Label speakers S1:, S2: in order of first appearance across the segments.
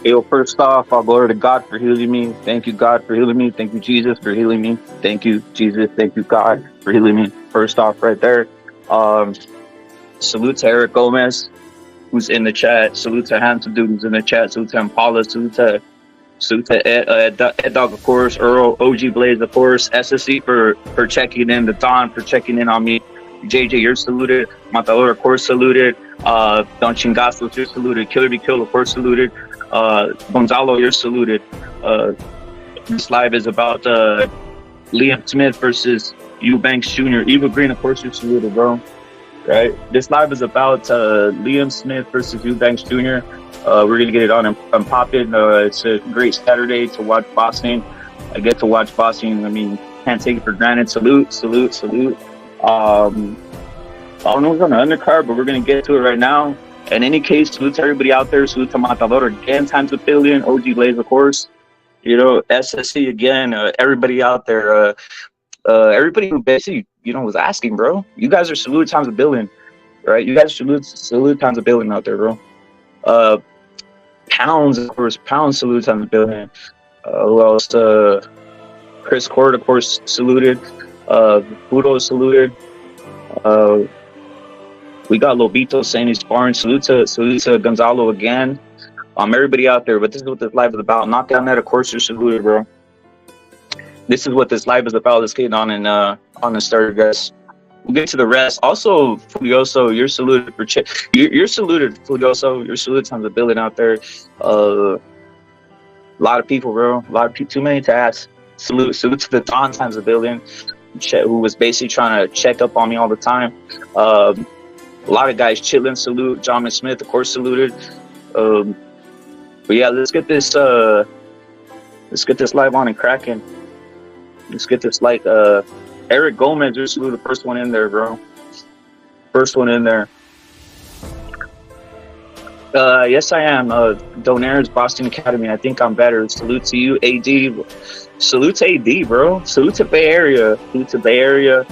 S1: Yo, first off, I'll glory to God for healing me. Thank you, God, for healing me. Thank you, Jesus, for healing me. Thank you, Jesus. Thank you, God, for healing me. First off, right there. Um, Salute to Eric Gomez, who's in the chat. Salute to Handsome Dude, who's in the chat. Salute to Impala. Salute to Ed Dog, of course. Earl, OG Blaze, of course. SSC for checking in. The Don for checking in on me. JJ, you're saluted. Matador, of course, saluted. Don Chingastos, you're saluted. Killer Be Kill, of course, saluted. Gonzalo, you're saluted. Uh, this live is about Liam Smith versus Eubanks Jr. Eva Green, of course, you're saluted, bro. Right? This live is about Liam Smith versus Eubanks Jr. We're gonna get it on popping. It's a great Saturday to watch boxing. I get to watch boxing. I mean, can't take it for granted. Salute, salute, salute. I don't know who's on the undercard, but we're gonna get to it right now. In any case, salute to everybody out there. Salute to Matador again, times a billion. OG Blaze, of course. You know, SSC again. Everybody out there. Everybody who basically, was asking, bro. You guys are salute times a billion, right? You guys salute times a billion out there, bro. Pounds, of course. Pounds salute times a billion. Who else? Chris Court, of course, saluted. Budo saluted. We got Lobito saying he's sparring. Salute to Gonzalo again. Everybody out there, but this is what this live is about. Knockdown Net, of course, you're saluted, bro. This is what this live is about. Let's get on the starter, guys. We'll get to the rest. Also, Fulioso, you're saluted for you're saluted, Fulioso. You're saluted times a billion out there. A lot of people, bro. A lot of people. Too many to ask. Salute to the Don times a billion, who was basically trying to check up on me all the time. A lot of guys chilling. Salute. John Smith, of course, saluted. But yeah, let's get this live on and cracking. Let's get this like Eric Gomez, you're salute, the first one in there, bro. First one in there. Yes, I am. Donaires, Boston Academy. I think I'm better. Salute to you, AD. Salute to AD, bro. Salute to Bay Area. Salute to Bay Area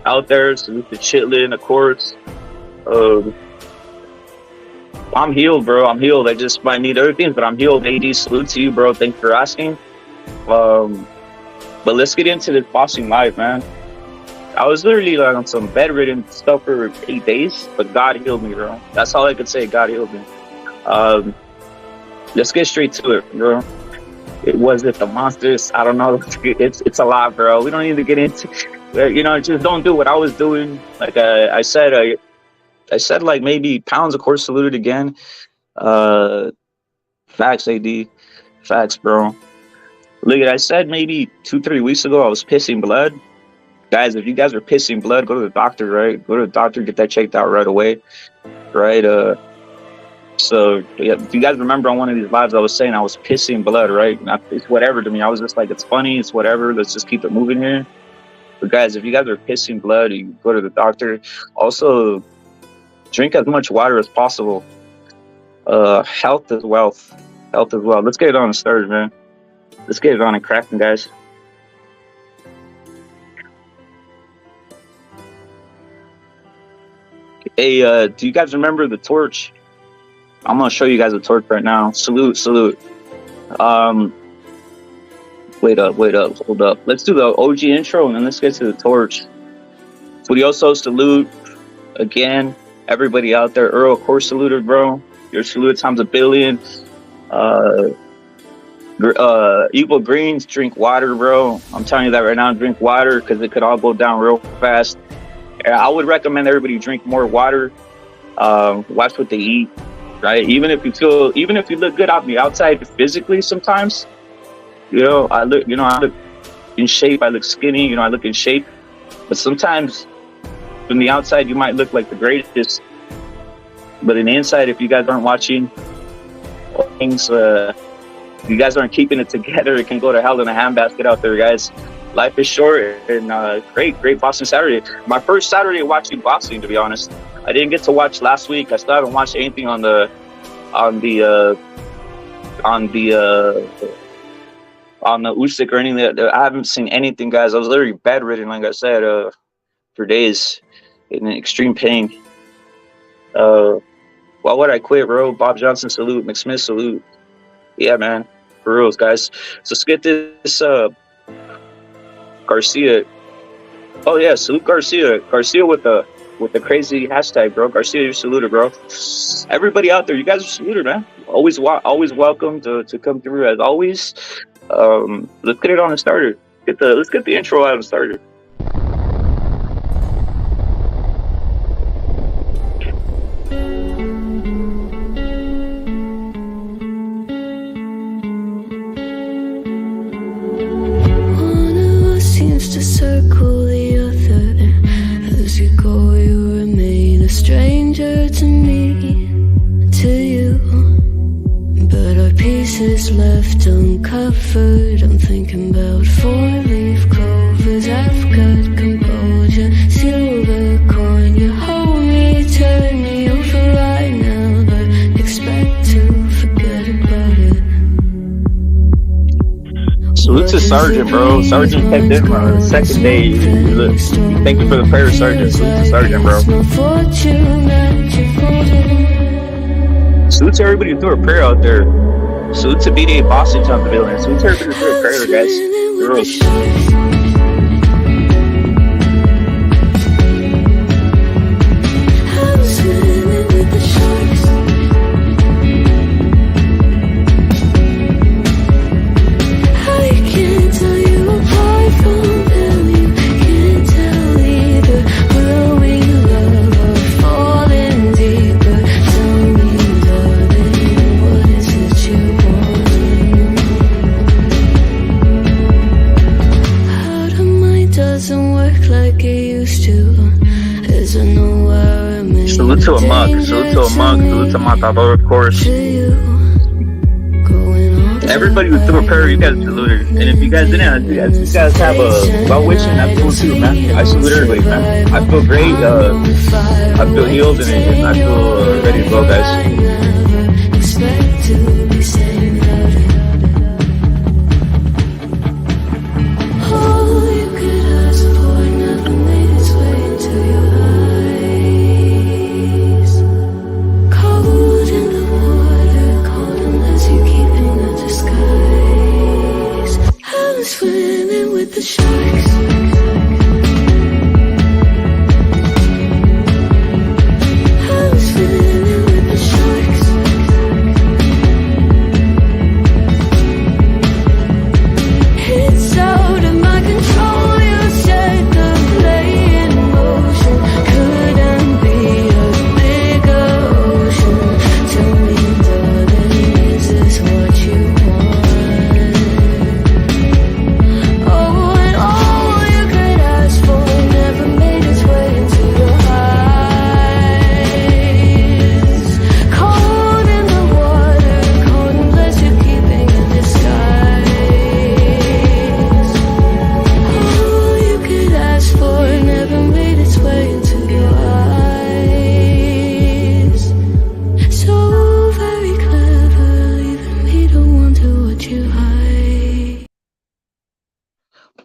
S1: out there. Salute to Chitlin, of course. I'm healed, bro. I'm healed. I just might need other things, but I'm healed. AD, salute to you, bro. Thanks for asking. But let's get into this boxing live, man. I was literally like on some bedridden stuff for 8 days, but God healed me, bro. That's all I could say. God healed me. Let's get straight to it, bro. It wasn't the monsters. I don't know. It's a lot, bro. We don't need to get into, just don't do what I was doing. Like I said like maybe Pounds, of course, saluted again. Facts, AD. Facts, bro. Look, I said maybe 2-3 weeks ago I was pissing blood. Guys, if you guys are pissing blood, go to the doctor, right? Go to the doctor, get that checked out right away, right? So yeah, if you guys remember on one of these lives, I was saying I was pissing blood, right? It's whatever to me. I was just like, it's funny, it's whatever. Let's just keep it moving here. But guys, if you guys are pissing blood, you go to the doctor. Also, drink as much water as possible. Health is wealth. Health as well. Let's get it on and started, man. Let's get it on and cracking, guys. Hey, do you guys remember the torch? I'm gonna show you guys the torch right now. Salute, salute. Wait up, hold up. Let's do the OG intro and then let's get to the torch. Furioso, salute again. Everybody out there, Earl, of course, saluted, bro. Your salute times a billion. Evil Greens, drink water, bro. I'm telling you that right now. Drink water because it could all go down real fast. I would recommend everybody drink more water. Watch what they eat, right? Even if you look good on the outside physically, sometimes, I look in shape. I look skinny. I look in shape. But sometimes, from the outside, you might look like the greatest. But in the inside, if you guys aren't watching things, you guys aren't keeping it together, it can go to hell in a handbasket out there, guys. Life is short, and great boxing Saturday. My first Saturday watching boxing, to be honest. I didn't get to watch last week. I still haven't watched anything on the Usyk or anything. I haven't seen anything, guys. I was literally bedridden, like I said, for days in extreme pain. Why would I quit, bro? Bob Johnson salute, McSmith salute. Yeah, man. For reals, guys. So let's get this Garcia. Oh yeah, salute Garcia. Garcia with the crazy hashtag, bro. Garcia, you're saluted, bro. Everybody out there, you guys are saluted, man. Always welcome to come through as always. Let's get it on and started. Let's get the intro out and started.
S2: To circle the other, as you go you remain a stranger to me, to you, but our pieces left uncovered. I'm thinking about four-leaf clovers. I've got composure, silver coin. You hold me, turn me over right now, but expect to forget about it.
S1: Salute to Sergeant, bro. Sergeant kept in on the second day. Thank you for the prayer, Sergeant. Salute to Sergeant, bro. Salute to everybody who threw a prayer out there. Salute to BDA Boston on the building. Salute to everybody who threw a prayer, guys. Girls. Salute to a mug, salute to Matador, of course. Everybody who threw a prayer, you guys saluted. And if you guys didn't, you guys have a well wishing, that's cool too, man. I salute everybody, man. I feel great, I feel healed, and I feel ready to go, guys.
S2: Swimming with the sharks. I'm swimming with the sharks. It's out of my control. You set the play in motion. Couldn't be a bigger ocean. Tell me, darling, is this what you want?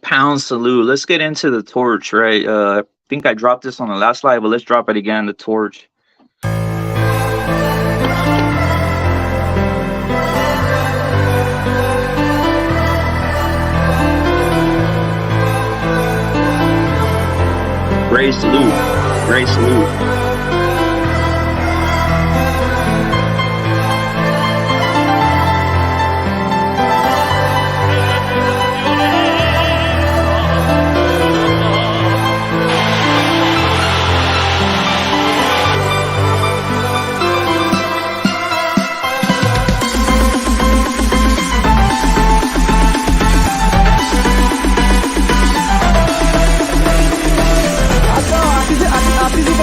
S1: Pound salute. Let's get into the torch, right? I think I dropped this on the last live, but let's drop it again. The torch. Great salute. Great salute.
S3: Así se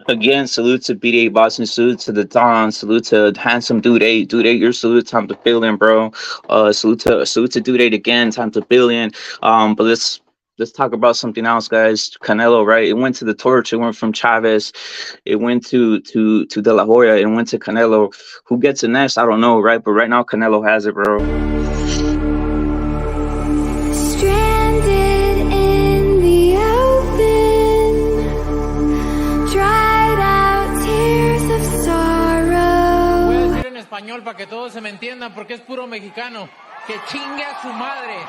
S1: Again, salute to BDA Boston, salute to the Don, salute to handsome Dude 8. Dude 8, your salute, time to fill in, bro. Salute to Dude 8 again, time to fill in. But let's talk about something else, guys. Canelo, right? It went to the torch. It went from Chavez. It went to De La Hoya. It went to Canelo. Who gets it next? I don't know, right? But right now, Canelo has it, bro.
S2: Stranded in the open, dried out tears of sorrow.
S3: Voy a decir en español para que todos se me entiendan porque es puro mexicano. Que chingue a su madre.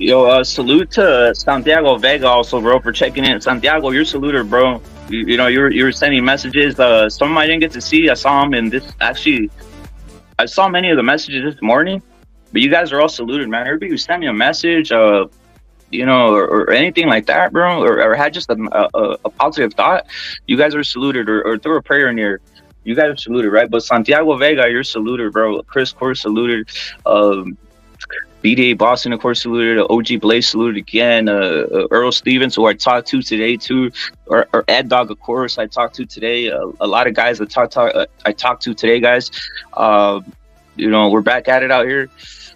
S1: Yo, salute to Santiago Vega also, bro, for checking in. Santiago, you're saluter, bro. You were sending messages. Some of them I didn't get to see. I saw them in this. Actually, I saw many of the messages this morning. But you guys are all saluted, man. Everybody who sent me a message, or anything like that, bro, or had just a positive thought, you guys are saluted, or threw a prayer in here. You guys are saluted, right? But Santiago Vega, you're saluted, bro. Chris Core saluted. BDA Boston, of course, saluted. OG Blaze saluted again. Earl Stevens, who I talked to today too, or Ed Dog, of course, I talked to today. A lot of guys I talked to today, guys. We're back at it out here.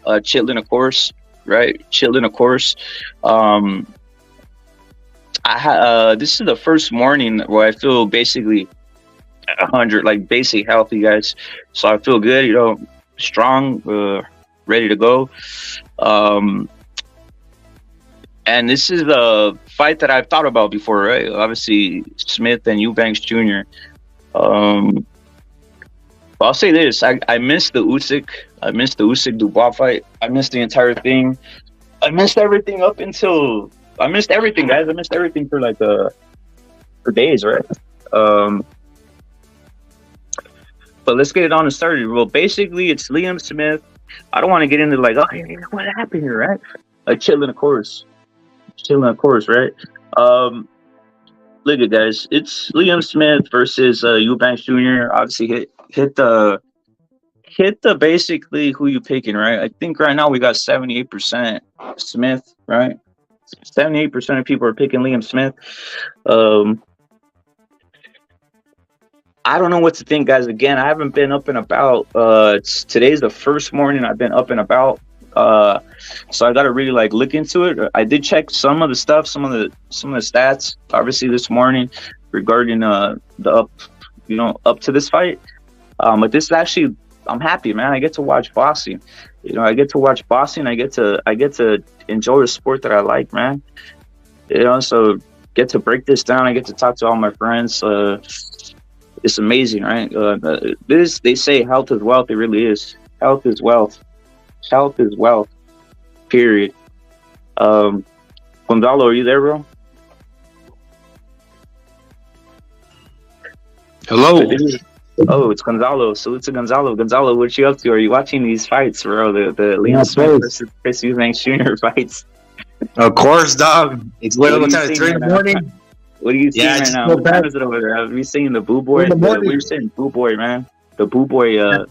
S1: Chitlin, of course, right? Chitlin, of course. This is the first morning where I feel basically 100, like basic healthy, guys. So I feel good, strong. Ready to go. And this is a fight that I've thought about before, right? Obviously, Smith and Eubanks Jr. I'll say this: I missed the Usyk. I missed the Usyk Dubois fight. I missed the entire thing. I missed everything up until I missed everything, guys. I missed everything for for days, right? But let's get it on and started. Well, basically, it's Liam Smith. I don't want to get into what happened here, right? Chilling, of course, right? Look at guys, it's Liam Smith versus Eubanks Jr. Obviously, hit the basically who you picking, right? I think right now we got 78% Smith, right? 78% of people are picking Liam Smith. I don't know what to think, guys. Again, I haven't been up and about. Today's the first morning I've been up and about. So I got to really like look into it. I did check some of the stuff, some of the stats, obviously this morning regarding the up to this fight. But this is actually, I'm happy, man. I get to watch boxing. I get to watch boxing. I get to enjoy the sport that I like, man. So get to break this down. I get to talk to all my friends. It's amazing, right? They say health is wealth. It really is. Health is wealth. Health is wealth. Period. Gonzalo, are you there, bro?
S4: Hello.
S1: Oh, it's Gonzalo. Salute to Gonzalo. Gonzalo, what you up to? Are you watching these fights, bro? The Leon Smith versus Chris Eubanks Jr. fights.
S4: Of course, dog. It's what time? 3 in the morning.
S1: What are you seeing right now? What time is it over there? Are we seeing the Boo Boy? We were saying Boo Boy, man. The Boo Boy.
S4: I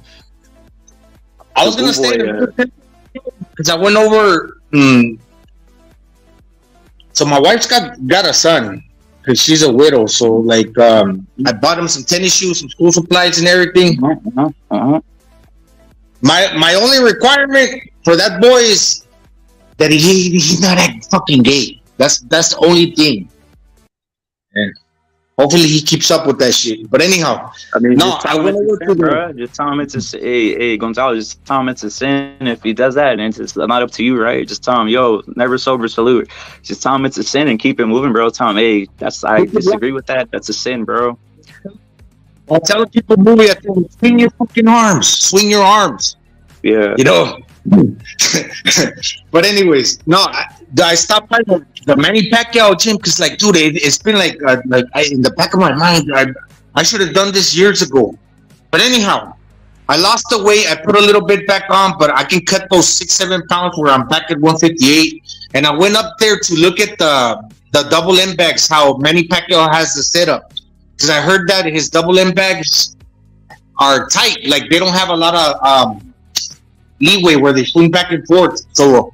S4: was gonna say because I went over. So my wife's got a son because she's a widow. So like, I bought him some tennis shoes, some school supplies, and everything. My only requirement for that boy is that he's not that fucking gay. That's the only thing. And hopefully he keeps up with that shit. But anyhow,
S1: I mean, no, I went over to bro. Just tell him it's a hey Gonzalo. Just tell him it's a sin if he does that, and it's not up to you, right? Just tell him, yo, never sober salute. Just tell him it's a sin and keep it moving, bro. Tell him, hey, I disagree with that. That's a sin, bro.
S4: I'll tell people, movie, I tell them, swing your fucking arms, swing your arms.
S1: Yeah,
S4: But anyways, no, I stopped by the Manny Pacquiao gym because, like, dude, it's been like in the back of my mind, I should have done this years ago. But anyhow, I lost the weight. I put a little bit back on, but I can cut those 6-7 pounds where I'm back at 158. And I went up there to look at the double M bags, how Manny Pacquiao has the setup, because I heard that his double M bags are tight, like they don't have a lot of leeway where they swing back and forth. So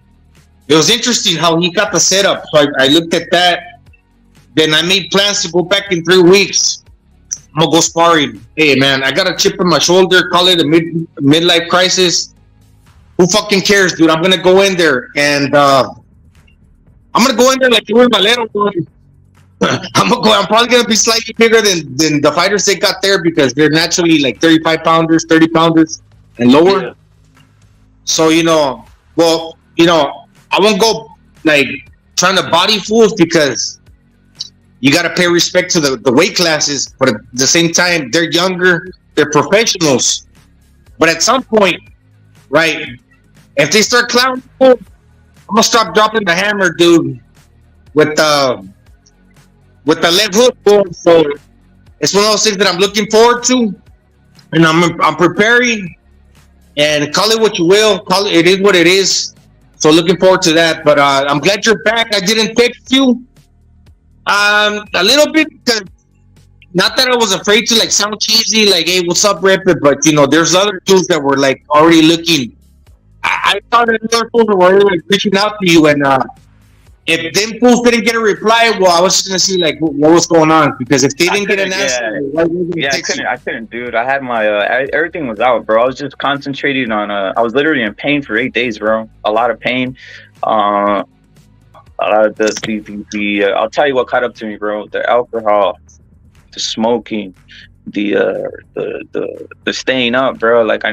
S4: it was interesting how he got the setup. So I looked at that. Then I made plans to go back in 3 weeks. I'm gonna go sparring. Hey man, I got a chip in my shoulder. Call it a midlife crisis. Who fucking cares, dude? I'm gonna go in there and I'm gonna go in there like you were Valero. I'm probably gonna be slightly bigger than the fighters they got there because they're naturally like 35 pounders, 30 pounders, and lower. Yeah. So I won't go like trying to body fools because you got to pay respect to the weight classes, but at the same time, they're younger, they're professionals. But at some point, right, if they start clowning, I'm gonna stop dropping the hammer, dude, with the left hook, boy. So it's one of those things that I'm looking forward to, and I'm preparing. And call it what you will. Call it is what it is. So looking forward to that. But I'm glad you're back. I didn't text you a little bit because not that I was afraid to like sound cheesy, like hey, what's up, Rip? But there's other dudes that were like already looking. I thought that other fools were like reaching out to you, and if them fools didn't get a reply, well, I was just gonna see like what was going on because if they didn't get an answer,
S1: I couldn't, dude. I had my everything was out, bro. I was just concentrating on I was literally in pain for 8 days, bro. A lot of pain. I'll tell you what caught up to me, bro. The alcohol, the smoking, the staying up, bro. Like I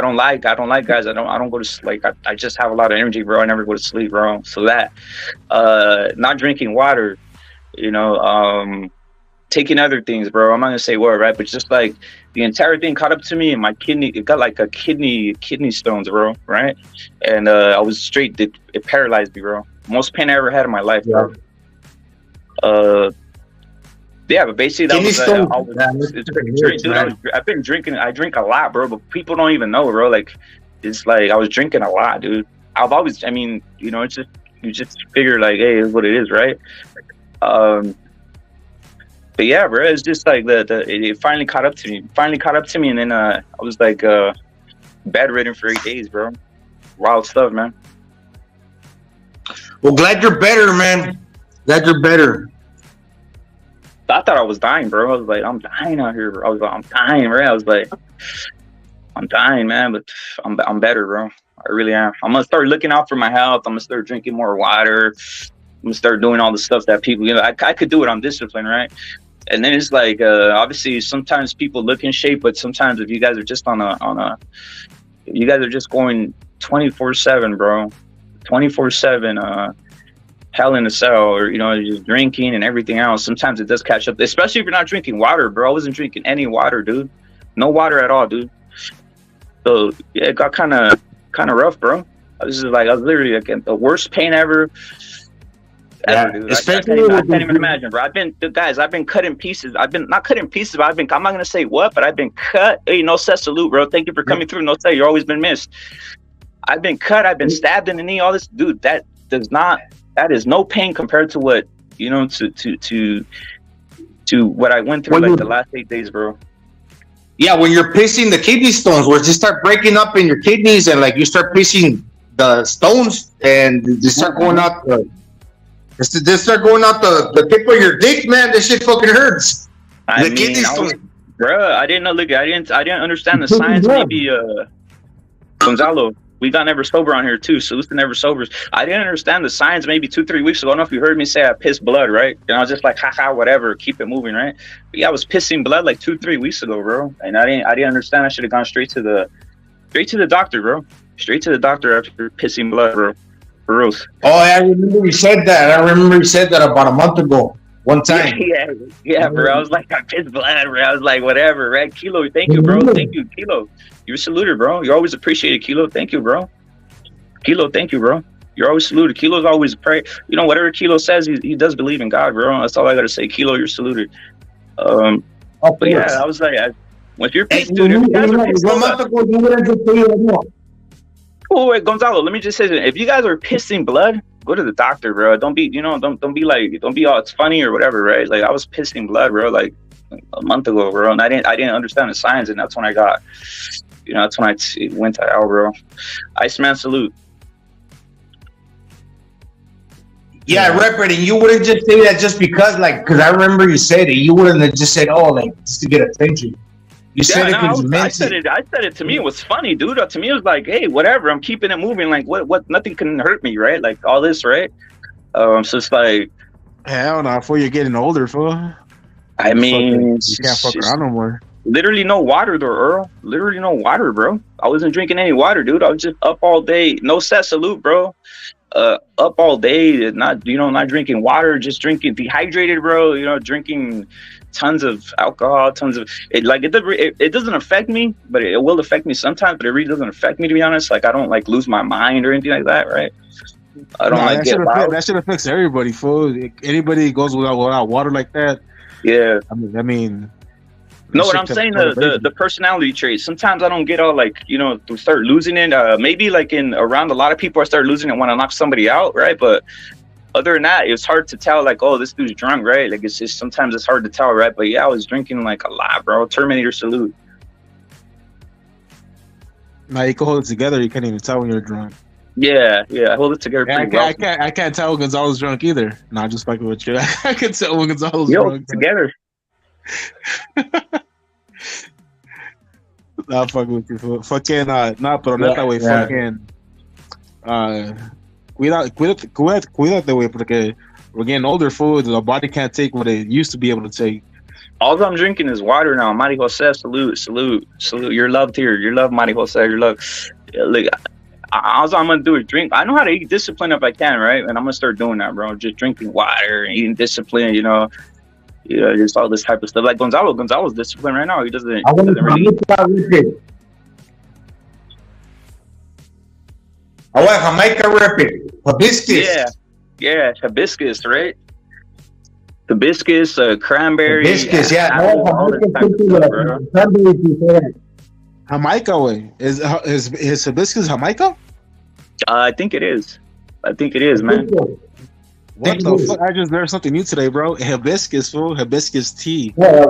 S1: don't like guys. I don't go to sleep. Like I just have a lot of energy, bro. I never go to sleep, bro. So that not drinking water, taking other things, bro. I'm not gonna say what, right? But just like the entire thing caught up to me, and my kidney, it got like a kidney stones, bro, right? And I was straight. It paralyzed me, bro. Most pain I ever had in my life, bro. Yeah, but basically that I've been drinking. I drink a lot, bro, but people don't even know, bro. Like, it's like I was drinking a lot, dude. I've always, it's just you just figure like, hey, it's what it is, right? But yeah, bro, it's just like it finally caught up to me. And then I was like bedridden for 8 days, bro. Wild stuff, man.
S4: Well, glad you're better, man. Glad you're better.
S1: I thought I was dying, bro. I was like, I'm dying out here, bro. I was like, I'm dying, right? I was like, I'm dying, man, but I'm better, bro. I really am. I'm gonna start looking out for my health. I'm gonna start drinking more water. I'm gonna start doing all the stuff that people, I could do it. I'm disciplined, right? And then it's like, obviously, sometimes people look in shape, but sometimes if you guys are just you guys are just going 24/7, bro, 24/7. Hell in a cell, or just drinking and everything else. Sometimes it does catch up, especially if you're not drinking water, bro. I wasn't drinking any water, dude. No water at all, dude. So yeah, it got kind of rough, bro. I was literally like the worst pain ever, dude. I can't even imagine, bro. I've been cut in pieces. I've been not cut in pieces, but I'm not gonna say what, but I've been cut. Hey, no set, salute, bro. Thank you for coming through. No set, you've always been missed. I've been cut. I've been stabbed in the knee. All this, dude. That is no pain compared to what to what I went through the last 8 days, bro.
S4: Yeah, when you're pissing the kidney stones, where they start breaking up in your kidneys, and like you start pissing the stones, and they start going out the tip of your dick, man. This shit fucking hurts. Kidney stones,
S1: bro. I didn't know. Look, I didn't understand the science. Maybe Gonzalo. We got Never Sober on here too, so Salute Never Sobers. I didn't understand the signs maybe 2-3 weeks ago. I don't know if you heard me say I pissed blood, right? And I was just like, haha, whatever, keep it moving, right? But yeah, I was pissing blood like 2-3 weeks ago, bro. And I didn't understand. I should have gone straight to the doctor, bro. Straight to the doctor after pissing blood, bro. For real.
S4: Oh, I remember you said that. About a month ago. One time.
S1: Yeah, bro. I was like, I pissed blood, bro. I was like, whatever, right? Kilo, thank you, bro. Thank you, Kilo. You're saluted, bro. You're always appreciated, Kilo. Thank you, bro. Kilo, thank you, bro. You're always saluted. Kilo's always pray. Whatever Kilo says, he does believe in God, bro. That's all I gotta say. Kilo, you're saluted. But yeah, I was like, if you're pissed, dude, if you guys are pissed, wait, Gonzalo, let me just say that if you guys are pissing blood, go to the doctor, bro. Don't be all it's funny or whatever, right? Like I was pissing blood, bro, like a month ago, bro, and I didn't understand the signs, and that's when I got. That's when I went to hell, bro. Iceman, salute.
S4: Yeah, Rep, and you wouldn't just say that just because I remember you said it. You wouldn't have just said, "Oh, like just to get attention." You said it because you meant it.
S1: I said it to me. It was funny, dude. To me, it was like, "Hey, whatever. I'm keeping it moving. Like, what? Nothing can hurt me, right? Like all this, right?" So it's like,
S5: hell no. Before you're getting older, fool.
S1: I mean,
S5: you can't fuck around no more.
S1: Literally no water though, Earl. Literally no water, bro. I wasn't drinking any water, dude. I was just up all day. No set, salute, bro. Up all day, not drinking water, just drinking dehydrated, bro. Drinking tons of alcohol, tons of it. Like it doesn't affect me, but it will affect me sometimes. But it really doesn't affect me, to be honest. Like I don't like lose my mind or anything like that, right? I don't get wild.
S5: That shit affects everybody, fool. Anybody goes without water like that.
S1: Yeah.
S5: I mean.
S1: No, what I'm saying, the personality traits. Sometimes I don't get all to start losing it. Maybe like around a lot of people, I start losing it when I knock somebody out, right? But other than that, it's hard to tell. Like, oh, this dude's drunk, right? Like, it's just sometimes it's hard to tell, right? But yeah, I was drinking like a lot, bro. Terminator salute.
S5: Now you can hold it together. You can't even tell when you're drunk.
S1: Yeah, I hold it together.
S5: I can't tell when Gonzalo's drunk either. Not just fucking with you. I can tell when Gonzalo's drunk.
S1: Together.
S5: Not fucking with you. Fucking pero no that way. Fucking cuídate, way, porque we're getting older, food. The body can't take what it used to be able to take.
S1: All I'm drinking is water now. Mari Jose, salute. You're loved here. You're loved, Mari Jose. You're loved. Like, all I'm gonna do is drink. I know how to eat discipline if I can, right? And I'm gonna start doing that, bro. Just drinking water and eating discipline, just all this type of stuff. Like Gonzalo's disciplined right now. He doesn't really eat.
S4: I want Jamaica repping. Hibiscus.
S1: Yeah, hibiscus, right? Hibiscus, cranberry.
S4: Hibiscus, yeah.
S1: All this type of stuff, bro.
S5: Jamaica way. Is hibiscus Jamaica?
S1: I think it is, man.
S5: What the fuck? I just learned something new today, bro. Hibiscus, fool. Hibiscus tea.
S4: Yeah,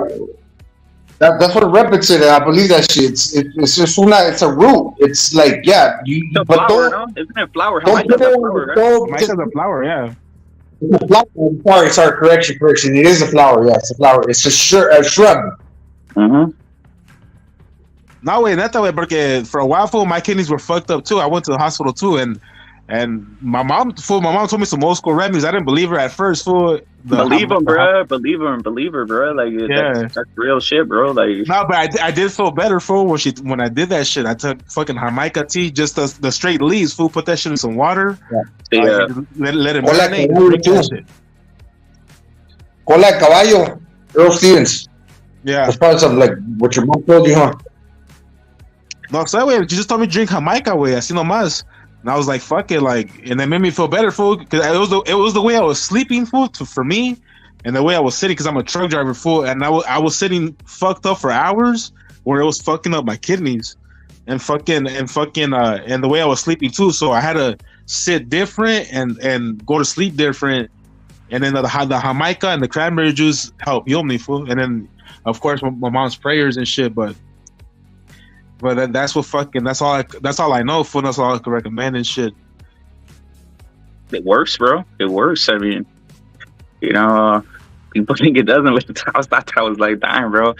S4: that's what Repit said. I believe that shit. It's just it's a root. It's like, yeah.
S1: Isn't it flower? Jamaica's a flower, right?
S5: Jamaica's a flower, yeah.
S4: It's a flower. Sorry. Correction. It is a flower. Yeah, it's a flower. It's a shrub.
S1: Mm-hmm.
S5: No way, not that way, porque for a while, fool, my kidneys were fucked up too. I went to the hospital too, and my mom told me some old school remedies. I didn't believe her at first, fool.
S1: Believe him, bro. Believe her, bro. Like,
S5: Yeah.
S1: that's real shit, bro. Like,
S5: No, but I did feel better, fool. When I did that shit, I took fucking Jamaica tea, just the straight leaves, fool. Put that shit in some water.
S1: yeah.
S5: Let it
S4: Hola,
S5: marinate.
S4: caballo,
S5: Drink that
S4: too.
S5: shit.
S4: Cola de caballo. Earl Stevens.
S5: Yeah.
S4: That's probably something like what your mom told you, huh?
S5: No, so that way, you just told me to drink Jamaica way. I see no más. And I was like, fuck it, like, and that made me feel better, fool, because it was the way I was sleeping, fool, for me, and the way I was sitting, because I'm a truck driver, fool, and I was sitting fucked up for hours, where it was fucking up my kidneys, and the way I was sleeping too. So I had to sit different and go to sleep different, and then the Jamaica and the cranberry juice helped heal me, fool, and then of course my mom's prayers and shit, but that's what fucking that's all I know, fool. That's all I can recommend and shit.
S1: It works, bro. It works. I mean, people think it doesn't. I thought that was like dying, bro.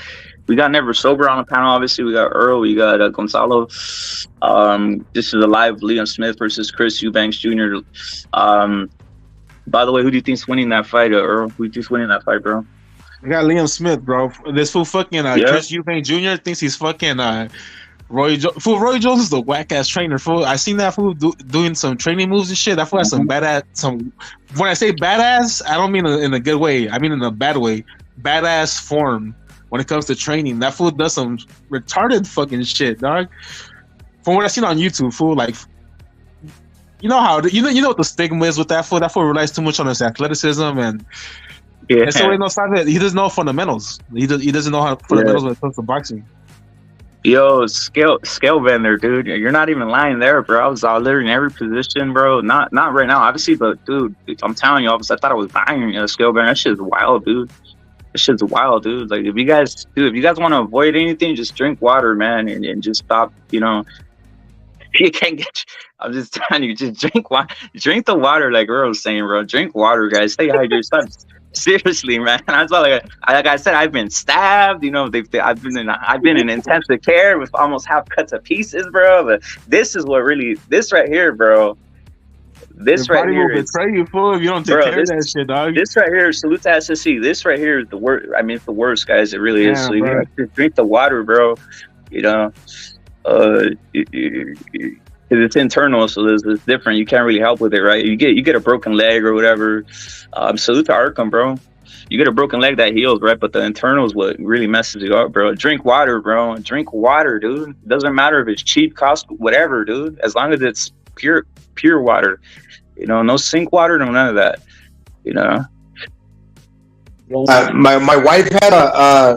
S1: We got Never Sober on the panel. Obviously, we got Earl. We got Gonzalo. This is a live Liam Smith versus Chris Eubanks Jr. By the way, who do you think's winning that fight, Earl? Who do you think's winning that fight, bro?
S5: We got Liam Smith, bro. This fool fucking Chris Eubanks Jr. thinks he's fucking Roy Jones is the whack ass trainer, fool. I seen that fool doing some training moves and shit. That fool has some badass. When I say badass, I don't mean in a good way. I mean in a bad way. Badass form when it comes to training. That fool does some retarded fucking shit, dog. From what I seen on YouTube, fool, like, you know how you know what the stigma is with that fool. That fool relies too much on his athleticism and so he doesn't know fundamentals. He doesn't know how fundamentals when it comes to boxing.
S1: Yo, scale bender, dude. You're not even lying there, bro. I was literally in every position, bro. Not right now, obviously, but dude, I'm telling you, I thought I was dying. Scale bender, that shit's wild, dude. That shit's wild, dude. Like, if you guys want to avoid anything, just drink water, man, and just stop. You can't get. I'm just telling you, just drink water. Drink the water, like Earl was saying, bro. Drink water, guys. Stay hydrated. Stop. Seriously, man. That's why, like I said, I've been stabbed. I've been in intensive care with almost half cut to pieces, bro. But this right here, bro. This
S5: Your
S1: right
S5: body
S1: here
S5: will betray you, fool, if you don't take care of that shit, dog.
S1: This right here, salute to SSC. This right here is the worst. I mean, it's the worst, guys. It really is. So you just drink the water, bro. It's internal, so it's different. You can't really help with it, right? You get a broken leg or whatever. Salute to Arkham, bro. You get a broken leg that heals, right? But the internal is what really messes you up, bro. Drink water, bro. Drink water, dude. It doesn't matter if it's cheap, cost, whatever, dude. As long as it's pure water. No sink water, no none of that.
S4: My wife had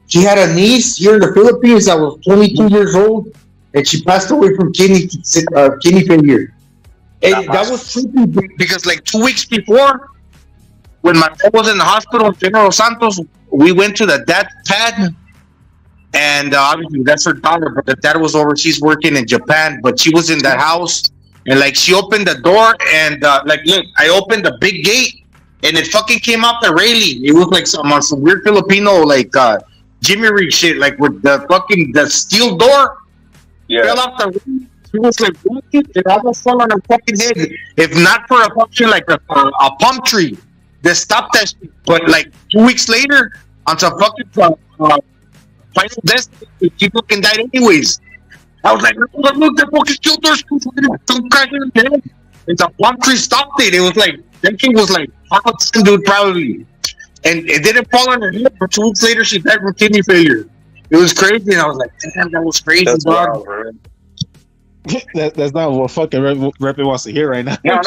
S4: she had a niece here in the Philippines that was 22 years old. And she passed away from kidney failure. And that was trippy because, like, 2 weeks before, when my dad was in the hospital in General Santos, we went to the dad's pad. And obviously, that's her daughter, but the dad was overseas working in Japan. But she was in that house. And, like, she opened the door. And, look, I opened the big gate. And it fucking came out the railing. It was like some weird Filipino, like, Jimmy Reed shit, like, with the steel door.
S1: Yeah.
S4: Fell off the roof. She was like, what? It almost fell on her fucking head. If not for a function like a palm tree that stopped that shit. But like 2 weeks later, on some fucking final destiny, she fucking died anyways. I was like, look, the fucking killed her. Some crack in the head. And the palm tree stopped it. It was like, that thing was like, dude, probably. And it didn't fall on her head. But 2 weeks later, she died from kidney failure. It was crazy, and I was like, damn, that was crazy, dog.
S5: That's not what fucking Reppin wants to hear right now.
S1: No,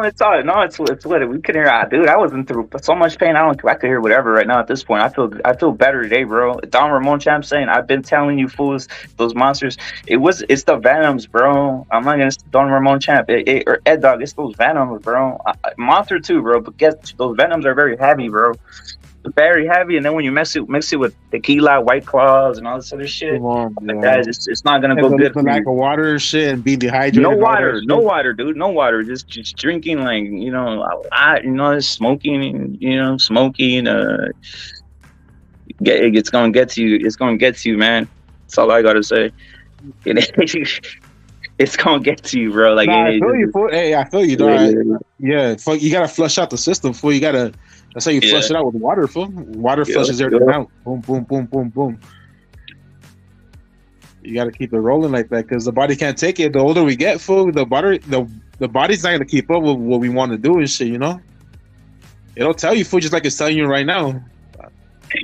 S1: it's all. No, it's what we could hear. Dude, I wasn't through so much pain. I could hear whatever right now at this point. I feel better today, bro. Don Ramon Champ saying, I've been telling you fools, those monsters. It's the Venoms, bro. I'm not gonna Don Ramon Champ or Ed Dog. It's those Venoms, bro. Monster too, bro. But guess those Venoms are very heavy, bro. very heavy, and then when you mix it with tequila, White Claws, and all this other shit,
S5: Come on,
S1: like
S5: bro.
S1: that, it's not gonna
S5: And
S1: go good.
S5: the
S1: For
S5: lack
S1: you.
S5: of water and shit and being dehydrated.
S1: No
S5: and all that
S1: water, no
S5: shit.
S1: water, dude, no water. Just drinking, like smoking, smoking. It's gonna get to you. It's gonna get to you, man. That's all I gotta say. It's gonna get to you, bro. Like,
S5: Nah, I feel you, fool. Hey, I feel you, dog. Yeah, fuck, you gotta flush out the system, fool. You gotta. That's how you flush it out with water, fool. Water flushes everything out. Boom, boom, boom, boom, boom. You gotta keep it rolling like that because the body can't take it. The older we get, fool, the body's not gonna keep up with what we want to do and shit. It'll tell you, fool, just like it's telling you right now.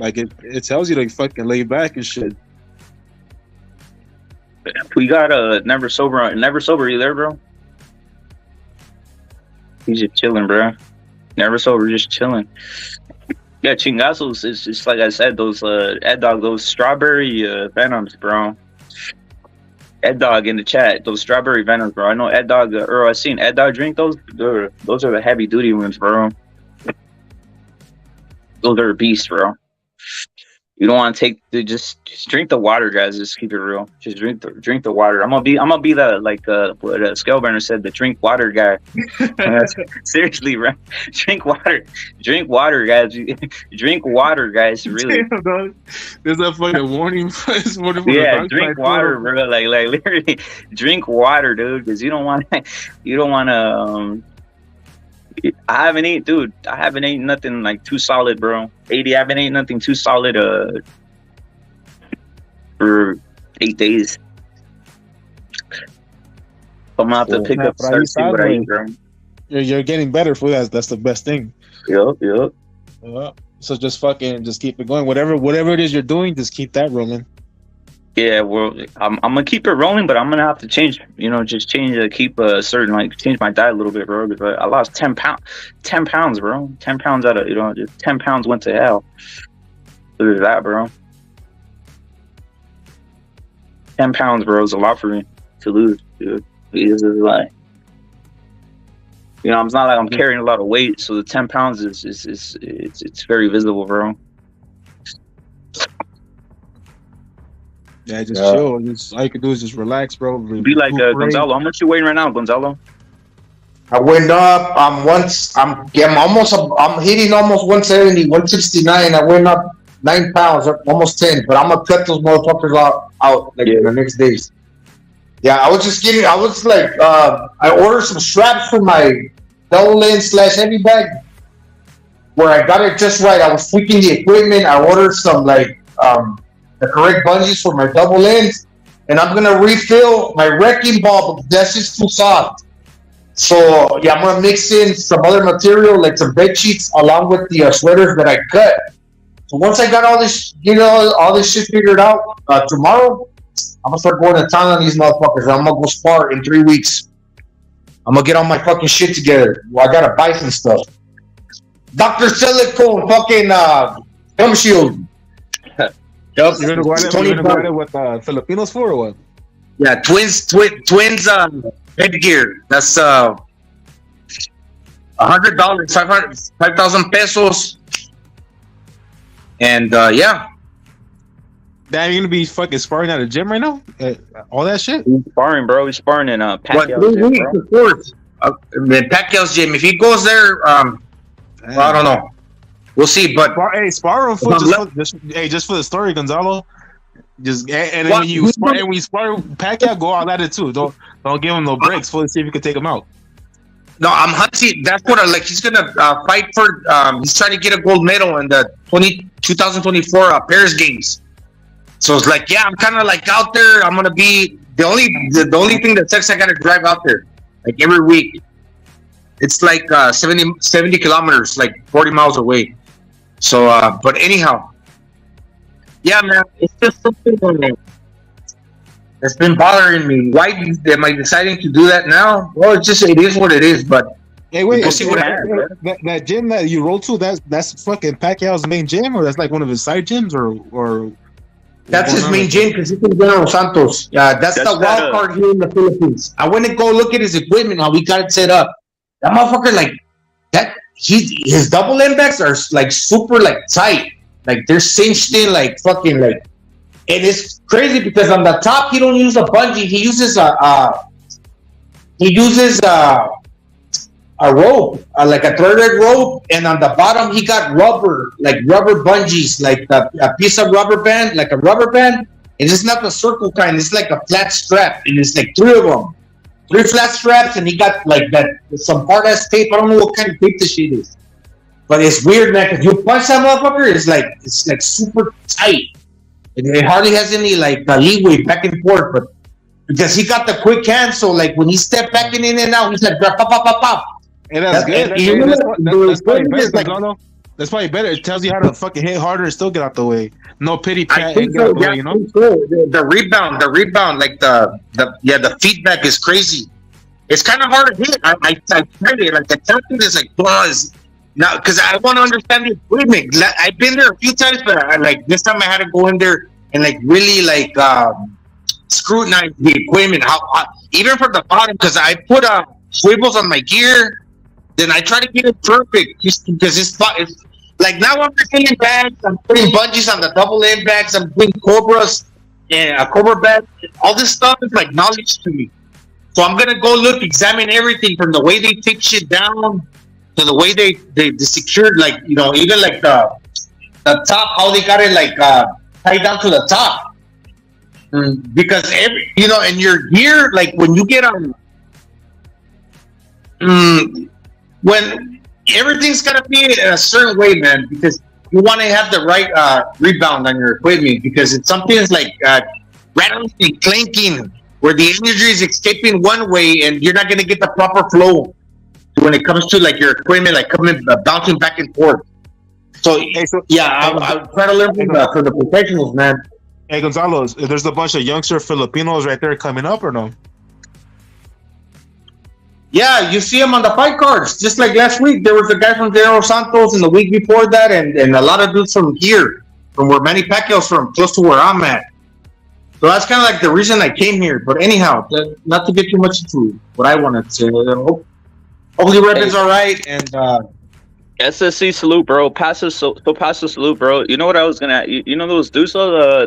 S5: Like it tells you to fucking lay back and shit.
S1: We got never sober. You there, bro? He's just chilling, bro. Never sober, just chilling. Yeah, chingazos is just like I said. Those Ed Dog, those strawberry venoms, bro. Ed Dog in the chat, those strawberry venoms, bro. I know Ed Dog. I seen Ed Dog drink those. Those are the heavy duty ones, bro. Those are beasts, bro. You don't want to just drink the water, guys. Just keep it real. Just drink the water. I'm gonna be the what Scaleburner said, the drink water guy. Seriously, bro. Drink water, guys. Drink water, guys. Really.
S5: Damn, there's a fucking warning.
S1: Yeah, drink water, bro. Like literally, drink water, dude. Because you don't want to. I haven't eaten nothing like too solid, bro. 80, I haven't eaten nothing too solid for 8 days. I'm gonna have to pick up start see what I eat, bro.
S5: You're getting better, fool. That's the best thing.
S1: Yep.
S5: So just keep it going. Whatever it is you're doing, just keep that rolling.
S1: Yeah, well, I'm gonna keep it rolling, but I'm gonna have to change. Keep a certain change my diet a little bit, bro. Because I lost 10 pounds, bro. 10 pounds out of just 10 pounds went to hell. So there's that, bro. 10 pounds, bro, is a lot for me to lose, dude. It's like, it's not like I'm carrying a lot of weight, so the 10 pounds it's very visible, bro.
S5: Yeah, just chill. All you can do is just relax, bro.
S1: Be like Gonzalo. How much you weighing right now, Gonzalo?
S4: I went up. I'm hitting almost 170, 169. I went up 9 pounds, almost 10. But I'm gonna cut those motherfuckers out in the next days. Yeah, I ordered some straps for my double lens / heavy bag. Where I got it just right. I was tweaking the equipment. I ordered some the correct bungees for my double lens, and I'm gonna refill my wrecking ball, but that's just too soft. So yeah, I'm gonna mix in some other material like some bed sheets along with the sweaters that I cut. So once I got all this shit figured out, tomorrow I'm gonna start going to town on these motherfuckers. I'm gonna go spar in 3 weeks. I'm gonna get all my fucking shit together. Well, I gotta buy some stuff. Dr. Silicone, fucking gum shield.
S5: Yep. You're gonna go at it with Filipinos for or what?
S4: Yeah, twins headgear. That's $100, 5,000 pesos. And yeah.
S5: Damn, you're gonna be fucking sparring at a gym right now? All that shit?
S1: He's sparring, bro. He's sparring in Pacquiao's
S4: 3
S1: gym,
S4: weeks, of course. Pacquiao's gym. If he goes there, I don't know. We'll see, but
S5: spar him for just for the story, Gonzalo. Just and then when you spar Pacquiao, go out at it too. Don't give him no breaks. For see if you can take him out.
S4: No, I'm hunting. That's what he's gonna fight for. He's trying to get a gold medal in the 2024 Paris Games. So it's like, yeah, I'm kind of like out there. I'm gonna be the only thing that sucks. I gotta drive out there like every week. It's like 70 kilometers, like 40 miles away. So, but anyhow, yeah, man, it's just something that's been bothering me. Why am I deciding to do that now? Well, it is what it is. But
S5: hey, wait, we'll see what happens. That gym that you roll to, that's fucking Pacquiao's main gym, or that's like one of his side gyms, or
S4: that's his main gym because he's in General Santos. That's the wild card here in the Philippines. I went to go look at his equipment, how we got it set up. That motherfucker, like that his double impacts are like super like tight, like they're cinched in like fucking like. And it's crazy because on the top he don't use a bungee. He uses a rope, like a threaded rope, and on the bottom he got rubber bungees, like a piece of rubber band, like a rubber band. And it's not the circle kind; it's like a flat strap, and it's like three of them, three flat straps, and he got like that some hard ass tape. I don't know what kind of tape this shit is, but it's weird, man. If you punch that motherfucker, it's like super tight. It hardly has any like leeway back and forth, but because he got the quick hand, so like when he stepped back in and out, he's like pop, pop, pop, pop.
S5: And that's good. That's probably better. It tells you how to fucking hit harder and still get out the way. No pity pat and get out the way, you know.
S4: The rebound, like the feedback is crazy. It's kind of hard to hit. I tried it. Like the tapping is like buzz. Now, because I want to understand the equipment. I've been there a few times, but like this time I had to go in there and like really like scrutinize the equipment. How even from the bottom, because I put swivels on my gear, then I try to get it perfect just because it's like now I'm putting bags, I'm putting bungees on the double end bags, I'm putting cobras and a cobra bag. All this stuff is like knowledge to me. So I'm gonna go examine everything from the way they take shit down to the way they secured, like, you know, even like the top, how they got it like tied down to the top. Because every, you know, in your gear, like when you get on, when everything's gotta be in a certain way, man, because you want to have the right rebound on your equipment, because it's something that's like rattling, clanking, where the energy is escaping one way and you're not gonna get the proper flow when it comes to like your equipment, like coming bouncing back and forth. So yeah, I'm trying to learn from the professionals, man.
S5: Hey Gonzalo, there's a bunch of youngster Filipinos right there coming up, or no?
S4: Yeah, you see them on the fight cards. Just like last week, there was a guy from General Santos, and the week before that, and a lot of dudes from here, from where Manny Pacquiao's from, close to where I'm at. So that's kind of like the reason I came here. But anyhow, not to get too much into what I wanted to say. Hopefully, Redman's all right, and
S1: SSC salute, bro. Pass the salute, bro. You know what I was gonna? You know those dudes?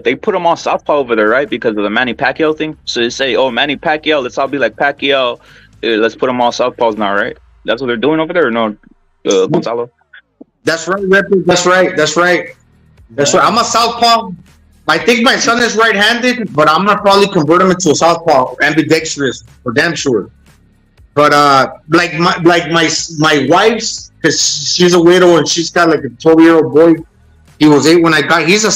S1: They put them on southpaw over there, right? Because of the Manny Pacquiao thing. So they say, "Oh, Manny Pacquiao, let's all be like Pacquiao. Let's put them all southpaws now, right?" That's what they're doing over there, or no, Gonzalo?
S4: That's right, Redman. That's right. I'm a southpaw. I think my son is right-handed, but I'm gonna probably convert him into a southpaw, ambidextrous, for damn sure. But like my wife's, because she's a widow and she's got like a 12-year-old boy. He was 8 when I got. He's a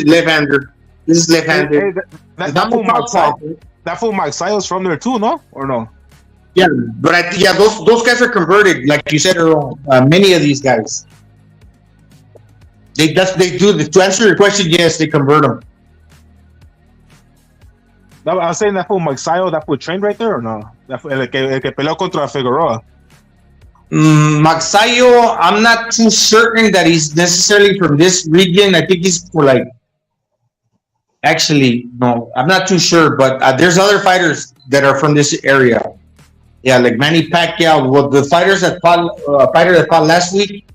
S4: left-hander. He's left-handed.
S5: That fool Mike Sayos from there too, no? Or no?
S4: Yeah, but those guys are converted, like you said earlier. Many of these guys, they do. To answer your question, yes, they convert them.
S5: No, I was saying that fool Mike Sayos, that fool trained right there, or no? El que peleó contra Figueroa.
S4: Magsayo, I'm not too certain that he's necessarily from this region. I think he's for like. Actually, no, I'm not too sure, but there's other fighters that are from this area. Yeah, like Manny Pacquiao, well, the fighters that fought last week,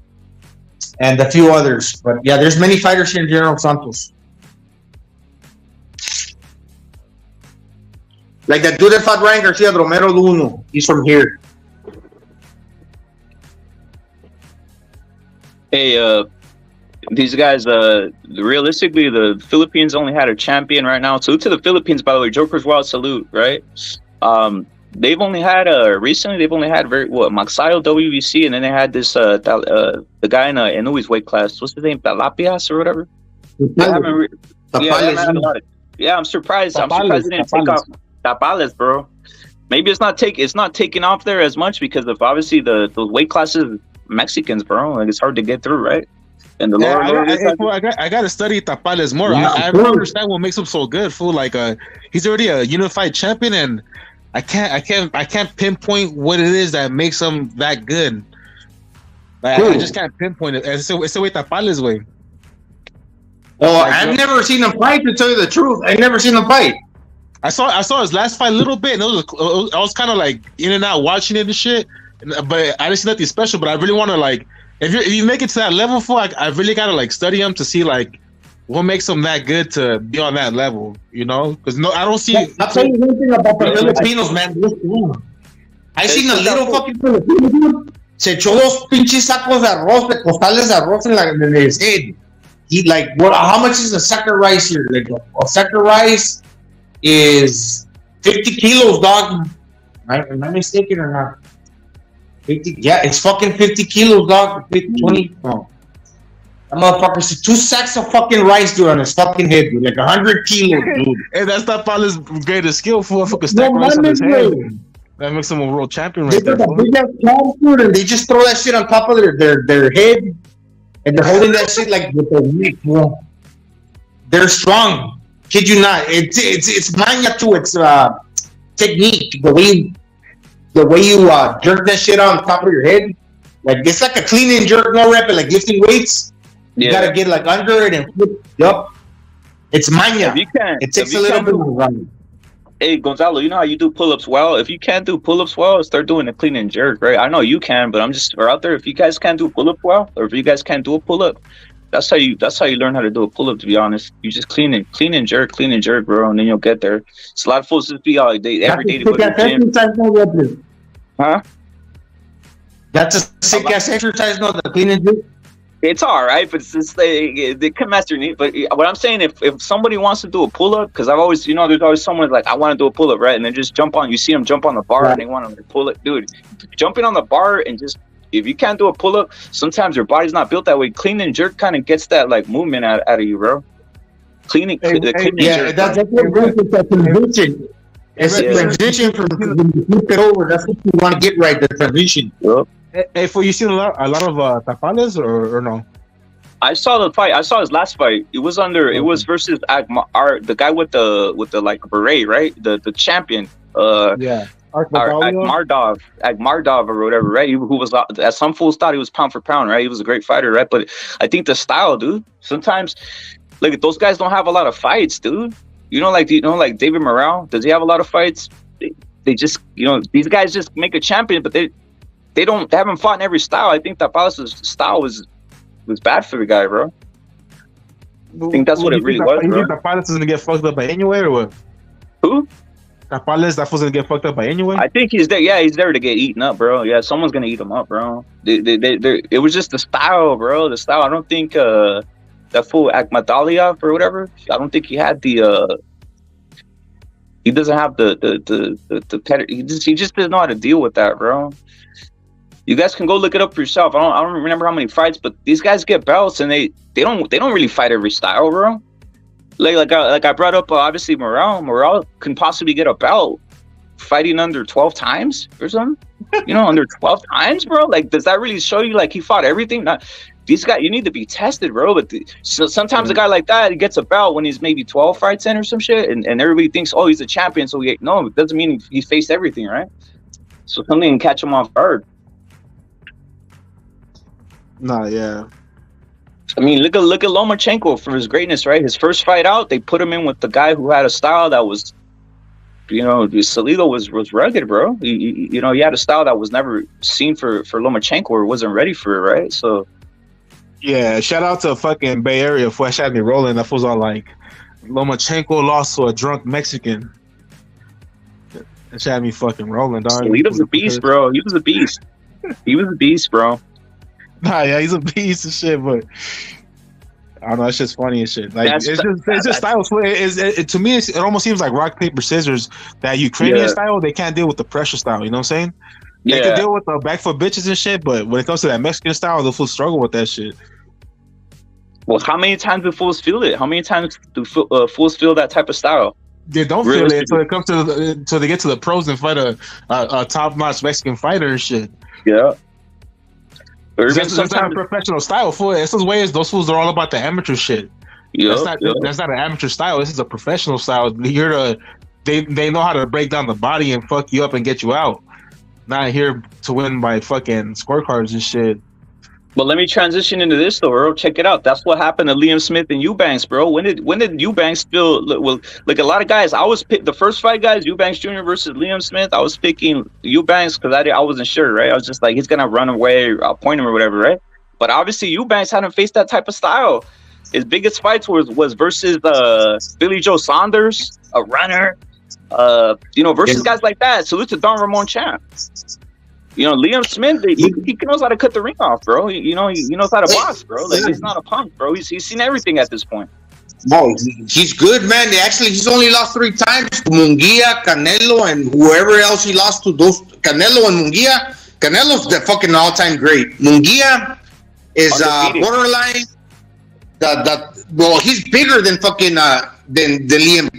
S4: and a few others. But yeah, there's many fighters here in General Santos. Like that dude that fought Ryan Garcia, Romero Luno. He's from here.
S1: Hey, these guys, realistically, the Philippines only had a champion right now. Salute to the Philippines, by the way. Joker's Wild salute, right? They've only had recently. They've only had Magsayo WBC, and then they had this the guy in Inui's weight class. What's his name? Palapias or whatever. I'm surprised. I'm surprised they didn't take off Tapales, bro. Maybe it's not taking off there as much because of obviously those weight classes Mexicans, bro. Like it's hard to get through, right? And the
S5: I got to study Tapales more. I don't understand what makes him so good, fool. Like he's already a unified champion, and I can't pinpoint what it is that makes him that good. Like, I just can't pinpoint it. It's the way Tapales way.
S4: Oh, like, I've never seen him fight. To tell you the truth, I've never seen him fight.
S5: I saw his last fight a little bit, and I was kind of like in and out watching it and shit. but I didn't see nothing special. But I really want to like, if you make it to that level, fool, I really gotta like study them to see like what makes them that good to be on that level. You know, because no, I don't see.
S4: I'll tell you one thing about the Filipinos, man. I seen a little fucking Filipino. Se echó dos pinches sacos de arroz, de costales de arroz en his head. He like, what? How much is a sack of rice here? Like a sack of rice is 50 kilos, dog. Am I mistaken or not? 50? Yeah, it's fucking 50 kilos, dog. 50, 20. No. That motherfucker, 2 sacks of fucking rice, dude, on his fucking head, dude. Like 100 kilos, dude.
S5: Hey, that's not Paula's greatest skill for a fucking stack rice on his head. That makes him a world champion right there.
S4: And they just throw that shit on top of their head, and they're holding that shit like with their neck. Bro. They're strong. Kid you not. It's maña too. It's technique. The way you jerk that shit on top of your head, like it's like a clean and jerk, no rep, like lifting weights. You gotta get like under it and flip. Yup. It's maña. It takes a little bit of running.
S1: Hey, Gonzalo, you know how you do pull-ups well? If you can't do pull-ups well, start doing a clean and jerk, right? I know you can, but I'm just out there. If you guys can't do pull-up well, or if you guys can't do a pull-up, that's how you learn how to do a pull-up. To be honest, you just clean and jerk, bro, and then you'll get there. It's a lot of fools just be every day to go to the gym. Huh?
S4: That's a sick ass exercise, no? The clean and jerk.
S1: It's all right, but it's just like they come master need. But what I'm saying, if somebody wants to do a pull up, because I've always, there's always someone like, I want to do a pull up, right? And then just jump on. You see them jump on the bar and they want to pull it, dude. Jumping on the bar and just, if you can't do a pull up, sometimes your body's not built that way. Clean and jerk kind of gets that like movement out of you, bro. Cleaning,
S4: clean and jerk. That's what transition. It's a transition from when you flip it over. That's what you want to get right. The transition.
S1: Yep.
S5: Hey, for you seen a lot of tapales or no?
S1: I saw the fight. I saw his last fight. It was versus the guy with the like beret, right? The champion. Agmardov or whatever, right? Who was, as some fools thought, he was pound for pound, right? He was a great fighter, right? But I think the style, dude. Sometimes, like those guys don't have a lot of fights, dude. Like David Morrell. Does he have a lot of fights? They just, these guys just make a champion, but they haven't fought in every style. I think that Tapales' style was bad for the guy, bro. I think that's what it really was, bro.
S5: You think Tapales is gonna get fucked up by anyway, or what?
S1: Who?
S5: Tapales, that was gonna get fucked up by anyway.
S1: I think he's there. Yeah, he's there to get eaten up, bro. Yeah, someone's gonna eat him up, bro. It was just the style, bro. The style. I don't think that fool Akhmadaliev or whatever. I don't think he had the. He doesn't have the pedigree. He just doesn't know how to deal with that, bro. You guys can go look it up for yourself. I don't remember how many fights, but these guys get belts and they don't really fight every style, bro. Like I brought up, obviously Morrell can possibly get a belt fighting under 12 times or something. Under 12 times, bro. Like, does that really show you like he fought everything? Not these guys. You need to be tested, bro. But sometimes a guy like that, he gets a belt when he's maybe 12 fights in or some shit, and everybody thinks, oh, he's a champion. So it doesn't mean he faced everything, right? So something can catch him off guard.
S5: Nah, yeah.
S1: I mean, look at Lomachenko for his greatness, right? His first fight out, they put him in with the guy who had a style that was, Salido was rugged, bro. He had a style that was never seen for Lomachenko, or wasn't ready for it, right? So,
S5: yeah, shout out to fucking Bay Area for had me rolling. That was all like, Lomachenko lost to a drunk Mexican. That had me fucking rolling, dog.
S1: Salido's a beast, bro. He was a beast. He was a beast, bro.
S5: Nah, yeah, he's a piece of shit, but I don't know, it's just funny and shit. Like it's just style. To me, it almost seems like rock paper scissors. That Ukrainian style, they can't deal with the pressure style. You know what I'm saying? They can deal with the back foot bitches and shit, but when it comes to that Mexican style, the fools struggle with that shit.
S1: Well, how many times do fools feel it? How many times do fools feel that type of style?
S5: They don't feel it until it comes until they get to the pros and fight a top notch Mexican fighter and shit.
S1: Yeah.
S5: That's not a professional style. It's those fools are all about the amateur shit. That's not an amateur style. This is a professional style. They know how to break down the body and fuck you up and get you out. Not here to win by fucking scorecards and shit.
S1: But let me transition into this though, bro. Check it out. That's what happened to Liam Smith and Eubanks, bro. When did Eubanks feel? Well, like a lot of guys, I was the first fight, guys. Eubanks Jr. versus Liam Smith. I was picking Eubanks because I wasn't sure, right? I was just like, he's gonna run away, I'll point him or whatever, right? But obviously, Eubanks hadn't faced that type of style. His biggest fights was versus Billy Joe Saunders, a runner, versus guys like that. Salute to Don Ramon Champ. Liam Smith, he knows how to cut the ring off, bro. He knows how to box, bro. Like, he's not a punk, bro. He's seen everything at this point.
S4: No, he's good, man. He's only lost 3 times to Munguia, Canelo, and whoever else he lost to. Those Canelo and Munguia. Canelo's the fucking all-time great. Munguia is borderline. Well, he's bigger than fucking than Liam.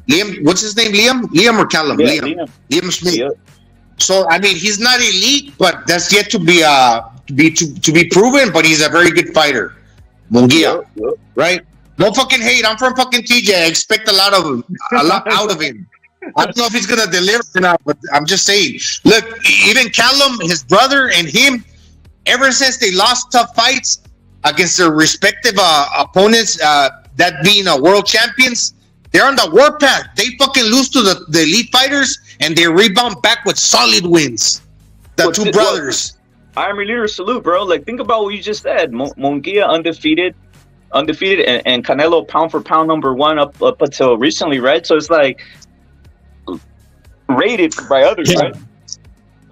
S4: Liam, what's his name? Liam or Callum?
S1: Yeah,
S4: Liam Smith.
S1: Yeah.
S4: So I mean, he's not elite, but that's yet to be proven. But he's a very good fighter, Munguia, right? No fucking hate. I'm from fucking TJ. I expect a lot out of him. I don't know if he's gonna deliver or not, but I'm just saying. Look, even Callum, his brother, and him, ever since they lost tough fights against their respective opponents, that being world champions, they're on the warpath. They fucking lose to the elite fighters, and they rebound back with solid wins. The two brothers.
S1: Iron Leader, salute, bro. Like, think about what you just said. Munguia undefeated, and Canelo pound for pound #1 up until recently, right? So it's like rated by others, right?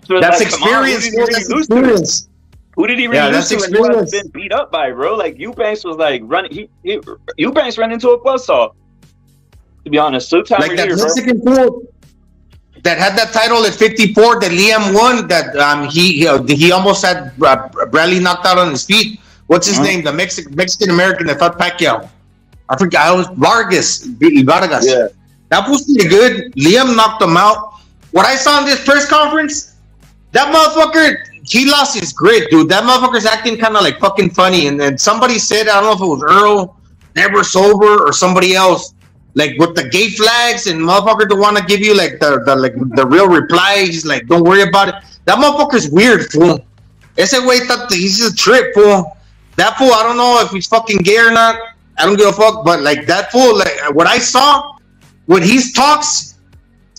S1: So
S4: that's like, experience.
S1: Who did he really lose to? And who has been beat up by, bro? Like, Eubanks was like running. Eubanks ran into a buzzsaw. To be honest, so
S4: like that Mexican fool that had that title at 54 that Liam won. That he almost had Bradley knocked out on his feet. What's his name? The Mexican American that fought Pacquiao. I forgot. I was Vargas.
S1: Yeah,
S4: that was pretty good. Liam knocked him out. What I saw in this press conference, that motherfucker, he lost his grit, dude. That motherfucker's acting kind of like fucking funny. And then somebody said, I don't know if it was Earl, Never Sober, or somebody else, like with the gay flags, and motherfucker don't want to give you like the real reply. He's like, don't worry about it. That motherfucker's weird, fool. Ese way, he's just a trip, fool. That fool, I don't know if he's fucking gay or not. I don't give a fuck. But like that fool, like what I saw when he talks,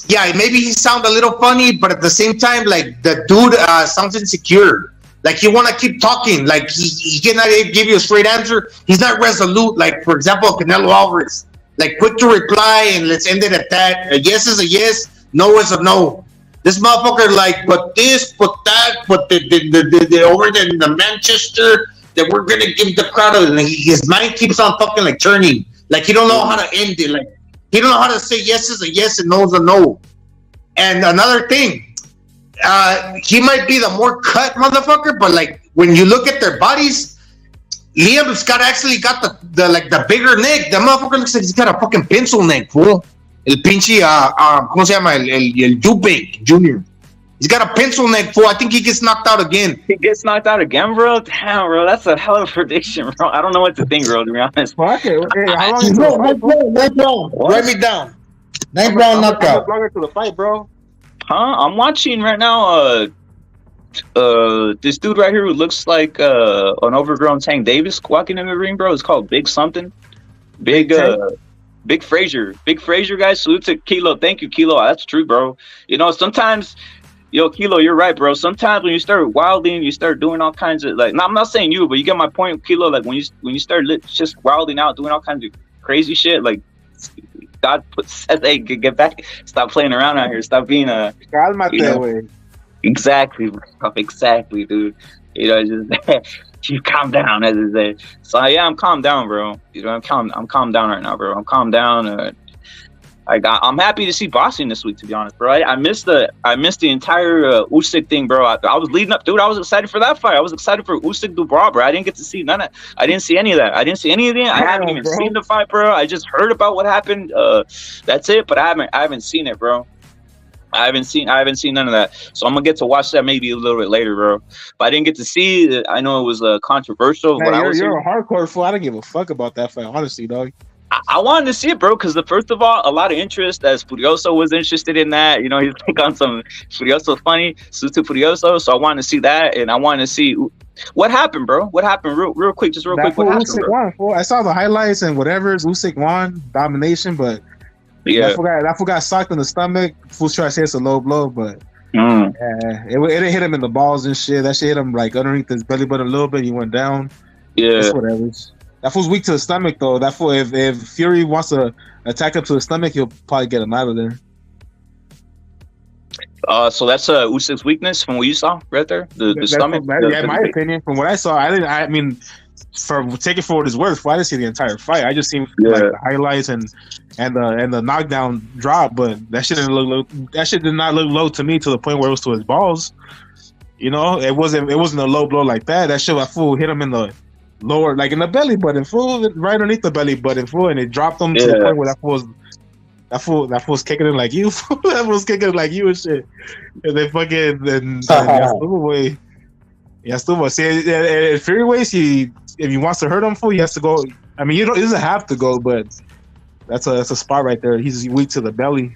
S4: yeah, maybe he sound a little funny, but at the same time, like the dude sounds insecure. Like he want to keep talking. Like he cannot give you a straight answer. He's not resolute. Like for example, Canelo Alvarez. Like quick to reply and let's end it at that. A yes is a yes, no is a no. This motherfucker like, but this, but that, but the over there in the Manchester that we're gonna give the crowd. And his mind keeps on fucking like turning. Like he don't know how to end it. Like he don't know how to say yes is a yes and no is a no. And another thing, he might be the more cut motherfucker, but like when you look at their bodies, Liam's got the bigger neck. The motherfucker looks like he's got a fucking pencil neck, fool. El pinche, ¿cómo se llama? El Eubanks Jr. He's got a pencil neck, fool. I think he gets knocked out again.
S1: He gets knocked out again, bro? Damn, bro. That's a hell of a prediction, bro. I don't know what to think, bro, to be honest.
S5: Okay. How long is
S4: it? Write me down. 9th round knockout.
S5: Longer to the fight, bro.
S1: Huh? I'm watching right now, this dude right here who looks like an overgrown Tank Davis walking in the ring, bro. It's called Big something. Big Frazier. Big Frazier, guys. Salute to Kilo. Thank you, Kilo. That's true, bro. Sometimes, Kilo, you're right, bro. Sometimes when you start wilding, you start doing all kinds of like. No, I'm not saying you, but you get my point, Kilo. Like when you start just wilding out, doing all kinds of crazy shit, like God says, hey, get back, stop playing around out here, stop being a.
S5: Cálmate, güey.
S1: Exactly, bro. Exactly, dude. Just you calm down, as I say. So yeah, I'm calmed down, bro. I'm calmed down right now, bro. I'm calmed down. I'm happy to see boxing this week, to be honest, bro. I missed the entire Usyk thing, bro. I was leading up, dude. I was excited for that fight. I was excited for Usyk Dubois, bro. I didn't get to see none of. I didn't see any of that. I didn't see anything. I haven't even seen the fight, bro. I just heard about what happened. That's it. But I haven't seen it, bro. I haven't seen none of that. So I'm gonna get to watch that maybe a little bit later, bro. But I didn't get to see it. I know it was controversial.
S5: Man, you're a hardcore fool. I don't give a fuck about that fight, honestly, dog.
S1: I wanted to see it, bro, because first of all, a lot of interest, as Furioso was interested in that. He's like on some Furioso funny, Sutu Furioso. So I wanted to see that, and I wanted to see What happened, bro? What happened? Real quick, just real
S5: That
S1: quick. What
S5: fool
S1: happened,
S5: Usyk
S1: bro?
S5: won, fool. I saw the highlights and whatever. Usyk won, domination, but
S1: Yeah.
S5: that fool got socked in the stomach. Fool's trying to say it's a low blow, but it didn't hit him in the balls and shit. That shit hit him like underneath his belly button a little bit. He went down.
S1: Yeah.
S5: It's whatever. That fool's weak to the stomach though. That fool, if Fury wants to attack him to the stomach, he'll probably get him out of there.
S1: So that's Usyk's weakness from what you saw right there, the stomach.
S5: In my opinion, from what I saw, I mean, for take it for what it's worth. I didn't see the entire fight. I just seen like the highlights and the knockdown drop, but that shit didn't look. That shit did not look low to me to the point where it was to his balls. You know, it wasn't a low blow like that. That shit, fool hit him in the lower, like in the belly button, fool, right underneath the belly button, fool, and it dropped him to the point where that fool's kicking it like you. That fool's kicking it like you and shit. And they fucking Yastuba. See, at Fury weights, if he wants to hurt him, fool, he has to go. I mean, he doesn't have to go, but that's a spot right there. He's weak to the belly.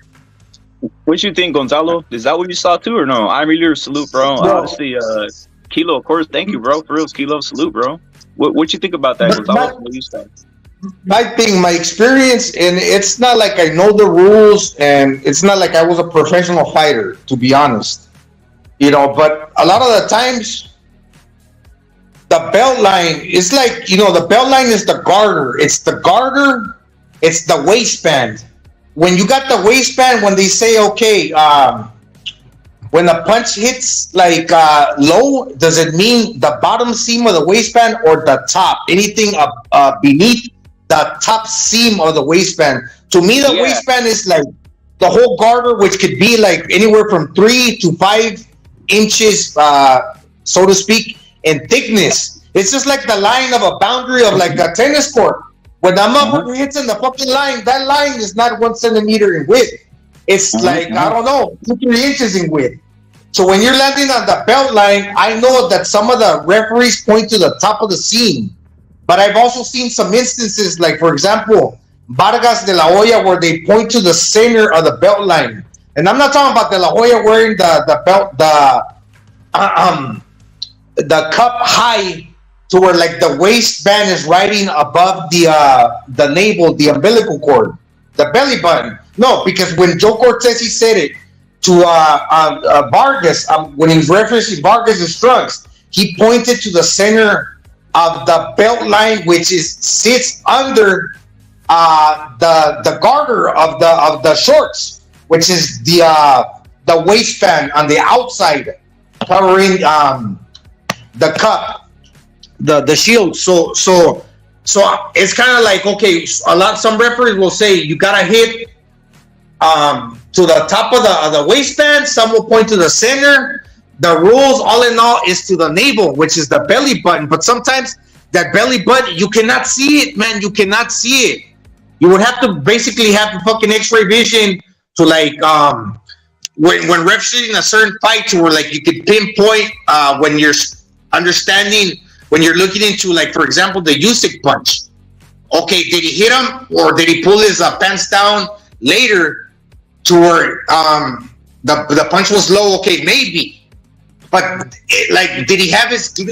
S1: What you think, Gonzalo? Is that what you saw too, or no? I really salute, bro. Obviously, Kilo, of course. Thank you, bro. For real, Kilo, salute, bro. What you think about that, Gonzalo? What you said?
S4: My experience, and it's not like I know the rules, and it's not like I was a professional fighter, to be honest. You know, but a lot of the times, the belt line is like, you know, the belt line is the garter. It's the garter. It's the waistband. When you got the waistband, when they say, okay, when a punch hits like low, does it mean the bottom seam of the waistband or the top? Anything beneath the top seam of the waistband. To me, the waistband is like the whole garter, which could be like anywhere from 3 to 5 inches, so to speak, in thickness. It's just like the line of a boundary of like a tennis court. When the motherfucker hits in the fucking line, that line is not 1 centimeter in width. It's like, I don't know, 2-3 inches in width. So when you're landing on the belt line, I know that some of the referees point to the top of the seam. But I've also seen some instances, like, for example, Vargas de la Hoya, where they point to the center of the belt line. And I'm not talking about de la Hoya wearing the belt, the cup high to where like the waistband is riding above the navel, the umbilical cord, the belly button. No, because when Joe Cortez, he said it to Vargas, when he was referencing Vargas' strokes, he pointed to the center of the belt line, which sits under the garter of the shorts, which is the waistband on the outside, covering the cup, the shield. So it's kind of like, okay, some referees will say you gotta hit to the top of the waistband. Some will point to the center. The rules, all in all, is to the navel, which is the belly button. But sometimes that belly button, you cannot see it, man. You cannot see it. You would have to basically have the fucking X-ray vision to like when refs shooting a certain fight to where like you could pinpoint when you're understanding, when you're looking into, like, for example, the Usyk punch. Okay, did he hit him or did he pull his pants down later to where the punch was low? Okay, maybe. But like, did he have his did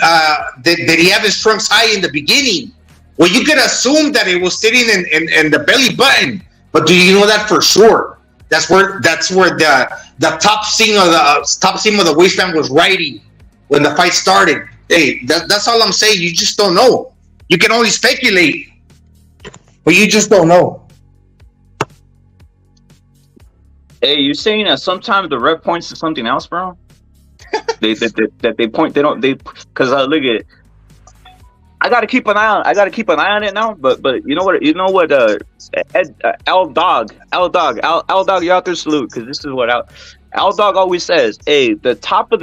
S4: he have his trunks high in the beginning? Well, you could assume that it was sitting in the belly button, but do you know that for sure? That's where the top seam of the waistband was riding when the fight started. Hey, that's all I'm saying. You just don't know. You can only speculate, but you just don't know.
S1: Hey, you saying that sometimes the ref points to something else, bro? They point. They don't. Because look at it. I gotta keep an eye on it now. But you know what? L Dog, you out there, salute, because this is what L Dog always says. Hey, the top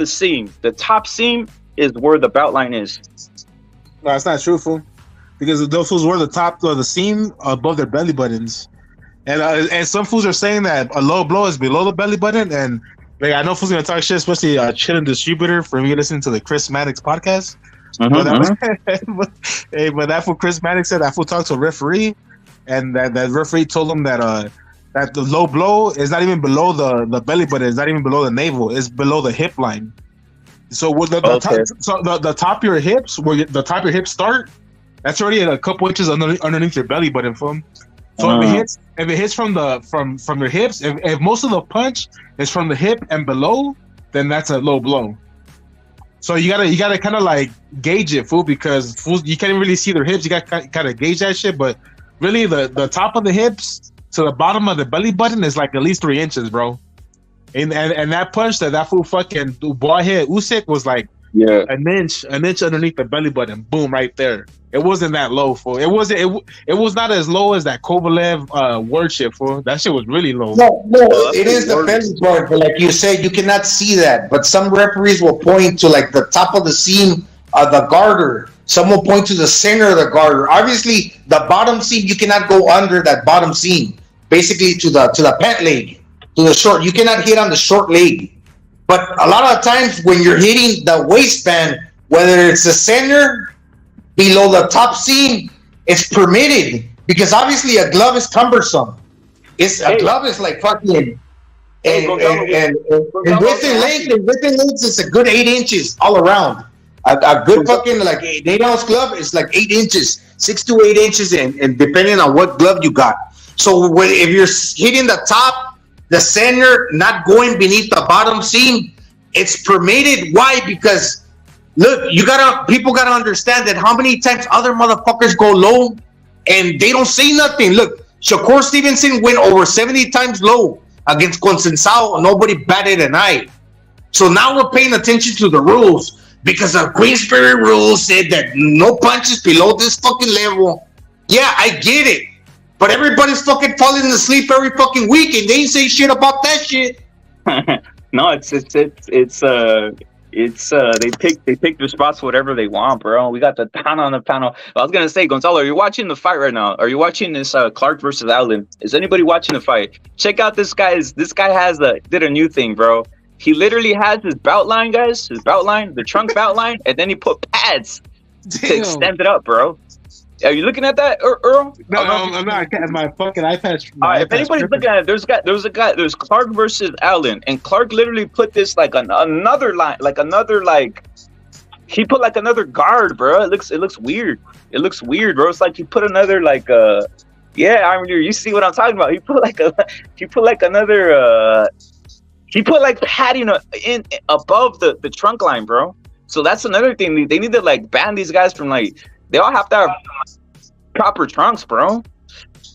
S1: seam is where the belt line is.
S5: No, it's not truthful, because those fools were the top of the seam above their belly buttons, and some fools are saying that a low blow is below the belly button. And like, I know fools gonna talk shit, especially Chillin' Distributor, for me listening to the Chris Maddox podcast. But that fool Chris Maddox said that fool talked to a referee, and that referee told him that the low blow is not even below the belly button, it's not even below the navel, it's below the hip line. So with
S1: Okay.
S5: the top of your hips, where the top of your hips start, that's already a couple inches underneath your belly button, fool. So if it hits from your hips, if most of the punch is from the hip and below, then that's a low blow. So you gotta kind of like gauge it, fool, because fools, you can't really see their hips. You gotta kind of gauge that shit. But really, the top of the hips to the bottom of the belly button is like at least 3 inches, bro. And that punch that fool fucking boy hit Usyk was like an inch underneath the belly button. Boom, right there. It wasn't that low, fool. It was not as low as that Kovalev word shit, fool. That shit was really low.
S4: No, it is the belly button, but like you said, you cannot see that. But some referees will point to like the top of the seam of the garter. Some will point to the center of the garter. Obviously, the bottom seam, you cannot go under that bottom seam. Basically, to the pant leg, to the short. You cannot hit on the short leg. But a lot of times when you're hitting the waistband, whether it's the center, below the top seam, it's permitted because obviously a glove is cumbersome. A glove is like fucking and within length, it's a good 8 inches all around. A good fucking like 8-ounce glove is like 8 inches, 6 to 8 inches, and depending on what glove you got. So if you're hitting the top, the center, not going beneath the bottom seam, it's permitted. Why? Because look, people gotta understand that how many times other motherfuckers go low and they don't say nothing. Look, Shakur Stevenson went over 70 times low against Consensao. Nobody batted an eye. So now we're paying attention to the rules because the Queensberry rules said that no punches below this fucking level. Yeah, I get it. But everybody's fucking falling asleep every fucking week and they ain't say shit about that shit.
S1: No, it's they pick their spots whatever they want, bro. We got the Don on the panel. I was gonna say, Gonzalo, are you watching the fight right now? Are you watching this Clark versus Allen? Is anybody watching the fight? Check out this guy did a new thing, bro. He literally has his bout line, guys. His bout line, the trunk bout line, and then he put pads to extend it up, bro. Are you looking at that, Earl?
S5: No, I'm not. My fucking iPad.
S1: If anybody's looking at it, there's Clark versus Allen, and Clark literally put this like another line, he put like another guard, bro. It looks weird. It looks weird, bro. It's like he put another like I mean, you see what I'm talking about. He put padding in above the trunk line, bro. So that's another thing. They need to like ban these guys from like. They all have to have proper trunks, bro.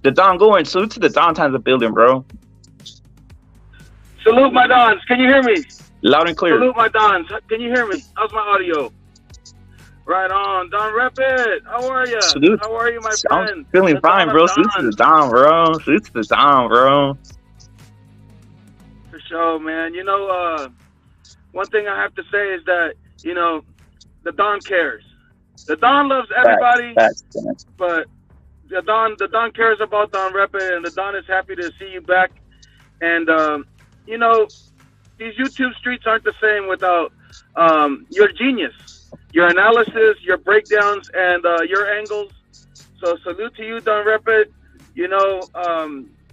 S1: The Don going. Salute to the Don times the building, bro.
S6: Salute my Dons. Can you hear me?
S1: Loud and clear.
S6: Salute my Dons. Can you hear me? How's my audio? Right on. Don Rapid. How are you?
S1: Salute.
S6: How are you, my
S1: I'm
S6: friend?
S1: feeling fine, bro. Salute to the Don, bro. Salute to the Don, bro.
S6: For sure, man. You know, one thing I have to say is that, you know, the Don cares. The Don loves everybody, but the Don cares about Don Rapid, and the Don is happy to see you back. And you know, these YouTube streets aren't the same without your genius, your analysis, your breakdowns, and your angles. So salute to you, Don Rapid. You know,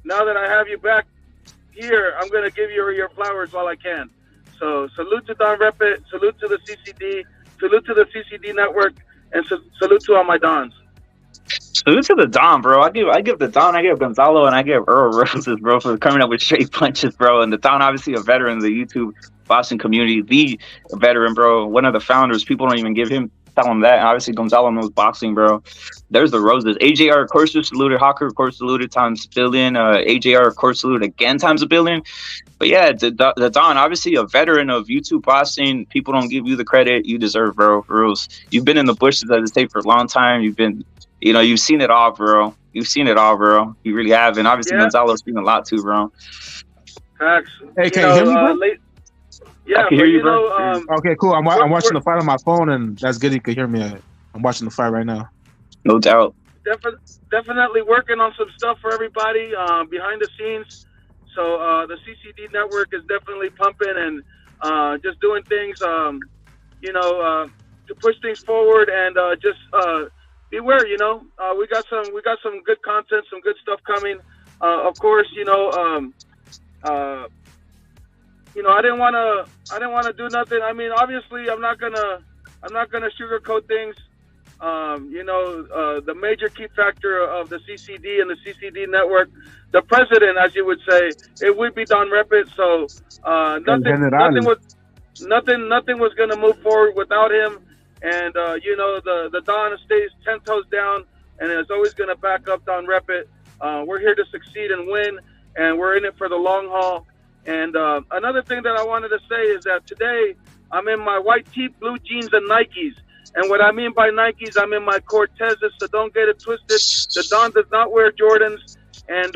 S6: now that I have you back here, I'm gonna give you your flowers while I can. So salute to Don Rapid, salute to the CCD, salute to the CCD network. And salute to all my Dons.
S1: Salute to the Don, bro. I give the Don, I give Gonzalo, and I give Earl roses, bro, for coming up with straight punches, bro. And the Don, obviously a veteran of the YouTube boxing community, the veteran, bro. One of the founders. People don't even tell him that. And obviously, Gonzalo knows boxing, bro. There's the roses. AJR, of course, saluted. Hawker, of course, saluted times a billion. AJR, of course, saluted again times a billion. But yeah, the Don, obviously a veteran of YouTube boxing. People don't give you the credit you deserve, bro. For reals. You've been in the bushes of the state for a long time. You've seen it all, bro. You've seen it all, bro. You really have. And obviously, Gonzalo's seen a lot too, bro.
S6: Facts.
S5: Hey, can you hear me, bro?
S6: Yeah,
S1: I can hear you, bro.
S5: Okay, cool. I'm watching the fight on my phone, and that's good. You can hear me. I'm watching the fight right now.
S1: No doubt.
S6: Definitely working on some stuff for everybody behind the scenes. So the CCD network is definitely pumping and just doing things, to push things forward and just beware. You know, we got some good content, some good stuff coming. Of course, you know, I didn't want to do nothing. I mean, obviously, I'm not gonna sugarcoat things. The major key factor of the CCD and the CCD network, the president, as you would say, it would be Don Repit. So nothing was gonna move forward without him. And the Don stays 10 toes down, and is always gonna back up Don Repit. We're here to succeed and win, and we're in it for the long haul. And another thing that I wanted to say is that today I'm in my white tee, blue jeans, and Nikes. And what I mean by Nikes, I'm in my Cortezes, so don't get it twisted. The Don does not wear Jordans. And,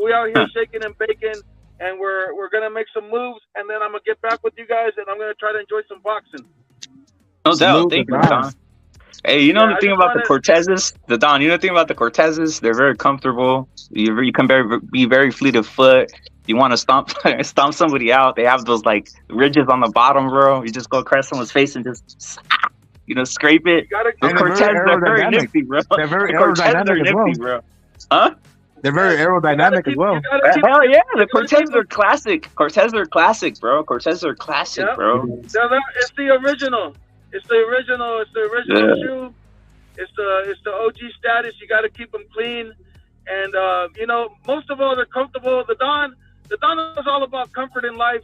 S6: we out here shaking and baking, and we're going to make some moves, and then I'm going to get back with you guys, and I'm going to try to enjoy some boxing.
S1: No doubt. Thank you, Don. Hey, the thing about the Cortezes, the Don, the thing about the Cortezes, they're very comfortable. You can be very fleet of foot. You want to stomp somebody out, they have those like ridges on the bottom, bro. You just go across someone's face and just scrape it. The Cortezes are very nifty, bro.
S5: They're very aerodynamic as well,
S1: bro. Huh?
S5: They're very aerodynamic as well.
S1: Hell yeah, the Cortezes are classic. Cortezes are classic, bro. Cortezes are classic, bro.
S6: It's the original. It's the original shoe. It's the OG status. You got to keep them clean, and most of all, they're comfortable. The Don is all about comfort in life.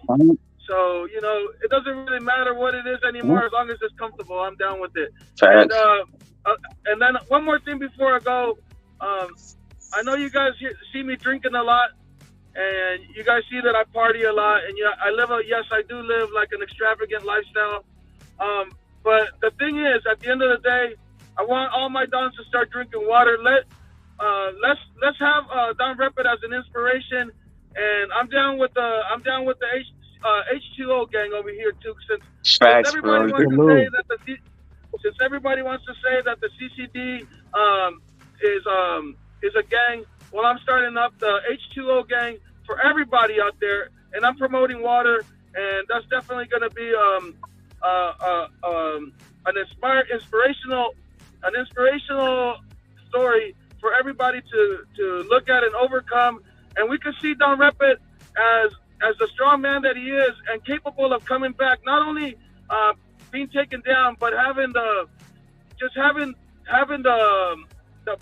S6: So it doesn't really matter what it is anymore as long as it's comfortable. I'm down with it. And then one more thing before I go. I know you guys see me drinking a lot, and you guys see that I party a lot, and I do live like an extravagant lifestyle. But the thing is, at the end of the day, I want all my Dons to start drinking water. Let's have Don Repit as an inspiration, and I'm down with the H2O gang over here too. Since everybody wants to say that the CCD is a gang, well, I'm starting up the H2O gang for everybody out there, and I'm promoting water, and that's definitely going to be an inspirational story for everybody to look at and overcome. And we can see Don Repit as the strong man that he is, and capable of coming back, not only being taken down, but having the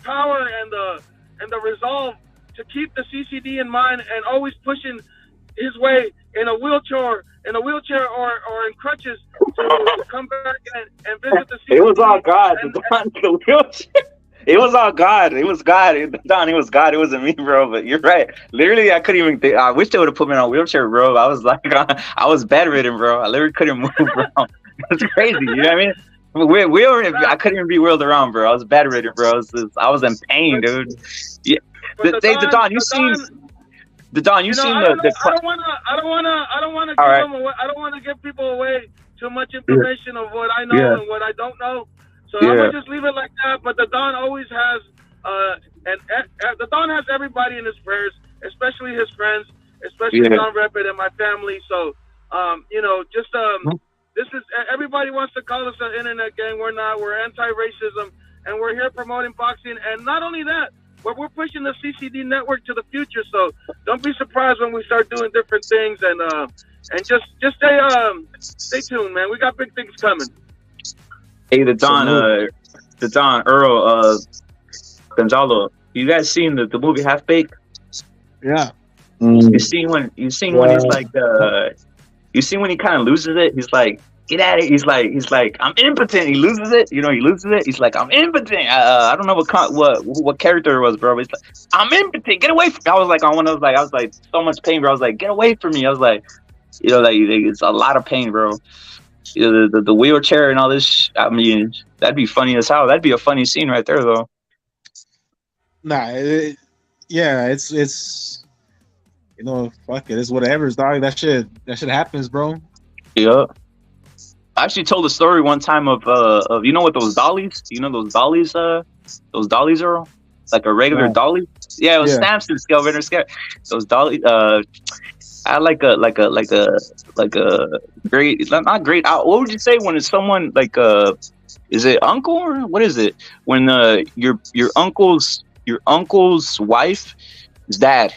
S6: power and the resolve to keep the CCD in mind, and always pushing his way in a wheelchair or in crutches to come back and visit the CCD.
S1: It was all God. The wheelchair. It was all God. It was God. Don, it was God. It wasn't me, bro. But you're right. Literally, I couldn't even think. I wish they would have put me in a wheelchair, bro. I was like, I was bedridden, bro. I literally couldn't move, bro. It's crazy. You know what I mean? I couldn't even be wheeled around, bro. I was bedridden, bro. I was in pain, dude. Yeah. The Don, you seen the Don? You seen the?
S6: I don't want to give people away too much information of what I know and what I don't know. So I'm gonna just leave it like that. But the Don always has, the Don has everybody in his prayers, especially his friends, especially Don Repit and my family. So, this is, everybody wants to call us an internet gang. We're not. We're anti-racism, and we're here promoting boxing. And not only that, but we're pushing the CCD network to the future. So don't be surprised when we start doing different things. And just stay tuned, man. We got big things coming.
S1: Hey, the Don, Earl, Gonzalo. You guys seen the movie Half Baked?
S5: Yeah.
S1: You seen when he's like, you see when he kind of loses it. He's like, get at it. He's like, I'm impotent. He loses it. He loses it. He's like, I'm impotent. I don't know what character it was, bro. But he's like, I'm impotent. Get away from me. I was like on one of those, I was like so much pain, bro. I was like, get away from me. I was like, it's a lot of pain, bro. The wheelchair and all this. I mean, that'd be funny as hell. That'd be a funny scene right there, though.
S5: Nah, it's fuck it. It's whatever, dog. That shit happens, bro.
S1: Yeah. I actually told a story one time of what those dollies? Those dollies are like a regular dolly. Yeah, it was stamps and scale vendor scale. Those dollies. I had like a great, not great. What would you say when it's someone like is it uncle or what is it? When your uncle's wife's dad,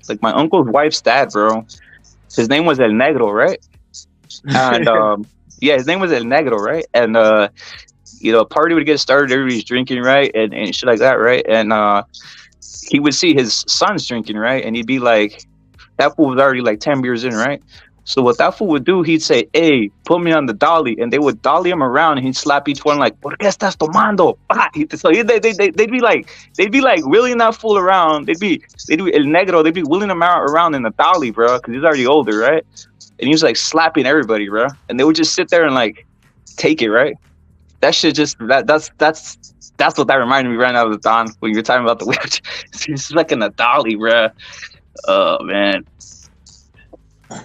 S1: like my uncle's wife's dad, bro. His name was El Negro, right? And yeah, his name was El Negro, right? And party would get started, everybody's drinking, right, and shit like that, right? And he would see his sons drinking, right, and he'd be like, that fool was already like 10 beers in, right? So what that fool would do, he'd say, "Hey, put me on the dolly," and they would dolly him around, and he'd slap each one like, "¿Por qué estás tomando?" So they'd be like wheeling that fool around. They'd be El Negro. They'd be wheeling him around in the dolly, bro, because he's already older, right? And he was like slapping everybody, bro, and they would just sit there and like take it, right? That shit just that's what that reminded me right now of the Don when you were talking about the witch. He's like in a dolly, bro. Oh man.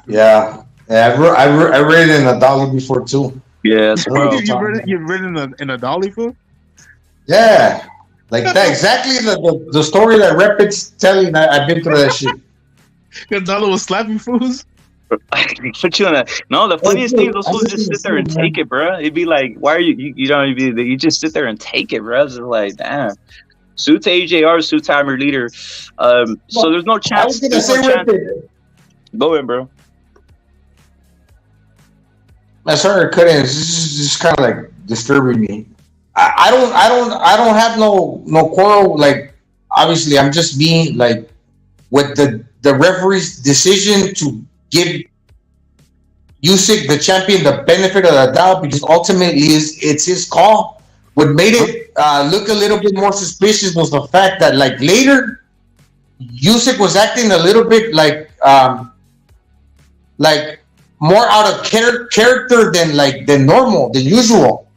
S4: Yeah, I read it in a dolly before too.
S1: Yes, bro.
S5: You've read in a dolly, fool?
S4: Yeah, like that exactly the story that Rapid's telling. I've been through that shit.
S5: Gonzalo was slapping fools.
S1: Put you on a no. The funniest thing is those fools just sit there and take it, bro. It'd be like, why are you just sit there and take it, bro. It's just like, damn. Suit to AJR, suit to your leader. So there's no chance.
S4: I was gonna say
S1: go in, bro.
S4: I sorry I couldn't. It's just kind of like disturbing me. I don't have no quarrel. Like obviously, I'm just being like with the referee's decision to give Usyk, the champion, the benefit of the doubt because ultimately it's his call. What made it look a little bit more suspicious was the fact that like later Usyk was acting a little bit like more out of character than normal, than usual.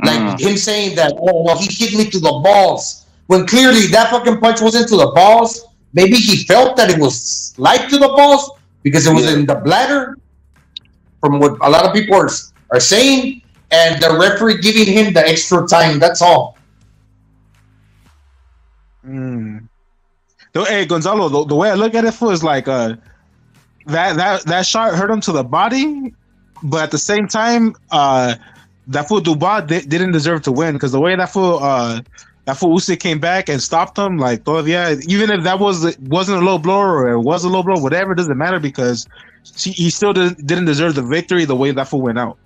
S4: Like him saying that, oh well, he hit me to the balls when clearly that fucking punch wasn't to the balls. Maybe he felt that it was like to the balls because it was in the bladder, from what a lot of people are saying, and the referee giving him the extra time. That's all.
S5: So, hey, Gonzalo, the way I look at it is like that shot hurt him to the body, but at the same time, that fool Dubois didn't deserve to win because the way that fool Usyk came back and stopped him, like, even if that wasn't a low blow or it was a low blow, whatever, it doesn't matter because he still didn't deserve the victory the way that fool went out.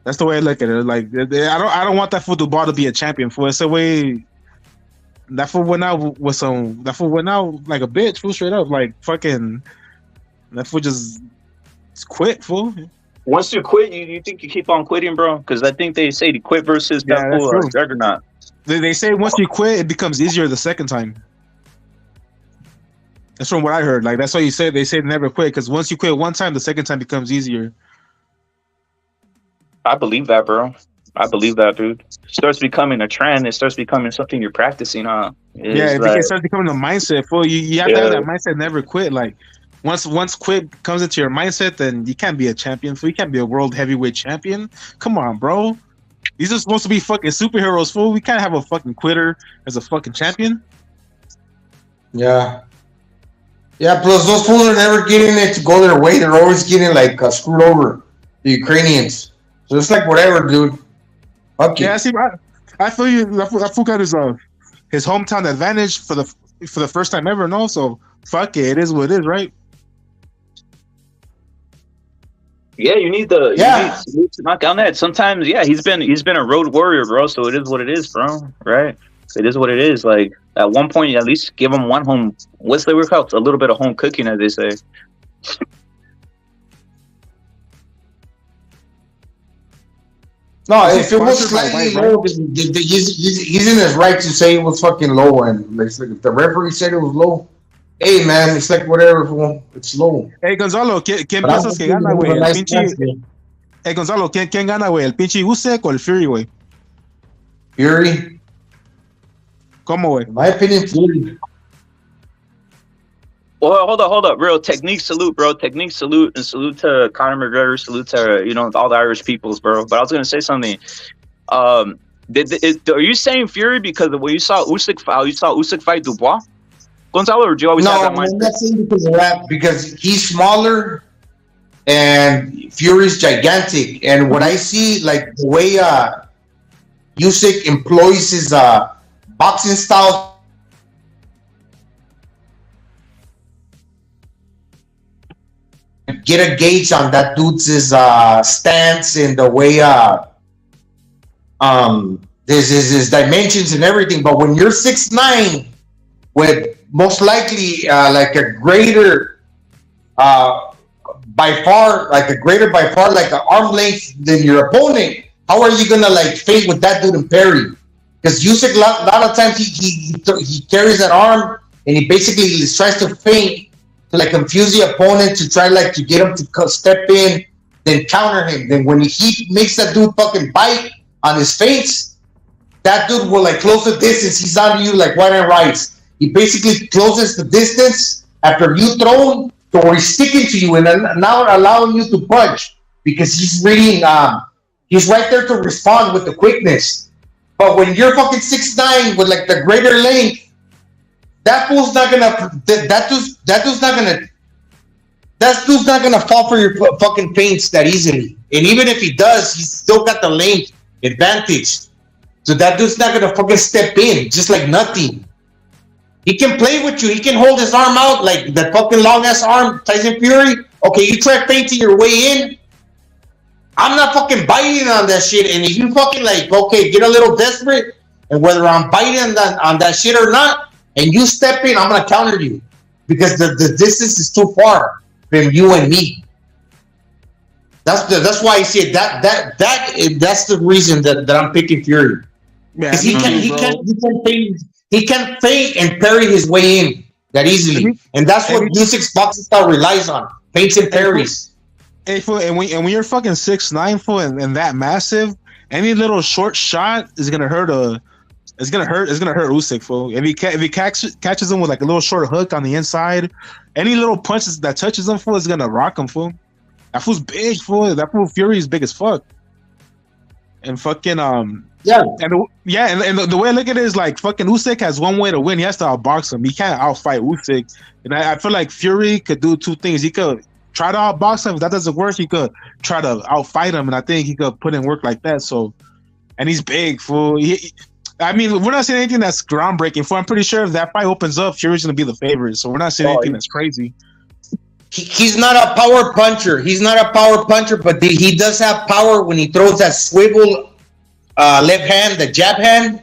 S5: That's the way I look at it. Like, I don't want that fool Dubois to be a champion. For it's the way that fool went out like a bitch, fool, straight up, like fucking. That fool just quit, fool.
S1: Once you quit, you think you keep on quitting, bro? Because I think they say to quit versus that fool Juggernaut.
S5: They say once you quit, it becomes easier the second time. That's from what I heard. Like that's why they say never quit because once you quit one time, the second time becomes easier.
S1: I believe that, bro. I believe that, dude. It starts becoming a trend. It starts becoming something you're practicing, huh?
S5: It starts becoming a mindset. Fool, you have to have that mindset. Never quit. Like. Once quit comes into your mindset, then you can't be a champion. So you can't be a world heavyweight champion. Come on, bro. These are supposed to be fucking superheroes, fool. We can't have a fucking quitter as a fucking champion.
S4: Yeah. Yeah, plus those fools are never getting it to go their way. They're always getting like screwed over. The Ukrainians. So it's like whatever, dude. Fuck
S5: yeah, see, I feel you. That fool got his hometown advantage for the first time ever, no? So fuck it. It is what it is, right?
S1: Yeah, you need to knock down that. Sometimes, he's been a road warrior, bro. So it is what it is, bro. Right? It is what it is. Like at one point, at least give him one home. What's the word called? A little bit of home cooking, as they say.
S4: No, if it was slightly low, he's in his right to say it was fucking low, and like if the referee said it was low. Hey man, it's like whatever, it's low.
S5: Hey Gonzalo, ¿quién piensas que gana, güey? El pinche. Hey Gonzalo, ¿quién gana, güey? ¿El pinche Usyk o el Fury, güey?
S4: Fury.
S5: ¿Cómo, güey?
S4: In my opinion, Fury.
S1: Well, hold up, bro. Technique salute, bro. Technique salute, and salute to Conor McGregor. Salute to all the Irish peoples, bro. But I was gonna say something. Are you saying Fury because of when you saw Usyk fight Dubois? Gonzalo, or do you always have that mindset?
S4: I'm not saying because of that, because he's smaller and Fury's gigantic. And what I see, like the way Usyk employs his boxing style, get a gauge on that dude's stance and the way his dimensions and everything. But when you're 6'9", with most likely like a greater by far like an arm length than your opponent, how are you gonna like feint with that dude and parry? Because Usyk a lot of times he carries that arm and he basically tries to feint to like confuse the opponent to try like to get him to step in, then counter him. Then when he makes that dude fucking bite on his face, that dude will like close the distance. He's on you like white and rice. He basically closes the distance after you throw him to where he's sticking to you and now allowing you to punch because he's reading. He's right there to respond with the quickness. But when you're fucking 6'9" with like the greater length, that dude's not gonna fall for your fucking feints that easily. And even if he does, he's still got the length advantage. So that dude's not gonna fucking step in just like nothing. He can play with you. He can hold his arm out like that fucking long ass arm, Tyson Fury. Okay, you try feinting your way in. I'm not fucking biting on that shit. And if you fucking like, okay, get a little desperate, and whether I'm biting on that shit or not, and you step in, I'm gonna counter you because the distance is too far from you and me. That's why I say that's the reason that I'm picking Fury. Because he can feint and parry his way in that easily, and that's what Usyk's boxing style relies on: feints and parries.
S5: Hey, fool, and when you're fucking 6'9", fool, and that massive, any little short shot is gonna hurt It's gonna hurt Usyk, fool. If he catches him with like a little short hook on the inside, any little punches that touches him, fool, is gonna rock him, fool. That fool's big, fool. That fool Fury is big as fuck. And fucking and the way I look at it is like fucking Usyk has one way to win. He has to outbox him. He can't outfight Usyk. And I feel like Fury could do two things. He could try to outbox him. If that doesn't work, he could try to outfight him. And I think he could put in work like that. So, and he's big, fool. I mean, we're not saying anything that's groundbreaking. Fool. I'm pretty sure if that fight opens up, Fury's gonna be the favorite. So we're not saying anything that's crazy.
S4: He's not a power puncher. But he does have power when he throws that swivel left hand, the jab hand,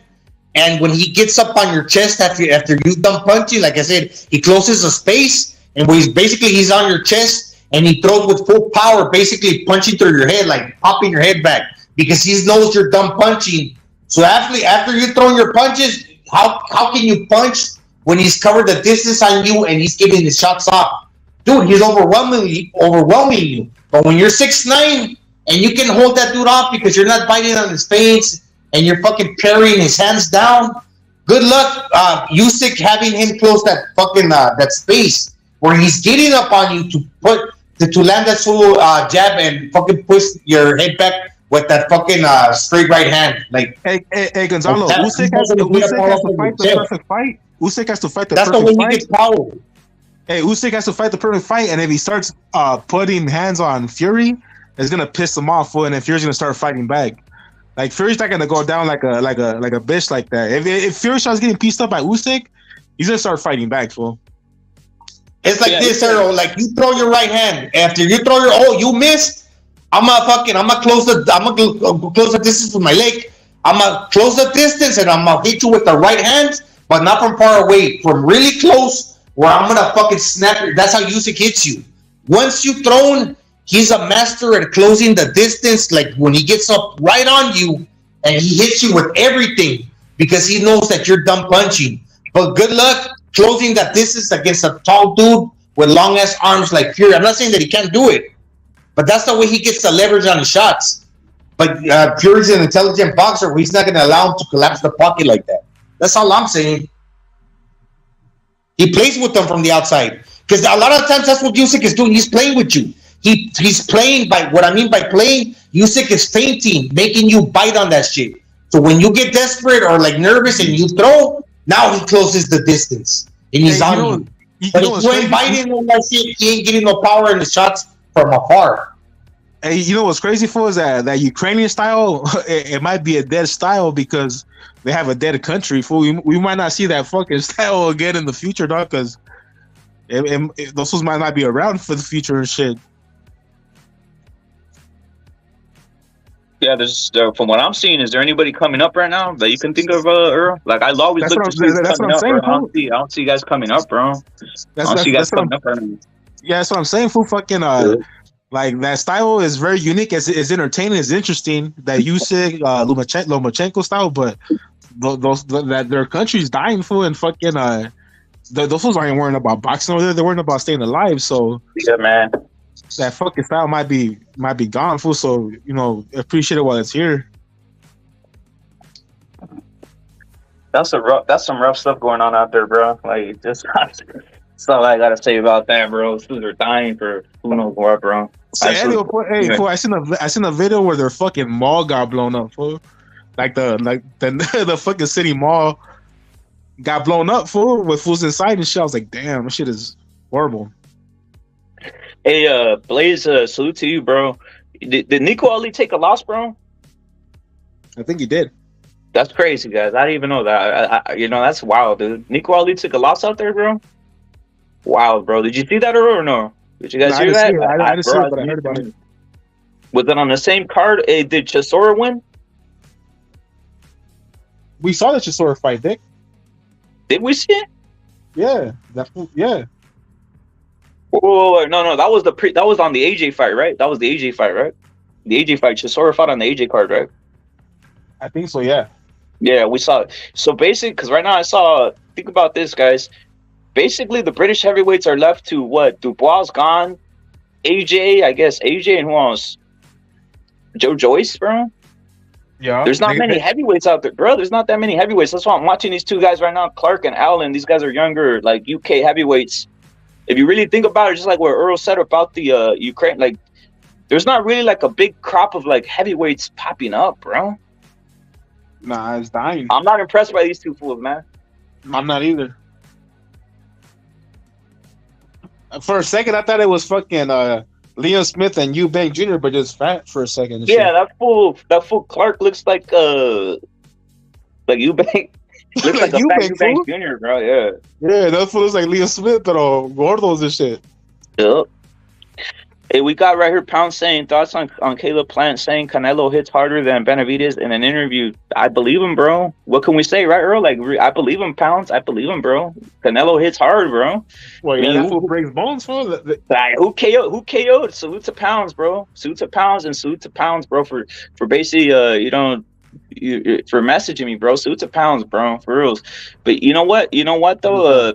S4: and when he gets up on your chest after you done punching, like I said, he closes a space, and when he's on your chest, and he throws with full power, basically punching through your head, like popping your head back, because he knows you're done punching. So after you throw your punches, how can you punch when he's covered the distance on you and he's getting his shots off? Dude, he's overwhelming you. But when you're 6'9", and you can hold that dude off because you're not biting on his face and you're fucking parrying his hands down, good luck, Usyk, having him close that fucking that space where he's getting up on you to land that full jab and fucking push your head back with that fucking straight right hand. Like,
S5: hey Gonzalo, Usyk has to fight the perfect fight. Usyk has to fight the perfect fight. That's the way he gets power. Hey, Usyk has to fight the perfect fight, and if he starts putting hands on Fury, it's gonna piss him off, and then Fury's gonna start fighting back. Like Fury's not gonna go down like a bitch like that. If Fury starts getting pieced up by Usyk, he's gonna start fighting back, fool.
S4: It's like this, Arrow. Like you throw your right hand after you throw you missed. I'm gonna close the distance with my leg. I'm gonna close the distance and I'm gonna hit you with the right hand, but not from far away, from really close. Where I'm gonna fucking snap it. That's how Usyk hits you. Once you thrown, he's a master at closing the distance. Like when he gets up right on you and he hits you with everything because he knows that you're done punching. But good luck closing that distance against a tall dude with long ass arms like Fury. I'm not saying that he can't do it, but that's the way he gets the leverage on his shots. But Fury's an intelligent boxer. He's not gonna allow him to collapse the pocket like that. That's all I'm saying. He plays with them from the outside. Because a lot of times that's what Usyk is doing. He's playing with you. He's playing by, what I mean by playing, Usyk is feinting, making you bite on that shit. So when you get desperate or like nervous and you throw, now he closes the distance. And he's on you. But if you ain't biting on that shit, he ain't getting no power in the shots from afar.
S5: Hey, you know what's crazy for is that Ukrainian style, it might be a dead style because they have a dead country. Fool, we might not see that fucking style again in the future, dog. Because those fools might not be around for the future and shit.
S1: Yeah, there's from what I'm seeing. Is there anybody coming up right now that you can think of, Earl? Like I always look to see who's
S5: That's what
S1: coming
S5: I'm
S1: up, bro.
S5: saying,
S1: I
S5: fool.
S1: don't see you guys coming up, bro. I don't see you guys
S5: That's what
S1: coming up right now.
S5: yeah, that's what I'm saying, fool. Fucking like that style is very unique. It's entertaining. It's interesting. That Usyk, Lomachenko style, but that their country's dying, fool, and fucking those fools aren't worrying about boxing over there. They're worrying about staying alive. So
S1: Yeah, man.
S5: that fucking style might be gone, fool. So appreciate it while it's here.
S1: That's some rough stuff going on out there, bro. Like that's all I gotta say about that, bro. Fools are dying for who knows what, bro.
S5: Fool, I seen a video where their fucking mall got blown up, fool. Like the fucking city mall got blown up, fool, with fools inside and shit. I was like, damn, this shit is horrible.
S1: Hey, Blaze, salute to you, bro. Did Nico Ali take a loss, bro?
S5: I think he did.
S1: That's crazy, guys. I didn't even know that. That's wild, dude. Nico Ali took a loss out there, bro. Wow, bro. Did you see that or no? Did you guys hear that?
S5: I didn't see it, but I heard about it.
S1: Was it on the same card? Did Chisora win?
S5: We saw the Chisora fight, Dick.
S1: Did we see it?
S5: Yeah, yeah.
S1: Whoa, no. That was on the AJ fight, right? That was the AJ fight, right? The AJ fight. Chisora fought on the AJ card, right?
S5: I think so, yeah.
S1: Yeah, we saw it. So basically, because right now think about this, guys. Basically, the British heavyweights are left to what? Dubois gone. AJ, I guess AJ and who else? Joe Joyce, bro.
S5: Yeah.
S1: There's not many heavyweights out there, bro. There's not that many heavyweights. That's why I'm watching these two guys right now, Clark and Allen. These guys are younger, like UK heavyweights. If you really think about it, just like what Earl said about the Ukraine, like there's not really like a big crop of like heavyweights popping up, bro.
S5: Nah, it's dying.
S1: I'm not impressed by these two fools, man.
S5: I'm not either. For a second, I thought it was fucking Liam Smith and Eubanks Jr., but just fat for a second.
S1: Yeah, that fool Clark looks like Eubanks. Looks like a Eubanks Jr., bro. Yeah.
S5: Yeah, that fool looks like Liam Smith, but gordos and shit.
S1: Yep. Hey, we got right here Pound saying thoughts on Caleb Plant saying Canelo hits harder than Benavidez in an interview. I believe him, bro. What can we say, right, Earl? Like, I believe him, Pounds. I believe him, bro. Canelo hits hard, bro.
S5: Well, yeah, that fool breaks bones, fool.
S1: Like, who KO'd? Salute to Pounds, bro. Salute to Pounds and salute to Pounds, bro, for basically, for messaging me, bro. Salute to Pounds, bro, for reals. But you know what? Though, I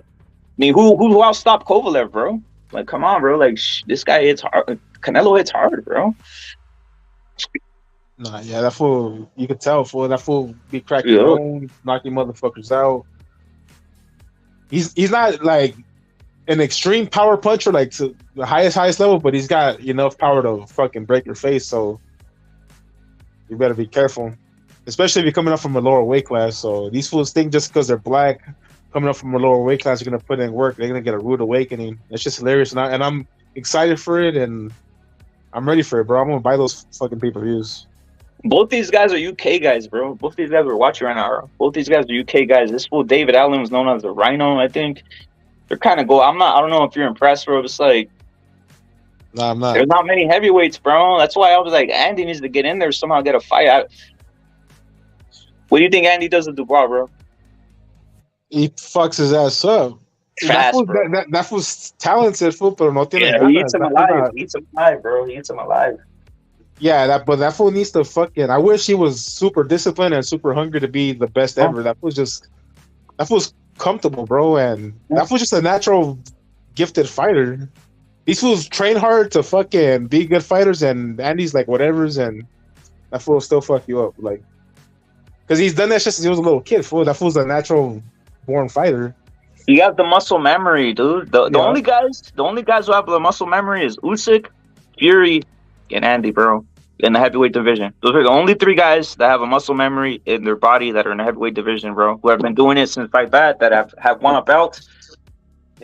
S1: mean, who else stopped Kovalev, bro? Like, come on, bro. Like, this guy hits hard. Canelo hits hard, bro.
S5: Nah, yeah, that fool, you could tell, fool. That fool be cracking bones, knocking motherfuckers out. He's not like an extreme power puncher, like to the highest level, but he's got enough power to fucking break your face. So you better be careful, especially if you're coming up from a lower weight class. So these fools think just because they're black, coming up from a lower weight class, you're gonna put in work. They're gonna get a rude awakening. It's just hilarious, and I'm excited for it, and I'm ready for it, bro. I'm gonna buy those fucking pay-per-views.
S1: Both these guys are UK guys, bro. Both these guys we're watching right now, bro. Both these guys are UK guys. This fool David Allen was known as the Rhino, I think. They're kind of I don't know if you're impressed, bro. It's like,
S5: nah, I'm not.
S1: There's not many heavyweights, bro. That's why I was like, Andy needs to get in there somehow, get a fight. What do you think Andy does to Dubois, bro?
S5: He fucks his ass up.
S1: Fast,
S5: that was talented, fool, pero no tiene
S1: ganas. He eats him alive. He eats him alive, bro. He eats him alive.
S5: Yeah, that fool needs to fucking. I wish he was super disciplined and super hungry to be the best ever. That fool's comfortable, bro, and that fool's just a natural, gifted fighter. These fools train hard to fucking be good fighters, and Andy's like whatever's, and that fool will still fuck you up, like, because he's done that shit since he was a little kid. Fool, that fool's a natural born fighter.
S1: You got the muscle memory, dude. The only guys who have the muscle memory is Usyk, Fury, and Andy, bro, in the heavyweight division. Those are the only three guys that have a muscle memory in their body that are in the heavyweight division, bro, who have been doing it since Fight Back, that have won a belt.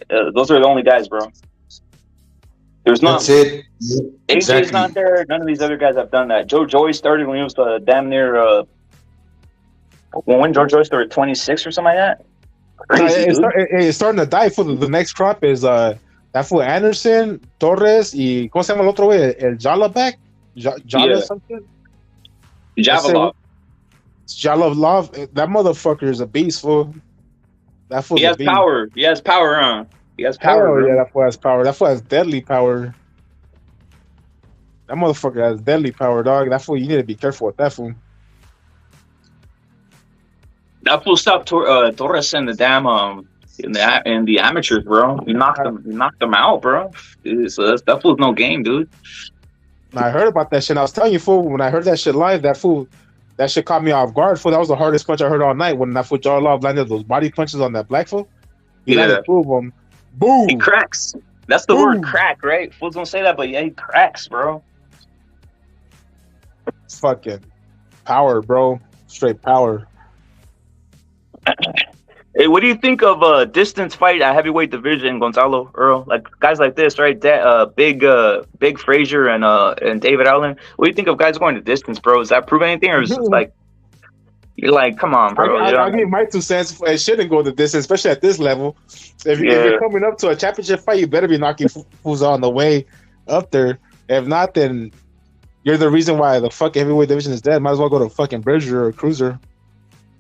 S1: Those are the only guys, bro. There's not.
S4: That's it.
S1: AJ's not there. None of these other guys have done that. Joe Joyce started when he was damn near. When Joe Joyce started 26 or something like that. Crazy,
S5: it's starting to die. For the next crop is that fool Anderson, Torres, y ¿cómo se llama el otro güey? El Jalabek? Jala something?
S1: Javelov.
S5: Love, that motherfucker is a beast, fool. That fool's
S1: He has
S5: a beast.
S1: power. He has power, huh? He has power.
S5: Hell
S1: bro.
S5: yeah, that fool has power. That fool has deadly power. That motherfucker has deadly power, dog. That fool, you need to be careful with that fool.
S1: That fool stopped Torres in the damn in the amateurs, bro. He knocked them out, bro. Dude, so that fool's no game, dude.
S5: I heard about that shit. I was telling you, fool, when I heard that shit live, that shit caught me off guard, fool. That was the hardest punch I heard all night when that fool Javelov landed those body punches on that black fool. He landed two of them. Boom.
S1: He cracks. That's the word, crack, right? Fools don't say that, but yeah, he cracks, bro.
S5: Fucking power, bro. Straight power.
S1: Hey, what do you think of a distance fight at heavyweight division, Gonzalo, Earl? Like guys like this, right? Big Frazier and David Allen. What do you think of guys going to distance, bro? Does that prove anything, or is it like you're like, come on, bro?
S5: I give my 2 cents. It shouldn't go the distance, especially at this level. If you're coming up to a championship fight, you better be knocking fools on the way up there. If not, then you're the reason why the fucking heavyweight division is dead. Might as well go to fucking Bridger or Cruiser.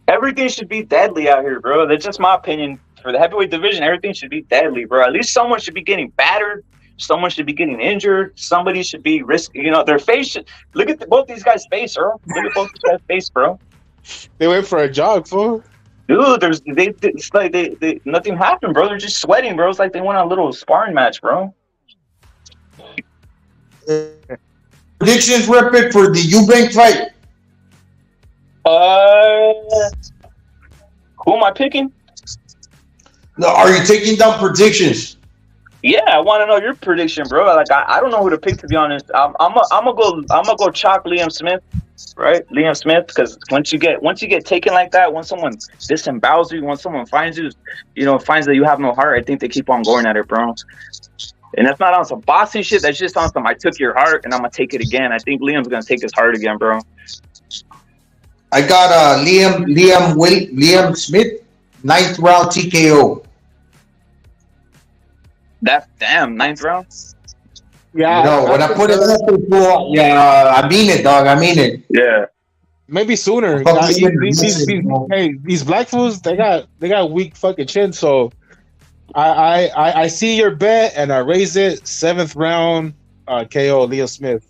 S1: Everything should be deadly out here, bro. That's just my opinion. For the heavyweight division, everything should be deadly, bro. At least someone should be getting battered. Someone should be getting injured. Somebody should be risking, their face should. Look at both these guys' face, Earl. Look at both these guys' face, bro.
S5: They went for a jog, fool.
S1: Dude, it's like they nothing happened, bro. They're just sweating, bro. It's like they went on a little sparring match, bro.
S4: Predictions, Rip, for the Eubanks fight.
S1: Who am I picking?
S4: No, are you taking down predictions?
S1: Yeah, I want to know your prediction, bro. Like I don't know who to pick, to be honest. I'm gonna go chalk Liam Smith, right? Liam Smith, because once you get taken like that, once someone disembowels you, once someone finds you, finds that you have no heart, I think they keep on going at it, bro. And that's not on some boxing shit. That's just on some I took your heart and I'm gonna take it again. I think Liam's gonna take his heart again, bro.
S4: I got Liam Smith, 9th round TKO.
S1: That damn 9th round.
S5: Yeah,
S4: when I put it up before, I mean it, dog. I mean it.
S1: Yeah.
S5: Maybe sooner. These black fools, they got weak fucking chin. So I see your bet and I raise it. 7th round KO Liam Smith.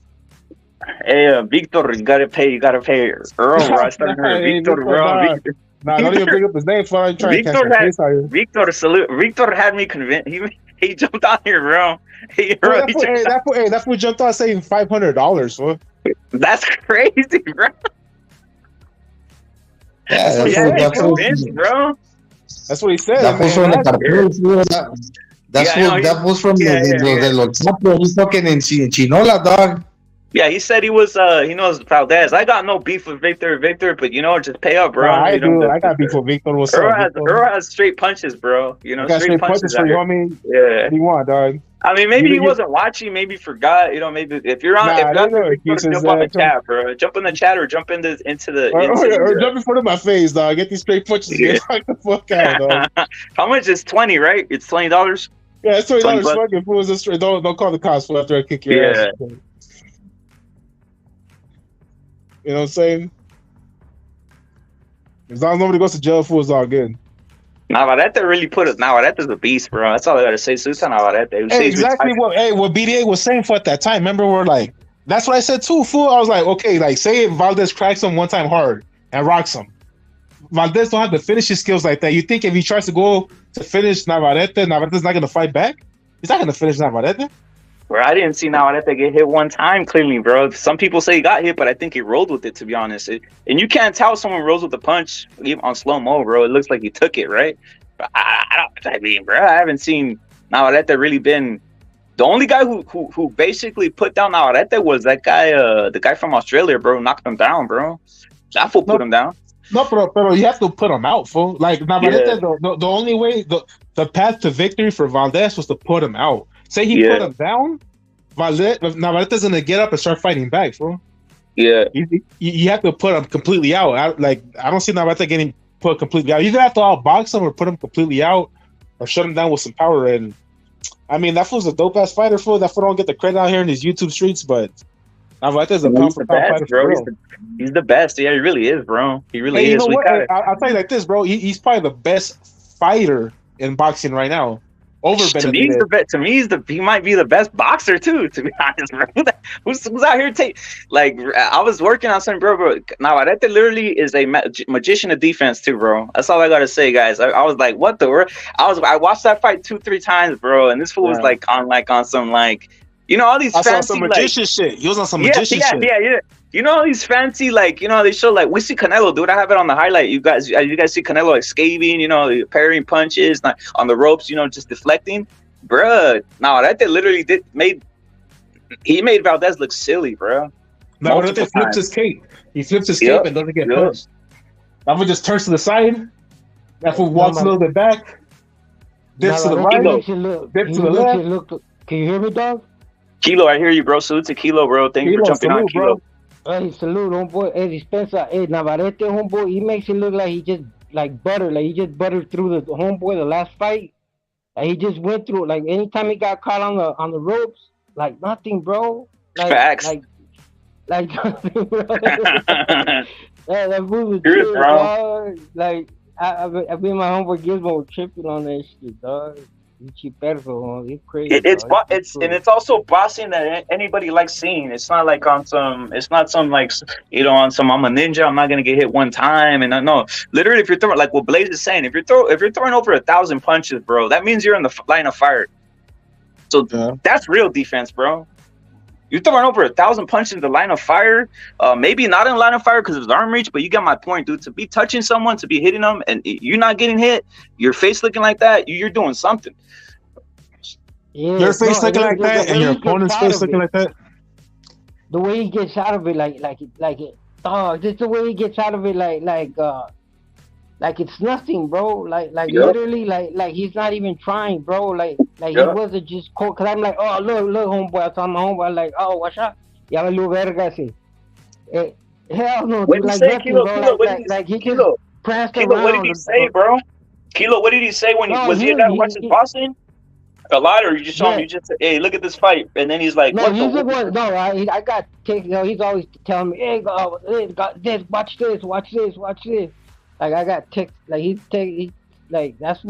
S1: Hey, Victor, you gotta pay Earl. I started hearing Victor, bro.
S5: Nah, don't even bring up his name.
S1: Victor had me convinced. He jumped on here, bro.
S5: That fool jumped on saying $500.
S1: That's crazy, bro.
S4: Yeah,
S1: convinced, bro.
S5: That's what he said.
S4: That was from the Los Sapos. He's talking in Chinola, dog.
S1: Yeah, he said he knows Valdez. I got no beef with Victor, but just pay up, bro.
S5: I got beef with Victor.
S1: Earl has straight punches, bro. Straight punches
S5: for you, homie.
S1: Yeah.
S5: What do you want, dog?
S1: I mean, maybe he wasn't watching, maybe forgot. Maybe if you're on, jump on the chat, bro. Jump in the chat or jump into the.
S5: Or jump in front of my face, dog. Get these straight punches. Get the fuck out, dog.
S1: How much is 20? Right? It's $20.
S5: Yeah, it's $20. Fucking fools. Don't call the cops after I kick your ass. You know what I'm saying? As long as nobody goes to jail, fool's all good.
S1: Navarrete really put it. Navarrete's a beast, bro. That's all I gotta say. Susan Navarrete.
S5: Hey, exactly what BDA was saying for at that time. Remember, we're like, that's what I said too, fool. I was like, okay, like say if Valdez cracks him one time hard and rocks him. Valdez don't have the finishing skills like that. You think if he tries to go to finish Navarrete's not gonna fight back? He's not gonna finish Navarrete.
S1: Bro, I didn't see Navarrete get hit one time cleanly, bro. Some people say he got hit, but I think he rolled with it, to be honest. And you can't tell someone rolls with a punch even on slow-mo, bro. It looks like he took it, right? But I mean, bro, I haven't seen Navarrete really been... The only guy who basically put down Navarrete was that guy, the guy from Australia, bro, knocked him down, bro. That fool put him down.
S5: No, pero you have to put him out, fool. Like, Navarrete, the only way, the path to victory for Valdez was to put him out. Say he put him down, Navarrete's gonna get up and start fighting back, bro.
S1: Yeah.
S5: You have to put him completely out. I don't see Navarrete getting put completely out. You either have to outbox him or put him completely out or shut him down with some power. And I mean, that fool's a dope ass fighter, fool. That fool don't get the credit out here in these YouTube streets, but Navarrete's a
S1: You know,
S5: pound
S1: he's
S5: for
S1: the
S5: pound
S1: best,
S5: fighter for
S1: bro.
S5: real.
S1: He's the best. Yeah, he really is, bro. He really
S5: Hey, you
S1: is.
S5: know
S1: We
S5: what?
S1: got it.
S5: I'll tell you like this, bro. He's probably the best fighter in boxing right now, over
S1: To me, he's the
S5: Benavidez.
S1: best. To me, he might be the best boxer too. To be honest, bro. Who's out here take like I was working on something, bro. Navarrete literally is a magician of defense too, bro. That's all I gotta say, guys. I was like, what the world? I watched that fight 2-3 times, bro, and this fool was
S5: Yeah.
S1: on some like, all these
S5: I saw some
S1: fancy like.
S5: magician shit. He was on some
S1: Yeah,
S5: magician
S1: yeah,
S5: shit.
S1: yeah, yeah. All these fancy, like, they show, like, we see Canelo, dude. I have it on the highlight. You guys see Canelo, like, scathing, parrying punches, like, on the ropes, just deflecting. Bruh, no, that they literally made Valdez look silly, bro.
S5: Navarrete flips his cape. He flips his cape and doesn't get punched. That one just turns to the side. That fool walks a little bit back. Dips to the right. Dips to the left.
S7: Can you hear me, dog?
S1: Kilo, I hear you, bro. Salute to Kilo, bro. Thank you for jumping on, Kilo.
S7: Hey, salute, homeboy. Eddie Spencer. Hey, Navarrete, homeboy, he makes it look like he just, like, butter. Like, he just buttered through the homeboy the last fight. Like, he just went through, like, anytime he got caught on the ropes, like, nothing, bro. Like,
S1: Facts.
S7: Like nothing, bro. Yeah, that fool was
S1: Cheers,
S7: chill,
S1: bro.
S7: dog. Like, I been my homeboy Gizmo tripping on that shit, dog. He's crazy.
S1: It's also boxing that anybody likes seeing. It's not like on some like on some I'm a ninja. I'm not gonna get hit one time. And no, literally, if you're throwing like what Blaze is saying, if you're throwing over 1,000 punches, bro, that means you're in the line of fire. So that's real defense, bro. You're throwing over 1,000 punches in the line of fire. Maybe not in the line of fire because of his arm reach, but you got my point, dude. To be touching someone, to be hitting them, and you're not getting hit, your face looking like that, you're doing something.
S7: Yeah,
S5: your face looking like that, and your opponent's face looking like that.
S7: The way he gets out of it, just the way he gets out of it, like it's nothing, bro. Literally, like he's not even trying, bro. Like he wasn't just cold. Cause I'm like, oh look, homeboy. I saw my homeboy. I'm like, oh, watch out. Ya me lo verga ese. Hell no, dude, like nothing,
S1: Kilo,
S7: bro.
S1: Kilo,
S7: Like he just pranced
S1: Kilo,
S7: around.
S1: what did he say, bro? Kilo, what did he say when was he watching boxing? A lot, or you just saw him? You just said, "Hey, look at this fight," and then he's like,
S7: "No, he's the one. No, I got take. He's always telling me, "Hey, got this. Watch this. Watch this. Watch this." Like I got ticked. Like he like that's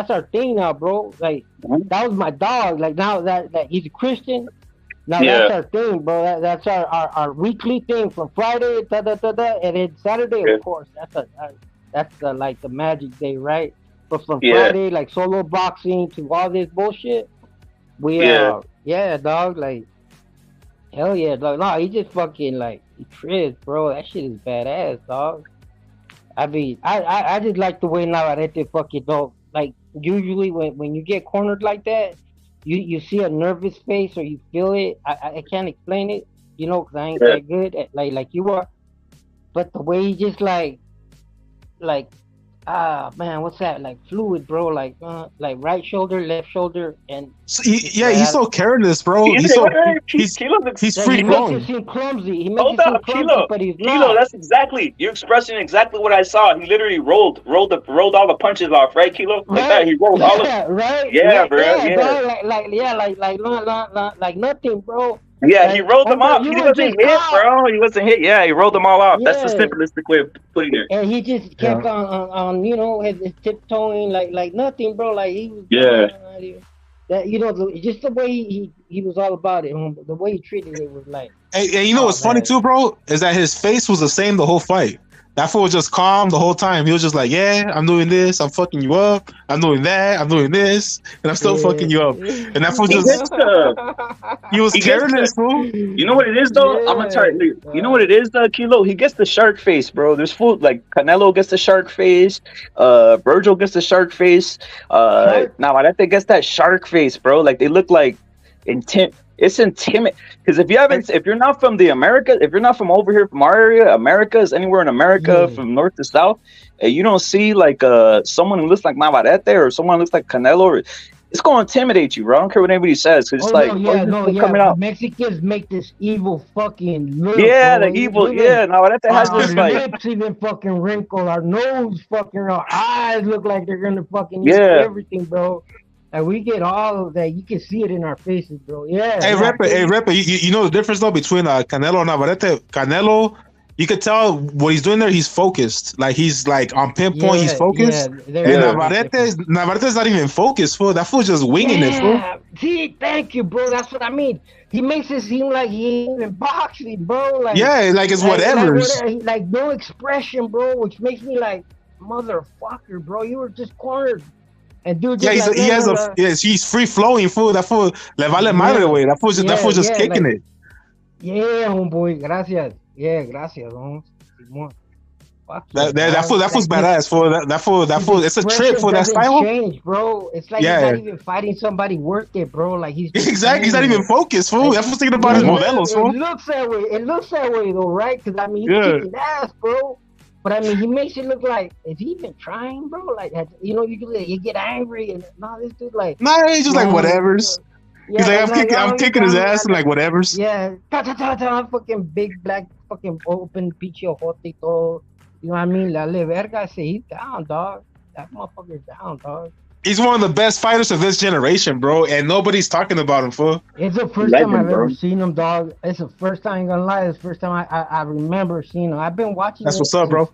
S7: our thing now, bro. Like that was my dog. Like now that he's a Christian, now that's our thing, bro. That's our weekly thing from Friday, and then Saturday, of course. That's the like the magic day, right? But from Friday, like solo boxing to all this bullshit, dog. Like hell yeah, dog. No, he just fucking like he trips, bro. That shit is badass, dog. I mean, I just like the way Navarrete fucking dog. Like usually when you get cornered like that, you see a nervous face or you feel it. I can't explain it, because I ain't that good at like you are. But the way he just like man, what's that? Like fluid, bro. Like right shoulder, left shoulder, and
S5: he's so careless, bro. He's free flowing.
S7: He makes it seem clumsy.
S1: Kilo,
S7: but he's
S1: Kilo,
S7: not.
S1: that's exactly. You're expressing exactly what I saw. He literally rolled all the punches off, right, Kilo? Like that. He rolled all of
S7: right.
S1: Yeah, bro.
S7: Like nothing, bro.
S1: Yeah, he rolled them off. He wasn't hit, bro. He wasn't hit. Yeah, he rolled them all off. That's the simplistic way of putting it.
S7: And he just kept on his tiptoeing like nothing, bro. Like he was that just the way he was all about it. The way he treated it was like.
S5: And what's funny too, bro, is that his face was the same the whole fight. That fool was just calm the whole time. He was just like, yeah, I'm doing this. I'm fucking you up. I'm doing that. I'm doing this. And I'm still fucking you up. And that fool just... He was careless, fool.
S1: You know what it is, though? I'm going to try it. You know what it is, Kilo? He gets the shark face, bro. There's fool... Like, Canelo gets the shark face. Virgil gets the shark face. Navarrete gets that shark face, bro. Like, they look like... It's intimidating because if you're not from if you're not from over here from our area, Americas, anywhere in America, from north to south, and you don't see like someone who looks like Navarrete or someone who looks like Canelo, it's going to intimidate you, bro. I don't care what anybody says because coming out.
S7: Mexicans make this evil fucking look.
S1: Yeah,
S7: bro.
S1: the evil. Yeah, Navarrete has this like.
S7: Our lips even fucking wrinkle. Our nose fucking. Our eyes look like they're gonna fucking eat everything, bro. Like we get all of that. You can see it in our faces, bro. Yeah.
S5: Hey, Rapper, you know the difference though between Canelo and Navarrete? Canelo, you could tell what he's doing there. He's focused, like he's like on pinpoint. He's focused. And Navarrete's not even focused, fool. That fool's just winging it, fool.
S7: See, thank you, bro. That's what I mean. He makes it seem like he ain't even boxing, bro. Like
S5: like it's whatever.
S7: Like no expression, bro, which makes me like, motherfucker, bro. You were just cornered. And dude,
S5: he's free flowing, fool. That fool le vale madre, way. That fool's just kicking it.
S7: Yeah, homeboy. Gracias. Yeah, gracias, homie.
S5: That fool's badass, fool. That fool. It's a trip for that style.
S7: Change, bro. It's like he's not even fighting somebody. Work it, bro. Like he's
S5: exactly. He's not even focused, fool. Like, that fool's thinking about his modelos, fool.
S7: It looks that way, though, right? Because I mean, he's kicking ass, bro. But I mean, he makes it look like, is he even trying, bro? Like, you get angry and this dude like.
S5: Nah, he's just like whatevers. He's like, I'm kicking his ass and like whatevers.
S7: Yeah, fucking big black fucking open picho jote todo. You know what I mean? La le verga, say he's down, dog. That motherfucker's down, dog.
S5: He's one of the best fighters of this generation, bro, and nobody's talking about him, fool.
S7: It's the first time I've ever seen him, dog. It's the first time, I ain't gonna lie, it's the first time I remember seeing him. I've been watching.
S5: That's what's up, bro.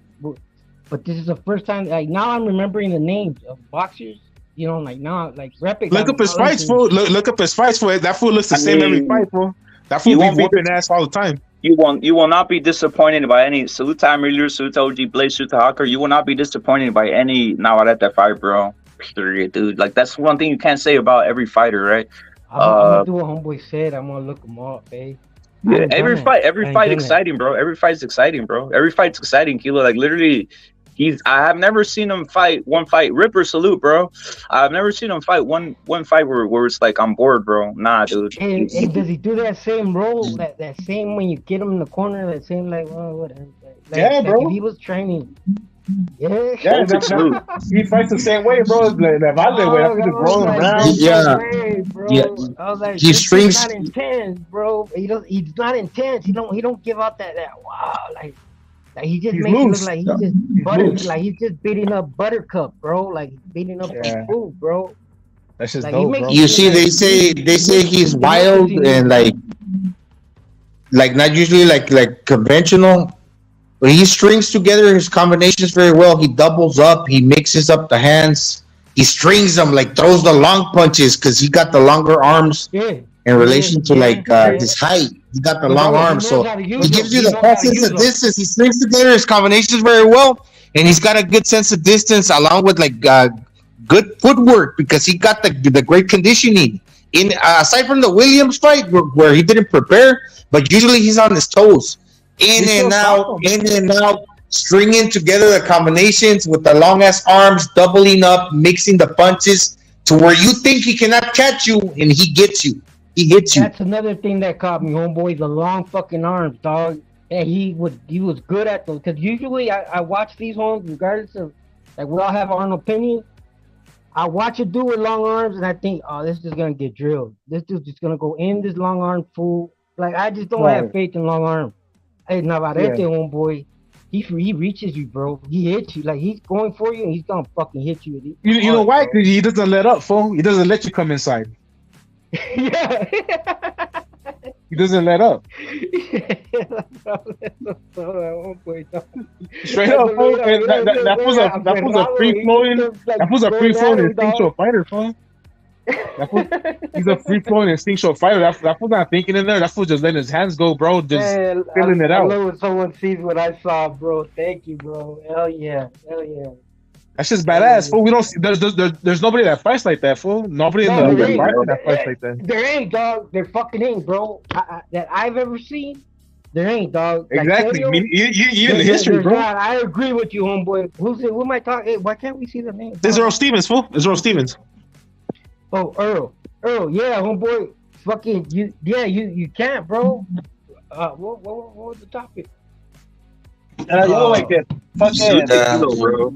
S7: But this is the first time, like, now I'm remembering the names of boxers. You know, like, now, like, Repic.
S5: Look up his fights, fool. Look up his fights, fool. That fool looks the same every fight, fool. That fool be whooping ass all the time.
S1: You will not be disappointed by any Salute Time Reader, Salute OG Blaze, Salute Hawker. You will not be disappointed by any Navarrete fight, bro. Period, dude. Like, that's one thing you can't say about every fighter, right?
S7: I'm gonna do what homeboy said. I'm gonna look them up, eh?
S1: Yeah, every fight exciting, bro. Every fight's exciting, bro. Every fight's exciting, Kilo. Like, literally, I have never seen him fight one fight. Ripper salute, bro. I've never seen him fight one fight where it's like I'm bored, bro. Nah, dude.
S7: Hey, does he do that same role? That same when you get him in the corner, that same like, whatever.
S5: Yeah, bro.
S7: If he was training. Yeah,
S5: he fights the same way, bro. The Vale way, that's just rolling around.
S7: Yeah. I was like,
S4: he's
S7: not intense, bro. He's not intense. He don't give out that wow, like he just makes it look like he's just beating up Buttercup, bro. Like beating up food, bro.
S5: That's just dope, bro.
S4: You see, they say he's wild and like not usually like conventional. But he strings together his combinations very well. He doubles up. He mixes up the hands. He strings them, like throws the long punches because he got the longer arms in relation to his height. He got the long arms, so he gives you the best sense of distance. He strings together his combinations very well, and he's got a good sense of distance along with good footwork because he got the great conditioning. In aside from the Williams fight where he didn't prepare, but usually he's on his toes. In and out, stringing together the combinations with the long ass arms, doubling up, mixing the punches to where you think he cannot catch you, and he gets you. He hits you.
S7: That's another thing that caught me, homeboy. The long fucking arms, dog. And he was good at those. Because usually I watch these homes, regardless of like we all have our own opinion. I watch a dude with long arms, and I think, oh, this is gonna get drilled. This dude's just gonna go in this long arm fool. Like I just don't have faith in long arms. Hey, Navarrete, homeboy, he reaches you, bro. He hits you. Like, he's going for you, and he's gonna fucking hit you.
S5: You know why? Because he doesn't let up, fool. He doesn't let you come inside.
S7: Yeah.
S5: He doesn't let up. Straight up, fool. That was a free-flowing instinctual fighter, fool. He's a free-flowing instinctual fighter. That fool's not thinking in there. That fool's just letting his hands go, bro. Just filling it out.
S7: I love when someone sees what I saw, bro. Thank you, bro. Hell yeah.
S5: That's just badass, fool. We don't see, there's nobody that fights like that, fool. Nobody in the environment that fights like that.
S7: There ain't, dog. There fucking ain't, bro. That I've ever seen. There ain't, dog.
S5: Exactly.
S7: Like,
S5: even the history, bro.
S7: Not. I agree with you, homeboy. Who am I talking? Hey, why can't we see the name?
S5: This is Earl Stevens, fool. This is Earl Stevens.
S7: Oh, Earl, yeah, homeboy, fucking you can't, bro. What was the topic?
S5: You know, like that fucking
S1: bro.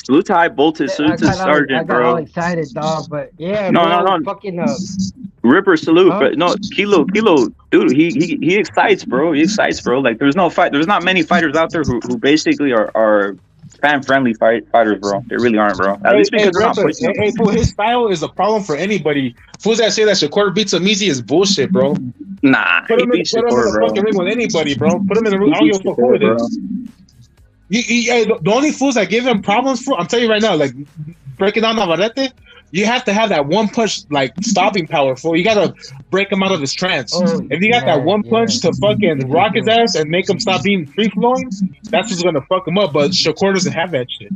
S1: Salute to High Voltage, salute to Sergeant, bro.
S7: I got all excited, dog, but yeah,
S1: no,
S7: fucking
S1: Ripper salute, but no, Kilo, dude, he excites, bro. He excites, bro. Like there's not many fighters out there who basically are fan-friendly fighters, bro. They really aren't, bro. At least because they're not pushing.
S5: Hey, fool, his style is a problem for anybody. Fools that say that Shakur beats him easy is bullshit, bro.
S1: Nah,
S5: Put him in the fucking ring with anybody, bro. Put him in the ring. I don't give a fuck who it is. The only fools that give him problems, for I'm telling you right now, like breaking down Navarrete, you have to have that one punch, like stopping power. Fool, you gotta break him out of his trance. If you got that one punch to fucking rock his ass and make him stop being free flowing, that's what's gonna fuck him up. But Shakur doesn't have that shit.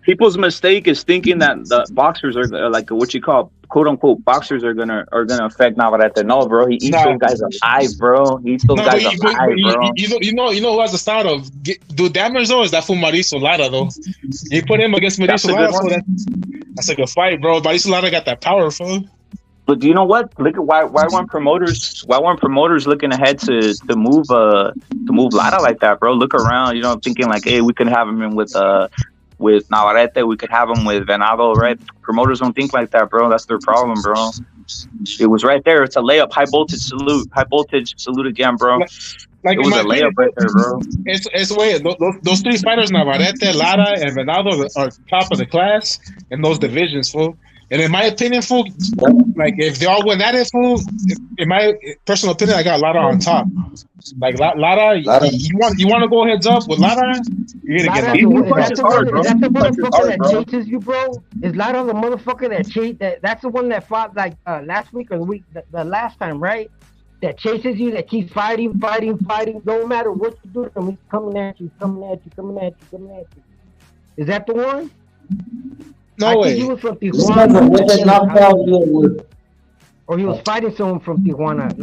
S1: People's mistake is thinking that the boxers are like what you call quote unquote boxers are gonna affect Navarrete. No, bro, he eats those guys alive, bro. He eats those guys alive, bro.
S5: You know who has the style of do damage though? Is that for Mauricio Lara though? You put him against Mauricio Lara, so that's like a fight, bro. Mauricio Lara got that power, fool.
S1: But do you know what? Look at why weren't promoters looking ahead to move Lara like that, bro? Look around, thinking like, hey, we could have him in with Navarrete, we could have him with Venado, right? Promoters don't think like that, bro. That's their problem, bro. It was right there. It's a layup. High voltage salute again, bro. Like it was a layup right there, bro.
S5: It's the way those three fighters, Navarrete, Lara, and Venado, are top of the class in those divisions, fool. And in my opinion, fool, like if they all went at it, fool, in my personal opinion, I got Lara on top. Like Lara, you want to go heads up with Lara? You're gonna get
S7: Is that the motherfucker that chases you, bro? Is Lara the motherfucker that chase? That's the one that fought like last week or the last time, right? That chases you, that keeps fighting. No matter what you do to him, he's coming at you. Is that the one?
S5: No way.
S7: He was from Tijuana. Or he was fighting someone from Tijuana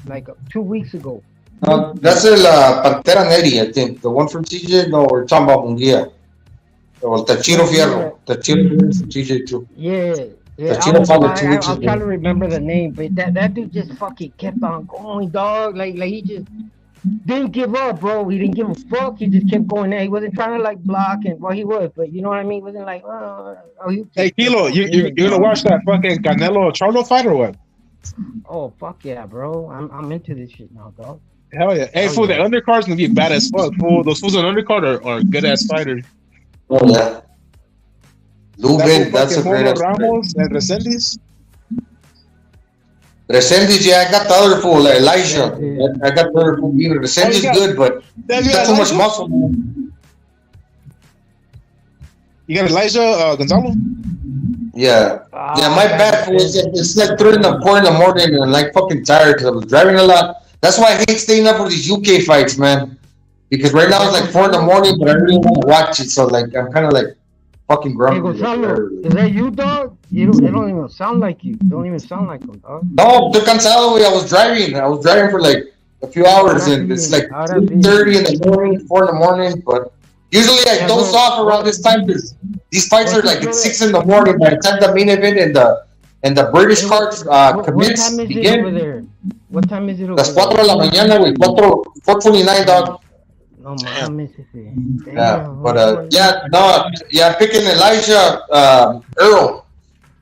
S7: like 2 weeks ago.
S4: That's El Pantera Neri, I think. The one from TJ? No, we're talking about Munguia. Or Tachiro Fierro. Tachiro Fierro from TJ too.
S7: Yeah. I'm trying to remember the name, but that dude just fucking kept on going, dog. Like he just didn't give up, bro. He didn't give a fuck. He just kept going there. He wasn't trying to like block, and well, he was, but you know what I mean. He wasn't like,
S5: hey, Kilo, you gonna watch that fucking Canelo Charlo fight or what?
S7: Oh fuck yeah, bro. I'm into this shit now, dog.
S5: Hell yeah. Hey, fool, the undercard's gonna be bad as fuck, fool. Those fools on undercard are good ass fighters.
S4: Oh yeah. Lubin, that's a great ass
S5: Ramos and Resendiz.
S4: Resendiz, yeah, I got the other fool, Elijah. I got the other fool. Resendiz good, but he's got too much muscle.
S5: You got Elijah Gonzalo?
S4: Yeah. My bad fool. It's like 3 in the morning and I'm like fucking tired because I was driving a lot. That's why I hate staying up for these UK fights, man. Because right now it's like 4 in the morning, but I really want to watch it. So like I'm kind of like fucking grumpy.
S7: Hey, Gonzalo, is that you, dog? They don't even sound like you. Don't even sound like them, dog.
S4: No, estoy cansado, güey. I was driving for like a few hours, and it's like 2:30 in the morning, 4 in the morning. But usually I doze off around this time because these fights are like at 6 in the morning. By the time the main event and the British cards commits begin.
S7: What time is it over
S4: Las 4 de la mañana, güey. 4:29, dog.
S7: No mames,
S4: yeah, but picking Elijah Earl.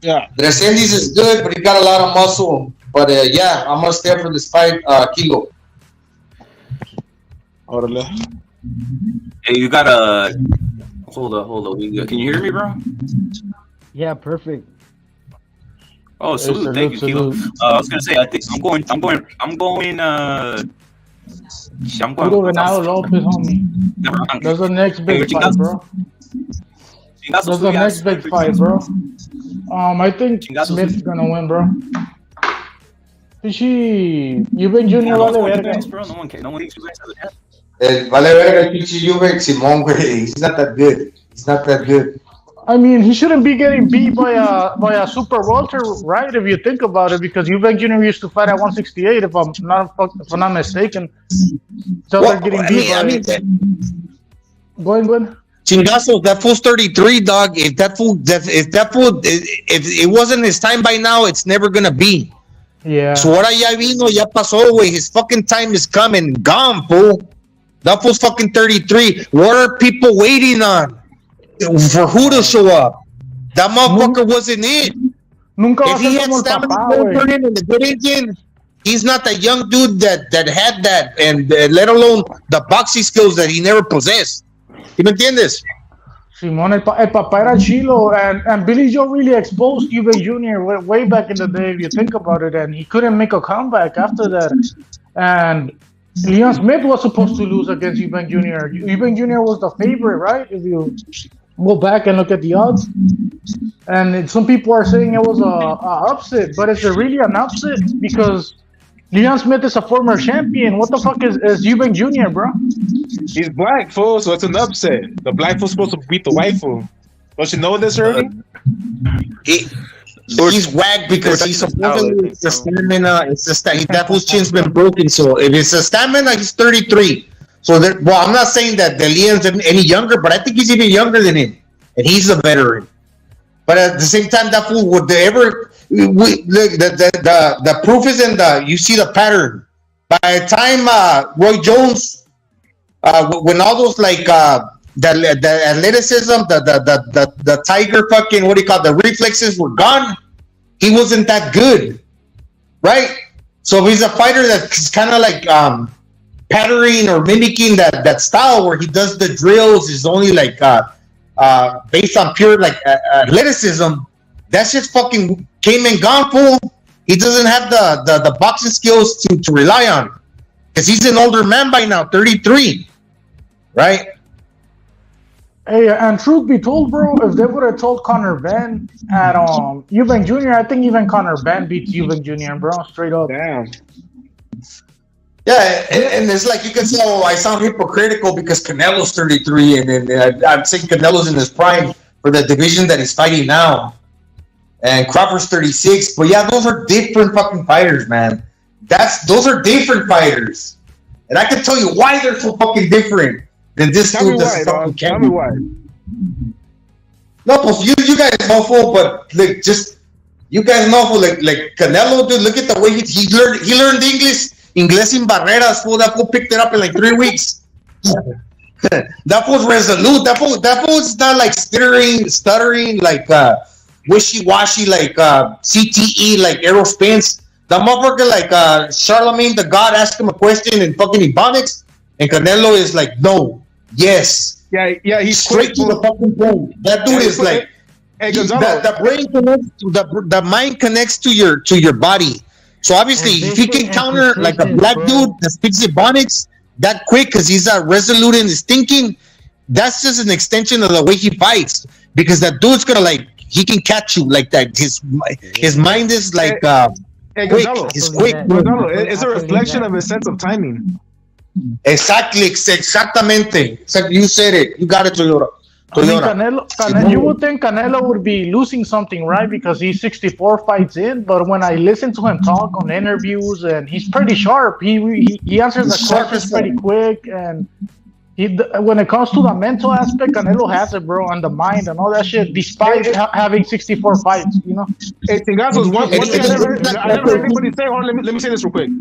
S5: Yeah,
S4: Resendiz is good, but he got a lot of muscle. But I'm gonna stay for this fight, Kilo.
S1: Hey, you got a hold up. Can you hear me, bro?
S7: Yeah, perfect.
S1: Oh, salute! Thank you, Kilo. I was gonna say, I think I'm going.
S8: Ronaldo Lopez, homie. There's the next big fight, bro. There's the next big fight, bro. I think Smith's gonna win, bro. Eubanks Jr. vale verga.
S1: No one thinks Eubanks has a chance.
S4: Vale verga, pinche Eubanks, Simón, güey. He's not that good.
S8: I mean, he shouldn't be getting beat by a super welter, right? If you think about it, because Eubanks Jr. used to fight at 168, if I'm not mistaken. So they're getting beat by. Go ahead.
S4: Chingazo, that fool's 33, dog. If it wasn't his time by now, it's never gonna be.
S8: Yeah.
S4: So ahora ya vino, ya pasó, güey. His fucking time is coming. Gone, fool. That fool's fucking 33. What are people waiting on? For who to show up? That motherfucker wasn't it. If he had stamina in the good engine, he's not the young dude that had that, and let alone the boxing skills that he never possessed. ¿Sí me entiendes?
S8: Simón, el papá era chilo, and Billy Joe really exposed Eubanks Jr. Way back in the day, if you think about it, and he couldn't make a comeback after that. And Leon Smith was supposed to lose against Eubanks Jr. Eubanks Jr. was the favorite, right? If you go back and look at the odds. And some people are saying it was a upset, but is it really an upset? Because Leon Smith is a former champion. What the fuck is Eubanks Jr., bro?
S5: He's black, fool, so it's an upset. The black fool's supposed to beat the white fool. Don't you know this already?
S4: He's whacked because he's supposedly the stamina. It's just that fool's chin's been broken. So if it's a stamina, he's 33. So I'm not saying that the Leon's any younger, but I think he's even younger than him, and he's a veteran. But at the same time, that fool would ever. The proof is in you see the pattern. By the time Roy Jones, when all those like the athleticism, the tiger fucking the reflexes were gone, he wasn't that good, right? So he's a fighter that's kind of like patterning or mimicking that style where he does the drills is only like based on pure like athleticism. That shit's fucking came and gone, fool. He doesn't have the boxing skills to rely on because he's an older man by now, 33, right?
S8: Hey, and truth be told, bro, if they would have told Conor Benn at Eubanks Jr., I think even Conor Benn beats Eubanks Jr., bro, straight up.
S5: Damn.
S4: Yeah, and it's like you can say, oh, I sound hypocritical because Canelo's 33, and then I'm saying Canelo's in his prime for the division that he's fighting now. And Crawford's 36, but yeah, those are different fucking fighters, man. Those are different fighters, and I can tell you why they're so fucking different than this dude.
S5: Tell me why.
S4: No, pues you guys know, fool, but like just you guys know, fool, like Canelo, dude. Look at the way he learned English, Inglés sin barreras, fool. That fool picked it up in like 3 weeks. That fool's resolute. That fool's not like stuttering like. Wishy-washy like CTE like Errol Spence. The motherfucker like Charlemagne the God asked him a question in fucking Ebonics, and Canelo is like, no, yes.
S5: Yeah, he's
S4: straight to the fucking point. That dude is like, the brain connects to the mind connects to your body. So obviously, if he can counter like a black dude that speaks Ebonics that quick because he's resolute in his thinking, that's just an extension of the way he fights. Because that dude's gonna like. He can catch you like that. His mind is like quick. He's quick.
S5: Gonzalo, it's a reflection of his sense of timing.
S4: Exactamente. You said it. You got it, Toyota.
S8: I mean, Canelo, you would think Canelo would be losing something, right? Because he's 64 fights in. But when I listen to him talk on interviews, and he's pretty sharp. He answers the questions pretty quick, and when it comes to the mental aspect, Canelo has it, bro, and the mind and all that shit, despite having 64 fights, you know?
S5: Hey, Tingazos, one thing I never heard anybody say, let me say this real quick.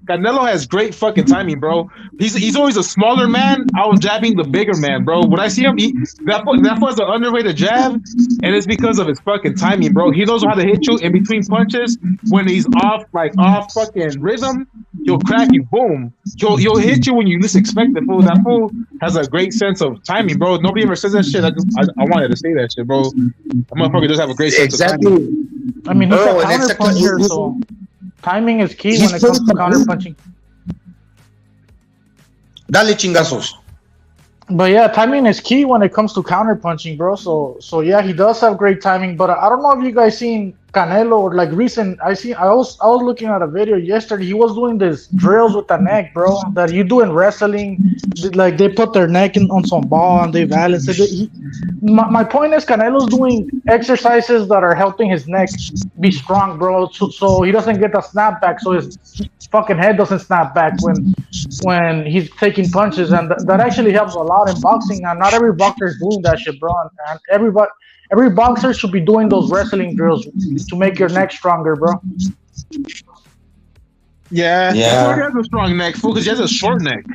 S5: Canelo has great fucking timing, bro. He's always a smaller man out jabbing the bigger man, bro. When I see him, that was an underrated jab, and it's because of his fucking timing, bro. He knows how to hit you in between punches. When he's off fucking rhythm, he'll crack you, boom. He'll hit you when you least expect it, fool. That fool has a great sense of timing, bro. Nobody ever says that shit. I wanted to say that shit, bro. That motherfucker does have a great sense of timing.
S8: I mean, he's a counter puncher, so timing is key when it comes to counter punching.
S4: Dale chingazos.
S8: But yeah, timing is key when it comes to counter punching, bro. So yeah, he does have great timing. But I don't know if you guys seen Canelo or like recent. I was looking at a video yesterday. He was doing this drills with the neck, bro. That you do in wrestling. Like they put their neck on some ball and they balance it. My point is Canelo's doing exercises that are helping his neck be strong, bro. So he doesn't get the snapback. So his fucking head doesn't snap back when he's taking punches, and that actually helps a lot in boxing. And not every boxer is doing that shit, bro. And every boxer should be doing those wrestling drills to make your neck stronger, bro.
S5: Yeah. He has a strong neck, fool, because he has a short neck.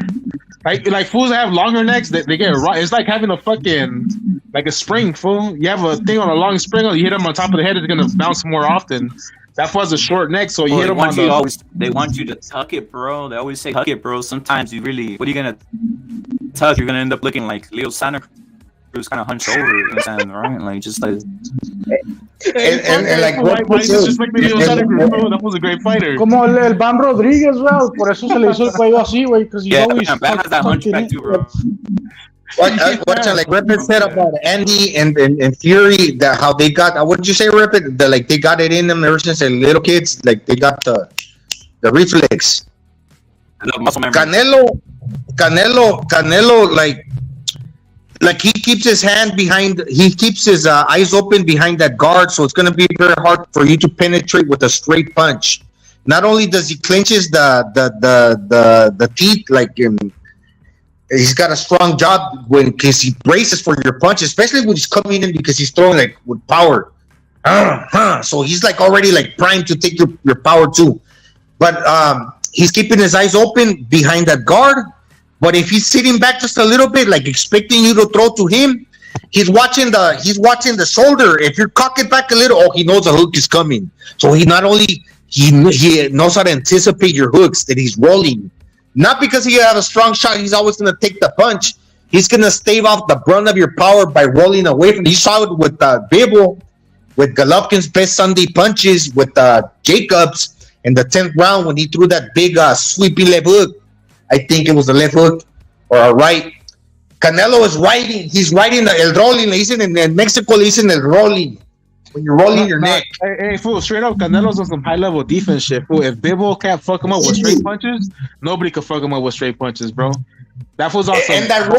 S5: Like fools that have longer necks, they get right. It's like having a fucking like a spring, fool. You have a thing on a long spring, you hit them on top of the head, it's gonna bounce more often. That was a short neck, so you
S9: Well,
S5: hit him on the.
S9: they want you to tuck it, bro. They always say tuck it, bro. Sometimes what are you gonna tuck? You're gonna end up looking like Leo Santa Cruz, kind of hunched over, right? Like just like.
S4: And like
S5: just like Leo Santa Cruz, bro. That was a great fighter.
S8: Como el Van Rodríguez, güey. Por eso se le hizo el cuello así, güey. Because he's always
S9: Van has that hunchback too, bro.
S4: What like Ripid said about Andy and Fury, that how they got, what did you say, Ripid? Like they got it in them ever since they're little kids, like they got the reflex. Canelo, like he keeps his hand behind, he keeps his eyes open behind that guard, so it's gonna be very hard for you to penetrate with a straight punch. Not only does he clenches the teeth, like he's got a strong job because he braces for your punch, especially when he's coming in because he's throwing like with power. So he's like already like primed to take your power too. But he's keeping his eyes open behind that guard. But if he's sitting back just a little bit, like expecting you to throw to him, he's watching the shoulder. If you're cocking back a little, he knows a hook is coming. So he not only he knows how to anticipate your hooks that he's rolling. Not because he had a strong shot, he's always going to take the punch. He's going to stave off the brunt of your power by rolling away from. You saw it with Bivol, with Golovkin's best Sunday punches, with Jacobs in the 10th round when he threw that big sweeping left hook. I think it was the left hook or a right. Canelo is riding. He's riding el rolling. In Mexico, le dicen el rolling. When you're rolling your neck.
S5: Hey, fool, straight up, Canelo's on some high-level defense shit, fool. If Bivol can't fuck him up with straight punches, nobody can fuck him up with straight punches, bro. That fool's on some.
S4: And that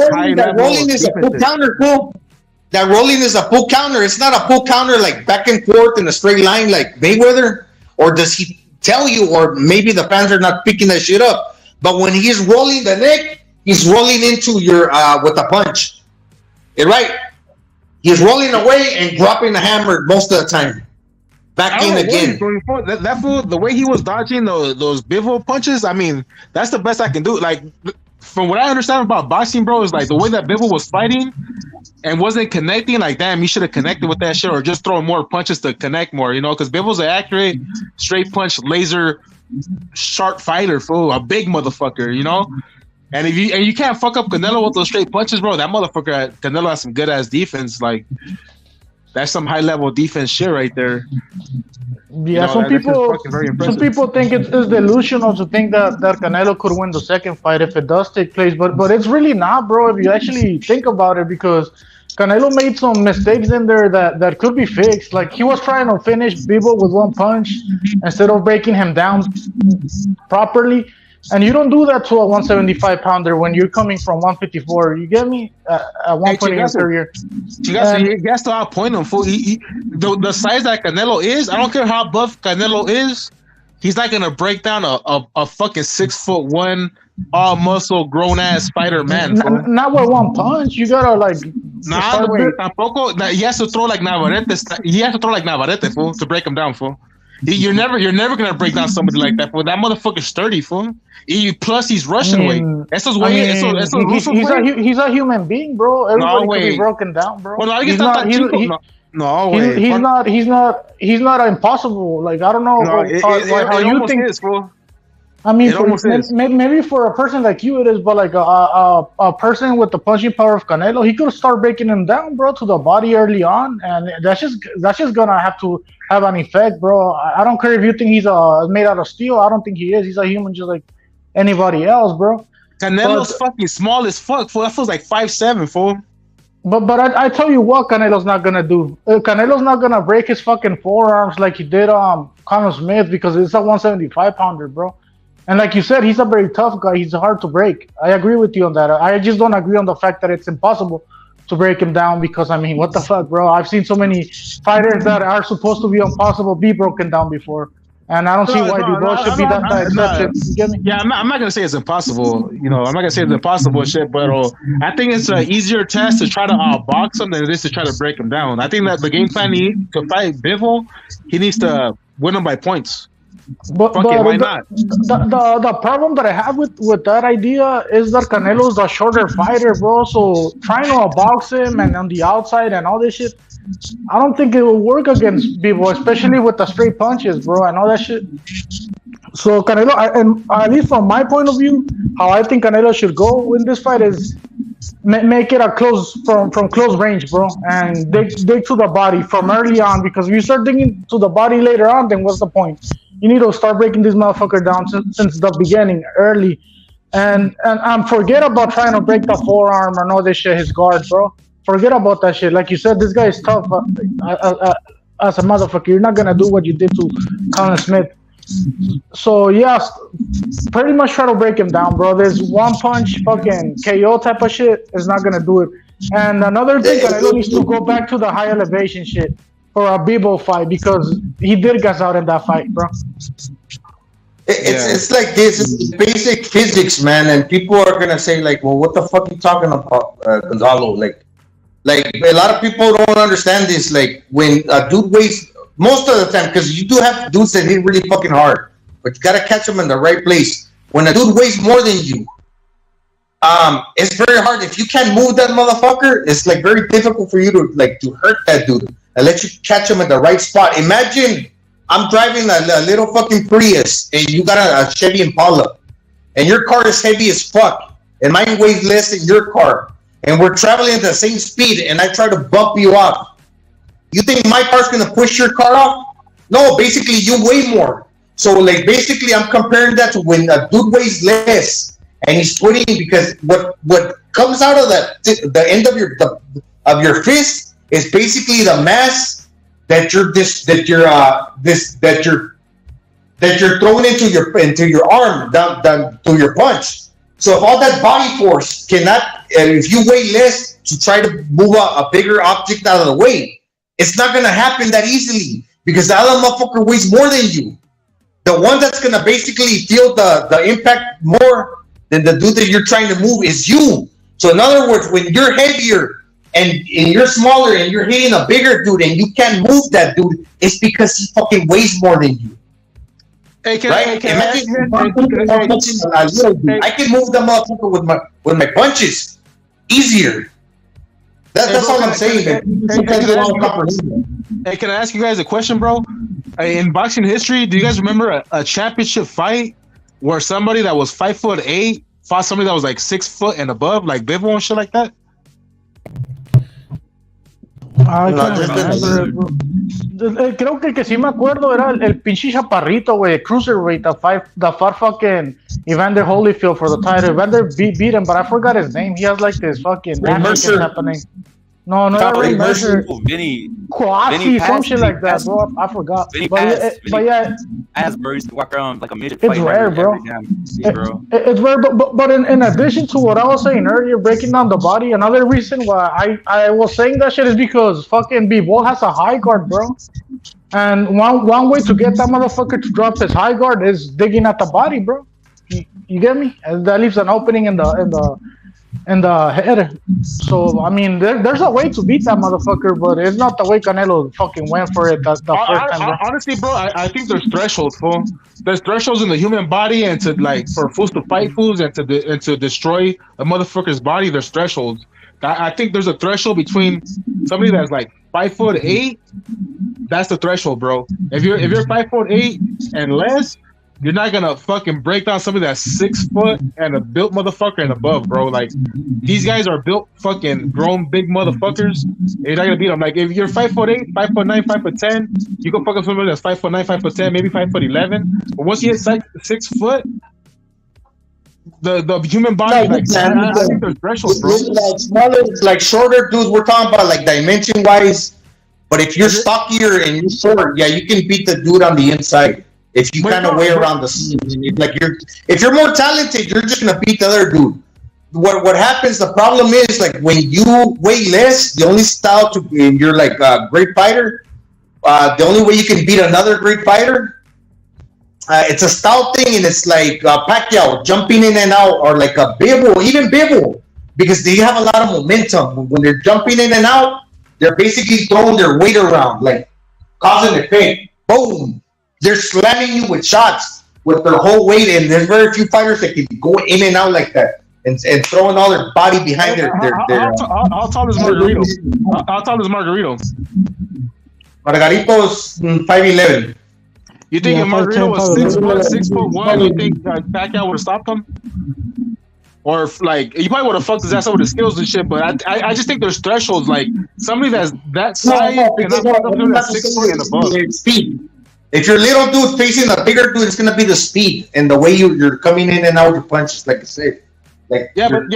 S4: rolling is a full counter, fool. That rolling is a full counter. It's not a full counter like back and forth in a straight line like Mayweather. Or does he tell you, or maybe the fans are not picking that shit up. But when he's rolling the neck, he's rolling into your with a punch. You're right. He's rolling away and dropping the hammer most of the time. Back in again.
S5: That fool, the way he was dodging those Bivol punches, I mean, that's the best I can do. Like, from what I understand about boxing, bro, is like the way that Bivol was fighting and wasn't connecting. Like, damn, he should have connected with that shit, or just throwing more punches to connect more. You know, because Bivol's an accurate, straight punch, laser, sharp fighter, fool, a big motherfucker. You know. And if you can't fuck up Canelo with those straight punches, bro, that motherfucker Canelo has some good ass defense. Like, that's some high level defense shit right there.
S8: Yeah, some people think it's delusional to think that Canelo could win the second fight if it does take place, but it's really not, bro. If you actually think about it, because Canelo made some mistakes in there that could be fixed. Like, he was trying to finish Bivol with one punch instead of breaking him down properly. And you don't do that to a 175-pounder when you're coming from 154. You get me? At one point in your career.
S5: You guys to outpoint him. Fool. The size that Canelo is, I don't care how buff Canelo is, he's not going to break down a fucking 6'1", all muscle, grown-ass fighter man.
S8: Not with one punch. You got to, like...
S5: Tampoco. He has to throw like Navarrete. He has to throw like Navarrete, fool, to break him down, fool. You're never gonna break down somebody like that, fool. That motherfucker's sturdy, fool. Plus, he's Russian weight. He's
S8: a human being, bro. Everybody can be broken down, bro.
S5: Well,
S8: he's not impossible. Like, I don't know how you think.
S5: Is, fool.
S8: I mean, maybe for a person like you it is, but like a person with the punching power of Canelo, he could start breaking him down, bro, to the body early on, and that's just gonna have to have an effect, bro. I don't care if you think he's made out of steel. I don't think he is. He's a human just like anybody else, bro.
S5: Canelo's fucking small as fuck, fool. That feels like 5'7", fool.
S8: But I tell you what, Canelo's not gonna do. Canelo's not gonna break his fucking forearms like he did Conor Smith, because it's a 175-pounder, bro. And like you said, he's a very tough guy. He's hard to break. I agree with you on that. I just don't agree on the fact that it's impossible to break him down, because, I mean, what the fuck, bro? I've seen so many fighters that are supposed to be impossible be broken down before. And I don't see why Bivol should be that exception. You get me?
S5: Yeah, I'm not going to say it's impossible. You know, I'm not going to say it's impossible shit, but I think it's an easier test to try to box him than it is to try to break him down. I think that the game plan to fight Bivol, he needs to win him by points. Fuck it, why
S8: the,
S5: not?
S8: the problem that I have with that idea is that Canelo's the shorter fighter, bro. So trying to box him and on the outside and all this shit, I don't think it will work against people, especially with the straight punches, bro, and all that shit. So Canelo, and at least from my point of view, how I think Canelo should go in this fight is make it a close from close range, bro, and dig to the body from early on. Because if you start digging to the body later on, then what's the point? You need to start breaking this motherfucker down since the beginning, early, and forget about trying to break the forearm or all this shit. His guard, bro. Forget about that shit. Like you said, this guy is tough as a motherfucker. You're not gonna do what you did to Colin Smith. So yeah, pretty much try to break him down, bro. This one punch fucking KO type of shit is not gonna do it. And another thing, Canelo needs to go back to the high elevation shit for a Bebo fight because he did gas out in that fight, bro.
S4: It's like this. It's basic physics, man. And people are gonna say like, "Well, what the fuck are you talking about, Gonzalo?" Like a lot of people don't understand this. Like when a dude weighs most of the time, because you do have dudes that hit really fucking hard, but you gotta catch them in the right place. When a dude weighs more than you, it's very hard. If you can't move that motherfucker, it's like very difficult for you to hurt that dude and let you catch him at the right spot. Imagine I'm driving a little fucking Prius and you got a Chevy Impala and your car is heavy as fuck and mine weighs less than your car and we're traveling at the same speed and I try to bump you off. You think my car's gonna push your car off? No, basically you weigh more. So like basically I'm comparing that to when a dude weighs less and he's putting, because what comes out of the end of your fist is basically the mass that you're throwing into your arm down to your punch. So if all that body force cannot, if you weigh less to try to move a bigger object out of the way, it's not gonna happen that easily because the other motherfucker weighs more than you. The one that's gonna basically feel the impact more than the dude that you're trying to move is you. So in other words, when you're heavier and you're smaller and you're hitting a bigger dude and you can't move that dude, it's because he fucking weighs more than you.
S5: Hey,
S4: I can move the motherfucker with my punches easier. That's all I'm saying, man.
S5: Hey, can I ask you guys a question, bro? In boxing history, do you guys remember a championship fight where somebody that was 5'8" fought somebody that was like 6 foot and above, like Bivol and shit like that?
S8: Ay, creo que el que sí me acuerdo era el pinche chaparrito, güey, cruiserweight, the fought fucking Evander Holyfield for the title. Evander beat him, but I forgot his name. He has like this fucking African happening. No, Ray Mercer.
S9: Vinny
S8: some shit like that, bro. I forgot. But yeah,
S9: Asbury used to walk around like a midget.
S8: It's rare, bro. It's rare, but in addition to what I was saying earlier, breaking down the body, another reason why I was saying that shit is because fucking Bivol has a high guard, bro. And one way to get that motherfucker to drop his high guard is digging at the body, bro. You get me? And that leaves an opening in the head. So I mean, there's a way to beat that motherfucker, but it's not the way Canelo fucking went for it the first time. Bro.
S5: Honestly, bro, I think there's thresholds, fool. There's thresholds in the human body, and to like for fools to fight fools and to destroy a motherfucker's body. There's thresholds. I think there's a threshold between somebody that's like 5'8". That's the threshold, bro. If you're 5'8" and less, you're not gonna fucking break down somebody that's 6 foot and a built motherfucker and above, bro. Like these guys are built fucking grown big motherfuckers. You're not gonna beat them. Like if you're 5'8", 5'9", 5'10", you can fuck up somebody that's 5'9", 5'10", maybe 5'11". But once you hit 6 foot, the human body, I think there's thresholds, bro.
S4: Like smaller, like shorter dudes, we're talking about like dimension wise. But if you're stockier and you're short, yeah, you can beat the dude on the inside. If you kind of weigh around the scene, like if you're more talented, you're just gonna beat the other dude. What happens? The problem is like when you weigh less, the only style and you're like a great fighter. The only way you can beat another great fighter, it's a style thing, and it's like Pacquiao jumping in and out, or like a Bivol, because they have a lot of momentum. When they're jumping in and out, they're basically throwing their weight around, like cause and effect. Boom. they're slamming you with shots with their whole weight, and there's very few fighters that can go in and out like that and throwing all their body behind their.
S5: How tall is Margarito? How tall is Margarito?
S4: Margarito's 5'11".
S5: You think if Margarito was 6'1", you think Pacquiao would have stopped him? Or like he probably would have fucked his ass up with his skills and shit, but I just think there's thresholds. Like somebody that's that size cannot fuck up to that 6 foot and above.
S4: Speed. If your little dude facing a bigger dude, it's gonna be the speed and the way you're coming in and out with your punches, like I said. Like
S5: you gotta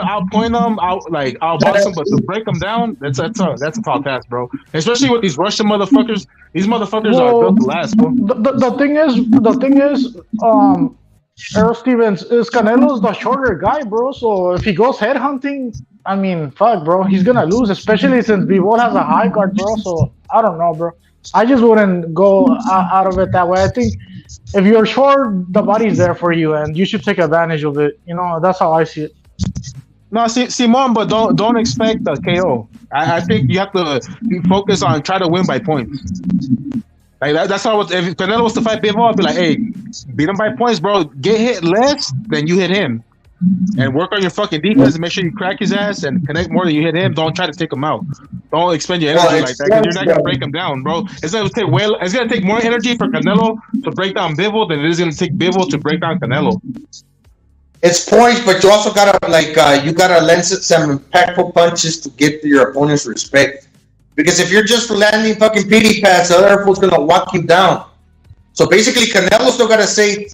S5: outpoint them, outbox them, but to break them down, that's a tall task, bro. Especially with these Russian motherfuckers. These motherfuckers are built to last, bro.
S8: The thing is, Errol Stevens is Canelo's the shorter guy, bro. So if he goes headhunting, I mean, fuck, bro, he's gonna lose, especially since Bivol has a high guard, bro. So I don't know, bro. I just wouldn't go out of it that way. I think if you're short, the body's there for you, and you should take advantage of it. You know, that's how I see it.
S5: No, Simon, but don't expect a KO. I think you have to focus on try to win by points. Like that's how. If Canelo was to fight Bivol, I'd be like, hey, beat him by points, bro. Get hit less than you hit him, and work on your fucking defense and make sure you crack his ass and connect more than you hit him. Don't try to take him out. Don't expend your energy like that because you're not gonna break him down, bro. It's gonna take more energy for Canelo to break down Bivol than it is gonna take Bivol to break down Canelo.
S4: It's points, but you also gotta you gotta land some impactful punches to get your opponent's respect. Because if you're just landing fucking pity pads, the other fool's gonna walk you down. So basically, Canelo still gotta say,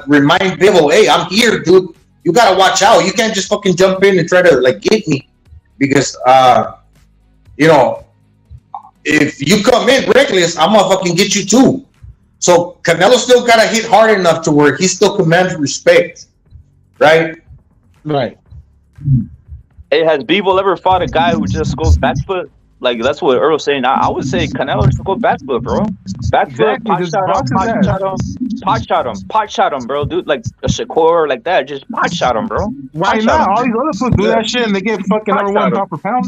S4: remind Bivol, hey, I'm here, dude. You gotta watch out. You can't just fucking jump in and try to get me, because if you come in reckless, I'm gonna fucking get you too. So Canelo still gotta hit hard enough to where he still commands respect, right?
S5: Right.
S1: Hey, has Bivol ever fought a guy who just goes back foot? Like, that's what Earl's saying. I would say Canelo just go back foot, bro. Back foot, pot shot him, bro. Dude, like a Shakur, like that. Just pot shot him, bro.
S5: Why not? All these other fools do that shit and they get fucking number one pound per pound.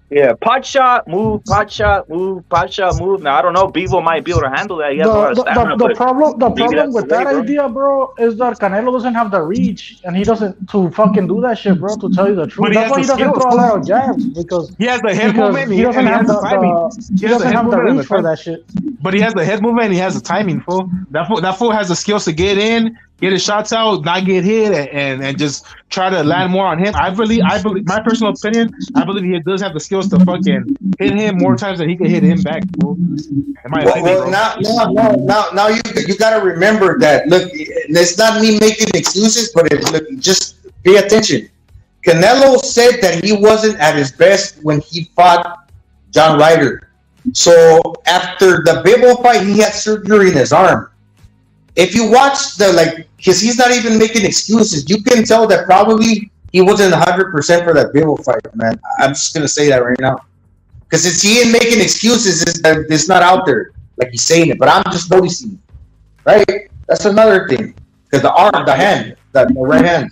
S1: Yeah, pot shot, move. Now, I don't know. Bivol might be able to handle that. He has a lot of stamina.
S8: The problem with that idea, bro, is that Canelo doesn't have the reach and he doesn't to fucking do that shit, bro, to tell you the truth. That's why he doesn't throw a lot of jabs, because
S5: he has the head movement.
S8: He doesn't have the reach for that shit.
S5: But he has the head movement and he has the timing, fool. That fool has the skills to get in, get his shots out, not get hit, and just try to land more on him. I believe, my personal opinion, I believe he does have the skills to fucking hit him more times than he can hit him back, fool. Now you gotta remember that. Look, it's not me making excuses, but just pay attention. Canelo said that he wasn't at his best when he fought John Ryder. So after the Bivol fight, he had surgery in his arm. If you watch because he's not even making excuses, you can tell that probably he wasn't 100% for that Bivol fight, man. I'm just gonna say that right now, because since he ain't making excuses, it's not out there like he's saying it. But I'm just noticing, right? That's another thing, because the arm, the hand, the right hand.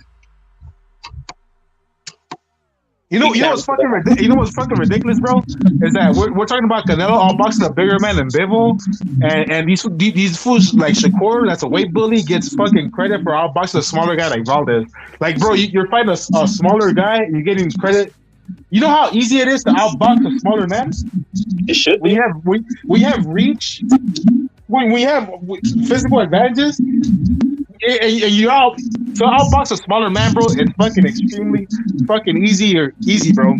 S5: You know what's fucking ridiculous, bro? Is that we're talking about Canelo all boxing a bigger man than Bivol, and these fools like Shakur, that's a weight bully, gets fucking credit for outboxing a smaller guy like Valdez. Like, bro, you're fighting a smaller guy, and you're getting credit. You know how easy it is to outbox a smaller man?
S1: It should be.
S5: We have reach. We have physical advantages. And you outbox a smaller man, bro. It's fucking extremely fucking easy, bro.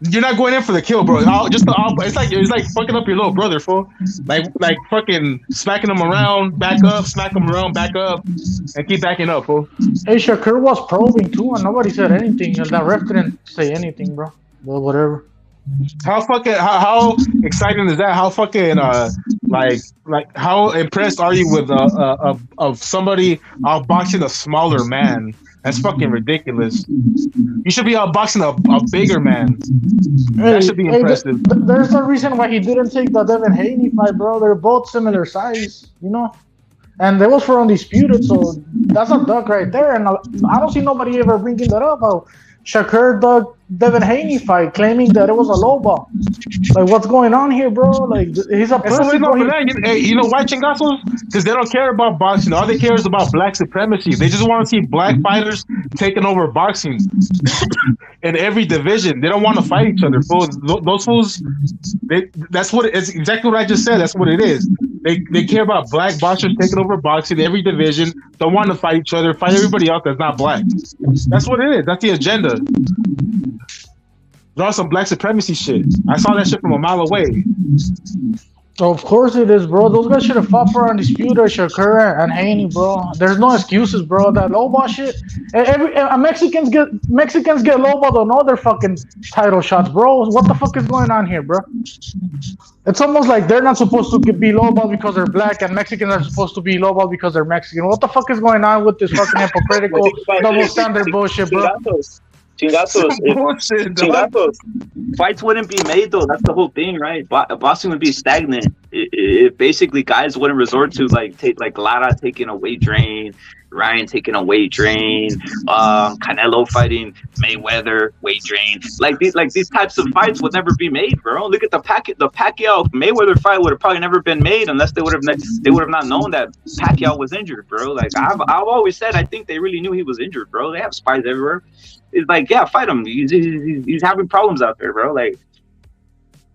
S5: You're not going in for the kill, bro. It's like fucking up your little brother, fool. Like fucking smacking him around, back up, smack him around, back up, and keep backing up, fool.
S8: Hey, Shakur was probing too, and nobody said anything. And the ref didn't say anything, bro. Well, whatever.
S5: How exciting is that? How fucking how impressed are you with of somebody outboxing a smaller man? That's fucking ridiculous. You should be outboxing a bigger man. That should be impressive.
S8: There's a reason why he didn't take the Devin Haney fight, bro. They're both similar size, you know. And that was for undisputed, so that's a duck right there. And I don't see nobody ever bringing that up. Shakur dug Devin Haney fight, claiming that it was a low ball. Like, what's going on here, bro? Like, he's a pussy, bro.
S5: You know why, Chingazos? Because they don't care about boxing. All they care is about black supremacy. They just want to see black fighters taking over boxing in every division. They don't want to fight each other. Fools. Those fools, that's what it's exactly what I just said. That's what it is. They care about black boxers taking over boxing in every division. Don't want to fight each other. Fight everybody else that's not black. That's what it is. That's the agenda. Draw some black supremacy shit. I saw that shit from a mile away.
S8: Of course it is, bro. Those guys should have fought for Undisputed, Shakur, and Haney, bro. There's no excuses, bro. That lowball shit. Mexicans get lowballed on all their fucking title shots, bro. What the fuck is going on here, bro? It's almost like they're not supposed to be lowballed because they're black, and Mexicans are supposed to be lowballed because they're Mexican. What the fuck is going on with this fucking hypocritical double standard bullshit, bro?
S1: Chingazos. Fights wouldn't be made though. That's the whole thing, right? Boxing would be stagnant. It basically guys wouldn't resort to like Lara taking a weight drain, Ryan taking a weight drain, Canelo fighting Mayweather, weight drain. Like these types of fights would never be made, bro. Look at the Pacquiao Mayweather fight would have probably never been made unless they would have not known that Pacquiao was injured, bro. Like I've always said, I think they really knew he was injured, bro. They have spies everywhere. It's like, yeah, fight him. He's having problems out there, bro. Like,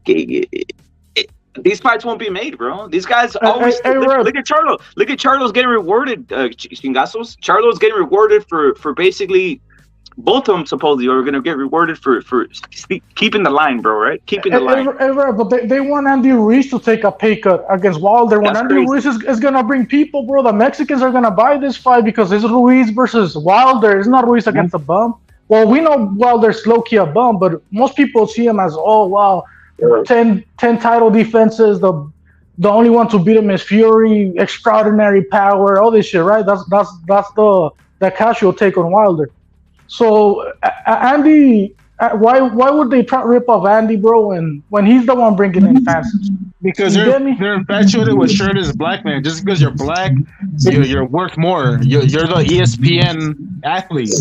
S1: these fights won't be made, bro. These guys always look at Charlo. Look at Charlo's getting rewarded. Chingazos. Charlo's getting rewarded for basically both of them supposedly are going to get rewarded for keeping the line, bro. Right? Keeping the line.
S8: But they want Andy Ruiz to take a pay cut against Wilder. When Andy Ruiz is going to bring people, bro, the Mexicans are going to buy this fight because it's Ruiz versus Wilder. It's not Ruiz against a bum. Well, we know Wilder's low-key a bum, but most people see him as, oh, wow, 10 title defenses. The only one to beat him is Fury, extraordinary power, all this shit, right? That's the casual take on Wilder. So Andy, why would they try to rip off Andy, bro, when he's the one bringing in fans?
S5: Because they're infatuated with shirtless black man. Just because you're black, you're worth more. You're the ESPN athlete.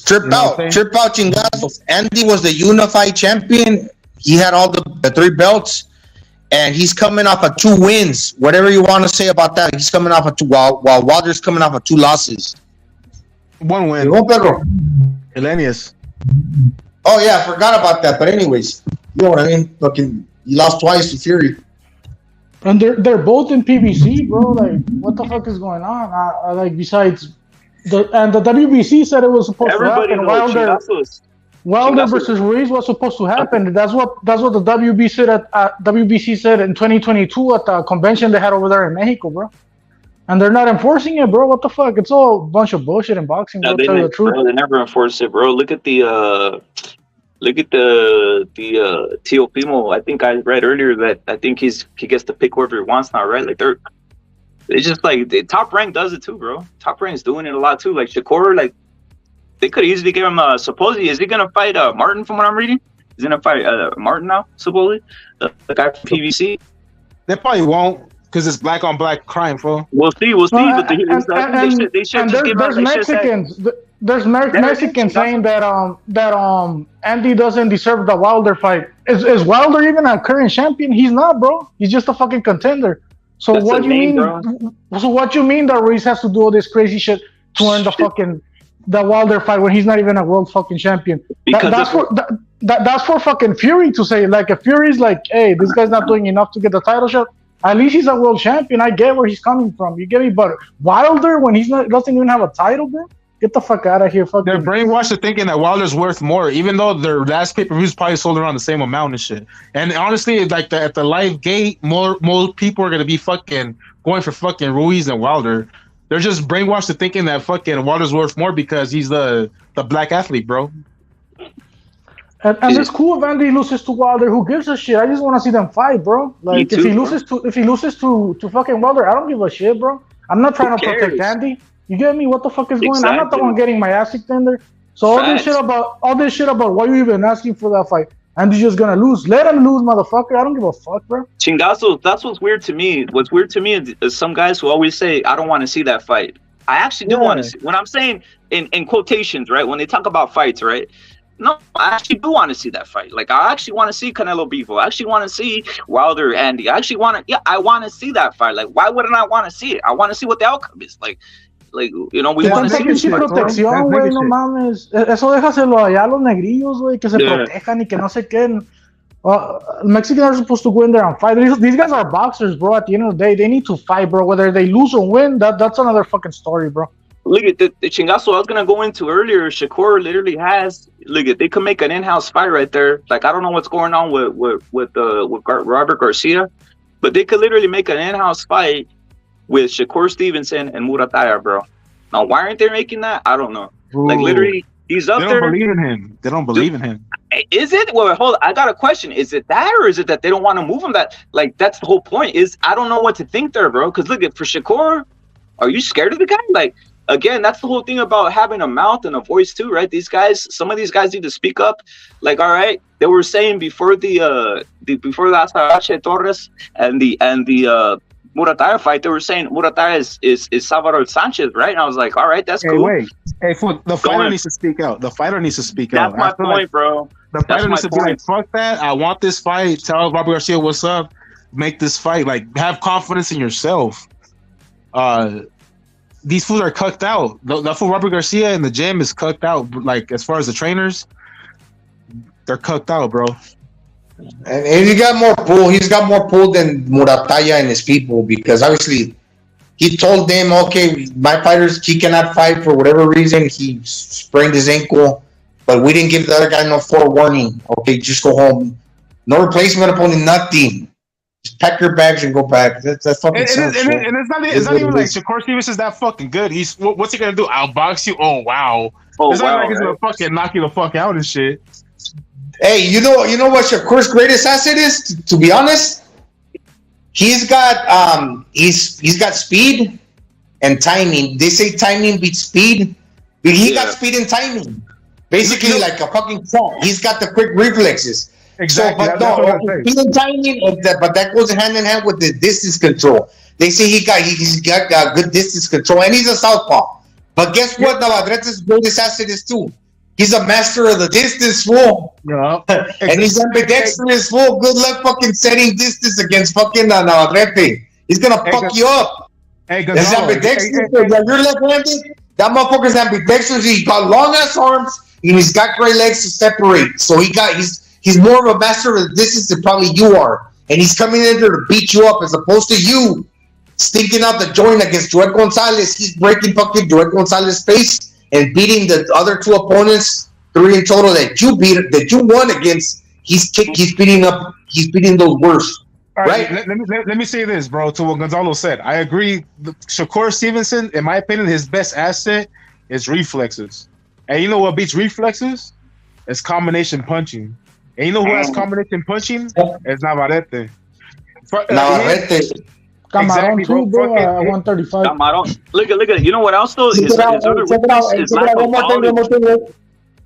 S4: Trip out, Chingazos. Andy was the unified champion. He had all the 3 belts, and he's coming off of 2 wins. Whatever you want to say about that, he's coming off of 2, while Wilder's coming off of 2 losses.
S5: 1 win.
S4: Pedro.
S5: Elenius.
S4: Oh yeah, I forgot about that. But anyways, you know what I mean? Fucking, he lost twice to Fury.
S8: And they're both in PBC, bro. Like, what the fuck is going on? Like, besides. The WBC said it was supposed to happen. Wilder versus Ruiz was supposed to happen. That's what the WBC said in 2022 at the convention they had over there in Mexico, bro. And they're not enforcing it, bro. What the fuck? It's all a bunch of bullshit in boxing.
S1: No,
S8: tell you the truth.
S1: Bro, they never enforce it, bro. Look at the Teofimo. I think I read earlier that I think he gets to pick whoever he wants now, right? Like it's just like Top Rank does it too, bro. Top Rank's doing it a lot too. Like Shakur, like they could easily give him supposedly. Is he gonna fight Martin? From what I'm reading, he's gonna fight Martin now. Supposedly, the guy from PVC.
S5: They probably won't because it's black on black crime, fool.
S1: We'll see. But they should just give
S8: there's Mexicans. There's Mexicans saying that Andy doesn't deserve the Wilder fight. Is Wilder even a current champion? He's not, bro. He's just a fucking contender. So that's what you mean? Bro. So what you mean that Ruiz has to do all this crazy shit to earn the Wilder fight when he's not even a world fucking champion? That's for fucking Fury to say. Like, if Fury's like, hey, this guy's not doing enough to get the title shot, at least he's a world champion. I get where he's coming from. You get me? But Wilder, when doesn't even have a title, bro. Get the fuck out of here, fucking.
S5: They're brainwashed to thinking that Wilder's worth more, even though their last pay-per-views probably sold around the same amount and shit. And honestly, like at the live gate, more people are gonna be fucking going for fucking Ruiz and Wilder. They're just brainwashed to thinking that fucking Wilder's worth more because he's the black athlete, bro.
S8: And it's cool if Andy loses to Wilder. Who gives a shit? I just want to see them fight, bro. Like if he loses to fucking Wilder, I don't give a shit, bro. I'm not trying to protect Andy. You get me? What the fuck is going on? I'm not the one getting my ass kicked in there. So all this shit about why you even asking for that fight, and he's just gonna lose. Let him lose, motherfucker. I don't give a fuck, bro.
S1: Chingazo, that's what's weird to me. What's weird to me is some guys who always say, I don't want to see that fight. I actually do want to see. When I'm saying in quotations, right? When they talk about fights, right? No, I actually do want to see that fight. Like, I actually want to see Canelo Bivol. I actually want to see Wilder Andy. I actually want to. I want to see that fight. Like, why wouldn't I want to see it? I want to see what the outcome is. Like you know, we want to see
S8: pinche protección, güey, no mames. Eso déjaselo allá a los negrillos, güey, que se protejan y que no se queden. Mexicans are supposed to go in there and fight. These guys are boxers, bro. At the end of the day, they need to fight, bro. Whether they lose or win, that's another fucking story, bro.
S1: Look at the chingazo I was gonna go into earlier. Shakur literally has. Look at, they could make an in-house fight right there. Like, I don't know what's going on with Robert Garcia, but they could literally make an in-house fight with Shakur Stevenson and Murataya, bro. Now, why aren't they making that? I don't know.
S5: Ooh.
S1: Like, literally, he's up there.
S5: They don't believe in him. They don't believe in him.
S1: Is it? Well, hold on. I got a question. Is it that, or is it that they don't want to move him? That's the whole point. Is I don't know what to think there, bro. Because look, for Shakur, are you scared of the guy? Like, again, that's the whole thing about having a mouth and a voice too, right? These guys, some of these guys need to speak up. Like, all right, they were saying before the Azache Torres and the Murataya fight, they were saying Murataya is Salvador Sanchez, right? And I was like, all right, that's cool.
S5: Wait. Hey, the fighter needs to speak out. The fighter needs to speak out.
S1: That's my point, bro.
S5: The fighter needs to be like, fuck that. I want this fight. Tell Robert Garcia what's up. Make this fight. Like, have confidence in yourself. These fools are cucked out. That fool Robert Garcia in the gym is cucked out. Like, as far as the trainers, they're cucked out, bro.
S4: And he got more pull. He's got more pull than Murataya and his people, because obviously he told them, okay, my fighters, he cannot fight for whatever reason. He sprained his ankle, but we didn't give the other guy no forewarning. Okay, just go home. No replacement opponent, nothing. Just pack your bags and go back. That's fucking
S5: and it's not even like Shakur Stevens is that fucking good. What's he gonna do? Outbox you? Oh wow. It's not like he's gonna fucking knock you the fuck out and shit.
S4: Hey, you know what Shakur's greatest asset is? To be honest, he's got he's got speed and timing. They say timing beats speed, but he got speed and timing. Basically, like a fucking truck. He's got the quick reflexes.
S5: Exactly.
S4: So, but speed and timing, but that goes hand in hand with the distance control. They say he's got good distance control, and he's a southpaw. But guess what? Navarrete's greatest asset is too. He's a master of the distance, fool. Yeah. And he's ambidextrous, fool. Good luck fucking setting distance against fucking Navarrete. He's gonna fuck you up.
S5: Hey,
S4: he's ambidextrous. You're left-handed. That motherfucker's ambidextrous. He's got long ass arms and he's got great legs to separate. So he's more of a master of the distance than probably you are. And he's coming in there to beat you up as opposed to you stinking out the joint against Joel Gonzalez. He's breaking fucking Joel Gonzalez's face and beating the other two opponents, 3 in total that you won against. He's beating those worse. Right?
S5: Let me say this, bro, to what Gonzalo said. I agree. Shakur Stevenson, in my opinion, his best asset is reflexes. And you know what beats reflexes? It's combination punching. And you know who has combination punching? It's Navarrete.
S4: Navarrete.
S8: Camarón too, bro. 135.
S1: Camarón. Look at. You know what else though? His other weakness is lack of knowledge.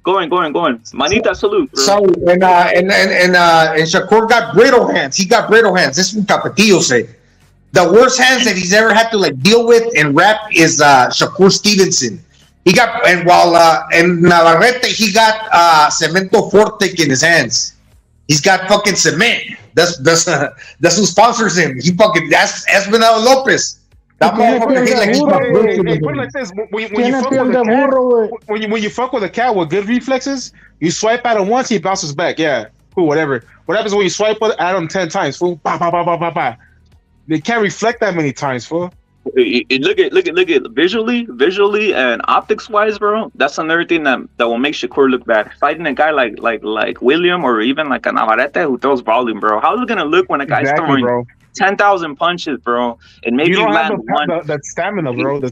S1: Go on. Manita salute, bro.
S4: So and Shakur got brittle hands. He got brittle hands. This is what Capetillo said. The worst hands that he's ever had to like deal with and rap is Shakur Stevenson. He got and Navarrete he got Cemento Forte in his hands. He's got fucking cement. That's who sponsors him. He fucking that's Espinal Lopez. That motherfucker hit like he's
S5: put it like this: when you fuck with a cat with good reflexes, you swipe at him once, he bounces back. Yeah, cool, whatever. What happens when you swipe at him 10 times? Fool, bah, bah, bah, bah, bah, bah. They can't reflect that many times, fool.
S1: Look at visually and optics wise, bro. That's another thing that will make Shakur look bad. Fighting a guy like William or even like a Navarrete who throws volume, bro. How's it gonna look when a guy's throwing 10,000 punches, bro? And maybe you land one.
S5: That stamina, bro. The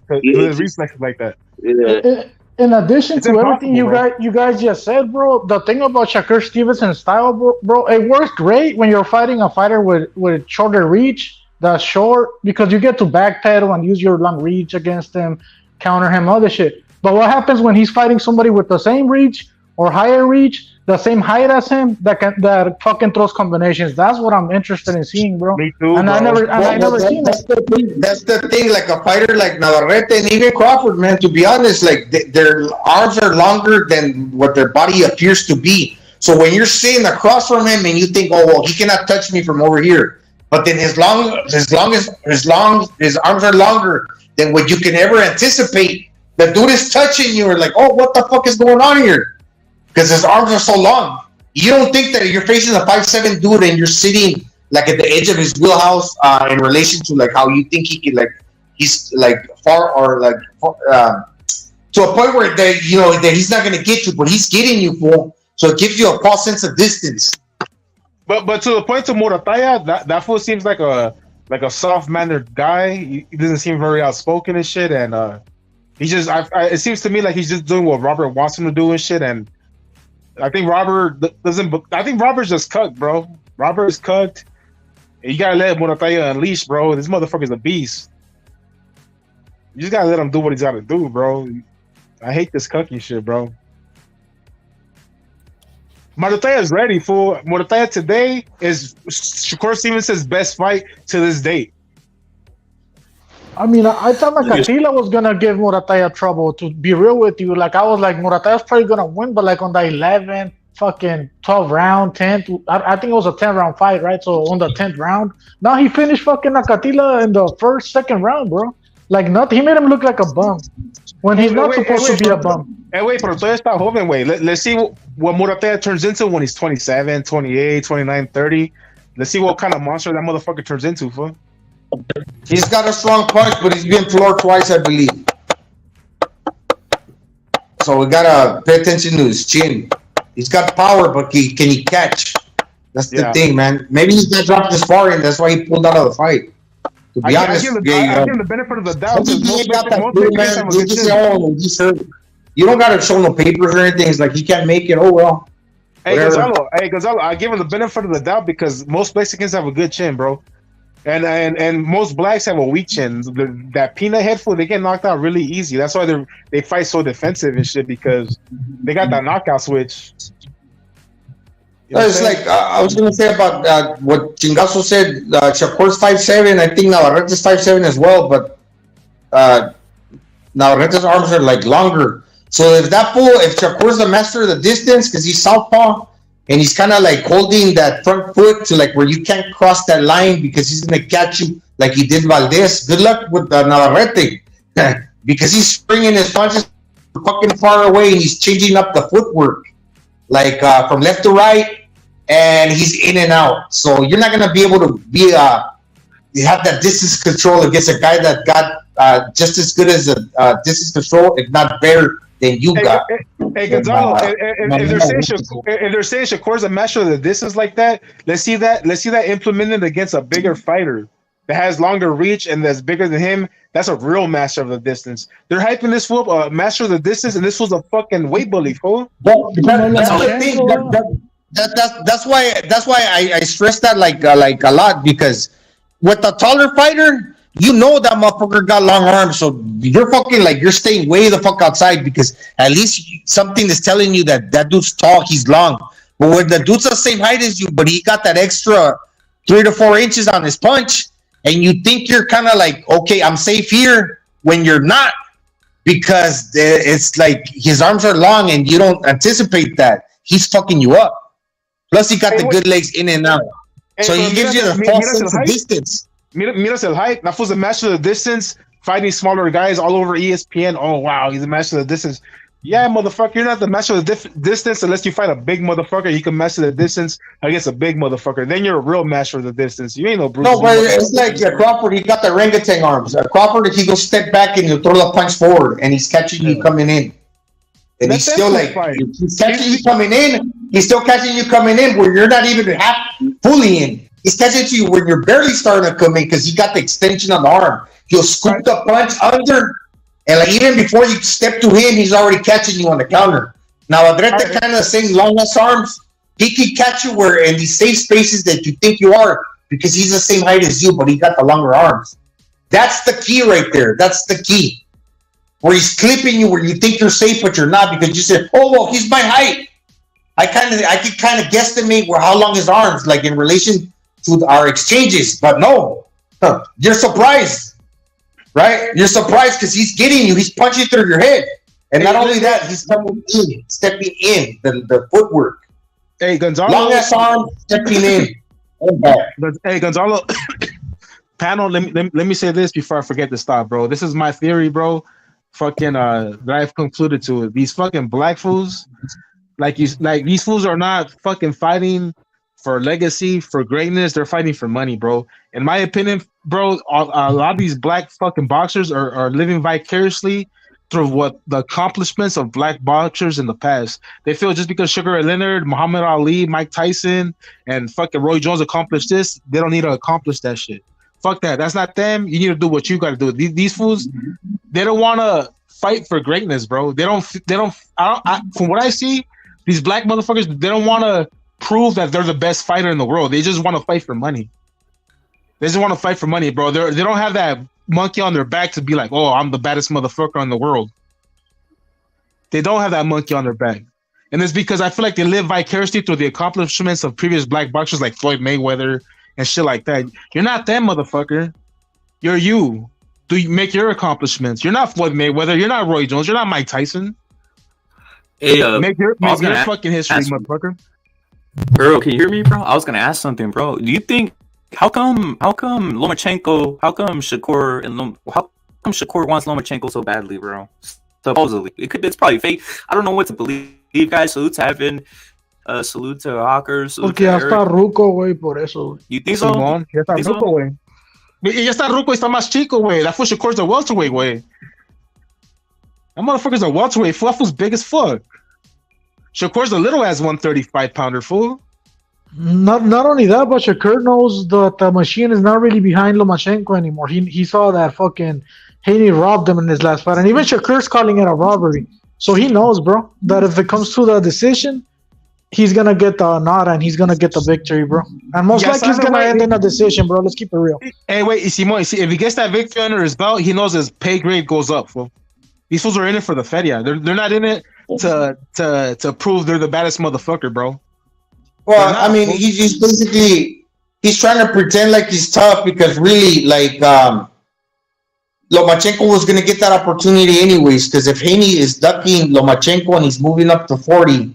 S5: reflexes like that.
S1: Yeah.
S8: In addition to everything you guys just said, bro, the thing about Shakur Stevenson's style, bro, it works great when you're fighting a fighter with shorter reach. That's short because you get to backpedal and use your long reach against him, counter him, other shit. But what happens when he's fighting somebody with the same reach or higher reach? the same height as him that fucking throws combinations. That's what I'm interested in seeing, bro.
S5: Me too,
S8: And
S5: bro.
S8: I never seen
S4: that's
S8: it.
S4: that's the thing. Like a fighter like Navarrete and even Crawford, man. To be honest, like their arms are longer than what their body appears to be. So when you're sitting across from him and you think, oh well, he cannot touch me from over here, but then his arms are longer than what you can ever anticipate. The dude is touching you, or like, oh, what the fuck is going on here? Because his arms are so long. You don't think that you're facing a 5'7" dude and you're sitting like at the edge of his wheelhouse in relation to like how you think he can, like he's like far or like to a point where that that he's not gonna get you, but he's getting you, fool. So it gives you a false sense of distance.
S5: But to the point to Morataya, that fool seems like a soft mannered guy. He doesn't seem very outspoken and shit, and he just it seems to me like he's just doing what Robert wants him to do and shit. And I think Robert doesn't. I think Robert's just cucked, bro. Robert is cucked. You gotta let Morataya unleash, bro. This motherfucker's a beast. You just gotta let him do what he's gotta do, bro. I hate this cucking shit, bro. Morataya is ready, fool. Morataya today is Shakur Stevenson's best fight to this date.
S8: I mean, I thought Makatila was gonna give Morataya trouble. To be real with you, like I was like Morataya's probably gonna win, but like on the 11th, fucking 12th round, 10th, I think it was a 10-round fight, right? So on the 10th round, now he finished fucking Nakatila in the second round, bro. Like nothing. He made him look like a bum when he's not supposed to be a bum.
S5: Hey, wait, pero todavía está joven, wait. Let's see what Morataya turns into when he's 27, 28, 29, 30. Let's see what kind of monster that motherfucker turns into, fool.
S4: He's got a strong punch, but he's been floored twice, I believe. So we gotta pay attention to his chin. He's got power, but can he catch? That's the thing, man. Maybe he's not dropped this far, and that's why he pulled out of the fight. To be honest,
S5: I give him the benefit of the doubt.
S4: You don't gotta show no papers or anything. It's like he can't make it. Oh well.
S5: Hey Gonzalo, I give him the benefit of the doubt because most Mexicans have a good chin, bro. And most blacks have a weak chin. That peanut head fool, they get knocked out really easy. That's why they fight so defensive and shit, because they got that knockout switch.
S4: It's like I was gonna say about what Chingazo said. Shakur's 5'7". I think Navarrete's 5'7" as well, but Navarrete's arms are like longer. So if Shakur's the master of the distance because he's southpaw and he's kind of like holding that front foot to like where you can't cross that line because he's gonna catch you like he did Valdez. Good luck with Navarrete because he's springing his punches fucking far away and he's changing up the footwork like from left to right. And he's in and out, so you're not gonna be able to have that distance control against a guy that got just as good as a distance control, if not better than you got.
S5: Hey Gonzalo, if they're saying Shakur's a master of the distance like that, let's see that implemented against a bigger fighter that has longer reach and that's bigger than him. That's a real master of the distance. They're hyping this fool master of the distance, and this was a fucking weight bully, fool.
S4: That's the thing. That's why I stress that like a lot, because with a taller fighter, you know that motherfucker got long arms, so you're staying way the fuck outside because at least something is telling you that dude's tall, he's long. But when the dude's the same height as you, but he got that extra 3 to 4 inches on his punch, and you think you're kind of like, okay, I'm safe here, when you're not, because it's like his arms are long and you don't anticipate that he's fucking you up. Plus, he got the good legs in and out. So he gives you the false sense of distance.
S5: Miras el hype. That was a master of the distance, fighting smaller guys all over ESPN. Oh, wow, he's a master of the distance. Yeah, motherfucker, you're not the master of the distance unless you fight a big motherfucker. You can master the distance against a big motherfucker. Then you're a real master of the distance. You ain't no Bruce.
S4: No, but it's like Crawford, he got the orangutan arms. Crawford, he goes step back and he'll throw the punch forward, and he's catching you coming in. And he's still like, he's catching you coming in. He's still catching you coming in where you're not even half fully in. He's catching you when you're barely starting to come in because he got the extension on the arm. He'll scoop the punch under, and like even before you step to him, he's already catching you on the counter. Now, Adrete kind of saying long ass arms. He can catch you where in these safe spaces that you think you are because he's the same height as you, but he got the longer arms. That's the key right there. That's the key. Where he's clipping you where you think you're safe, but you're not because you said, oh, well, he's my height. I could kind of guesstimate how long his arms, like in relation to our exchanges, but no, you're surprised, right? You're surprised because he's getting you, he's punching through your head, and not only that, he's stepping in the footwork.
S5: Hey, Gonzalo,
S4: long ass arm, stepping in.
S5: Hey, Gonzalo, panel. Let me say this before I forget to stop, bro. This is my theory, bro. Fucking that I've concluded to it. These fucking black fools, these fools are not fucking fighting for legacy, for greatness. They're fighting for money, bro. In my opinion, bro, a lot of these black fucking boxers are living vicariously through what the accomplishments of black boxers in the past. They feel just because Sugar Ray Leonard, Muhammad Ali, Mike Tyson, and fucking Roy Jones accomplished this, they don't need to accomplish that shit. Fuck that. That's not them. You need to do what you got to do. These fools, they don't want to fight for greatness, bro. From what I see, these black motherfuckers, they don't want to prove that they're the best fighter in the world. They just want to fight for money. They just want to fight for money, bro. They don't have that monkey on their back to be like, oh, I'm the baddest motherfucker in the world. They don't have that monkey on their back. And it's because I feel like they live vicariously through the accomplishments of previous black boxers like Floyd Mayweather and shit like that. You're not them, motherfucker. You're you. Do you make your accomplishments? You're not Floyd Mayweather. You're not Roy Jones. You're not Mike Tyson.
S9: Hey,
S5: make your fucking history, motherfucker.
S9: Bro, can you hear me, bro? I was gonna ask something, bro. Do you think how come Lomachenko, how come Shakur wants Lomachenko so badly, bro? Supposedly. It's probably fake. I don't know what to believe, guys. Salute to Evan. Salute to Hawker.
S8: Porque ya está ruco, güey, por eso.
S9: You think so?
S5: Simón, ya está ruco, güey. Ya está ruco y está más chico, güey. That fool Shakur's a welterweight, güey. That motherfucker's a welterweight. That fool's big as fuck. Shakur's a little ass 135-pounder, fool.
S8: Not only that, but Shakur knows that the machine is not really behind Lomachenko anymore. He saw that fucking Haney robbed him in his last fight, and even Shakur's calling it a robbery. So he knows, bro, that if it comes to the decision, he's gonna get the nod and he's gonna get the victory, bro. And most likely he's gonna end in a decision, bro. Let's keep it real.
S5: Hey, wait, Simon, if he gets that victory under his belt, he knows his pay grade goes up, fool. These fools are in it for the feria. They're not in it to prove they're the baddest motherfucker, bro.
S4: Well, I mean, he's basically trying to pretend like he's tough because really, like, Lomachenko was going to get that opportunity anyways. Because if Haney is ducking Lomachenko and he's moving up to 40,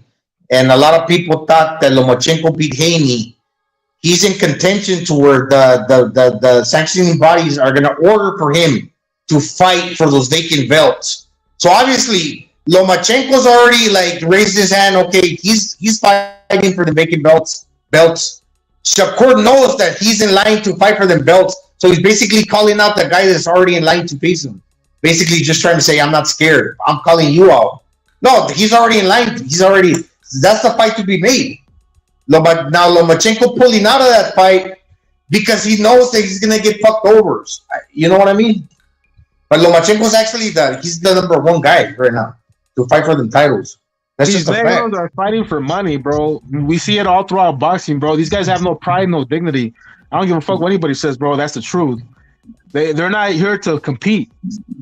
S4: and a lot of people thought that Lomachenko beat Haney, he's in contention to where the sanctioning bodies are going to order for him to fight for those vacant belts. So obviously, Lomachenko's already like raised his hand. Okay, he's fighting for the vacant belts. Shakur knows that he's in line to fight for them belts, so he's basically calling out the guy that's already in line to face him. Basically, just trying to say, "I'm not scared. I'm calling you out." No, he's already in line. That's the fight to be made. Now Lomachenko pulling out of that fight because he knows that he's gonna get fucked over. You know what I mean? But Lomachenko's actually he's the number one guy right now to fight for the titles. That's
S5: These
S4: just a fact.
S5: are fighting for money, bro. We see it all throughout boxing, bro. These guys have no pride, no dignity. I don't give a fuck what anybody says, bro. That's the truth. They're not here to compete,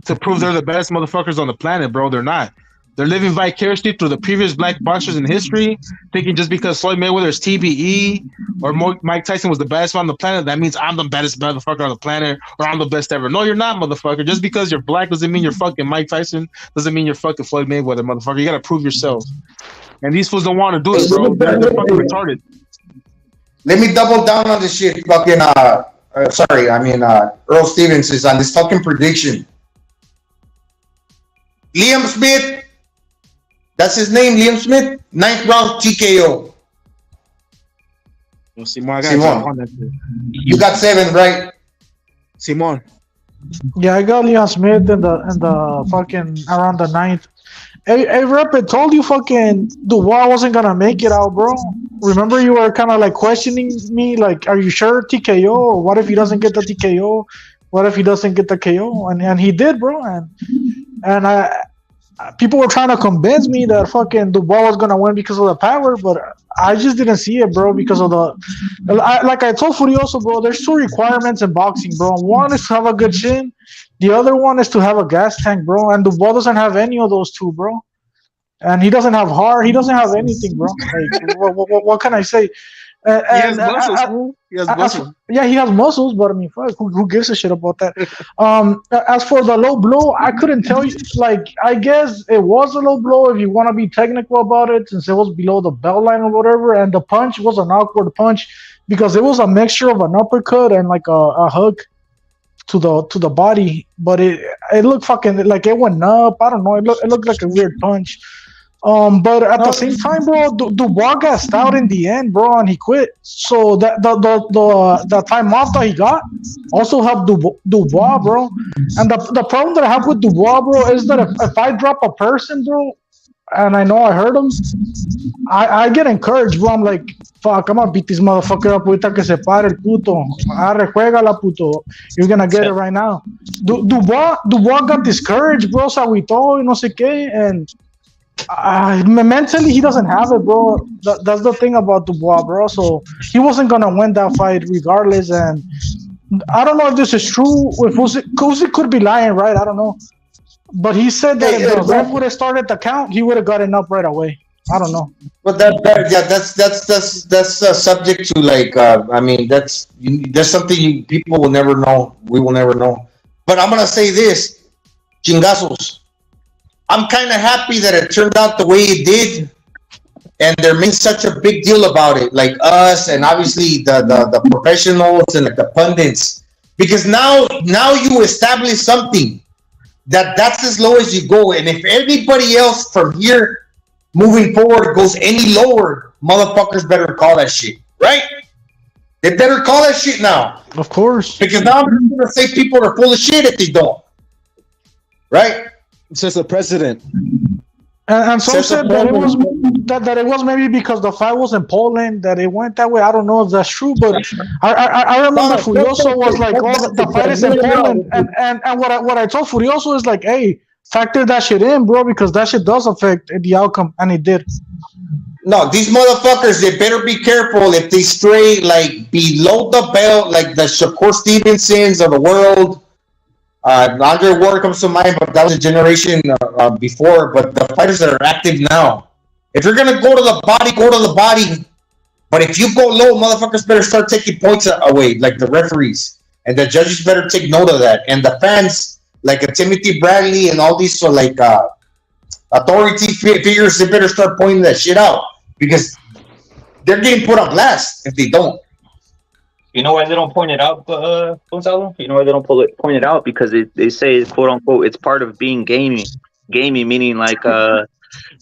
S5: to prove they're the best motherfuckers on the planet, bro. They're not. They're living vicariously through the previous black boxers in history, thinking just because Floyd Mayweather is TBE or Mike Tyson was the best on the planet, that means I'm the baddest motherfucker on the planet or I'm the best ever. No, you're not, motherfucker. Just because you're black doesn't mean you're fucking Mike Tyson. Doesn't mean you're fucking Floyd Mayweather, motherfucker. You gotta prove yourself. And these fools don't want to do it, bro. They're fucking retarded.
S4: Let me double down on this shit. Fucking Earl Stevens is on this fucking prediction. Liam Smith. That's his name, Liam Smith. 9th round TKO.
S5: Well, Simon.
S4: You got 7, right?
S5: Simon.
S8: Yeah, I got Liam Smith in the fucking around the 9th. Hey, Rep, it told you fucking Dubois wasn't gonna make it out, bro. Remember you were kind of like questioning me, like, are you sure TKO? Or what if he doesn't get the TKO? What if he doesn't get the KO? And he did, bro. And people were trying to convince me that fucking Dubois was gonna win because of the power, but I just didn't see it, bro, because of like I told Furioso, bro, there's 2 requirements in boxing, bro. One is to have a good chin. The other one is to have a gas tank, bro. And Dubois doesn't have any of those 2, bro. and he doesn't have heart. He doesn't have anything, bro. Like, what can I say?
S5: He has muscles, fool. He has muscles.
S8: Yeah, he has muscles, but I mean, fuck, who gives a shit about that? As for the low blow, I couldn't tell you. Like, I guess it was a low blow if you want to be technical about it, since it was below the belt line or whatever. And the punch was an awkward punch because it was a mixture of an uppercut and like a hook to the body. But it looked fucking like it went up. I don't know. It looked like a weird punch. But at the same time, bro, Dubois gassed out in the end, bro, and he quit. So that the time off that he got also helped Dubois, bro. And the problem that I have with Dubois, bro, is that if I drop a person, bro, and I know I hurt him, I get encouraged, bro. I'm like, fuck, I'm gonna beat this motherfucker up ahorita que se pare el puto. Arre, juégala, puto. You're gonna get it right now. Dubois got discouraged, bro, se agüitó y no sé qué, and mentally he doesn't have it, bro. That's the thing about Dubois, bro. So he wasn't gonna win that fight regardless. And I don't know if this is true. If Usyk could be lying, right? I don't know. But he said that if the ref would have started the count, he would have gotten up right away. I don't know.
S4: But that's subject to like. I mean, that's something people will never know. We will never know. But I'm gonna say this, chingazos. I'm kind of happy that it turned out the way it did, and they're making such a big deal about it, like us and obviously the professionals and like the pundits, because now you establish something that's as low as you go, and if anybody else from here moving forward goes any lower, motherfuckers better call that shit, right? They better call that shit now,
S8: of course,
S4: because now I'm gonna say people are full of shit if they don't, right?
S5: Since the president.
S8: And some said that it was maybe because the fight was in Poland that it went that way. I don't know if that's true, but I remember Furioso was like, "Oh, the fight is in Poland," and what I told Furioso is like, "Hey, factor that shit in, bro, because that shit does affect the outcome," and it did.
S4: No, these motherfuckers, they better be careful if they stray like below the belt, like the Shakur Stevensons of the world. Andre Ward comes to mind, but that was a generation before. But the fighters that are active now, if you're gonna go to the body, go to the body. But if you go low, motherfuckers better start taking points away, like the referees, and the judges better take note of that. And the fans, like Timothy Bradley and all these, authority figures, they better start pointing that shit out because they're getting put on blast if they don't.
S1: You know why they don't point it out, Gonzalo? You know why they don't point it out? Because they say, quote unquote, it's part of being gamey. Gamey meaning like, I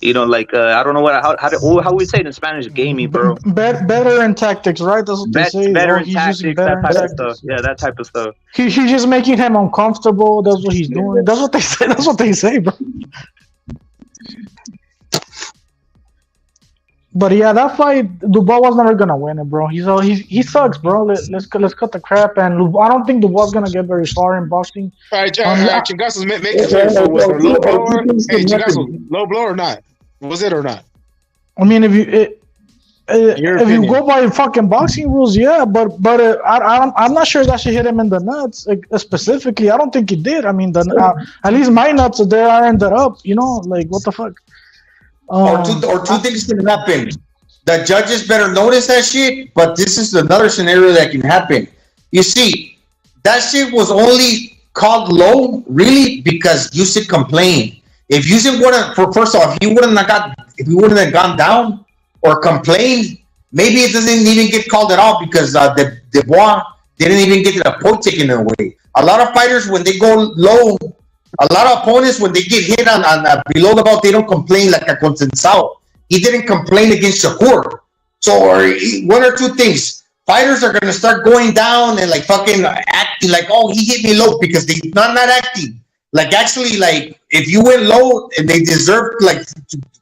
S1: don't know how we say it in Spanish, gamey, bro.
S8: Better in tactics, right? That's what they say.
S1: Better in tactics, that type of stuff. Yeah, that type of stuff.
S8: He's just making him uncomfortable. That's what he's doing. That's what they say. That's what they say, bro. But yeah, that fight, Dubois was never gonna win it, bro. He sucks, bro. Let's cut the crap, and I don't think Dubois is gonna get very far in boxing.
S5: All right, Chingasos, make it clear. Was it a low blower? Hey, Chingasos, low blow or not? Was it or not?
S8: I mean, if you go by fucking boxing rules, yeah, but I'm not sure that she hit him in the nuts specifically. I don't think he did. I mean, at least my nuts there aren't up. You know, like what the fuck.
S4: Or two things can happen. The judges better notice that shit, but this is another scenario that can happen. You see, that shit was only called low, really, because Usyk complained. If Usyk if he wouldn't have gone down or complained, maybe it doesn't even get called at all because Dubois didn't even get a point taken away. A lot of fighters, when they go low, a lot of opponents, when they get hit on below the belt, they don't complain like a Consensao. He didn't complain against Shakur. So one or two things. Fighters are going to start going down and like fucking acting like, oh, he hit me low because they're not acting. Like actually, like if you went low and they deserve like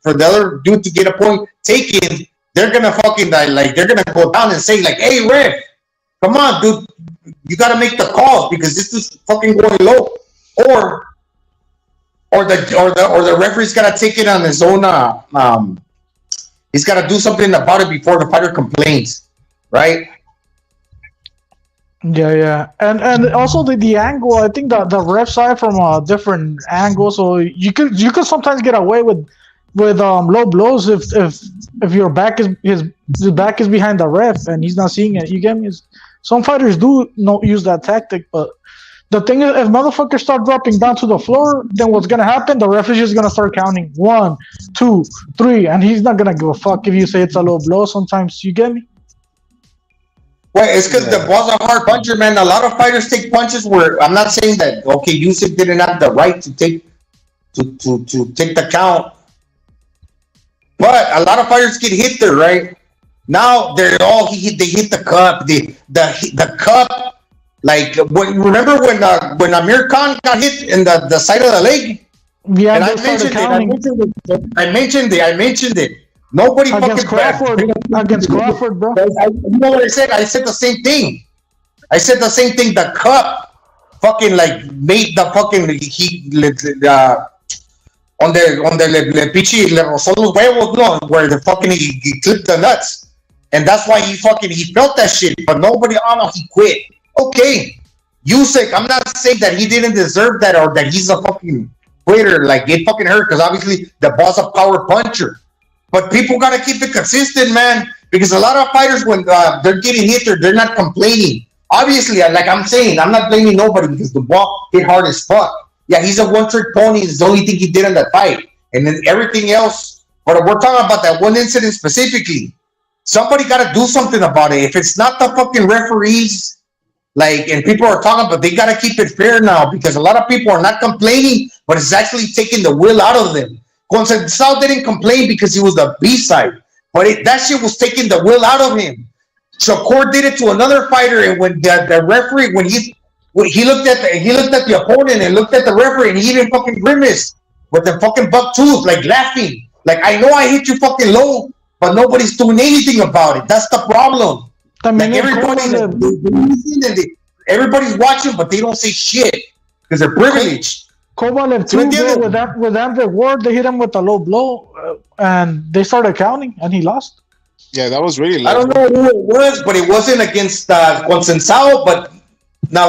S4: for the other dude to get a point taken, they're going to fucking like they're going to go down and say like, hey, ref, come on, dude, you got to make the calls because this is fucking going low. Or the referee's gotta take it on his own. He's gotta do something about it before the fighter complains, right?
S8: Yeah, and also the angle. I think the ref side from a different angle, so you could sometimes get away with low blows if your back is his back is behind the ref and he's not seeing it. You get me? Some fighters do not use that tactic, but the thing is, if motherfuckers start dropping down to the floor, then what's gonna happen? The ref is just gonna start counting 1, 2, 3, and he's not gonna give a fuck if you say it's a low blow. Sometimes, you get me?
S4: Well, it's because the ball's a hard puncher, man. A lot of fighters take punches where I'm not saying that. Okay, Usyk didn't have the right to take the count, but a lot of fighters get hit there, right? Now they hit the cup, the cup. Like remember when Amir Khan got hit in the side of the leg?
S8: Yeah,
S4: and I mentioned it. Nobody
S8: against Crawford, bro.
S4: You know what I said? I said the same thing. The cup fucking like made the fucking on the pichi le rozó los huevos, no, where the fucking he clipped the nuts, and that's why he felt that shit. But nobody, he quit. Okay, Usyk, I'm not saying that he didn't deserve that or that he's a fucking quitter. Like, get fucking hurt because obviously the boss a power puncher. But people gotta keep it consistent, man, because a lot of fighters when they're getting hit, they're not complaining. Obviously, like I'm saying, I'm not blaming nobody because the ball hit hard as fuck. Yeah, he's a one-trick pony. It's the only thing he did in that fight, and then everything else. But we're talking about that one incident specifically. Somebody gotta do something about it. If it's not the fucking referees. Like, and people are talking, but they got to keep it fair now because a lot of people are not complaining, but it's actually taking the will out of them. Conceição didn't complain because he was the B-side, but that shit was taking the will out of him. Shakur did it to another fighter, and when the referee, when he looked at the opponent and looked at the referee, and he even fucking grimaced with the fucking buck tooth, like laughing, like I know I hit you fucking low, but nobody's doing anything about it. That's the problem. Like everybody's watching, but they don't say shit because they're privileged.
S8: Kovalev too, bro, with Andre Ward, they hit him with a low blow, and they started counting, and he lost.
S5: Yeah, that was really low.
S4: I don't know who it was, but it wasn't against Conceição. But now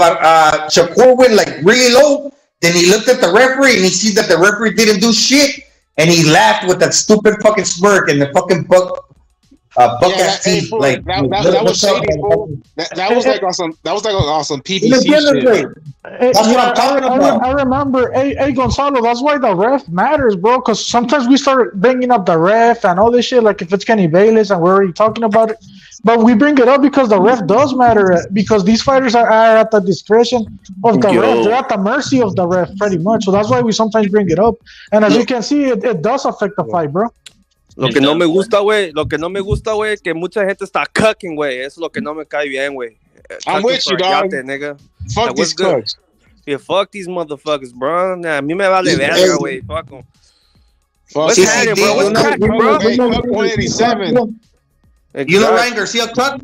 S4: Shakur went like really low. Then he looked at the referee, and he sees that the referee didn't do shit, and he laughed with that stupid fucking smirk and the fucking buck ass teeth. Like
S5: that was shady, fool. That was like on some PBC shit.
S4: That's what I'm talking about.
S8: I remember, hey Gonzalo, that's why the ref matters, bro. Because sometimes we start bringing up the ref and all this shit, like if it's Kenny Bayless and we're already talking about it. But we bring it up because the ref does matter. Because these fighters are at the discretion of the ref. They're at the mercy of the ref, pretty much. So that's why we sometimes bring it up. And as you can see, it does affect the fight, bro.
S10: Lo que no me gusta, güey, que mucha gente está cucking, güey. Eso es lo que no me cae bien, güey.
S5: I'm with you, dog.
S10: Nigga.
S5: Fuck these cucks.
S10: Yeah, fuck these motherfuckers, bro. Nah, a mí me vale verga, güey. Fuck them.
S5: What's
S10: happening, bro? What's cracking, bro?
S5: Hey, cuck 187.
S4: You know Ryan Garcia cut?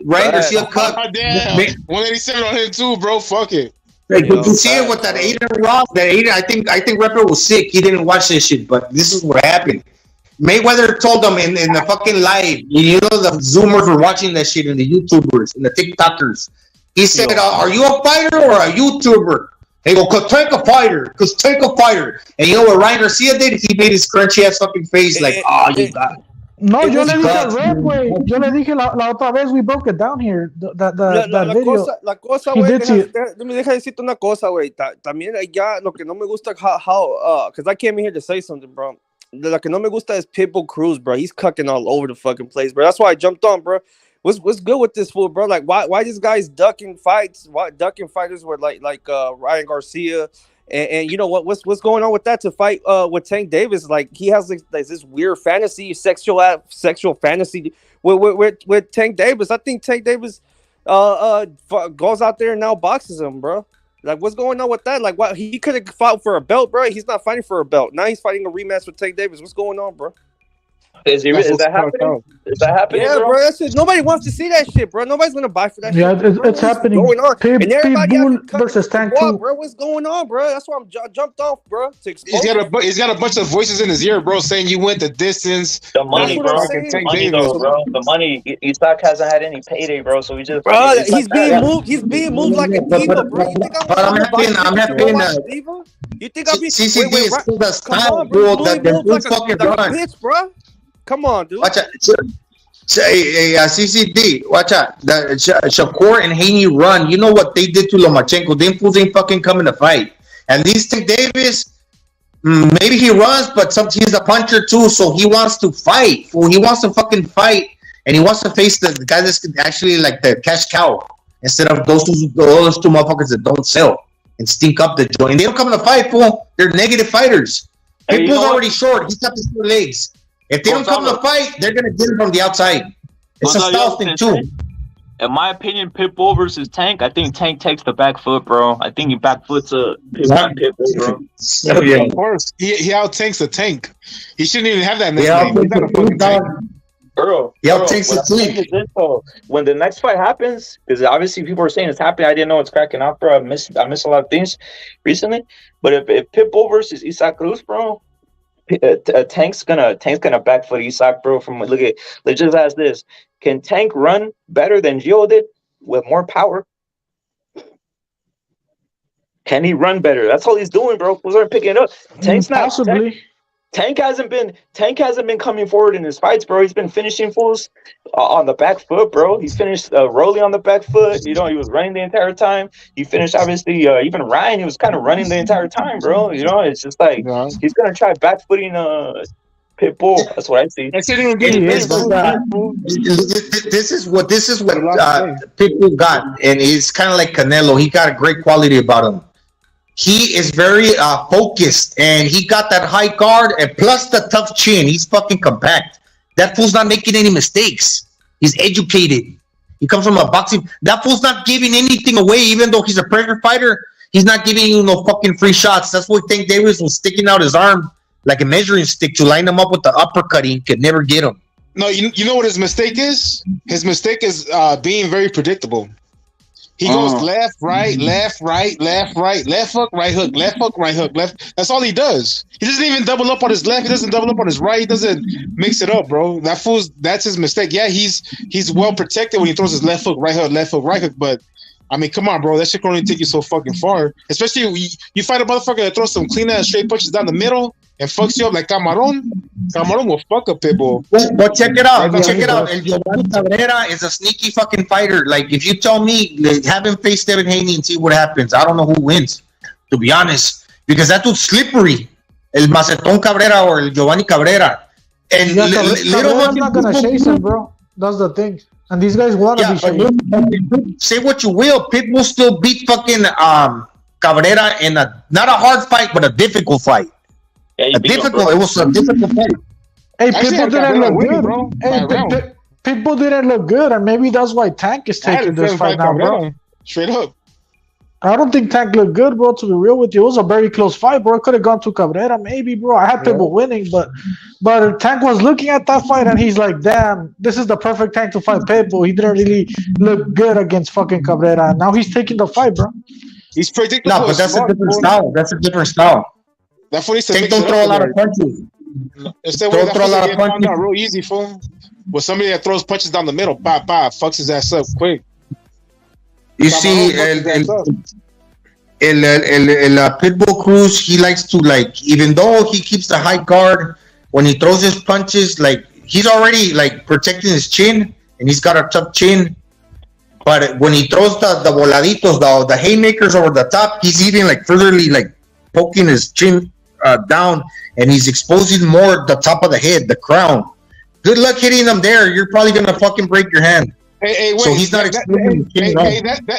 S4: Ryan Garcia cut.
S5: Damn. 187 on him too, bro. Fuck it.
S4: Hey, but you see it with that Aiden Ross? That Aiden, I think Rapper was sick. He didn't watch this shit, but this is what happened. Mayweather told them in the fucking live, you know, the Zoomers were watching that shit, and the YouTubers and the TikTokers. He said, are you a fighter or a YouTuber? They go, take a fighter. And you know what Ryan Garcia did? He made his crunchy ass fucking face like, you got it.
S8: No, yo le dije al ref, güey. Yo le dije la otra vez, we broke it down here. That video.
S10: La cosa, güey, me deja decirte una cosa, güey. También ya lo que no me gusta, how, because I came in here to say something, bro. Lo que no me gusta is Pitbull Cruz, bro. He's cucking all over the fucking place, bro. That's why I jumped on, bro. What's good with this fool, bro? Like, why this guy's ducking fights? Why ducking fighters were like Ryan Garcia, and you know what's going on with that to fight with Tank Davis? Like, he has like this weird fantasy, sexual fantasy with Tank Davis. I think Tank Davis goes out there and now boxes him, bro. Like, what's going on with that? Like, what, he could have fought for a belt, bro. He's not fighting for a belt. Now he's fighting a rematch with Tank Davis. What's going on, bro?
S1: Is that happening? Is that happening,
S10: Yeah,
S1: bro?
S10: bro. That's it. Nobody wants to see that shit, bro. Nobody's gonna buy for that
S8: Yeah,
S10: shit. Bro.
S8: it's happening.
S10: What's going on? And everybody
S8: Pitbull
S10: acting
S8: versus Tank too.
S10: bro. What's going on, bro? That's why I'm jumped off, bro. To expose.
S5: He's got a bunch of voices in his ear, bro, saying you went the distance.
S1: The money, bro. The money, though, bro. The money. Isaac hasn't had any payday, bro. So we just.
S10: Bro, he's being moved. He's being moved like a diva, bro. You think
S4: I'm happy.
S10: You think I'm being
S4: CCD is still the
S10: come
S4: style,
S10: on,
S4: bro.
S10: bro.
S4: That
S10: Like
S4: fucking
S10: a
S4: run.
S10: bitch, bro. Come on, dude.
S4: Watch out. Hey, CCD, watch out. The Shakur and Haney run. You know what they did to Lomachenko? Them fools ain't fucking coming to fight. At least Tank Davis, maybe he runs, but he's a puncher too, so he wants to fight. Well, he wants to fucking fight, and he wants to face the guy that's actually like the cash cow instead of those two motherfuckers that don't sell and stink up the joint. They don't come to fight, fool. They're negative fighters. Pitbull's already short. He's got his 4 legs. If they don't come to fight, they're gonna get him from the outside. It's a style thing too.
S1: In my opinion, Pitbull versus Tank, I think Tank takes the back foot, bro. I think he back foots Pitbull, bro.
S5: Yeah, of course. He out tanks a Tank. He shouldn't even have that nickname. He's not a fucking Tank.
S1: Bro, when the next fight happens, because obviously people are saying it's happening, I didn't know it's cracking off, bro. I missed a lot of things recently. But if Pitbull versus Isaac Cruz, bro, Tank's gonna back foot Isaac, bro. Let's just ask this: can Tank run better than Gio did with more power? Can he run better? That's all he's doing, bro. Fools aren't picking it up. Tank's not
S8: possibly.
S1: Tank hasn't been coming forward in his fights, bro. He's been finishing fools on the back foot, bro. He finished Rolly on the back foot. You know, he was running the entire time. He finished, obviously, even Ryan, he was kind of running the entire time, bro. You know, it's just like he's going to try back footing Pitbull. That's what I see.
S4: This is what Pitbull got, and he's kind of like Canelo. He got a great quality about him. He is very focused, and he got that high guard, and plus the tough chin. He's fucking compact. That fool's not making any mistakes. He's educated. He comes from a boxing. That fool's not giving anything away, even though he's a pressure fighter. He's not giving you no fucking free shots. That's why Tank Davis was sticking out his arm like a measuring stick to line him up with the uppercut. He could never get him.
S5: No, you know what his mistake is? His mistake is being very predictable. He goes left, right, left, right, left, right, left hook, right hook, left hook, right hook, left. That's all he does. He doesn't even double up on his left. He doesn't double up on his right. He doesn't mix it up, bro. That's his mistake. Yeah, he's well protected when he throws his left hook, right hook, right hook. But I mean, come on, bro. That shit can only take you so fucking far. Especially you fight a motherfucker that throws some clean ass straight punches down the middle and fucks you up like Camarón. Camarón will fuck a Pitbull.
S4: But check it out. Check it out. El Giovanni Cabrera is a sneaky fucking fighter. Like, if you tell me, have him face Devin Haney and see what happens. I don't know who wins, to be honest. Because that dude's slippery. El Macetón Cabrera or El Giovanni Cabrera. And
S8: Cabrera's not going to chase him, bro. That's the thing. And these guys want to be chased.
S4: Say what you will. Pitbull still beat fucking Cabrera in not a hard fight, but a difficult fight. Yeah, it was a difficult fight.
S8: Hey, Pitbull didn't look good, bro. Hey, Pitbull didn't look good, and maybe that's why Tank is taking this fight now, bro.
S5: Straight up.
S8: I don't think Tank looked good, bro, to be real with you. It was a very close fight, bro. It could have gone to Cabrera, maybe, bro. I had Pitbull winning, but Tank was looking at that fight, and he's like, damn, this is the perfect time to fight Pitbull. He didn't really look good against fucking Cabrera, and now he's taking the fight, bro.
S5: He's predictable.
S4: No, but that's a different style. That's a different style.
S5: That's what he said.
S4: Tank don't throw a lot of punches.
S5: Don't throw a lot of punches. Real easy, fool. With somebody that throws punches down the middle, fucks his ass up quick.
S4: You see, el Pitbull Cruz, he likes to, like, even though he keeps the high guard, when he throws his punches, like, he's already, like, protecting his chin, and he's got a tough chin. But when he throws the voladitos, the haymakers over the top, he's even, like, furtherly, like, poking his chin down, and he's exposing more the top of the head, the crown. Good luck hitting them there. You're probably gonna fucking break your hand.
S5: Hey, wait,
S4: so he's not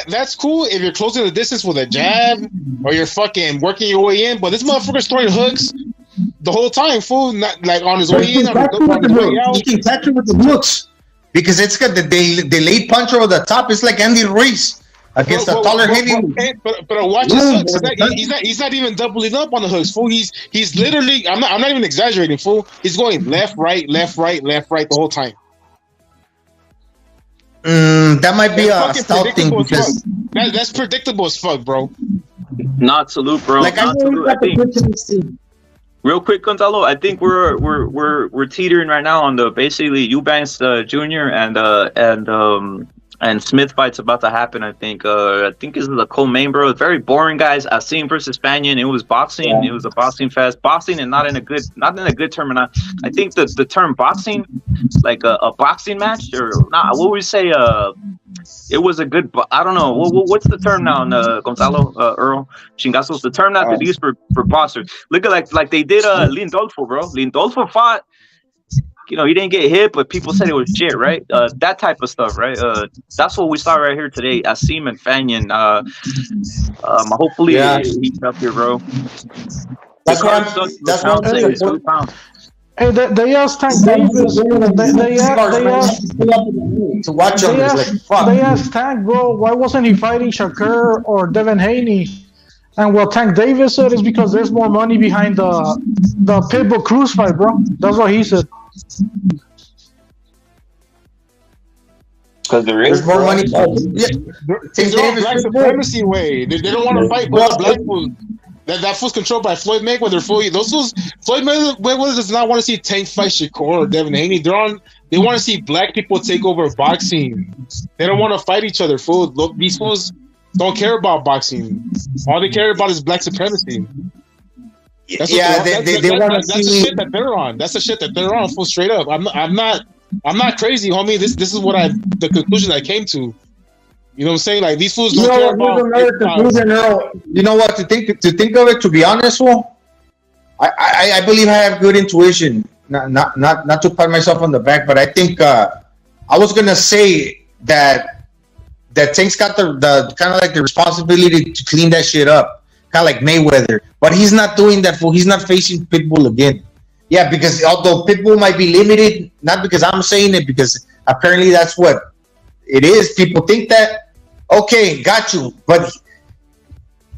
S5: that's cool if you're closing the distance with a jab or you're fucking working your way in. But this motherfucker's throwing hooks the whole time, fool. Not like on his way in, on his way out.
S4: He can catch it with the hooks because it's got the delayed punch over the top. It's like Andy Ruiz. against a taller heavyweight.
S5: But watch his hooks. He's not even doubling up on the hooks, fool. He's literally. I'm not even exaggerating, fool. He's going left, right, left, right, left, right the whole time.
S4: That might be a stealth thing because
S5: that's predictable as fuck, bro.
S1: Not salute, bro.
S4: Like
S1: Not salute. I think, real quick, Gonzalo. I think we're teetering right now on the basically Eubanks Jr. and Smith fight's about to happen. I think this is a co-main, bro. It's very boring, guys. Asim versus Fanyan. It was boxing. Yeah. It was a boxing fest. Boxing, and not in a good term. I think the term boxing, like a boxing match or not. What would we say? It was a good. I don't know. What's the term now, Gonzalo Earl Chingazos? The term that they use for boxers. Look at like they did Lindolfo, bro. Lindolfo fought. You know, he didn't get hit, but people said it was shit, right? That type of stuff, right? That's what we saw right here today. Asim and Fanyan. Hopefully he's up here, bro.
S4: That's what I'm saying.
S8: Hey, they asked Tank Davis. They asked Tank, bro, why wasn't he fighting Shakur or Devin Haney? And what Tank Davis said is because there's more money behind the Pitbull Cruz fight, bro. That's what he said.
S1: Because there's
S4: more money.
S5: They're black supremacy way. They don't want to fight black fools. That fool's controlled by Floyd Mayweather. Floyd Mayweather does not want to see Tank fight Shakur or Devin Haney. They want to see black people take over boxing. They don't want to fight each other. Look, these fools don't care about boxing. All they care about is black supremacy. They want to see. That's the shit that they're on. That's the shit that they're on. Full straight up. I'm not crazy, homie. This is what the conclusion I came to. You know what I'm saying? Like these fools don't care about.
S4: You know what? To think of it, to be honest, well, I believe I have good intuition. Not to pat myself on the back, but I think I was gonna say that Tank's got the kind of like the responsibility to clean that shit up, kind of like Mayweather. But he's not doing that. He's not facing Pitbull again. Yeah, because although Pitbull might be limited, not because I'm saying it, because apparently that's what it is. People think that. Okay, got you. But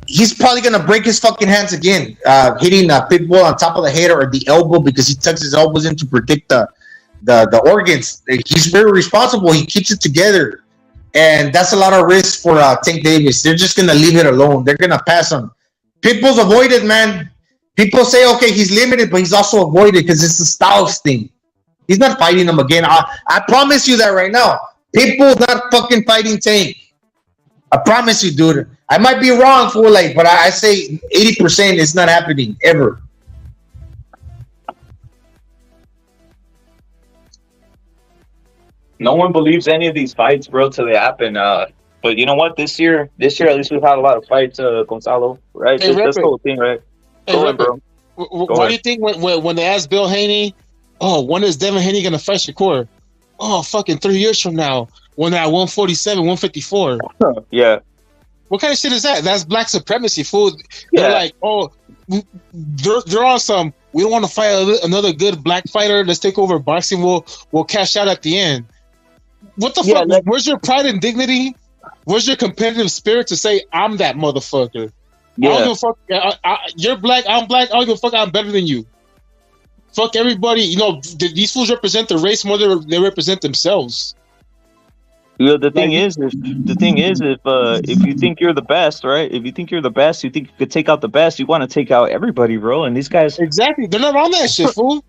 S4: he's probably gonna break his fucking hands again, hitting a Pitbull on top of the head or the elbow because he tucks his elbows in to protect the organs. He's very responsible. He keeps it together. And that's a lot of risk for Tank Davis. They're just going to leave it alone. They're going to pass on. Pitbull's avoided, man. People say, okay, he's limited, but he's also avoided because it's a styles thing. He's not fighting him again. I promise you that right now. Pitbull's not fucking fighting Tank. I promise you, dude. I might be wrong, fool, but I say 80% it's not happening ever.
S1: No one believes any of these fights, bro, till they happen. But you know what? This year, at least we've had a lot of fights, Gonzalo. Right?
S5: Hey,
S1: that's the whole thing, right? Go ahead, bro.
S5: Why do you think when they asked Bill Haney, when is Devin Haney gonna fight Shakur? Fucking 3 years from now, when they're at 147, 154.
S1: Yeah.
S5: What kind of shit is that? That's black supremacy, fool. They're like, they're on some. We don't want to fight another good black fighter. Let's take over boxing. We'll cash out at the end. What the fuck? Where's your pride and dignity? Where's your competitive spirit to say I'm that motherfucker? Yeah. I don't give a fuck. You're black. I'm black. I don't give a fuck. I'm better than you. Fuck everybody. You know these fools represent the race more than they represent themselves.
S1: Yeah, the thing is, if you think you're the best, right? If you think you're the best, you think you could take out the best. You want to take out everybody, bro. And these guys,
S5: exactly, they're not on that shit, fool.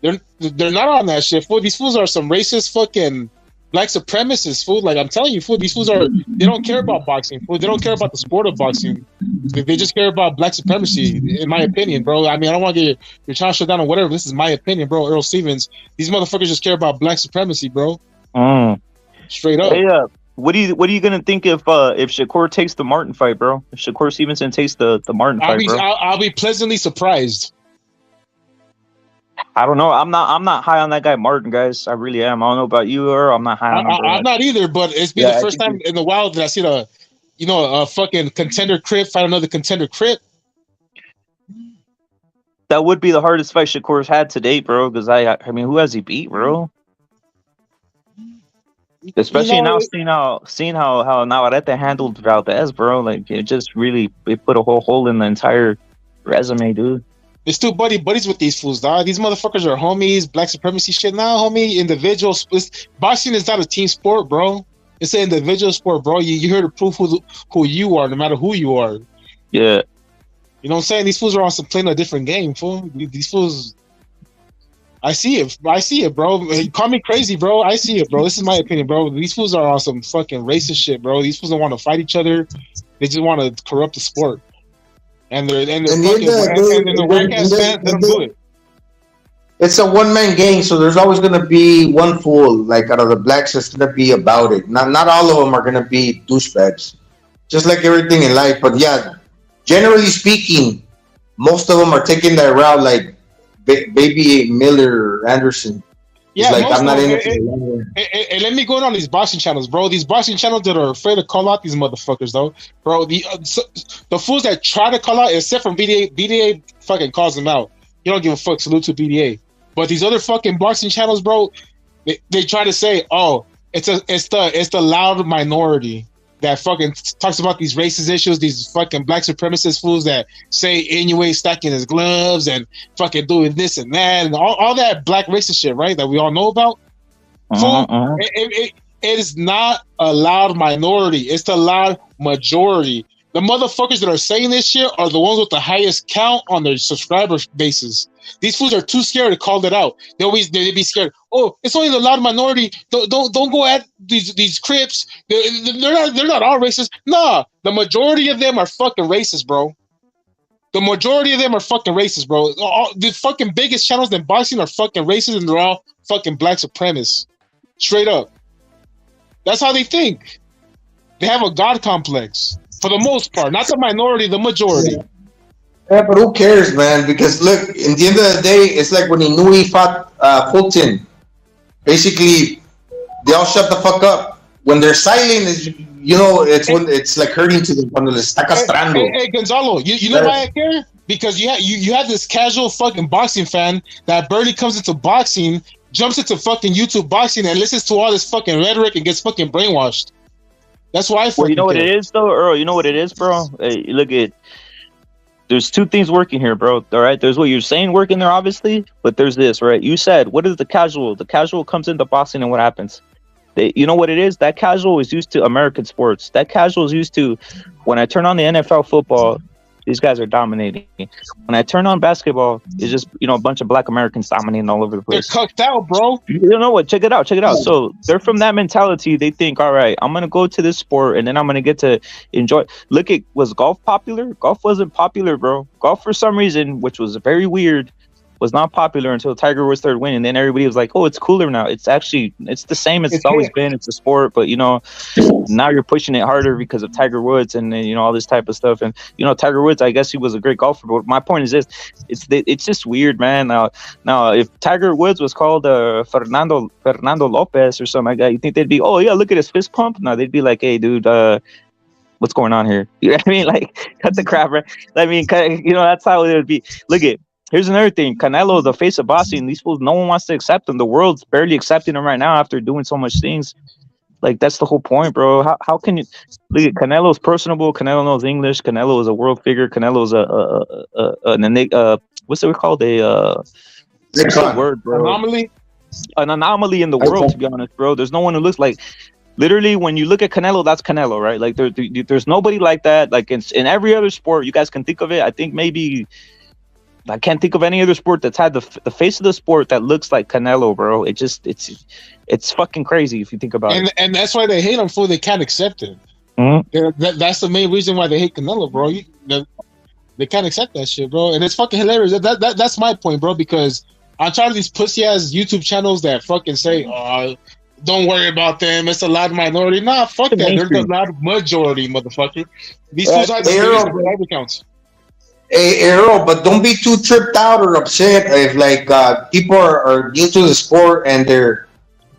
S5: They're not on that shit, fool. These fools are some racist fucking black supremacists, fool. Like I'm telling you, fool. These fools they don't care about boxing, fool. They don't care about the sport of boxing. They just care about black supremacy, in my opinion, bro. I mean, I don't want to get your child shut down or whatever. This is my opinion, bro. Earl Stevens. These motherfuckers just care about black supremacy, bro. Straight up.
S1: Hey, what are you gonna think if Shakur takes the Martin fight, bro? If Shakur Stevenson takes the Martin fight, bro?
S5: I'll be pleasantly surprised.
S1: I don't know. I'm not high on that guy Martin, guys. I really am. I don't know about you, or I'm not high on him.
S5: I'm not either. But it's been the first time in the wild that I seen a fucking contender crip fight another contender crip.
S1: That would be the hardest fight Shakur's had to date, bro. Because I mean, who has he beat, bro? Especially now,
S5: it,
S1: seeing how Navarrete handled Valdez, bro. Like it put a whole hole in the entire resume, dude.
S5: it's too buddies with these fools, dog. These motherfuckers are homies. Black supremacy shit now, homie. Individual. Boxing is not a team sport, bro. It's an individual sport, bro. You here to prove who you are, no matter who you are.
S1: Yeah.
S5: You know what I'm saying? These fools are also playing a different game, fool. These fools. I see it, bro. Call me crazy, bro. I see it, bro. This is my opinion, bro. These fools are on some fucking racist shit, bro. These fools don't want to fight each other. They just want to corrupt the sport. And they're fucking the whack ass fans let them do it.
S4: It's a one-man gang, so there's always gonna be one fool, like out of the blacks, that's gonna be about it. Not all of them are gonna be douchebags, just like everything in life. But yeah, generally speaking, most of them are taking that route, like Baby Miller Anderson.
S5: Yeah,
S4: like, I'm not in it for the long run.
S5: And let me go on these boxing channels, bro. These boxing channels that are afraid to call out these motherfuckers, though, bro. The fools that try to call out, except from BDA fucking calls them out. You don't give a fuck. Salute to BDA. But these other fucking boxing channels, bro, they try to say, oh, it's the loud minority that fucking talks about these racist issues, these fucking black supremacist fools that say Inuit stacking his gloves and fucking doing this and that and all that black racist shit, right? That we all know about. It is not a loud minority. It's the loud majority. The motherfuckers that are saying this shit are the ones with the highest count on their subscriber bases. These fools are too scared to call that out. They be scared. Oh, it's only the loud minority. Don't go at these Crips. They're not all racist. Nah, the majority of them are fucking racist, bro. The majority of them are fucking racist, bro. The fucking biggest channels in boxing are fucking racist, and they're all fucking black supremacists. Straight up. That's how they think. They have a god complex. For the most part, not the minority, the majority.
S4: Yeah, but who cares, man? Because look, in the end of the day, it's like when Inui fought Fulton. Basically, they all shut the fuck up. When they're silent, it's like hurting to them. Cuando les está castrando.
S5: Hey, Gonzalo, you know why I care? Because you have this casual fucking boxing fan that barely comes into boxing, jumps into fucking YouTube boxing, and listens to all this fucking rhetoric and gets fucking brainwashed. That's why I fucking
S1: you know what
S5: care.
S1: it is, though, Earl? You know what it is, bro? Hey, look at... There's two things working here, bro. All right, there's what you're saying working there, obviously, but there's this, right? You said, what is the casual? The casual comes into boxing, and what happens? You know what it is? That casual is used to American sports. That casual is used to, when I turn on the NFL football, these guys are dominating. When I turn on basketball, it's just, a bunch of black Americans dominating all over the place.
S5: They're cucked out, bro.
S1: You know what? Check it out. So they're from that mentality. They think, all right, I'm going to go to this sport and then I'm going to get to enjoy. Look at, was golf popular? Golf wasn't popular, bro. Golf, for some reason, which was very weird, was not popular until Tiger Woods started winning. Then everybody was like, oh, it's cooler now. It's the same as it's always been. It's a sport, but now you're pushing it harder because of Tiger Woods and all this type of stuff. And Tiger Woods, I guess he was a great golfer, but my point is this: it's just weird, man. Now if Tiger Woods was called Fernando Lopez or something like that, you think they'd be, oh yeah, look at his fist pump? No, they'd be like, hey, dude, what's going on here? You know what I mean? Like, cut the crap, right? I mean, that's how it would be. Look at. Here's another thing. Canelo, the face of boxing, these fools, no one wants to accept him. The world's barely accepting him right now after doing so much things. Like, that's the whole point, bro. How can you look at Canelo's personable? Canelo knows English. Canelo is a world figure. Canelo is what's it called? Word, bro.
S5: Anomaly?
S1: An anomaly in the world, to be honest, bro. There's no one who looks like. Literally, when you look at Canelo, that's Canelo, right? Like, there's nobody like that. Like, in every other sport, you guys can think of it. I think maybe. I can't think of any other sport that's had the face of the sport that looks like Canelo, bro. It's fucking crazy if you think about it.
S5: And that's why they hate him for they can't accept it.
S1: Mm-hmm.
S5: That's the main reason why they hate Canelo, bro. They can't accept that shit, bro. And it's fucking hilarious. That's my point, bro, because I'm tired of these pussy-ass YouTube channels that fucking say, don't worry about them. It's a loud minority. Nah, fuck that. They're the loud majority, motherfucker. These fools are the biggest subscriber counts.
S4: Hey, Errol, but don't be too tripped out or upset if people are new to the sport and they're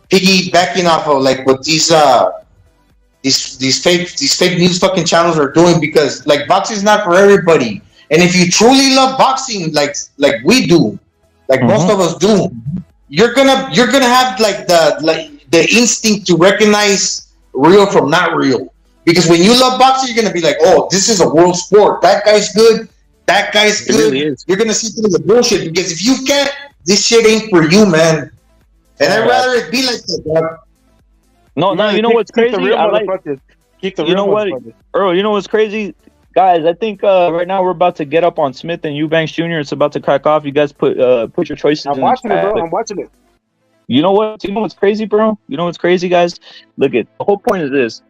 S4: piggybacking off of like what these fake news fucking channels are doing, because like boxing is not for everybody. And if you truly love boxing like we do, like most of us do, you're gonna have the instinct to recognize real from not real. Because when you love boxing, you're gonna be like, oh, this is a world sport. That guy's good. That guy's
S1: It
S4: good.
S1: really is.
S4: You're gonna see through the bullshit. Because if you can't, this shit ain't for you, man. And I'd rather it be like that, dog.
S1: No, you know what's crazy? I like. You know what, Earl? You know what's crazy, guys? I think right now we're about to get up on Smith and Eubanks Jr. It's about to crack off. You guys put your choices.
S5: I'm watching it, bro. I'm watching it.
S1: You know what? You know what's crazy, bro? You know what's crazy, guys? Look at the whole point is this.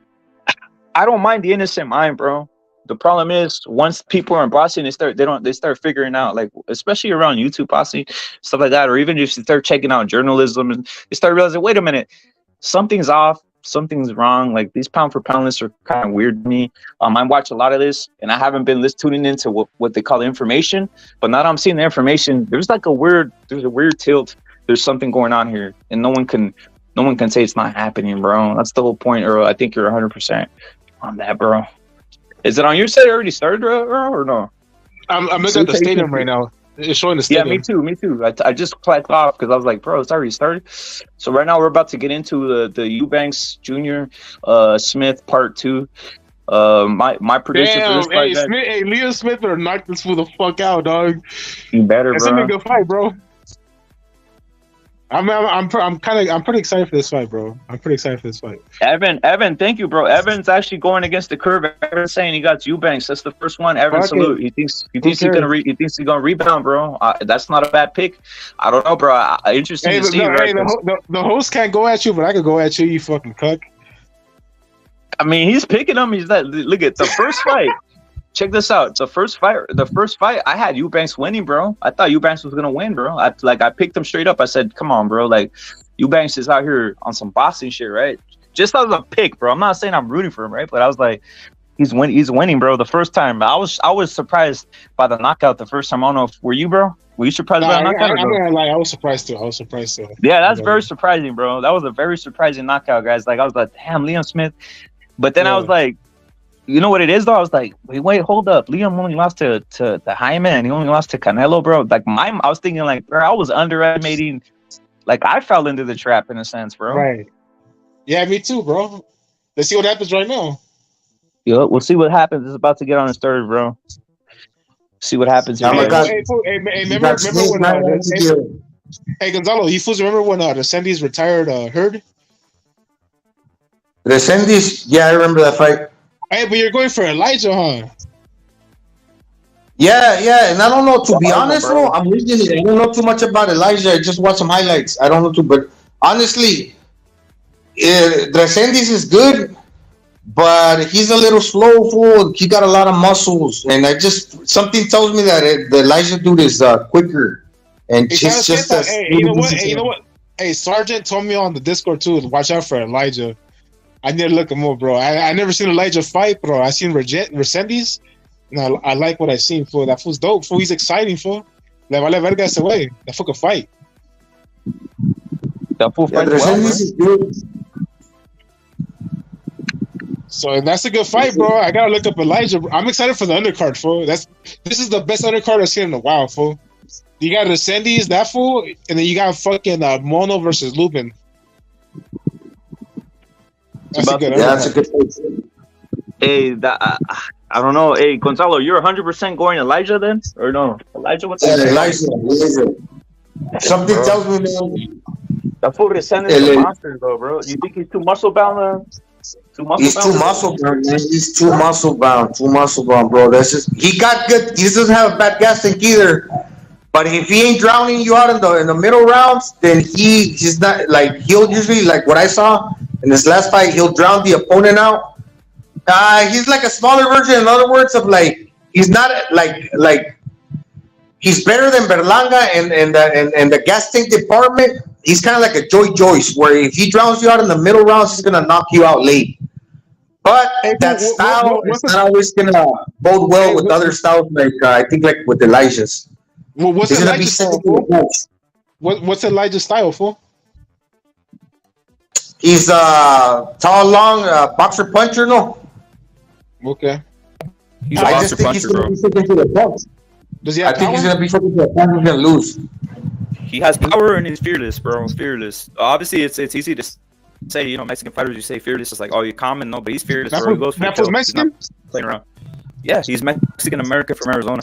S1: I don't mind the innocent mind, bro. The problem is once people are in boxing, they start figuring out, like, especially around YouTube boxing, stuff like that, or even if you start checking out journalism and they start realizing, wait a minute, something's off, something's wrong. Like these pound for pound lists are kind of weird to me. I watch a lot of this, and I haven't been tuning into what they call information. But now that I'm seeing the information, there's a weird tilt. There's something going on here, and no one can say it's not happening, bro. That's the whole point, Earl. I think you're 100% on that, bro. Is it on your side already started, Earl, or no?
S5: I'm looking at the stadium right now. It's showing the stadium.
S1: Yeah, me too. I just clicked off because I was like, bro, it's already started. So right now we're about to get into the Eubanks Jr. Smith Part 2. My prediction for this fight.
S5: Liam Smith better knock this fool the fuck out, dog.
S1: You better,
S5: It's
S1: bro.
S5: gonna be a good fight, bro. I'm pretty excited for this fight, bro. I'm pretty excited for this fight.
S1: Evan, thank you, bro. Evan's actually going against the curve. Evan's saying he got Eubanks. That's the first one. Evan, salute. He thinks he's gonna rebound, bro. That's not a bad pick. I don't know, bro. Interesting to see.
S5: The host can't go at you, but I could go at you. You fucking cuck.
S1: I mean, he's picking him. He's that. Look at the first fight. Check this out. The first fight, I had Eubanks winning, bro. I thought Eubanks was gonna win, bro. I picked him straight up. I said, "Come on, bro. Like, Eubanks is out here on some boxing shit, right?" Just as a pick, bro. I'm not saying I'm rooting for him, right? But I was like, he's winning, bro. The first time, I was surprised by the knockout. The first time, I don't know. Were you, bro? Were you surprised by the knockout?
S5: I'm not gonna lie. I was surprised too.
S1: Yeah, that's very surprising, bro. That was a very surprising knockout, guys. Like, I was like, damn, Liam Smith. But then I was like, you know what it is, though? I was like, wait, hold up. Liam only lost to Jaime, and he only lost to Canelo, bro. Like, I was thinking, like, bro, I was underestimating. Like, I fell into the trap in a sense, bro.
S5: Right. Yeah, me too, bro. Let's see what happens right now.
S1: Yeah, we'll see what happens. It's about to get on his third, bro. See what happens.
S5: Hey, remember when? Hey, Gonzalo, you fools remember when the Sendis retired Hurd?
S4: The Sendis, yeah, I remember that fight.
S5: Hey, but you're going for Elijah, huh?
S4: Yeah, and I don't know, to be honest, bro, I'm reading it. I don't know too much about Elijah. I just watched some highlights. I don't know but honestly, Sendis is good, but he's a little slow, fool. He got a lot of muscles, and something tells me that the Elijah dude is quicker, and just
S5: you know what? Hey, Sergeant told me on the Discord too. Watch out for Elijah. I need to look him up, bro. I never seen Elijah fight, bro. I seen Resendiz, and I like what I seen, fool. That fool's dope, fool. He's exciting, fool. Le vale verga ese way. That fool can fight.
S1: That fool fights well,
S4: is good.
S5: So that's a good fight, bro. I gotta look up Elijah. I'm excited for the undercard, fool. This is the best undercard I've seen in a while, fool. You got Resendiz, that fool, and then you got fucking Mono versus Lubin. That's a good
S4: fight.
S1: Hey, I don't know. Hey, Gonzalo, you're 100% going Elijah then, or no? Elijah, what's that?
S4: Elijah. Something tells me, man.
S1: That fool Resendez is a monster, though, bro. You think he's too muscle bound?
S4: He's too muscle bound, man. He's too muscle bound, bro. That's just he got good. He doesn't have a bad gas tank either. But if he ain't drowning you out in the middle rounds, then he's not like he'll usually like what I saw in this last fight. He'll drown the opponent out. He's like a smaller version, in other words, of like he's not like he's better than Berlanga and the gas tank department. He's kind of like a Joy Joyce, where if he drowns you out in the middle rounds, he's gonna knock you out late. But that style is not always gonna bode well with other styles, like I think like with Elijah's.
S5: Well, what's Elijah's style, fool? What's Elijah's style, fool?
S4: He's tall, long, boxer puncher, no?
S5: Okay.
S9: He's a boxer puncher, bro.
S5: Does he have
S4: I think he's gonna be fucking to a punch. He's gonna lose.
S9: He has power and he's fearless, bro. Fearless. Obviously, it's easy to say, you know, Mexican fighters, you say fearless, it's like, oh, you're common, no, but he's fearless.
S5: That's
S9: Bro. He
S5: what,
S9: goes for the
S5: that was
S9: kill. He's not
S5: Mexican.
S9: playing around. Yeah, he's Mexican American from Arizona.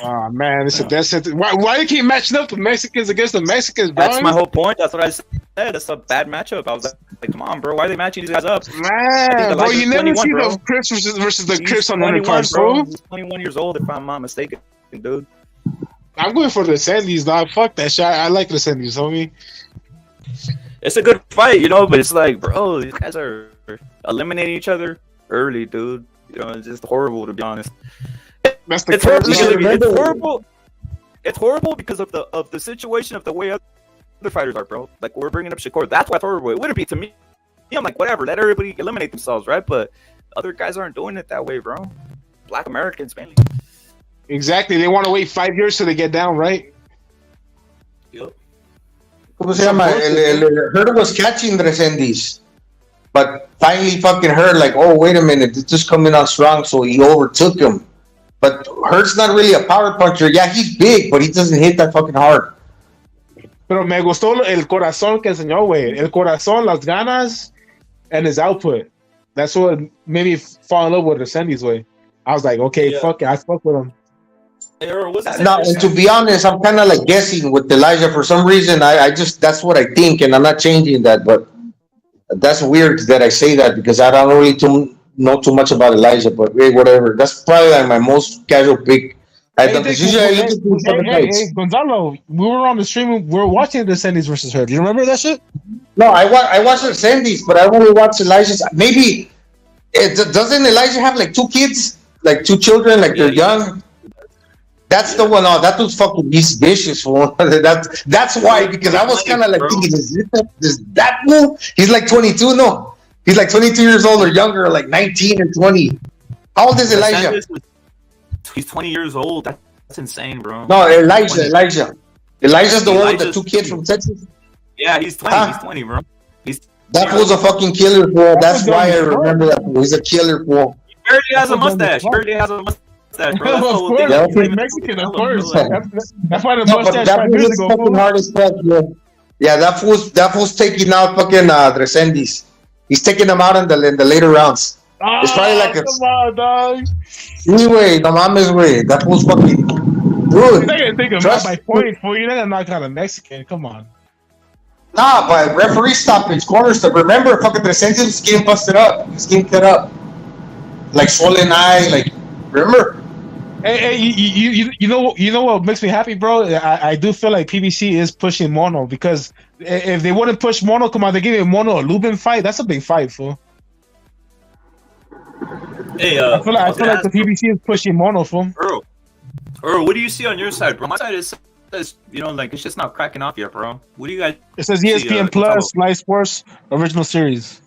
S5: Oh man, that's it. Why you keep matching up the Mexicans against the Mexicans, bro?
S9: That's my whole point. That's what I said. That's a bad matchup. I was like, come on, bro. Why are they matching these guys up?
S5: Man, bro, you never see
S9: bro.
S5: the Crips versus the Crips on the
S9: 21,
S5: undercards, bro.
S9: He's 21 years old, if I'm not mistaken, dude.
S5: I'm going for the Sandys, dog. Fuck that shit. I like the Sandys, homie.
S9: It's a good fight, you know, but it's like, bro, these guys are eliminating each other early, dude. You know, it's just horrible, to be honest.
S5: That's the
S9: It's horrible.
S5: curse.
S9: It's horrible. It's horrible because of the situation of the way other fighters are, bro. Like, we're bringing up Shakur. That's why it's horrible. It wouldn't be to me. I'm like, whatever. Let everybody eliminate themselves, right? But other guys aren't doing it that way, bro. Black Americans, mainly.
S5: Exactly. They want to wait 5 years till they get down, right?
S9: Yep.
S4: ¿Cómo se llama? El Hurt was catching the Sandys, but finally fucking Hurt like, oh, wait a minute, it's just coming on strong, so he overtook him. But Hurt's not really a power puncher. Yeah, he's big, but he doesn't hit that fucking hard.
S5: Pero me gustó el corazón que enseñó, güey. El corazón, las ganas, and his output. That's what made me fall in love with the Sandys, way. I was like, okay, fuck it, I fuck with him.
S4: No, and to be honest, I'm kind of like guessing with Elijah. For some reason, I just, that's what I think, and I'm not changing that, but that's weird that I say that because I don't really know too much about Elijah, but hey, whatever. That's probably like my most casual pick.
S5: Hey, Gonzalo, we were on the stream, we were watching the Sandys versus Hurt. Do you remember that shit?
S4: No, I watched the Sandys, but I only watched Elijah's. Maybe, doesn't Elijah have like 2 kids? Like 2 children, like they're young? That's the one. Oh, that was fucking vicious for that's why, because I was kind of like thinking, is that fool? He's like 22, no? He's like 22 years old or younger, like 19 or 20. How old is Elijah?
S9: He's 20 years old. That's insane, bro.
S4: No, Elijah's the one with the 2 kids from Texas.
S9: Yeah, he's 20. He's 20, bro.
S4: That fool's a fucking killer, fool. That's why I remember that fool. He's a killer, fool.
S9: He barely has a mustache. Bro.
S5: That's Mexican, of course. That's why the mustache
S4: that fool is fucking hard as fuck, bro. Yeah, that fool's taking out fucking Sandys. He's taking them out in the later rounds. It's probably like a.
S5: Come on, dog.
S4: Anyway, no mames, güey. That was fucking. Dude.
S5: You're not gonna take him out by point, fool. You're not gonna knock out a Mexican. Come on.
S4: Nah, but referee stoppage, corner stop. Remember, fucking the sentence getting busted up. He's getting cut up. Like swollen eye, like. Remember?
S5: Hey, you know what makes me happy, bro? I do feel like PBC is pushing Mono because if they wouldn't push Mono, come on, they give Mono a Lubin fight. That's a big fight, fool.
S9: Hey,
S5: I feel like the PBC is pushing Mono, fool.
S9: Earl, what do you see on your side, bro? My side is, you know, like it's just not cracking off yet, bro. What do you guys?
S5: It says ESPN Plus, Live Sports, Original Series.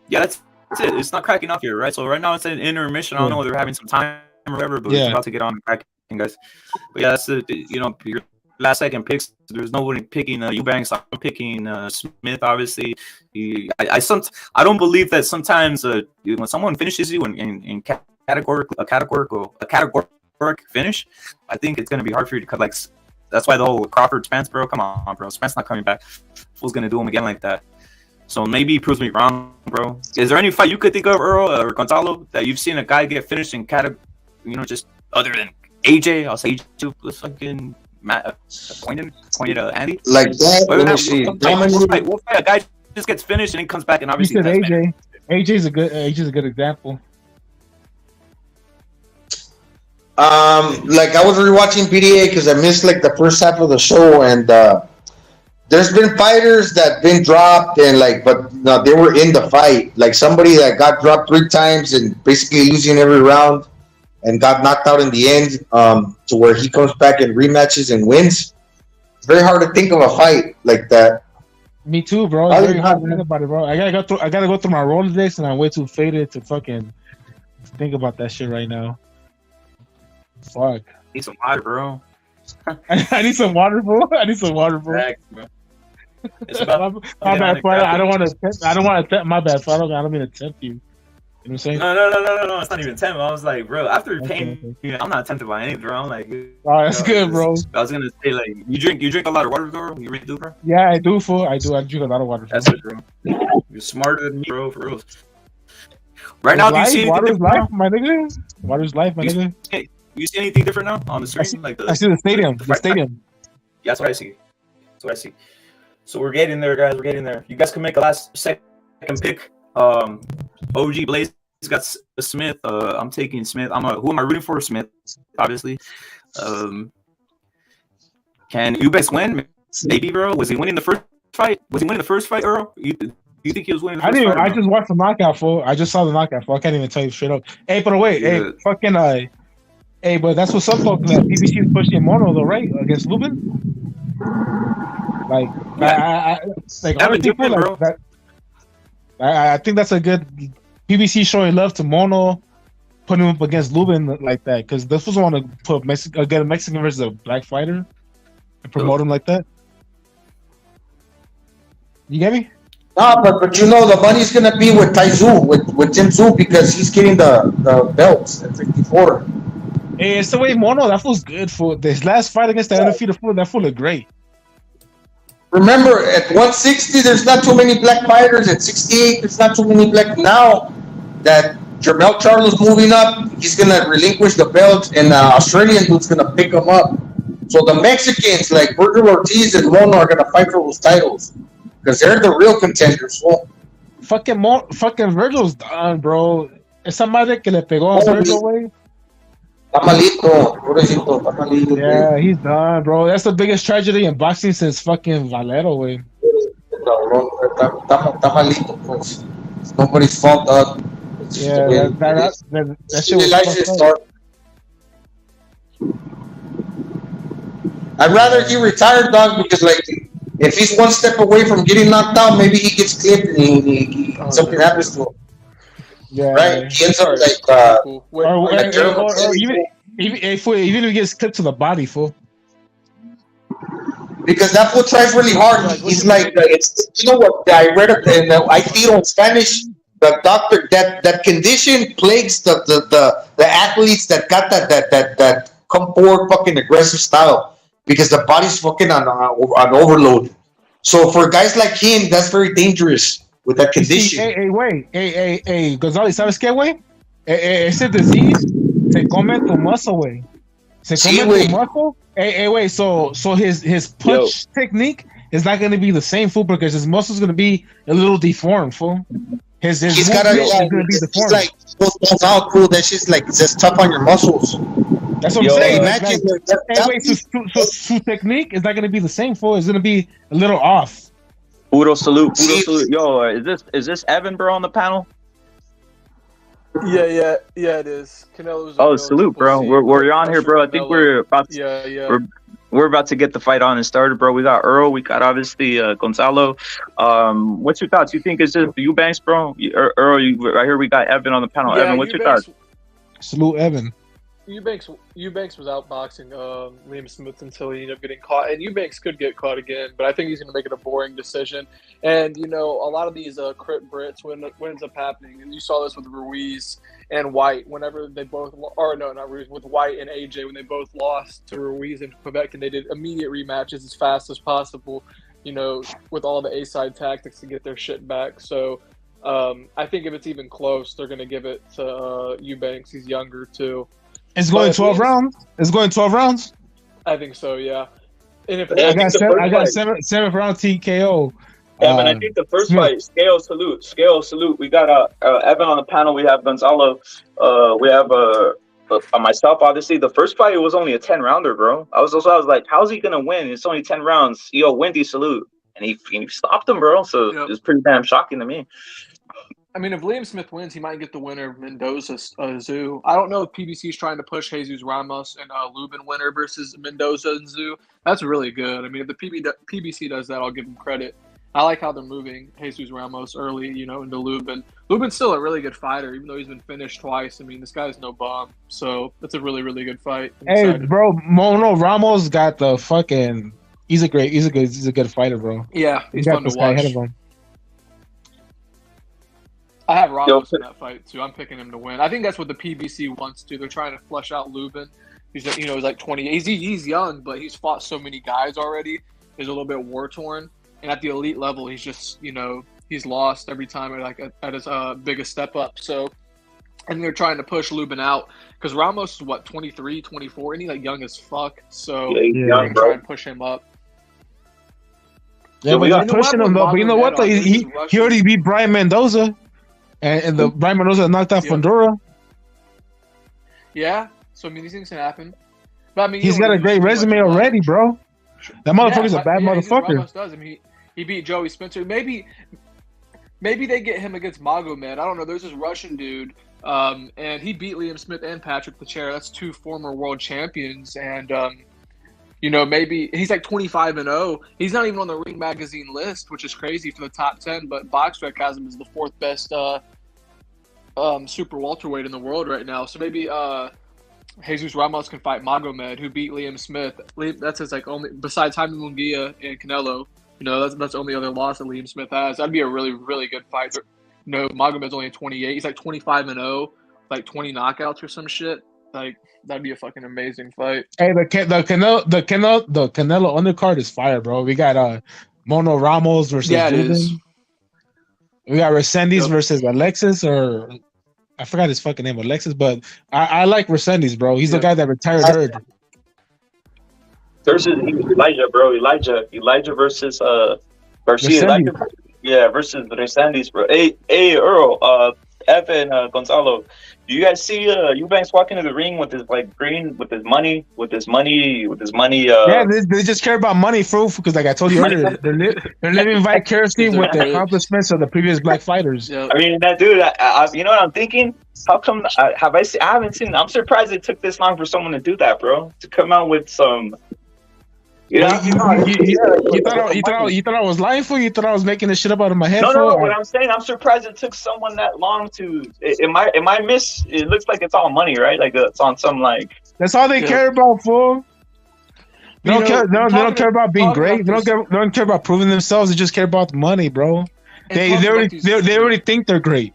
S9: Yeah, that's it. It's not cracking off here, right? So right now it's an intermission. I don't know whether they're having some time or whatever, but it's about to get on cracking, guys. But yeah, that's you know, your last second picks. There's nobody picking Eubanks. I'm picking Smith. Obviously, I don't believe that sometimes when someone finishes you in categorical finish, I think it's gonna be hard for you to cut. Like that's why the whole Crawford Spence, bro. Come on, bro. Spence not coming back. Who's gonna do him again like that? So maybe he proves me wrong, bro. Is there any fight you could think of, Earl or Gonzalo, that you've seen a guy get finished in you know, just other than AJ? I'll say AJ was fucking pointed Andy.
S4: Like that. Let me see.
S9: What fight a guy just gets finished and then comes back and obviously.
S5: You said AJ. AJ's a good example.
S4: Like I was rewatching PDA because I missed like the first half of the show, and there's been fighters that been dropped and but no, they were in the fight. Like somebody that got dropped 3 times and basically losing every round and got knocked out in the end, to where he comes back and rematches and wins. It's very hard to think of a fight like that.
S5: Me too, bro. It's very hard to think about it, bro. I gotta go through my Rolodex, and I'm way too faded to fucking think about that shit right now. Fuck.
S9: Need some water, bro.
S5: I need some water, bro.
S9: Bro. It's about
S5: my bad, Fire. I don't want to. My bad, Fire. I don't mean to tempt you. You know what I'm saying?
S9: No. It's not even 10. I was like, bro, after paying, I'm not tempted by anything, bro. I'm like,
S5: oh, that's good, bro.
S9: I was gonna say, like, you drink a lot of water, bro. You really do, bro?
S5: Yeah, I do, fool. I drink a lot of water.
S9: That's it, bro. You're smarter than me, bro, for real. Right now, do you see anything
S5: Water's
S9: different?
S5: life, my nigga. Water's life, my nigga.
S9: You see anything different now on the screen?
S5: I see the stadium. The stadium.
S9: Yeah, that's what I see. So we're getting there, guys. We're getting there. You guys can make a last second pick. OG Blaze got Smith. I'm taking Smith. Who am I rooting for? Smith, obviously. Can Eubanks win? Maybe, bro. Was he winning the first fight? Earl? You think he was winning the first fight?
S5: I just watched the knockout, fool. I just saw the knockout, fool. I can't even tell you straight up. Hey, but wait, hey, fucking, hey, but that's what's up, though. That PBC is pushing Mono, though, right? Against Lubin? Like, yeah. I think that's a good PBC showing love to Mono, putting him up against Lubin like that, because this was want to put get a Mexican versus a black fighter and promote him like that. You get me?
S4: No, but you know the money's gonna be with Taizu, with Jim Zhu, because he's getting the belts at 54.
S5: Hey, it's the way Mono. That fool's good for this last fight against the undefeated fool. That fool looked great.
S4: Remember, at 160, there's not too many black fighters. At 68, there's not too many black. Now that Jermel Charlo's moving up, he's gonna relinquish the belt, and Australian dude's gonna pick him up. So the Mexicans like Virgil Ortiz and Mono are gonna fight for those titles because they're the real contenders. So.
S5: Fucking Virgil's done, bro. Esa madre que le pegó a Virgil, güey. Yeah, he's done, bro. That's the biggest tragedy in boxing since fucking Valero, way.
S4: It's nobody's fault, dog.
S5: Yeah, that shit was
S4: I'd rather he retired, dog, because like if he's one step away from getting knocked out, maybe he gets clipped and something happens to him.
S5: Yeah,
S4: right. He ends up
S5: or even if he gets clipped to the body, fool.
S4: Because that fool tries really hard. He's like, it's you know what I read in I feel in Spanish. The doctor that condition plagues the athletes that got that come forward fucking aggressive style because the body's fucking on overload. So for guys like him, that's very dangerous. With that condition.
S5: Hey, Gonzalez, ¿sabes qué, güey? Ese disease se come tu muscle, güey. Se come tu muscle. Hey, wait, so his punch technique is not going to be the same, fool, because his muscle's going to be a little deformed, fool. His
S4: he's got to be deformed. Like, goes out, fool. That shit's like, it's just tough on your muscles.
S5: That's what I'm saying. His technique is not going to be the same, fool. It's going to be a little off.
S1: Puro salute. Yo, is this Evan, bro, on the panel?
S11: Yeah, it is. Canelo's
S1: salute, bro. We're on here, bro. I think we're about to, we're about to get the fight on and started, bro. We got Earl, we got obviously Gonzalo. What's your thoughts? You think it's just Eubanks, bro? Earl, right here we got Evan on the panel. Evan, what's your thoughts?
S5: Salute, Evan.
S11: Eubanks was outboxing Liam Smith until he ended up getting caught, and Eubanks could get caught again, but I think he's going to make it a boring decision. And a lot of these Crip Brits, what ends up happening, and you saw this with Ruiz and White, whenever they both, or no, not Ruiz, with White and AJ, when they both lost to Ruiz and Quebec, and they did immediate rematches as fast as possible, with all the A-side tactics to get their shit back. So I think if it's even close, they're going to give it to Eubanks. He's younger too.
S5: It's going 12 rounds. It's going 12 rounds.
S11: I think so, yeah. And if
S5: I got seventh round TKO.
S1: Evan, I think the first fight, scale salute. We got Evan on the panel. We have Gonzalo. We have myself. Obviously, the first fight it was only a 10 rounder, bro. I was like, how's he gonna win? It's only 10 rounds. Yo, Wendy, salute, and he stopped him, bro. So it's pretty damn shocking to me.
S11: I mean, if Liam Smith wins, he might get the winner of Mendoza Zhu. I don't know if PBC is trying to push Jesus Ramos and Lubin winner versus Mendoza and Zhu. That's really good. I mean, if the PBC does that, I'll give them credit. I like how they're moving Jesus Ramos early, into Lubin. Lubin's still a really good fighter, even though he's been finished twice. I mean, this guy's no bum. So it's a really, really good fight.
S5: Hey, bro, Mono Ramos got the fucking. He's a good fighter, bro.
S11: Yeah, he's fun to watch. Ahead of him. I have Ramos in that fight too. I'm picking him to win. I think that's what the PBC wants to. They're trying to flush out Lubin. He's like 20. He's young, but he's fought so many guys already. He's a little bit war torn, and at the elite level, he's just he's lost every time at his biggest step up. So, and they're trying to push Lubin out because Ramos is 23, 24, and he's like young as fuck. So they're gonna try and push him up.
S5: Yeah, but they're pushing him though. But you know what? Though? He already beat Brian Mendoza, and the Brian Mendoza knocked out Fundora.
S11: Yeah, so I mean these things can happen. But I mean
S5: he's got a great resume already, bro. That motherfucker's a bad motherfucker.
S11: Ramos does. I mean he beat Joey Spencer. Maybe they get him against Magomed. I don't know. There's this Russian dude, and he beat Liam Smith and Patrick Teixeira. That's two former world champions, and maybe he's like 25-0. He's not even on the Ring Magazine list, which is crazy for the top 10. But BoxRec has him as the fourth best super welterweight in the world right now. So maybe Jesus Ramos can fight Magomed, who beat Liam Smith. That's his only besides Jaime Munguia and Canelo. That's the only other loss that Liam Smith has. That'd be a really, really good fight. Magomed's only 28. He's like 25-0, like 20 knockouts or some shit. Like that'd be a fucking amazing fight.
S5: Hey, the Canelo undercard is fire, bro. We got Mono Ramos versus Ruben. We got Resendiz versus Alexis, or I forgot his fucking name, Alexis. But I like Resendiz, bro. He's the guy that retired Hurd.
S1: Versus Elijah, bro. Elijah versus Garcia. Versus Resendiz, bro. Hey, Earl, Evan, Gonzalo. Do you guys see Eubanks walking to the ring with his green, with his money?
S5: Yeah, they just care about money, fool. Because I told you earlier, they're living vicariously with the accomplishments of the previous black fighters.
S1: I mean, that dude. You know what I'm thinking? How come? I haven't seen. I'm surprised it took this long for someone to do that, bro. To come out with some.
S5: You thought I was lying for you? You thought I was making this shit up out of my head?
S1: No. What I'm saying, I'm surprised it took someone that long to. Am I miss? It looks like it's all money, right? Like it's on some like.
S5: That's all they care about, fool. They don't care about being great. They don't care about proving themselves. They just care about the money, bro. They already think they're great.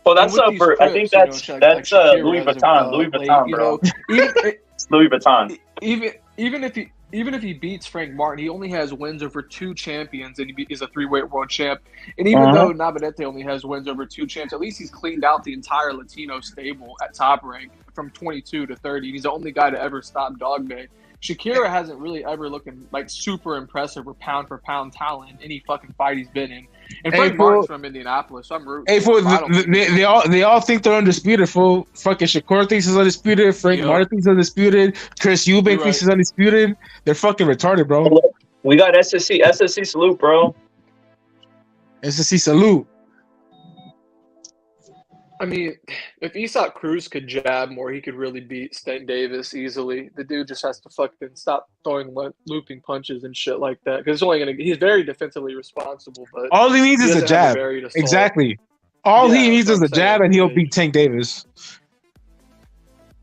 S1: Well, that's for. I think that's Louis Vuitton, bro. Louis Vuitton.
S11: Even if he beats Frank Martin, he only has wins over 2 champions, and he is a 3-weight world champ. And even though Navarrete only has wins over 2 champs, at least he's cleaned out the entire Latino stable at Top Rank from 22 to 30. He's the only guy to ever stop Dogbe. Shakira hasn't really ever looking like super impressive or pound for pound talent in any fucking fight he's been in. And Frank Martin's from Indianapolis, so I'm rooting.
S5: Hey, fool, they all think they're undisputed, fool. Fucking Shakur thinks he's undisputed. Frank Martin thinks he's undisputed. Chris Eubanks thinks he's undisputed. They're fucking retarded, bro.
S1: We got SSC salute, bro.
S5: SSC salute.
S11: I mean, if Isak Cruz could jab more, he could really beat Stan Davis easily. The dude just has to fucking stop throwing looping punches and shit like that. Because he's very defensively responsible. But
S5: all he needs is a jab. Exactly. All he needs is a jab, and he'll beat Tank Davis.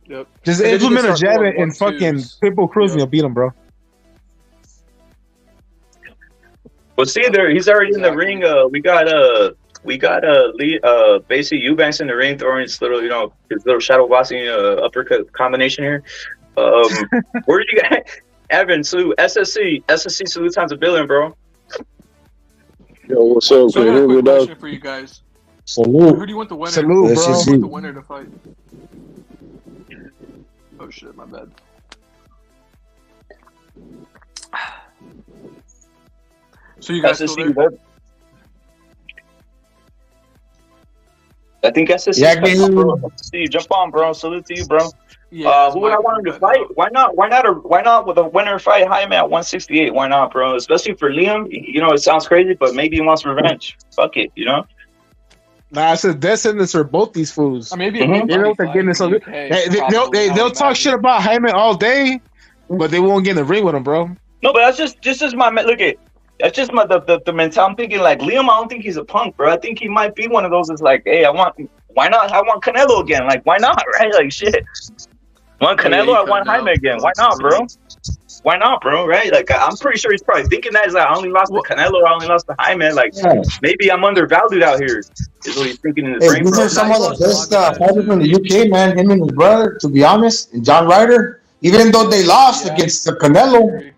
S11: Yep.
S5: Just implement a jab and fucking Pitbull Cruz, and you'll beat him, bro.
S1: Well, see, he's already in the ring. We got basically Eubanks in the ring throwing his little, his little shadow boxing uppercut combination here. Where do you got Evan salute SSC salute times $1 billion, bro.
S12: Yo, what's up?
S11: So I have a quick question for you guys.
S12: Salute.
S11: Who do you want the winner?
S5: Salute, bro.
S11: Who do you want the winner to fight? Oh shit, my bad. So you guys still there?
S1: I think SSC.
S12: Yeah,
S1: SSC, jump on, bro. Salute to you, bro.
S11: Yeah,
S1: who would I want him to fight? Why not with a winner fight Jaime at 168? Why not, bro? Especially for Liam. It sounds crazy, but maybe he wants revenge. Fuck it,
S5: Nah, I said death sentence for both these fools.
S11: Maybe
S5: you know what they're getting this. They'll talk shit about Jaime all day, but they won't get in the ring with him, bro.
S1: No, but that's just my look at. That's just the mentality. I'm thinking like Liam. I don't think he's a punk, bro. I think he might be one of those that's like, hey, why not? I want Canelo again. Like, why not? Right? Like, shit. I want Canelo. I want Jaime again. Why not, bro? Why not, bro? Right? Like, I'm pretty sure he's probably thinking that. He's like, I only lost to Canelo. I only lost to Jaime. Like, maybe I'm undervalued out here. Is what he's thinking in his
S4: Hey,
S1: brain,
S4: these
S1: bro.
S4: are some of the best fighters from the UK, man. Him and his brother, to be honest, and John Ryder. Even though they lost against the Canelo,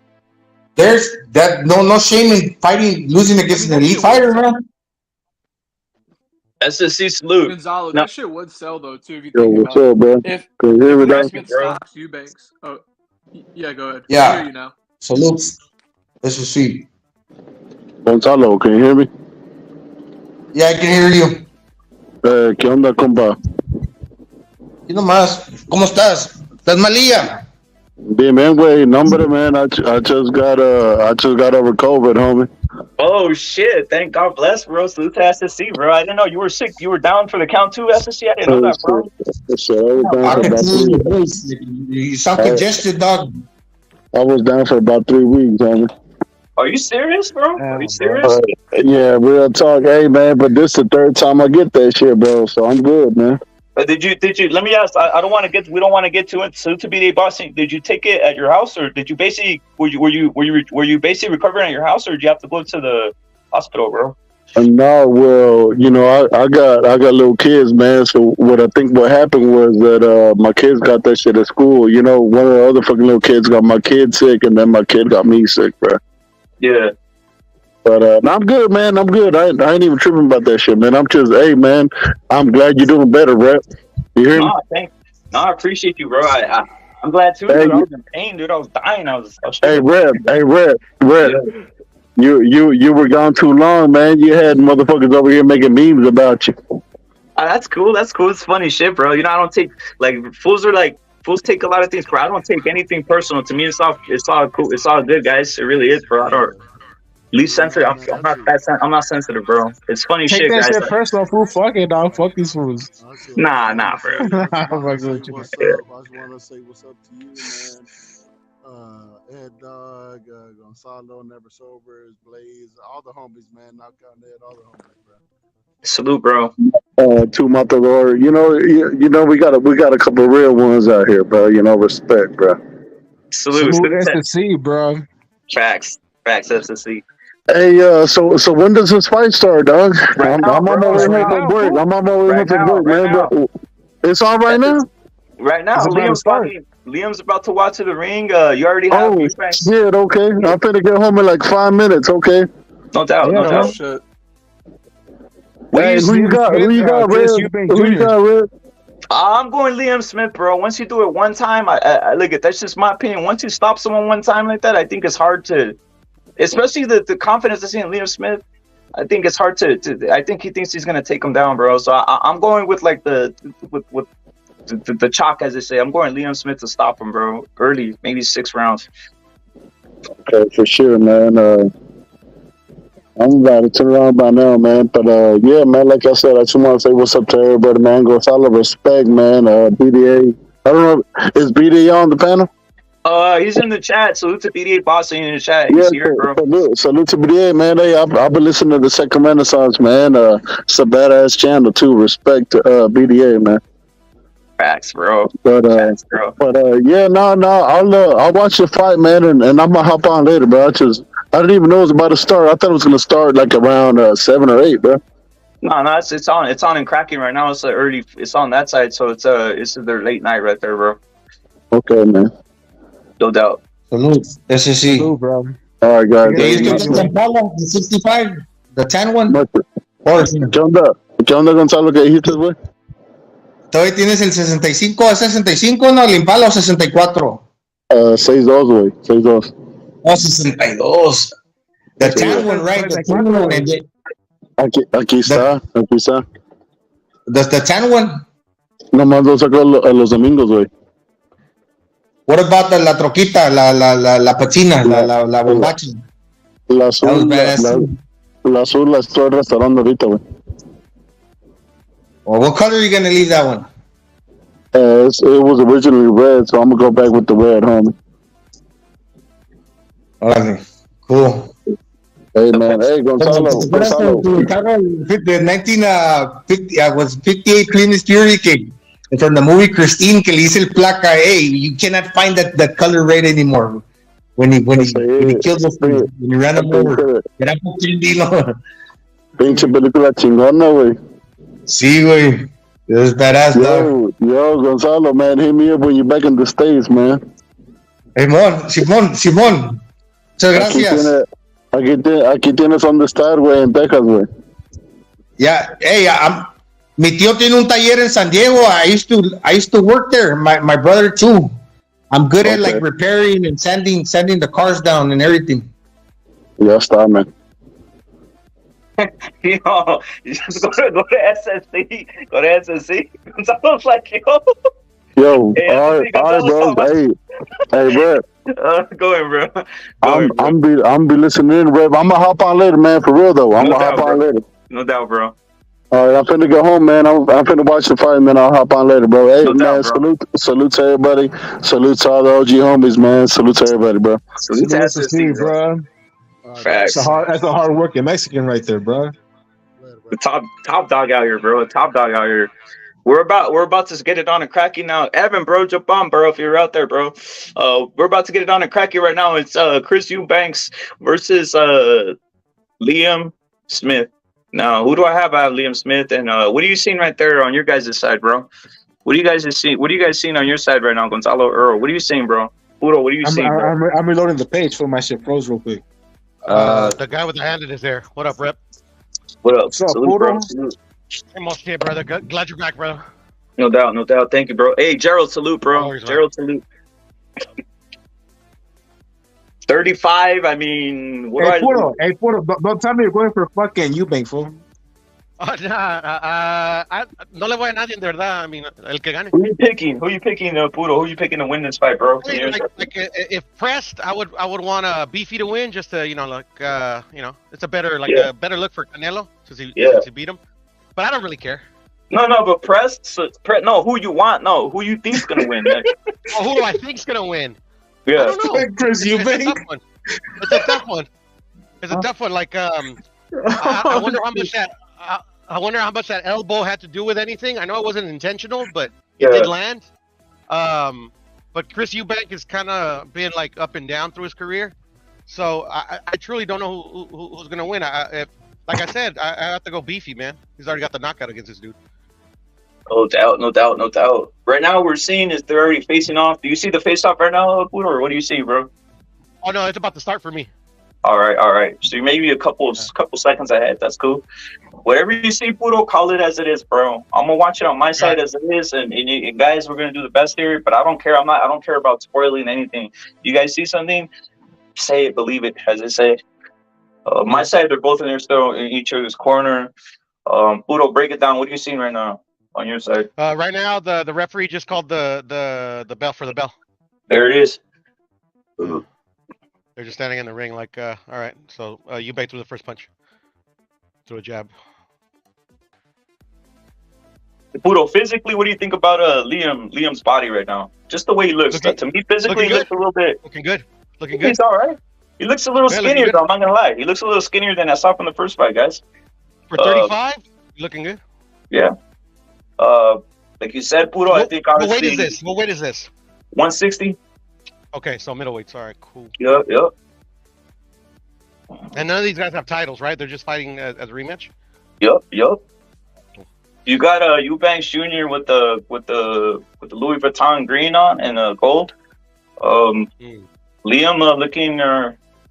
S4: there's that no shame in losing against an elite fighter, man.
S1: SSC salute.
S11: Gonzalo,
S1: No.
S11: that shit would sell though too if you
S12: Yo,
S11: think
S12: what's
S11: about
S12: up, bro?
S11: it. If
S12: Can you hear me,
S11: Liam
S12: dog?
S11: Smith stops Eubanks, yeah, go ahead. I
S4: Yeah.
S11: hear you now.
S4: Salute. Let's just see.
S12: Gonzalo, can you hear me?
S4: Yeah, I can hear you.
S12: ¿Qué onda, compa?
S4: Y nomás, ¿cómo estás? ¿Estás malilla?
S12: Bien, man, güey, nombre, man. I just got over COVID, homie.
S1: Oh shit! Thank God bless, bro. Salute to SSC, bro. I didn't know you were sick. You were down for the count too, SSC. I didn't know that, bro.
S4: I can feel your voice. You sound congested, dog.
S12: I was down for about 3 weeks, homie.
S1: Are you serious, bro? Are you serious?
S12: Yeah, real talk. Hey, man, but this the third time I get that shit, bro. So I'm good, man.
S1: Did you? Let me ask. I don't want to get. We don't want to get to it. So to be the bossing, did you take it at your house, or did you basically were you basically recovering at your house, or did you have to go to the hospital, bro?
S12: No, well, you know, I got little kids, man. So what happened was that my kids got that shit at school. You know, one of the other fucking little kids got my kid sick, and then my kid got me sick, bro.
S1: Yeah.
S12: But I'm good, man. I'm good. I ain't even tripping about that shit, man. I'm just, hey, man. I'm glad you're doing better, Rep. You hear me?
S1: I appreciate you, bro. I'm glad too.
S12: Hey,
S1: dude. I was in pain, dude. I was dying. I was
S12: Hey, Rep. Yeah. You were gone too long, man. You had motherfuckers over here making memes about you.
S1: That's cool. That's cool. It's funny shit, bro. You know, I don't take fools take a lot of things, bro. I don't take anything personal. To me, it's all cool. It's all good, guys. It really is, bro. I don't. Least sensitive. I'm not sensitive, bro. It's funny
S5: Take
S1: shit,
S5: that
S1: guys.
S5: shit personal, fool. Fuck it, dog. Fuck these fools.
S1: Nah, bro.
S13: What's up? I just want to say what's up to you, man. Ed Dog, Gonzalo, Never Sober, Blaze, all the homies, man. Knockout Ned, all the homies, bro.
S1: Salute, bro.
S12: To Matador, you know, we got a couple of real ones out here, bro. You know, respect, bro.
S1: Salute
S5: SSC, bro.
S1: Facts, SSC.
S12: Hey, so when does this fight start, dog? I'm on my way home from work. Man. Bro. It's on right now.
S1: Right now, Liam's about to walk to the ring. You already have.
S12: Oh shit! Okay, I'm finna get home in like 5 minutes. Okay.
S1: No doubt.
S11: Shit.
S12: Hey, who you got, Red?
S1: I'm going Liam Smith, bro. Once you do it one time, I look at that's just my opinion. Once you stop someone one time like that, I think it's hard to, especially the confidence I see in Liam Smith. I think it's hard to. I think he thinks he's gonna take him down, bro. So I'm going with like the chalk, as they say. I'm going Liam Smith to stop him, bro. Early, maybe 6 rounds.
S12: Okay, for sure, man. I'm about to turn around by now, man. But yeah, man, like I said, I just want to say what's up to everybody, man. Go solid respect, man. BDA. I don't know, is BDA on the panel?
S1: He's in the chat. Salute to BDA boss in the chat. He's here, bro.
S12: Salute to BDA, man. Hey, I've been listening to the Second Renaissance, man. It's a badass channel too. Respect to BDA, man.
S1: Facts, bro.
S12: But yeah, no, I'll watch the fight, man, and I'm gonna hop on later, bro. I didn't even know it was about to start. I thought it was gonna start like around 7 or 8, bro.
S1: No, it's on and cracking right now. It's early. It's on that side, so it's their late night right there, bro.
S12: Okay, man.
S1: No doubt.
S4: Salute, SSC.
S5: Salute, bro.
S12: All right, guys.
S4: The 65, the 10 one.
S12: ¿Qué onda, Gonzalo? ¿Qué dijiste, güey?
S4: Todavía tienes el 65 a 65, ¿no? El Impala o 64.
S12: 6-2, güey. 6-2.
S4: Oh, 62. The tan one, right? The tan one.
S12: Aquí está.
S4: The tan one.
S12: Nomás lo saco los domingos, güey.
S4: What about la troquita, la patina, la bombacha?
S12: La azul la estoy restaurando ahorita, güey.
S4: Well, what color are you going to leave that one?
S12: It was originally red, so I'm going to go back with the red, homie.
S4: Okay, cool.
S12: Hey, man. Hey, Gonzalo.
S4: The 1950 was 58 Cleanest Fury came from the movie Christine, que le hice el placa. Hey, you cannot find that color red anymore. When he killed us, when he ran him over. Era un dilo.
S12: Pinche película chingona, güey.
S4: See, güey. It was badass, dog.
S12: Yo, Gonzalo, man, hit me up when you're back in the States, man.
S4: Simón. Muchas gracias.
S12: Aquí tienes donde estar, güey, en Texas, güey.
S4: Yeah, hey, mi tío tiene un taller en San Diego. I used to work there. My brother too. I'm good at like repairing and sending the cars down and everything.
S12: Ya está, man.
S1: Yo, just go to SSC. Go to SSC. Gonzalo's like, yo.
S12: Yo, all right, bro. Hey, bro.
S1: Go ahead, bro.
S12: I'm be listening in, bro. I'm gonna hop on later, man. For real though, I'm gonna hop on later.
S1: No doubt, bro.
S12: All right, I'm finna go home, man. I'm finna watch the fight, and then I'll hop on later, bro. Hey,
S1: No
S12: man,
S1: doubt, bro.
S12: salute to everybody. Salute to all the OG homies, man. Salute to everybody, bro.
S1: Salute to SSC,
S5: bro.
S1: Facts.
S5: That's a hard working Mexican right there, bro.
S1: The top dog out here, bro. Top dog out here. We're about to get it on and cracky now. Evan, bro, jump on, bro, if you're out there, bro. We're about to get it on and cracky right now. It's Chris Eubanks versus Liam Smith. Now, who do I have? I have Liam Smith, and what are you seeing right there on your guys' side, bro? What do you guys seeing on your side right now, Gonzalo Earl? What are you seeing, bro? Udo, what are you seeing, bro?
S5: I'm reloading the page for my shit froze real quick.
S14: The guy with the handed is there. What up, Rep?
S1: What up?
S5: What's up,
S1: Salute, bro.
S14: Same old shit, brother. Glad you're back, brother.
S1: No doubt. Thank you, bro. Hey, Gerald, salute, bro. Gerald, salute. 35. I mean, what
S5: Hey, Puro, don't tell me you're going for fucking Eubanks, fool.
S14: Oh, no le voy a nadie, de verdad. I mean, el que gane.
S1: Who you picking, Puro? Who you picking to win this fight, bro?
S14: I mean, if pressed, I would want Beefy to win, just to it's a better look for Canelo since he beat him. But I don't really care.
S1: No, but pressed. No, who you want? No, who you think's gonna win?
S14: Who do I think's gonna win?
S1: Yeah,
S14: I don't know.
S5: Chris Eubanks.
S14: It's a tough one. It's a tough one. Like I wonder how much that. I wonder how much that elbow had to do with anything. I know it wasn't intentional, but it did land. But Chris Eubank is kind of been like up and down through his career, so I truly don't know who's gonna win. Like I said, I have to go Beefy, man. He's already got the knockout against this dude.
S1: No doubt. Right now, we're seeing is they're already facing off. Do you see the face-off right now, Puro, or what do you see, bro?
S14: Oh no, it's about to start for me.
S1: All right. So you're maybe a couple seconds ahead. That's cool. Whatever you see, Puro, call it as it is, bro. I'm gonna watch it on my side as it is, and guys, we're gonna do the best here. But I don't care. I don't care about spoiling anything. You guys see something, say it, believe it, as they say. My side, they're both in there still in each other's corner. Puro, break it down. What are you seeing right now on your side?
S14: Right now, the referee just called the bell for the bell.
S1: There it is.
S14: They're just standing in the ring like, all right. So Eubank threw the first punch. Threw a jab.
S1: Puro, physically, what do you think about Liam's body right now? Just the way he looks. To me, physically, he looks a little bit.
S14: Looking good.
S1: He's all right. He looks a little skinnier, though. I'm not gonna lie. He looks a little skinnier than I saw from the first fight, guys.
S14: For 35, looking good.
S1: Yeah. Like you said, Puro, I think obviously.
S14: What weight is this?
S1: 160.
S14: Okay, so middleweights. All right, cool.
S1: Yep.
S14: And none of these guys have titles, right? They're just fighting as a rematch.
S1: Yep. You got Eubanks Jr. with the Louis Vuitton green on and gold. Liam looking.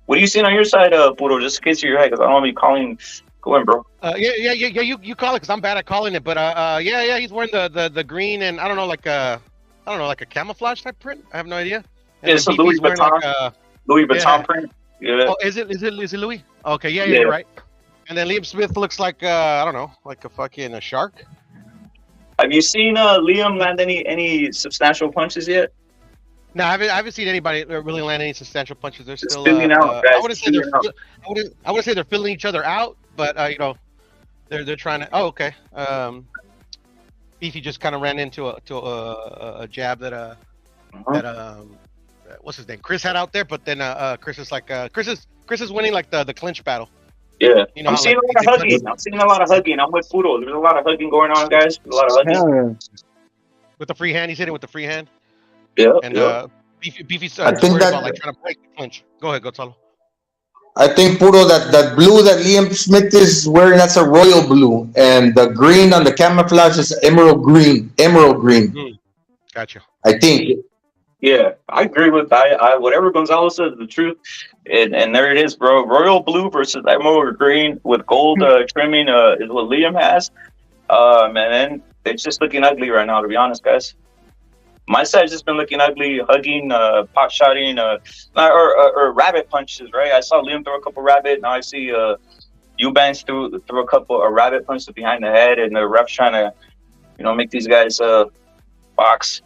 S1: What are you seeing on your side, Puro? Just in case you're right, because I don't want to be calling. Go in, bro.
S14: Yeah. You call it because I'm bad at calling it, but yeah. He's wearing the green and I don't know, like a camouflage type print. I have no idea. And
S1: it's a Louis Vuitton. Louis Vuitton print. Yeah.
S14: Oh, is it Louis? Okay, yeah, you're right. And then Liam Smith looks like I don't know, like a shark.
S1: Have you seen Liam land any substantial punches yet?
S14: No, I haven't seen anybody really land any substantial punches. They're still
S1: filling out, guys.
S14: I wouldn't say they're filling each other out, but they're trying to. Oh, okay. Beefy just kind of ran into a jab that what's his name? Chris had out there, but then Chris is like Chris is winning like the clinch battle.
S1: Yeah, I'm seeing a lot of hugging. I'm with Puro. There's a lot of hugging going on, guys. A lot of hugging.
S14: With the free hand, he's hitting with the free hand.
S1: Yeah.
S14: And Beefy's worried about like trying to break the clinch. Go ahead, Gonzalo.
S4: I think Puro that blue that Liam Smith is wearing, that's a royal blue, and the green on the camouflage is emerald green. Emerald green.
S14: Gotcha.
S4: I think.
S1: Yeah, I agree with whatever Gonzalo says is the truth, and there it is, bro. Royal blue versus emerald green with gold trimming is what Liam has. And then it's just looking ugly right now, to be honest, guys. My side's just been looking ugly, hugging, pot shotting, or rabbit punches, right? I saw Liam throw a couple rabbit. Now I see Eubanks threw a couple of rabbit punches behind the head, and the ref's trying to, make these guys box.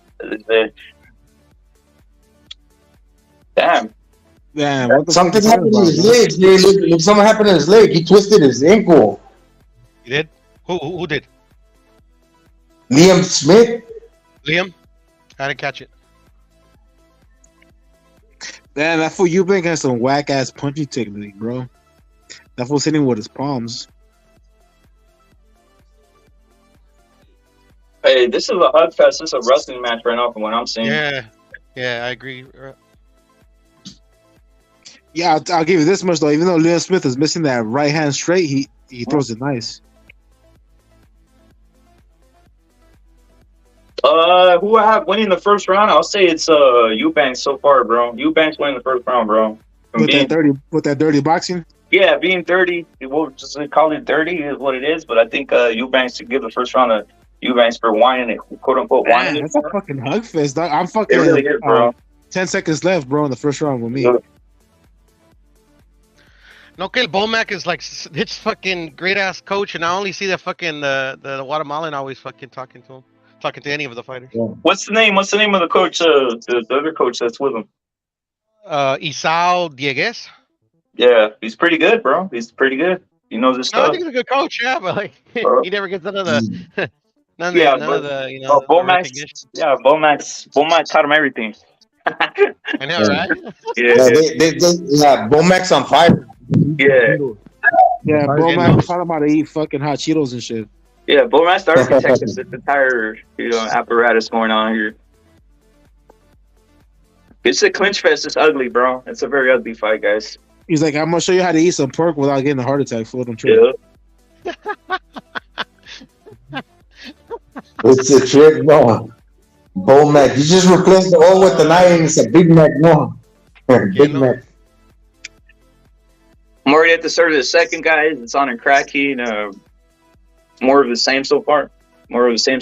S1: Damn.
S4: Something happened to his leg. Look, something happened to his leg. He twisted his ankle.
S14: You did? Who did?
S4: Liam Smith.
S14: Liam? I didn't catch it.
S5: Man, that fool Eubank has some whack ass punching technique, bro. That fool's hitting with his palms.
S1: Hey, this is a hug fest. This is a wrestling match right now, from what I'm seeing.
S14: Yeah, I agree.
S5: Yeah, I'll give you this much though. Even though Liam Smith is missing that right hand straight, he throws it nice.
S1: Who I have winning the first round? I'll say it's Eubanks so far, bro. Eubanks winning the first round, bro.
S5: With that dirty boxing.
S1: Yeah, being dirty. We'll just call it dirty is what it is. But I think Eubanks should give the first round to Eubanks for whining it, quote unquote whining it.
S5: That's a fucking hug fest, dog. I'm fucking.
S1: It really is, bro.
S5: 10 seconds left, bro, in the first round with me.
S14: No, que el Bomac is like his fucking great ass coach, and I only see the fucking the Guatemalan always fucking talking to any of the fighters.
S4: Yeah.
S1: What's the name of the coach? The other coach that's with him.
S14: Isao Dieguez.
S1: Yeah, he's pretty good, bro. He's pretty good. He knows his stuff.
S14: I think he's a good coach, yeah, but like he never gets none of the none of the
S1: Bomax. Yeah, Bomax taught him everything.
S14: I know, right?
S4: Yeah, Bomax on fire.
S1: Yeah,
S5: Bomax taught him how to eat fucking hot Cheetos and shit.
S1: Yeah, Bomax the architect of this entire apparatus going on here. It's a clinch fest. It's ugly, bro. It's a very ugly fight, guys.
S5: He's like, I'm gonna show you how to eat some pork without getting a heart attack. Fool, don't trip.
S1: Yeah.
S4: It's a trick, no. Bomac, you just replace the O with the I and it's a Big Mac, no. Big Mac.
S1: I'm already at the start of the second, guys. It's on a cracky and more of the same so far. Nothing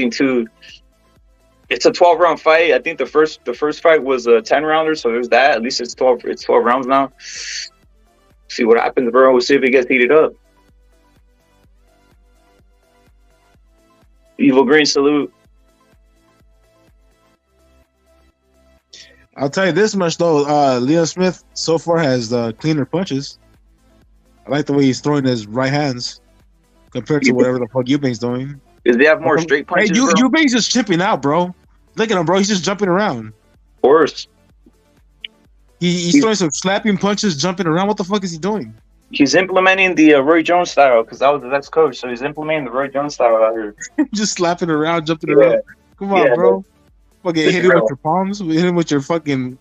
S1: too. It's a 12-round fight. I think the first fight was a 10-rounder, so there's that. At least it's 12 rounds now. See what happens, bro. We'll see if it gets heated up. Evil Green salute.
S5: I'll tell you this much though, Liam Smith so far has cleaner punches. I like the way he's throwing his right hands compared to whatever the fuck Eubanks doing.
S1: Does they have more straight punches?
S5: Hey, Eubanks just chipping out, bro. Look at him, bro. He's just jumping around.
S1: Of course.
S5: He's throwing some slapping punches, jumping around. What the fuck is he doing?
S1: He's implementing the Roy Jones style because I was the next coach, so he's implementing the Roy Jones style out here.
S5: Just slapping around, jumping around. Come on, bro. Fucking hit him with your palms. Hit him with your fucking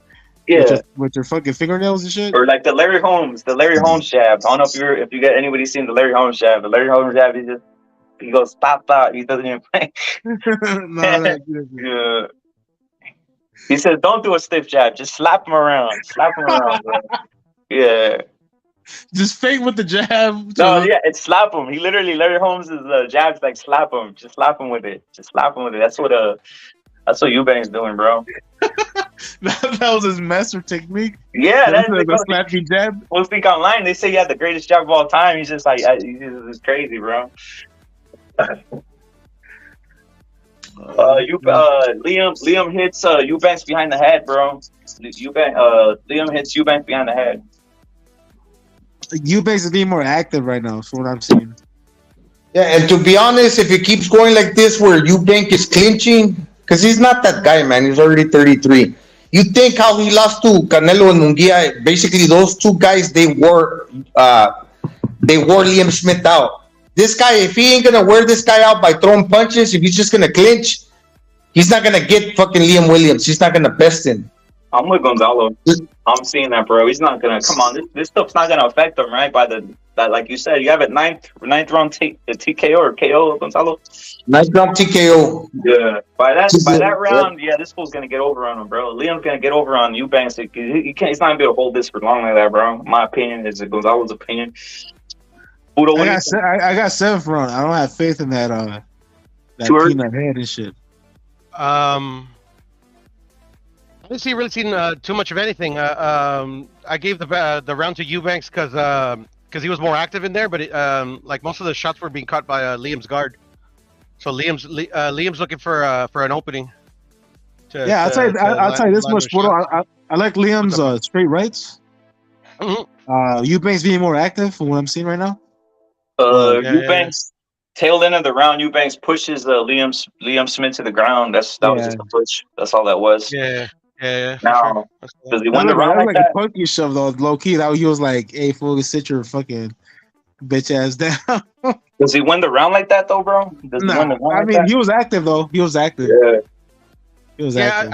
S5: with your fucking fingernails and shit.
S1: Or like the Larry Holmes jab. I don't know if you got anybody seen the Larry Holmes jab. The Larry Holmes jab, he goes stop. He doesn't even play. Yeah. He says, "Don't do a stiff jab. Just slap him around. Bro. Yeah.
S5: Just fake with the jab.
S1: No, yeah, it's slap him. He literally Larry Holmes' jabs like slap him. Just slap him with it. That's what Eubanks doing, bro.
S5: that was his master technique.
S1: Yeah, that's
S5: the slappy jab.
S1: We'll speak online. They say he had the greatest jab of all time. He's just like he's crazy, bro. Liam hits Eubanks behind the head, bro. Liam hits Eubanks behind the head.
S5: Eubanks is being more active right now, is what I'm seeing.
S4: Yeah, and to be honest, if it keeps going like this, where Eubanks is clinching, because he's not that guy, man. He's already 33. You think how he lost to Canelo and Munguia? Basically, those two guys they wore Liam Smith out. This guy, if he ain't gonna wear this guy out by throwing punches, if he's just gonna clinch, he's not gonna get fucking Liam Williams. He's not gonna best him.
S1: I'm with Gonzalo. I'm seeing that, bro. He's not gonna come on. This stuff's not gonna affect him, right? That, like you said, you have a ninth round TKO or KO, Gonzalo.
S4: Ninth round TKO.
S1: Yeah. By that round, yeah, this fool's gonna get over on him, bro. Liam's gonna get over on Eubanks. He can't. He's not gonna be able to hold this for long like that, bro. My opinion is Gonzalo's opinion.
S5: I got seventh round. I don't have faith in that peanut head and shit.
S14: I didn't see really seen too much of anything. I gave the round to Eubanks because he was more active in there, but like most of the shots were being caught by Liam's guard. So Liam's looking for an opening.
S5: I'll tell you this much, Puro. I like Liam's straight rights.
S14: Mm-hmm.
S5: Eubanks being more active from what I'm seeing right now.
S1: Eubanks tail end of the round. Eubanks pushes Liam Smith to the ground. That was just a push. That's all that was.
S14: Yeah.
S1: Now, does he win the round like that?
S5: A punky shove though, low key. That he was like, "Hey, fool, sit your fucking bitch ass down."
S1: Does he win the round like that though, bro?
S5: He was active though. He was active.
S1: Yeah.
S5: He was active.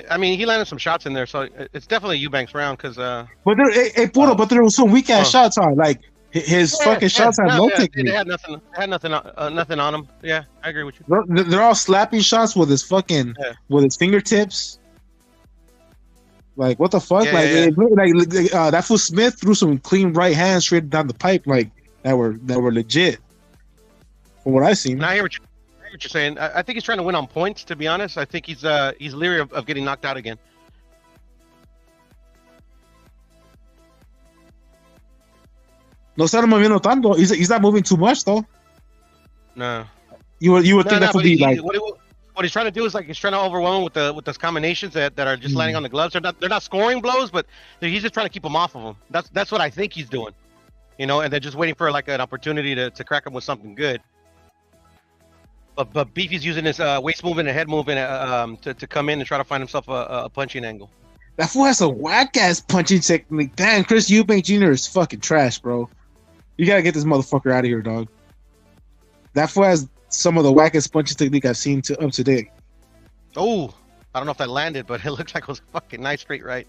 S14: I mean, he landed some shots in there, so it's definitely Eubanks round because.
S5: But there was some weak ass shots on like. His fucking shots have no technique.
S14: They had nothing on him. Yeah, I agree with you.
S5: They're all slapping shots with his fucking with his fingertips. Like what the fuck? That fool Smith threw some clean right hands straight down the pipe, like that were legit. From what I've seen.
S14: I hear what you're saying. I think he's trying to win on points. To be honest, I think he's leery of getting knocked out again.
S5: No está moviendo tanto. He's not moving too much though.
S14: No.
S5: You would think that would be like.
S14: What he's trying to do is like he's trying to overwhelm with those combinations that are just landing on the gloves. They're not scoring blows, but he's just trying to keep them off of them. That's what I think he's doing. And they're just waiting for like an opportunity to crack him with something good. But Beefy's using his waist movement and head movement to come in and try to find himself a punching angle.
S5: That fool has a whack ass punching technique. Damn, Chris Eubanks Jr. is fucking trash, bro. You gotta get this motherfucker out of here, dog. That fool has some of the wackest punching technique I've seen up to date.
S14: Oh, I don't know if that landed, but it looks like it was fucking nice straight right.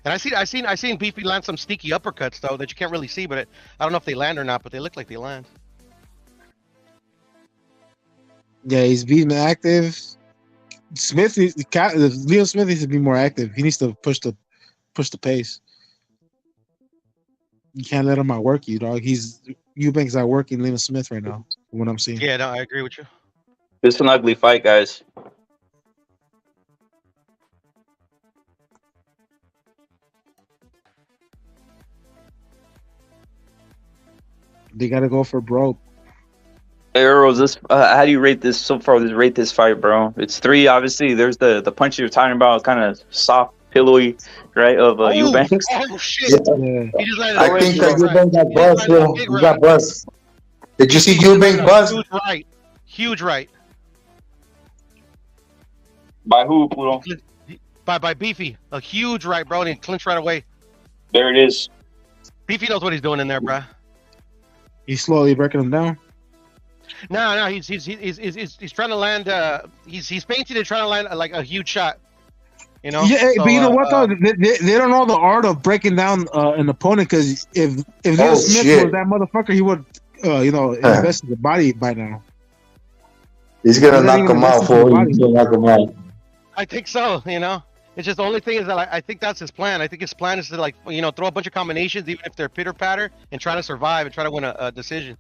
S14: And I seen Beefy land some sneaky uppercuts though that you can't really see, but I don't know if they land or not, but they look like they land.
S5: Yeah, he's being active. Liam Smith needs to be more active. He needs to push the pace. You can't let him outwork you, dog. Eubanks outworking Liam Smith right now, from what I'm seeing.
S14: Yeah, no, I agree with you.
S1: It's an ugly fight, guys.
S5: They gotta go for broke.
S1: Arrows, how do you rate this so far? Rate this fight, bro. It's 3. Obviously, there's the punch you're talking about, kind of soft, pillowy, right? Of Eubanks.
S14: Oh shit! Yeah.
S4: I think that Eubanks got buzzed, bro. You got buzzed. Did you see Eubanks buzzed?
S14: Huge right.
S1: By who, Pluto?
S14: By Beefy. A huge right, bro, and he clinched right away.
S1: There it is.
S14: Beefy knows what he's doing in there, bro.
S5: He's slowly breaking him down.
S14: No, he's trying to land. He's painting and trying to land like a huge shot.
S5: Yeah, but you know what though? They don't know the art of breaking down an opponent, because if Liam Smith was that motherfucker, he would invest in the body by now.
S4: He's gonna knock him out, fool. He's gonna knock him out.
S14: I think so. It's just the only thing is that I think that's his plan. I think his plan is to throw a bunch of combinations, even if they're pitter patter, and try to survive and try to win a decision.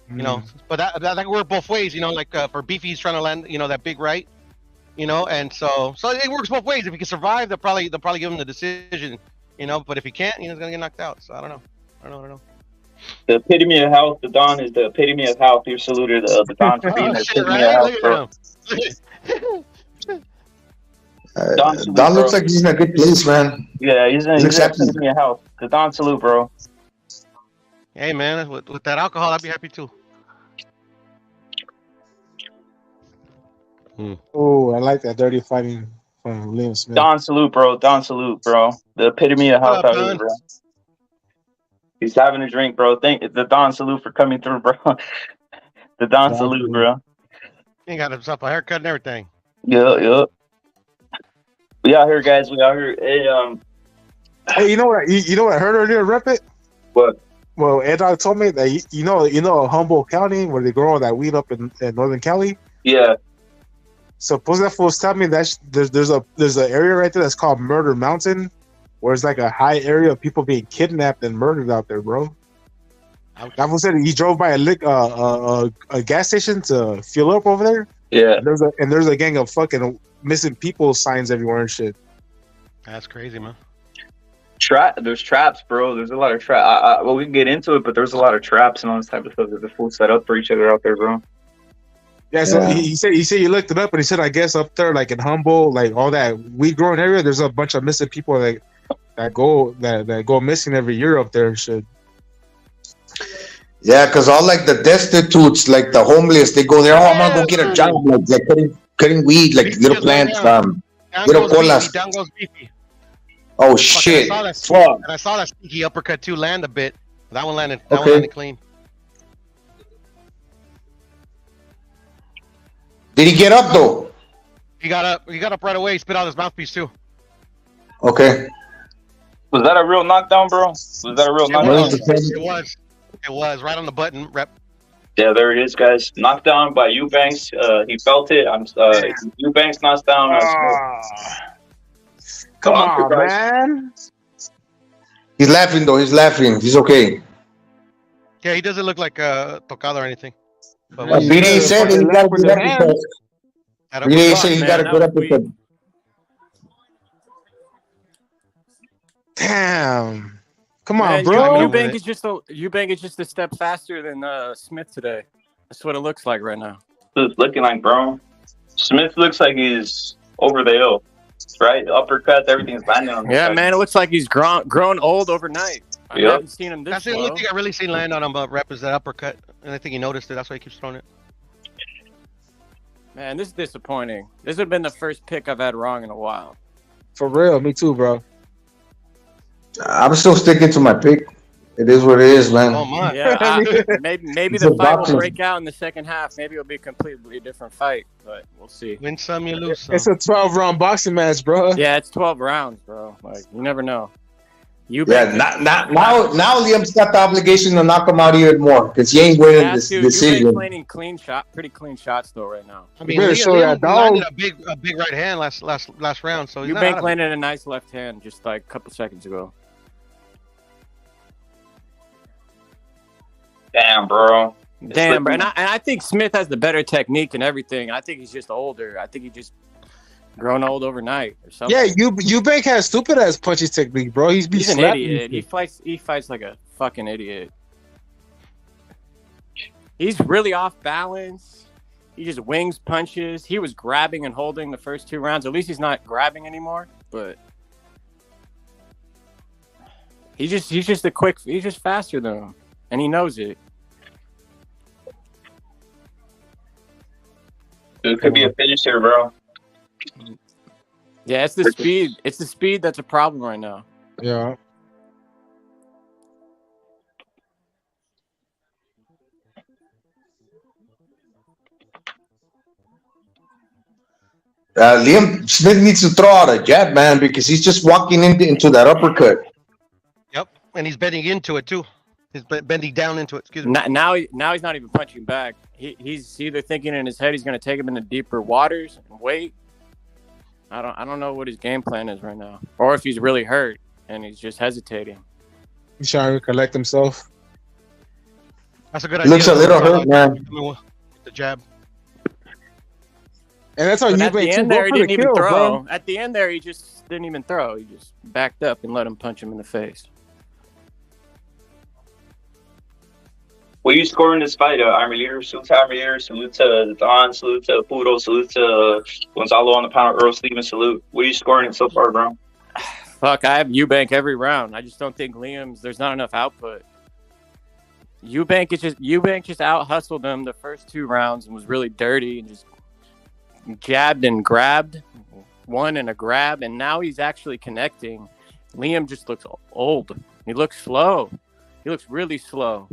S14: But that can work both ways. For Beefy, he's trying to land that big right. And so it works both ways. If he can survive, they'll probably give him the decision. But if he can't, he's gonna get knocked out. So I don't know.
S1: The epitome of health. The Don is the epitome of health. You saluted the Don for being the epitome of health, bro.
S4: Don looks like he's in a good place, man.
S1: Yeah, he's in the epitome of health. The Don salute, bro.
S14: Hey, man, with that alcohol, I'd be happy too.
S5: Oh, I like that dirty fighting from Liam Smith.
S1: Don salute, bro. Don salute, bro. The epitome of health out here, bro. He's having a drink, bro. Thank the Don salute for coming through, bro. The Don salute, bro.
S14: He got himself a haircut and everything.
S1: Yeah. We out here, guys. We out here. Hey,
S5: Hey, you know what? You know what I heard earlier, Rep it?
S1: What?
S5: Well, Ed Dog told me that you know Humboldt County where they grow all that weed up in Northern Cali.
S1: Yeah.
S5: Suppose that fool's telling me that there's an area right there that's called Murder Mountain, where it's like a high area of people being kidnapped and murdered out there, bro. That fool said he drove by a gas station to fuel up over there.
S1: Yeah.
S5: There's a gang of fucking missing people signs everywhere and shit.
S14: That's crazy, man.
S1: There's traps, bro. There's a lot of traps. Well, we can get into it, but there's a lot of traps and all this type of stuff that the fools set up for each other out there, bro.
S5: Yeah, so he said he looked it up, and he said I guess up there, like in Humboldt, like all that weed growing area, there's a bunch of missing people that go missing every year up there and shit.
S4: Yeah, because all like the destitutes, like the homeless, they go there. Oh, I'm gonna go get a job, like cutting weed, like little plants, little colas.
S14: Down goes beefy.
S4: Oh shit!
S14: And I saw that sneaky uppercut too land a bit. That one landed. That one landed clean.
S4: Did he get up though?
S14: He got up. He got up right away. He spit out his mouthpiece too.
S4: Okay.
S1: Was that a real knockdown, bro? Was that a real knockdown?
S14: It was right on the button, Rep.
S1: Yeah, there it is, guys. Knocked down by Eubanks. He felt it. Eubanks knocks down.
S5: Come on, man.
S4: He's laughing though. He's laughing. He's okay.
S14: Yeah, he doesn't look like Tocado or anything. But
S4: BD said he got a good uppercut. BD said he got a good uppercut.
S5: Damn. Come on,
S15: Man,
S5: bro.
S15: Eubank is just a step faster than Smith today. That's what it looks like right now.
S1: It's looking like, bro. Smith looks like he's over the hill, right? Uppercuts, everything's landing on him.
S15: Yeah, man, it looks like he's grown old overnight. I haven't seen him this
S14: That's the only thing I really seen land on him, Rep, is that uppercut. And I think he noticed it. That's why he keeps throwing it.
S15: Man, this is disappointing. This would have been the first pick I've had wrong in a while.
S5: For real, me too, bro.
S4: I'm still sticking to my pick. It is what it is, man.
S14: Oh my!
S15: Yeah, maybe the fight will break out in the second half. Maybe it'll be a completely different fight, but we'll see.
S14: Win some, you lose some.
S5: It's a 12-round boxing match, bro.
S15: Yeah, it's 12 rounds, bro. Like you never know.
S4: Now Liam's got the obligation to knock him out even more because he ain't winning this decision.
S15: Pretty clean shots though right now.
S14: I mean, Liam landed a big right hand last round, so
S15: Eubanks landed a nice left hand just like a couple seconds ago.
S1: Damn, bro.
S15: And I think Smith has the better technique and everything. I think he's just older. I think he just grown old overnight or something.
S5: Yeah, Eubank has stupid ass punching technique, bro. He's
S15: an idiot. He fights like a fucking idiot. He's really off balance. He just wings punches. He was grabbing and holding the first 2 rounds. At least he's not grabbing anymore. But he's just faster than him, and he knows it.
S1: It could be a finish here, bro.
S15: Yeah, it's the speed. It's the speed that's a problem right now.
S5: Yeah.
S4: Liam Smith needs to throw out a jab, man, because he's just walking into that uppercut.
S14: Yep, and he's bending into it too. He's bending down into it. Excuse me.
S15: Now he's not even punching back. He's either thinking in his head he's going to take him into deeper waters and wait. I don't know what his game plan is right now, or if he's really hurt and he's just hesitating.
S5: He's trying to collect himself.
S14: That's a good
S4: idea. Looks a little hurt, man.
S14: The jab.
S5: And that's how
S15: At the end there, he didn't even throw.
S5: Bro.
S15: At the end there, he just didn't even throw. He just backed up and let him punch him in the face.
S1: What are you scoring this fight? Armilier, salute to Don, salute to Puro, salute to Gonzalo on the pound, Earl Stevens, salute. What are you scoring it so far, bro?
S15: Fuck, I have Eubank every round. I just don't think there's not enough output. Eubank just out hustled him the first 2 rounds and was really dirty and just jabbed and grabbed, one and a grab, and now he's actually connecting. Liam just looks old. He looks slow. He looks really slow.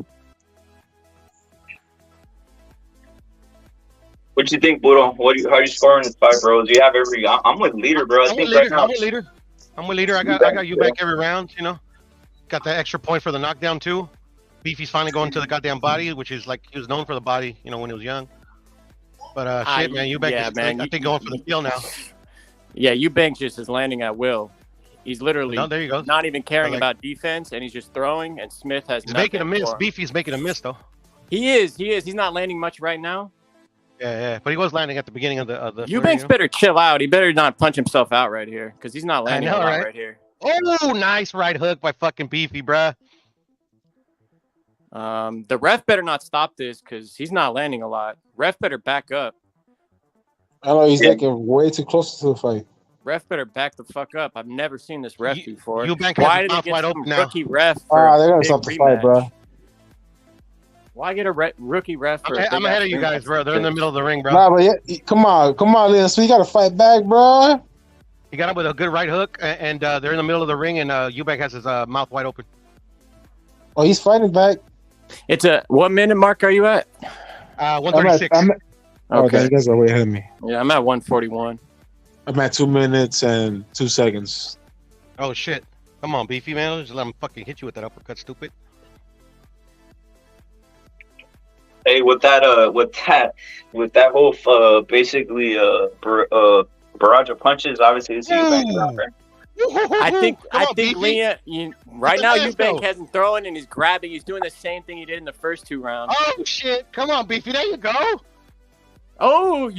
S1: What you think, Budo? How you scoring this fight, bro? Do you have every? I'm with leader, bro. I
S14: I'm with
S1: think right
S14: leader.
S1: now.
S14: I'm with leader. I got Eubank every round. You know, got that extra point for the knockdown too. Beefy's finally going to the goddamn body, which is like he was known for the body, you know, when he was young. But shit, man, Eubank is I think going for the kill now.
S15: Yeah, Eubanks just is landing at will. He's literally
S14: there you go.
S15: not even caring about defense, and he's just throwing. And Smith has
S14: making a miss. Beefy's making a miss though.
S15: He is. He's not landing much right now.
S14: Yeah, but he was landing at the beginning of the.
S15: Eubanks better chill out. He better not punch himself out right here because he's not landing a lot right here.
S14: Oh, nice right hook by fucking Beefy, bruh.
S15: The ref better not stop this because he's not landing a lot. Ref better back up.
S5: I know he's getting way too close to the fight.
S15: Ref better back the fuck up. I've never seen this ref before.
S14: Eubank
S15: Why
S14: has
S15: did he
S14: mouth
S15: get
S14: wide
S15: some
S14: open now.
S15: rookie ref? For
S5: They're gonna
S15: big
S5: stop the
S15: rematch?
S5: fight, bro.
S15: Why get a rookie ref? For
S14: I'm ahead of you guys, bro. They're in the middle of the ring, bro.
S5: Nah, but come on, Liam. So you gotta fight back, bro.
S14: He got him with a good right hook, and they're in the middle of the ring, and Eubank has his mouth wide open.
S5: Oh, he's fighting back.
S15: It's what minute mark are you at?
S14: 136.
S5: Okay, you guys are way ahead of me.
S15: Yeah, I'm at 141.
S5: I'm at 2 minutes and 2 seconds.
S14: Oh shit! Come on, Beefy man, just let him fucking hit you with that uppercut, stupid.
S1: Hey, with that whole basically barrage of punches, obviously it's Eubanks.
S15: I think Liam. Right now, Eubank hasn't thrown and he's grabbing. He's doing the same thing he did in the first 2 rounds.
S14: Oh shit! Come on, Beefy. There you go.
S15: Oh,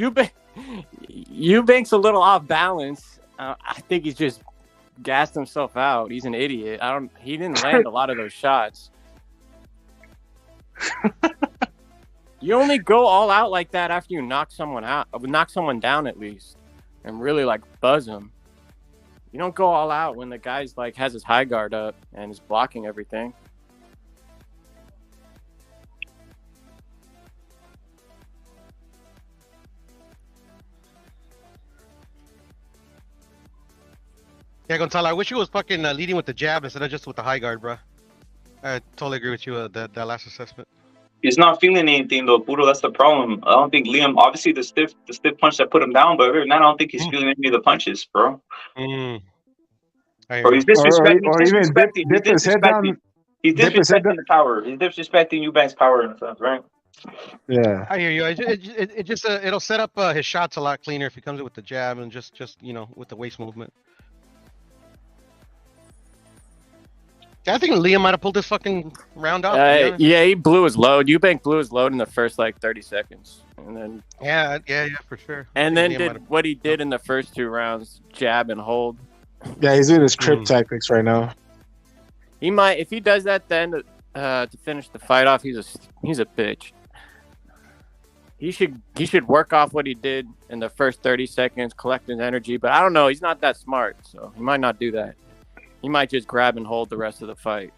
S15: Eubanks a little off balance. I think he's just gassed himself out. He's an idiot. He didn't land a lot of those shots. You only go all out like that after you knock someone down at least, and really like buzz him. You don't go all out when the guy's like has his high guard up and is blocking everything.
S14: Yeah, Gonzalo, I wish you was fucking leading with the jab instead of just with the high guard, bro. I totally agree with you that last assessment.
S1: He's not feeling anything though, Budo. That's the problem. I don't think Liam. Obviously, the stiff punch that put him down, but other than that, I don't think he's feeling any of the punches, bro.
S14: Mm.
S1: Bro, he's disrespecting. He's
S5: Dip his head
S1: disrespecting the power. He's disrespecting Eubanks' power in a sense, right?
S5: Yeah.
S14: I hear you. It just it'll set up his shots a lot cleaner if he comes in with the jab and just with the waist movement. I think Liam might have pulled this fucking round off.
S15: Yeah, he blew his load. Eubank blew his load in the first like 30 seconds, and then
S14: yeah, for sure.
S15: And then did what he did in the first 2 rounds: jab and hold.
S5: Yeah, he's doing his crib tactics right now.
S15: He might, if he does that, then to finish the fight off, he's a bitch. He should work off what he did in the first 30 seconds, collect his energy. But I don't know. He's not that smart, so he might not do that. He might just grab and hold the rest of the fight.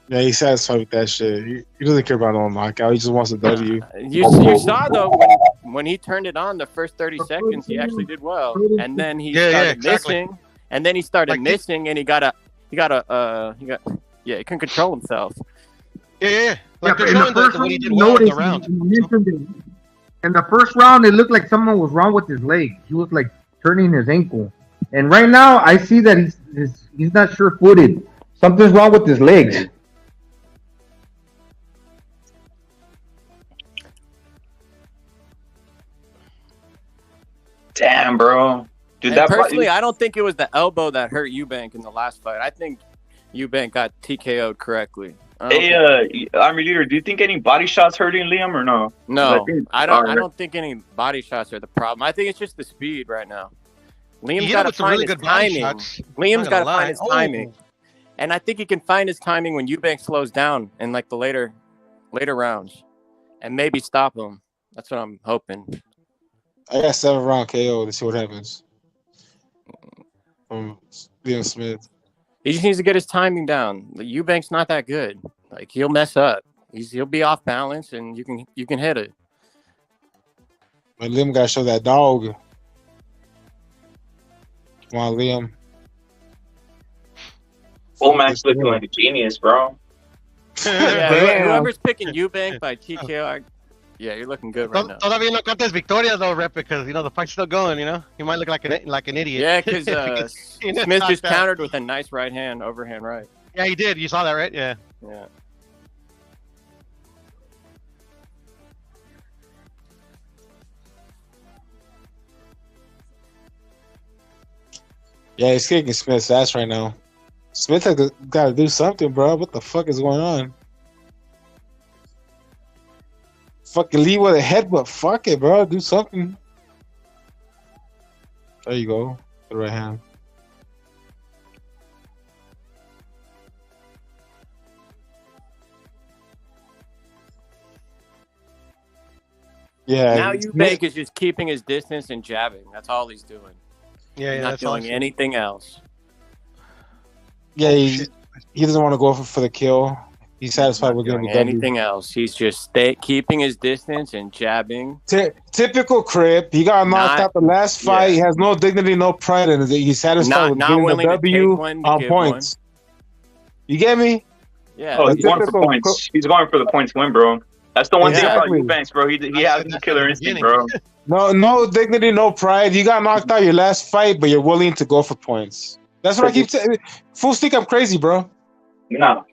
S5: Yeah, he's satisfied with that shit. He doesn't care about no knockout. He just wants a W.
S15: You saw though when he turned it on the first 30 seconds, he actually did well, and then he started missing, and then he started missing, and he couldn't control himself.
S14: Yeah.
S16: Like in the first round, in the first round, it looked like someone was wrong with his leg. He was like turning his ankle. And right now, I see that he's not sure-footed. Something's wrong with his legs.
S1: Damn, bro. Dude,
S15: personally, I don't think it was the elbow that hurt Eubank in the last fight. I think Eubank got TKO'd correctly.
S1: Hey, Army Leader, do you think any body shots hurting Liam or no?
S15: No, I don't think any body shots are the problem. I think it's just the speed right now. Liam's got to find his timing. Liam's got to find his timing. And I think he can find his timing when Eubank slows down in like the later rounds and maybe stop him. That's what I'm hoping.
S5: I got 7-round KO to see what happens. From Liam Smith.
S15: He just needs to get his timing down. Eubank's not that good. Like he'll mess up. He'll be off balance and you can hit it.
S5: But Liam gotta show that dog. Come on, Liam.
S1: Max looking like a genius, bro.
S15: Whoever's picking Eubank by TKO, Yeah, you're looking good right now.
S14: Todavía no contes victorias though, Rep, because you know the fight's still going. You know, you might look like an idiot.
S15: Yeah, because Smith just countered with a nice right hand, overhand right.
S14: Yeah, he did. You saw that, right? Yeah.
S15: Yeah.
S5: Yeah, he's kicking Smith's ass right now. Smith has got to do something, bro. What the fuck is going on? Fucking lead with a headbutt. Fuck it, bro. Do something. There you go. The right hand. Yeah.
S15: Now Eubank is just keeping his distance and jabbing. That's all he's doing.
S14: Yeah,
S15: He's not doing anything else.
S5: Yeah, he doesn't want to go for the kill. He's satisfied with getting the W.
S15: Anything else. He's just keeping his distance and jabbing.
S5: Typical Crip. He got knocked out the last fight. Yeah. He has no dignity, no pride in it. He's satisfied with getting the W on points. You get me?
S15: Yeah.
S1: Oh, he's going for points. He's going for the points win, bro. That's the one thing about Eubanks, bro. He has the killer instinct, bro.
S5: No dignity, no pride. You got knocked out your last fight, but you're willing to go for points. That's what I keep saying. Full stick, I'm crazy, bro.
S1: No.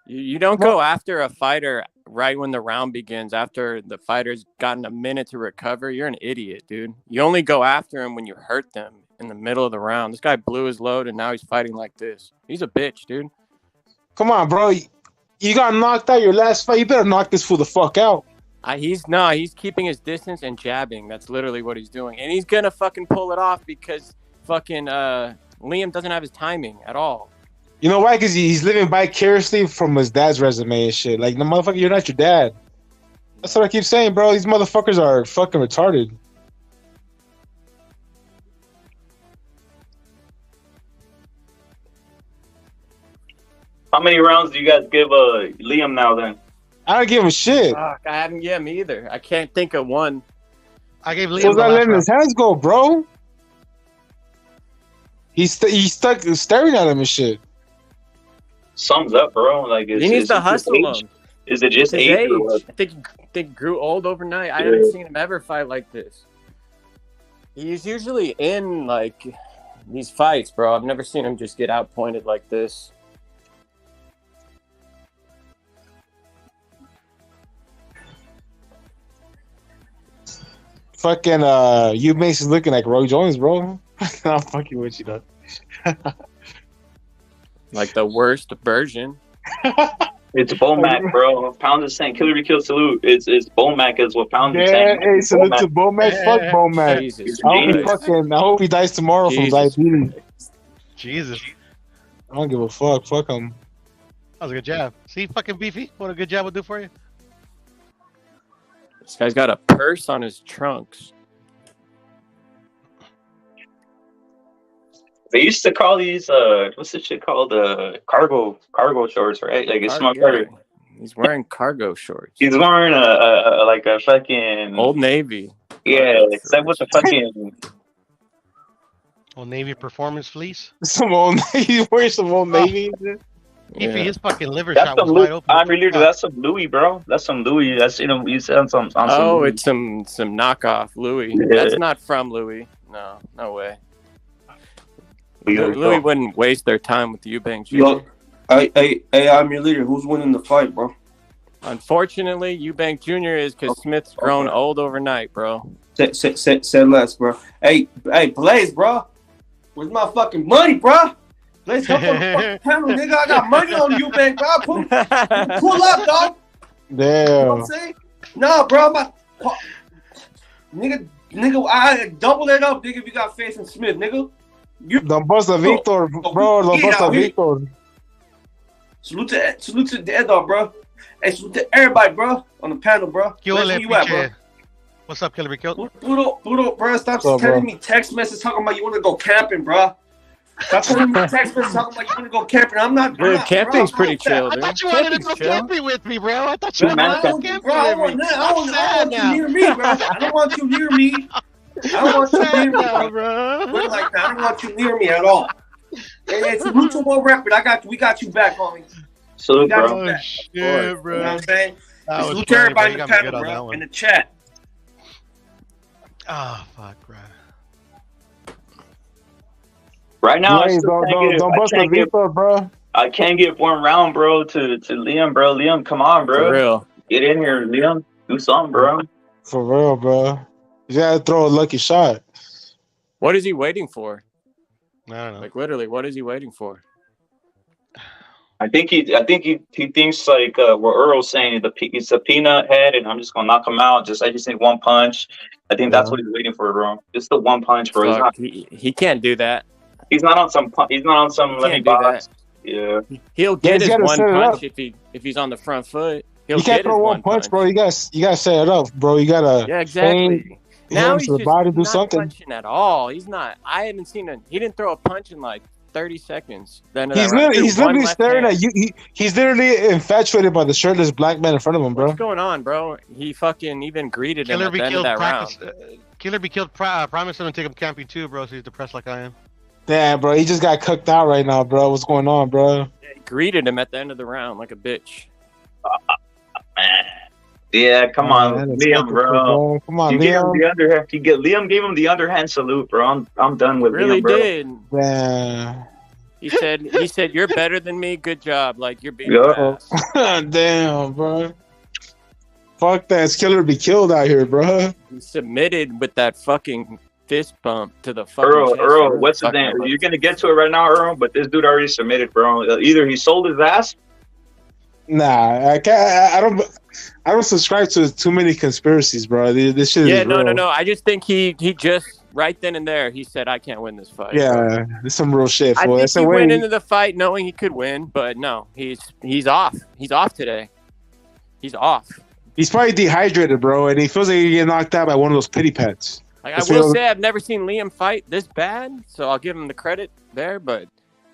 S15: You don't go after a fighter right when the round begins, after the fighter's gotten a minute to recover. You're an idiot, dude. You only go after him when you hurt them in the middle of the round. This guy blew his load, and now he's fighting like this. He's a bitch, dude.
S5: Come on, bro. You got knocked out your last fight. You better knock this fool the fuck out.
S15: He's keeping his distance and jabbing. That's literally what he's doing. And he's going to fucking pull it off because fucking Liam doesn't have his timing at all.
S5: You know why? Because he's living vicariously from his dad's resume and shit. Like, no, motherfucker, you're not your dad. That's what I keep saying, bro. These motherfuckers are fucking retarded.
S1: How many rounds do you guys give Liam now then?
S5: I don't give him shit.
S15: Fuck, I haven't given him either. I can't think of one.
S14: I gave Liam.
S5: He's not letting his hands go, bro. He's stuck staring at him and shit.
S1: Sums up, bro. Like
S15: he needs to hustle him.
S1: Is it just age?
S15: I think he grew old overnight. I haven't seen him ever fight like this. He's usually in like these fights, bro. I've never seen him just get outpointed like this.
S5: Fucking Eubanks is looking like Roy Jones, bro. I'm fucking with you, though.
S15: Like the worst version.
S1: It's Bomac, bro. Pound is saying Killer Kill salute. It's Bomac is what Pound is saying.
S5: Yeah, hey, salute to Bomac. Fuck Bomac. I hope he dies tomorrow from diabetes.
S14: Jesus.
S5: I don't give a fuck. Fuck him.
S14: That was a good jab. See, fucking Beefy? What a good jab would do for you.
S15: This guy's got a purse on his trunks.
S1: They used to call these what's this shit called? Cargo shorts, right? Like it's smart.
S15: He's wearing cargo shorts.
S1: He's wearing a like a fucking
S15: Old Navy.
S1: Yeah, except with the fucking
S14: Old Navy performance fleece.
S5: He wears some Old Navy.
S14: Beefy, his fucking liver
S1: that's
S14: shot was wide open.
S1: I'm really that's some Louis, bro. That's some Louis. That's you said on some.
S15: Oh,
S1: Louis.
S15: It's some knockoff Louis.
S1: Yeah.
S15: That's not from Louis. No way. Louis wouldn't waste their time with the Eubanks.
S17: Yo, hey, I'm your leader. Who's winning the fight, bro?
S15: Unfortunately, Eubank Jr. is because Smith's grown old overnight, bro.
S17: Say less, bro. Hey, Blaze, bro. Where's my fucking money, bro? Blaze, come on the fucking panel, nigga. I got money on Eubank, bro. Pull up, dog.
S5: Damn.
S17: You know what I'm saying? Nah, bro. Nigga, I double it up, nigga, if you got faith in Smith, nigga.
S5: Don Bosa Victor, bro. Don Bosa Victor.
S17: Salute to the dog, bro. Hey, salute to everybody, bro, on the panel, bro. Where you at, bro?
S14: What's up, Killer Kill?
S17: Pluto, bro. Stop sending me text messages talking about you want to go camping, bro. Stop sending me text messages talking about you want to go camping. I'm not.
S15: Dude, camping's pretty chill, dude.
S14: I thought you wanted to go camping with me, bro. I thought you wanted to go camping with me.
S17: I don't want you near me, bro. I don't want you near me. I don't want you near me, bro. Like that. I don't want you near me at all. It's mutual record. We got you back, homie.
S1: So,
S17: we got
S1: bro.
S17: you back.
S14: Shit, bro.
S17: You know what I'm saying?
S14: That
S17: Just
S14: was
S17: loot
S14: funny, bro.
S17: everybody
S14: You
S17: in the
S14: got me
S17: panel,
S14: good on that
S17: bro.
S14: one.
S17: In the chat.
S14: Oh fuck, bro.
S1: Right now, I
S5: Blaze,
S1: still can't get it.
S5: don't bust the veto, bro.
S1: I can't get one round, bro, to Liam, bro. Liam, come on,
S15: For
S1: bro.
S15: real.
S1: Get in here, Liam. Do something, bro.
S5: For real, bro. You gotta throw a lucky shot.
S15: What is he waiting for?
S14: I don't know.
S15: Like literally, what is he waiting for?
S1: I think he thinks like what Earl's saying. It's a peanut head, and I'm just gonna knock him out. I just need one punch. I think that's what he's waiting for, bro. Just the one punch, bro.
S15: Fuck, he can't do that.
S1: He's not on some. He's not on some.
S15: He
S1: Let me
S15: can't do
S1: box.
S15: that.
S1: Yeah.
S15: He'll get
S5: he's
S15: his
S5: gotta
S15: one
S5: set it
S15: punch
S5: up.
S15: if he's on the front foot. He'll
S5: You can't
S15: get his
S5: throw one punch, bro. You gotta set it up, bro. You gotta
S15: Yeah, exactly. Now he's
S5: to the
S15: just
S5: body, do
S15: not
S5: something.
S15: punching at all. He's not. I haven't seen him. He didn't throw a punch in like 30 seconds.
S5: He's literally staring at you. He's literally infatuated by the shirtless black man in front of him, bro.
S15: What's going on, bro? He fucking even greeted him
S14: Killer
S15: at
S14: be
S15: the end of
S14: killed.
S15: that
S14: Practice.
S15: round.
S14: Killer be killed. Promise him to take him camping too, bro. So he's depressed like I am.
S5: Damn, bro. He just got cooked out right now, bro. What's going on, bro?
S15: He greeted him at the end of the round like a bitch.
S1: Yeah, come on,
S5: Man,
S1: Liam,
S5: fucking
S1: bro.
S5: cool, bro. Come on,
S1: You gave him
S5: Liam.
S1: the underhand. Liam gave him the underhand salute, bro. I'm done with
S15: Really
S1: Liam, bro.
S15: did.
S5: Damn.
S15: He said you're better than me. Good job. Like you're beating
S1: Yeah.
S15: my ass.
S5: Damn, bro. Fuck that. It's Killer be killed out here, bro.
S15: He submitted with that fucking fist bump to the fucking chest.
S1: Earl, what's his
S15: Fucking
S1: name? You're gonna get to it right now, Earl. But this dude already submitted, bro. Either he sold his ass.
S5: Nah, I can't. I don't subscribe to too many conspiracies, bro. This shit
S15: Yeah,
S5: is real.
S15: no. I just think he just right then and there he said I can't win this fight.
S5: Yeah, this is some real shit.
S15: I
S5: Fool.
S15: think
S5: That's
S15: he
S5: the way.
S15: went into the fight knowing he could win, but no, he's off. He's off today. He's off.
S5: He's probably dehydrated, bro, and he feels like he get knocked out by one of those pity pets.
S15: Like, I will say I've never seen Liam fight this bad, so I'll give him the credit there, but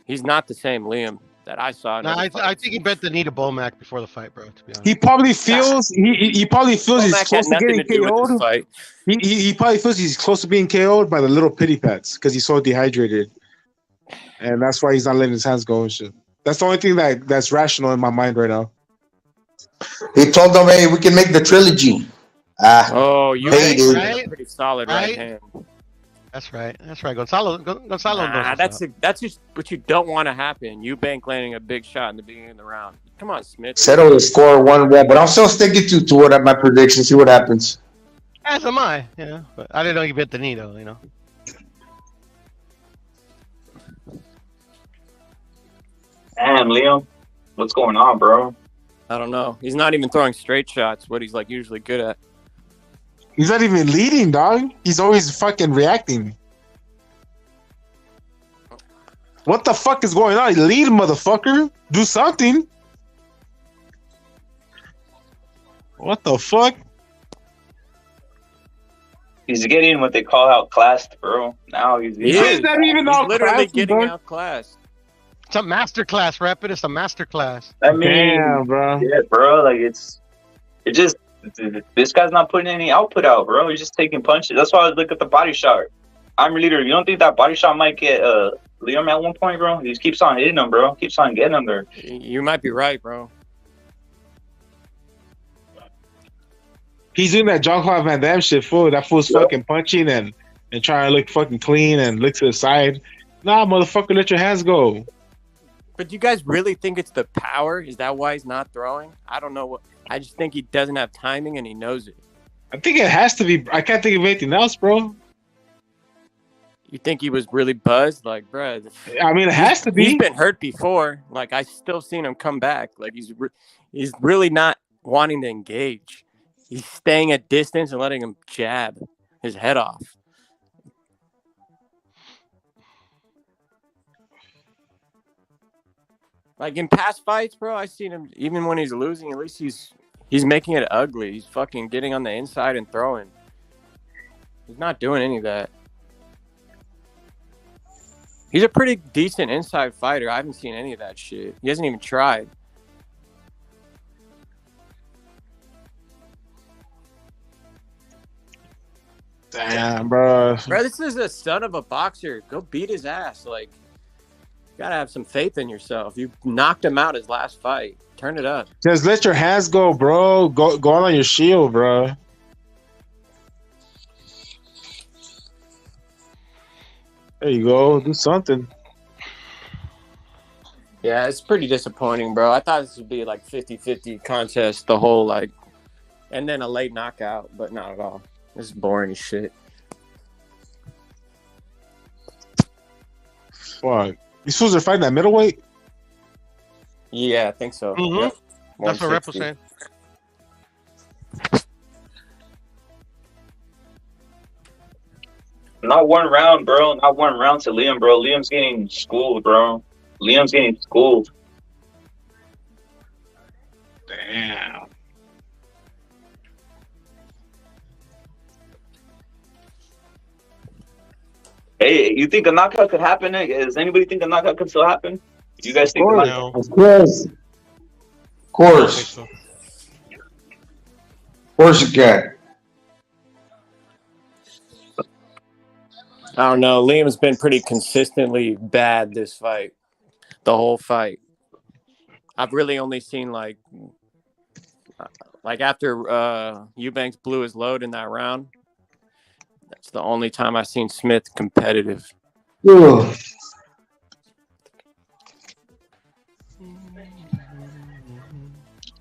S15: he's not the same Liam that I saw. in
S14: No,
S15: other
S14: I
S15: fights.
S14: think he bent the knee to Bomac before the fight, bro. To be honest.
S5: He probably feels he probably feels he's
S15: Womack had
S5: close to
S15: nothing
S5: getting
S15: to do with this
S5: KO'd.
S15: fight.
S5: He probably feels he's close to being KO'd by the little pity pets because he's so dehydrated, and that's why he's not letting his hands go and shit. That's the only thing that's rational in my mind right now.
S4: He told them, "Hey, we can make the trilogy."
S15: Oh, you
S4: Hey, dude.
S15: have a pretty solid right hand.
S14: That's right. Gonzalo.
S15: Nah, that's just what you don't want to happen. Eubank landing a big shot in the beginning of the round. Come on, Smith.
S4: Settle the score 1-1, but I'm still sticking to what my prediction. See what happens.
S14: As am I. Yeah, but I didn't know he bent the knee though. You know.
S1: Damn, Liam, what's going on, bro?
S15: I don't know. He's not even throwing straight shots, what he's like usually good at.
S5: He's not even leading, dog. He's always fucking reacting. What the fuck is going on? Lead, motherfucker. Do something. What the fuck?
S1: He's getting what they call outclassed, bro. Now he's
S5: not even
S15: He's
S5: outclassed,
S15: literally getting
S5: bro.
S15: outclassed.
S14: It's a master class, Rapid. It's a master class.
S1: I mean,
S5: Damn, bro.
S1: Yeah, bro. Like this guy's not putting any output out, bro. He's just taking punches. That's why I look at the body shot. I'm a leader. You don't think that body shot might get Liam at one point, bro? He just keeps on hitting him, bro. Keeps on getting him there.
S15: You might be right, bro.
S5: He's doing that Jean-Claude Van Damme shit, fool. That fool's fucking punching and trying to look fucking clean and look to the side. Nah, motherfucker, let your hands go.
S15: But do you guys really think it's the power? Is that why he's not throwing? I don't know. I just think he doesn't have timing and he knows it.
S5: I think it has to be. I can't think of anything else, bro.
S15: You think he was really buzzed? Like, bro.
S5: I mean, it has to be.
S15: He's been hurt before. Like, I still seen him come back. Like, he's really not wanting to engage. He's staying at distance and letting him jab his head off. Like in past fights, bro, I seen him even when he's losing. At least he's making it ugly. He's fucking getting on the inside and throwing. He's not doing any of that. He's a pretty decent inside fighter. I haven't seen any of that shit. He hasn't even tried.
S5: Damn, bro.
S15: Bro, this is a son of a boxer. Go beat his ass. Like, gotta have some faith in yourself. You knocked him out his last fight. Turn it up.
S5: Just let your hands go, bro. Go on your shield, bro. There you go. Do something.
S15: Yeah, it's pretty disappointing, bro. I thought this would be like 50-50 contest, the whole like, and then a late knockout, but not at all. This is boring as shit.
S5: Fuck. You supposed to fight that middleweight?
S15: Yeah, I think so.
S14: Mm-hmm.
S15: Yep.
S14: That's what Rep was
S15: 160.
S14: saying.
S1: Not one round, bro. Not one round to Liam, bro. Liam's getting schooled, bro. Liam's getting schooled.
S5: Damn.
S1: Hey, you think a knockout could happen? Does anybody think a knockout could still happen? You guys think?
S14: No.
S16: Of course. Of course. Of course you can.
S15: I don't know. Liam's been pretty consistently bad this fight. The whole fight. I've really only seen like after Eubanks blew his load in that round. That's the only time I've seen Smith competitive.
S16: Ugh.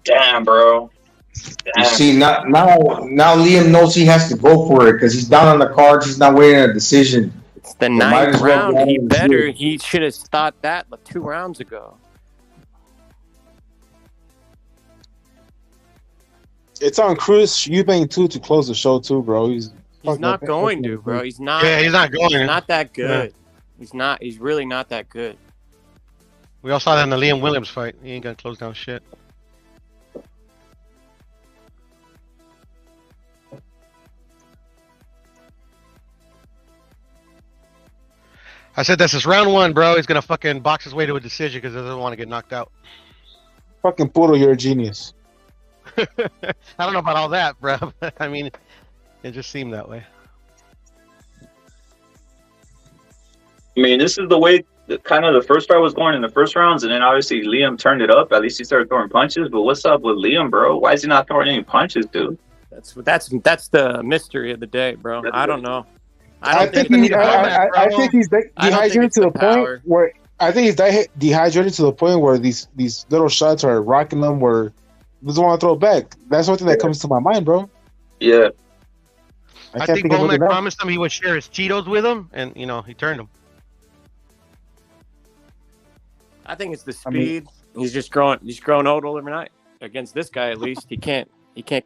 S1: Damn, bro.
S16: You see, now Liam knows he has to go for it because he's down on the cards. He's not waiting a decision.
S15: It's the ninth round. He should have thought that like 2 rounds ago.
S5: It's on Chris Eubank too to close the show too, bro. He's
S15: not going to, bro. He's not.
S14: Yeah, he's not going.
S15: He's not that good.
S14: Yeah.
S15: He's not. He's really not that good.
S14: We all saw that in the Liam Williams fight. He ain't gonna close down shit. I said this is round 1, bro. He's gonna fucking box his way to a decision because he doesn't want to get knocked out.
S5: Fucking Puro, you're a genius.
S14: I don't know about all that, bro. But I mean, it just seemed that way.
S1: I mean, this is the way kind of the first fight was going in the first rounds, and then obviously Liam turned it up. At least he started throwing punches. But what's up with Liam, bro? Why is he not throwing any punches, dude?
S15: That's the mystery of the day, bro. I don't know.
S5: I think he's dehydrated to the point where dehydrated to the point where these little shots are rocking them where he doesn't want to throw it back. That's one thing that comes to my mind, bro.
S1: Yeah.
S14: I think Womack promised him he would share his Cheetos with him, and he turned him.
S15: I think it's the speed. He's just growing old overnight. Against this guy, at least he can't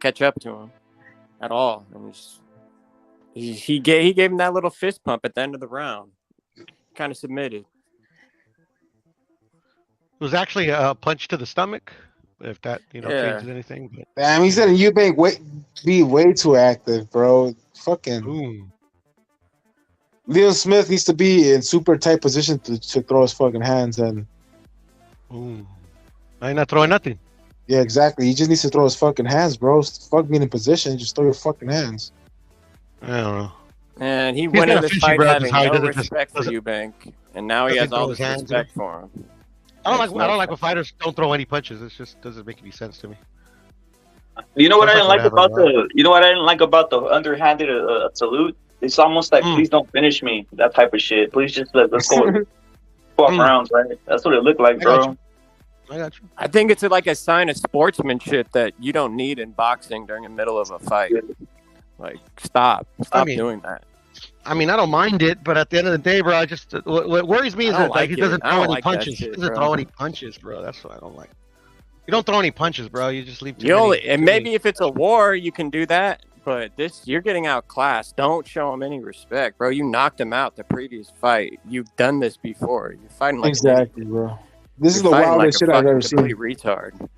S15: catch up to him at all. And he gave him that little fist pump at the end of the round. Kind of submitted.
S14: It was actually a punch to the stomach, if that changes anything. But
S5: damn, he said Eubank be way too active, bro. Fucking. Liam Smith needs to be in super tight position to throw his fucking hands and.
S14: I ain't not throwing nothing.
S5: Yeah, exactly. He just needs to throw his fucking hands, bro. Fuck being in position. Just throw your fucking hands.
S14: I don't know.
S15: And he went in this fight having no respect for Eubank, and now he has all this respect for him.
S14: I don't like when fighters don't throw any punches. It just doesn't make any sense to me.
S1: You know what I didn't like about the underhanded salute? It's almost like please don't finish me, that type of shit. Please just let's go 12 rounds, right? That's what it looked like, bro.
S14: I got you.
S15: I think it's like a sign of sportsmanship that you don't need in boxing during the middle of a fight. Like, stop doing that.
S14: I mean, I don't mind it, but at the end of the day, bro, what worries me is that he doesn't throw any punches. He doesn't throw any punches, bro. That's what I don't like. You don't throw any punches, bro. You just leave.
S15: Maybe if it's a war, you can do that. But you're getting outclassed. Don't show him any respect, bro. You knocked him out the previous fight. You've done this before. You're fighting like
S5: exactly, bro. This is the wildest shit I've ever seen.
S15: Retard.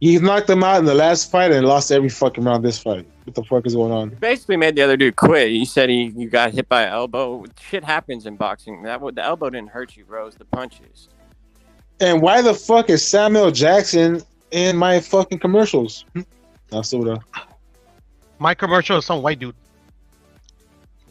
S5: He knocked him out in the last fight and lost every fucking round this fight. What the fuck is going on?
S15: Basically made the other dude quit. You said you got hit by an elbow. Shit happens in boxing. The elbow didn't hurt you, bro. It's the punches.
S5: And why the fuck is Samuel Jackson in my fucking commercials?
S14: My commercial is some white dude.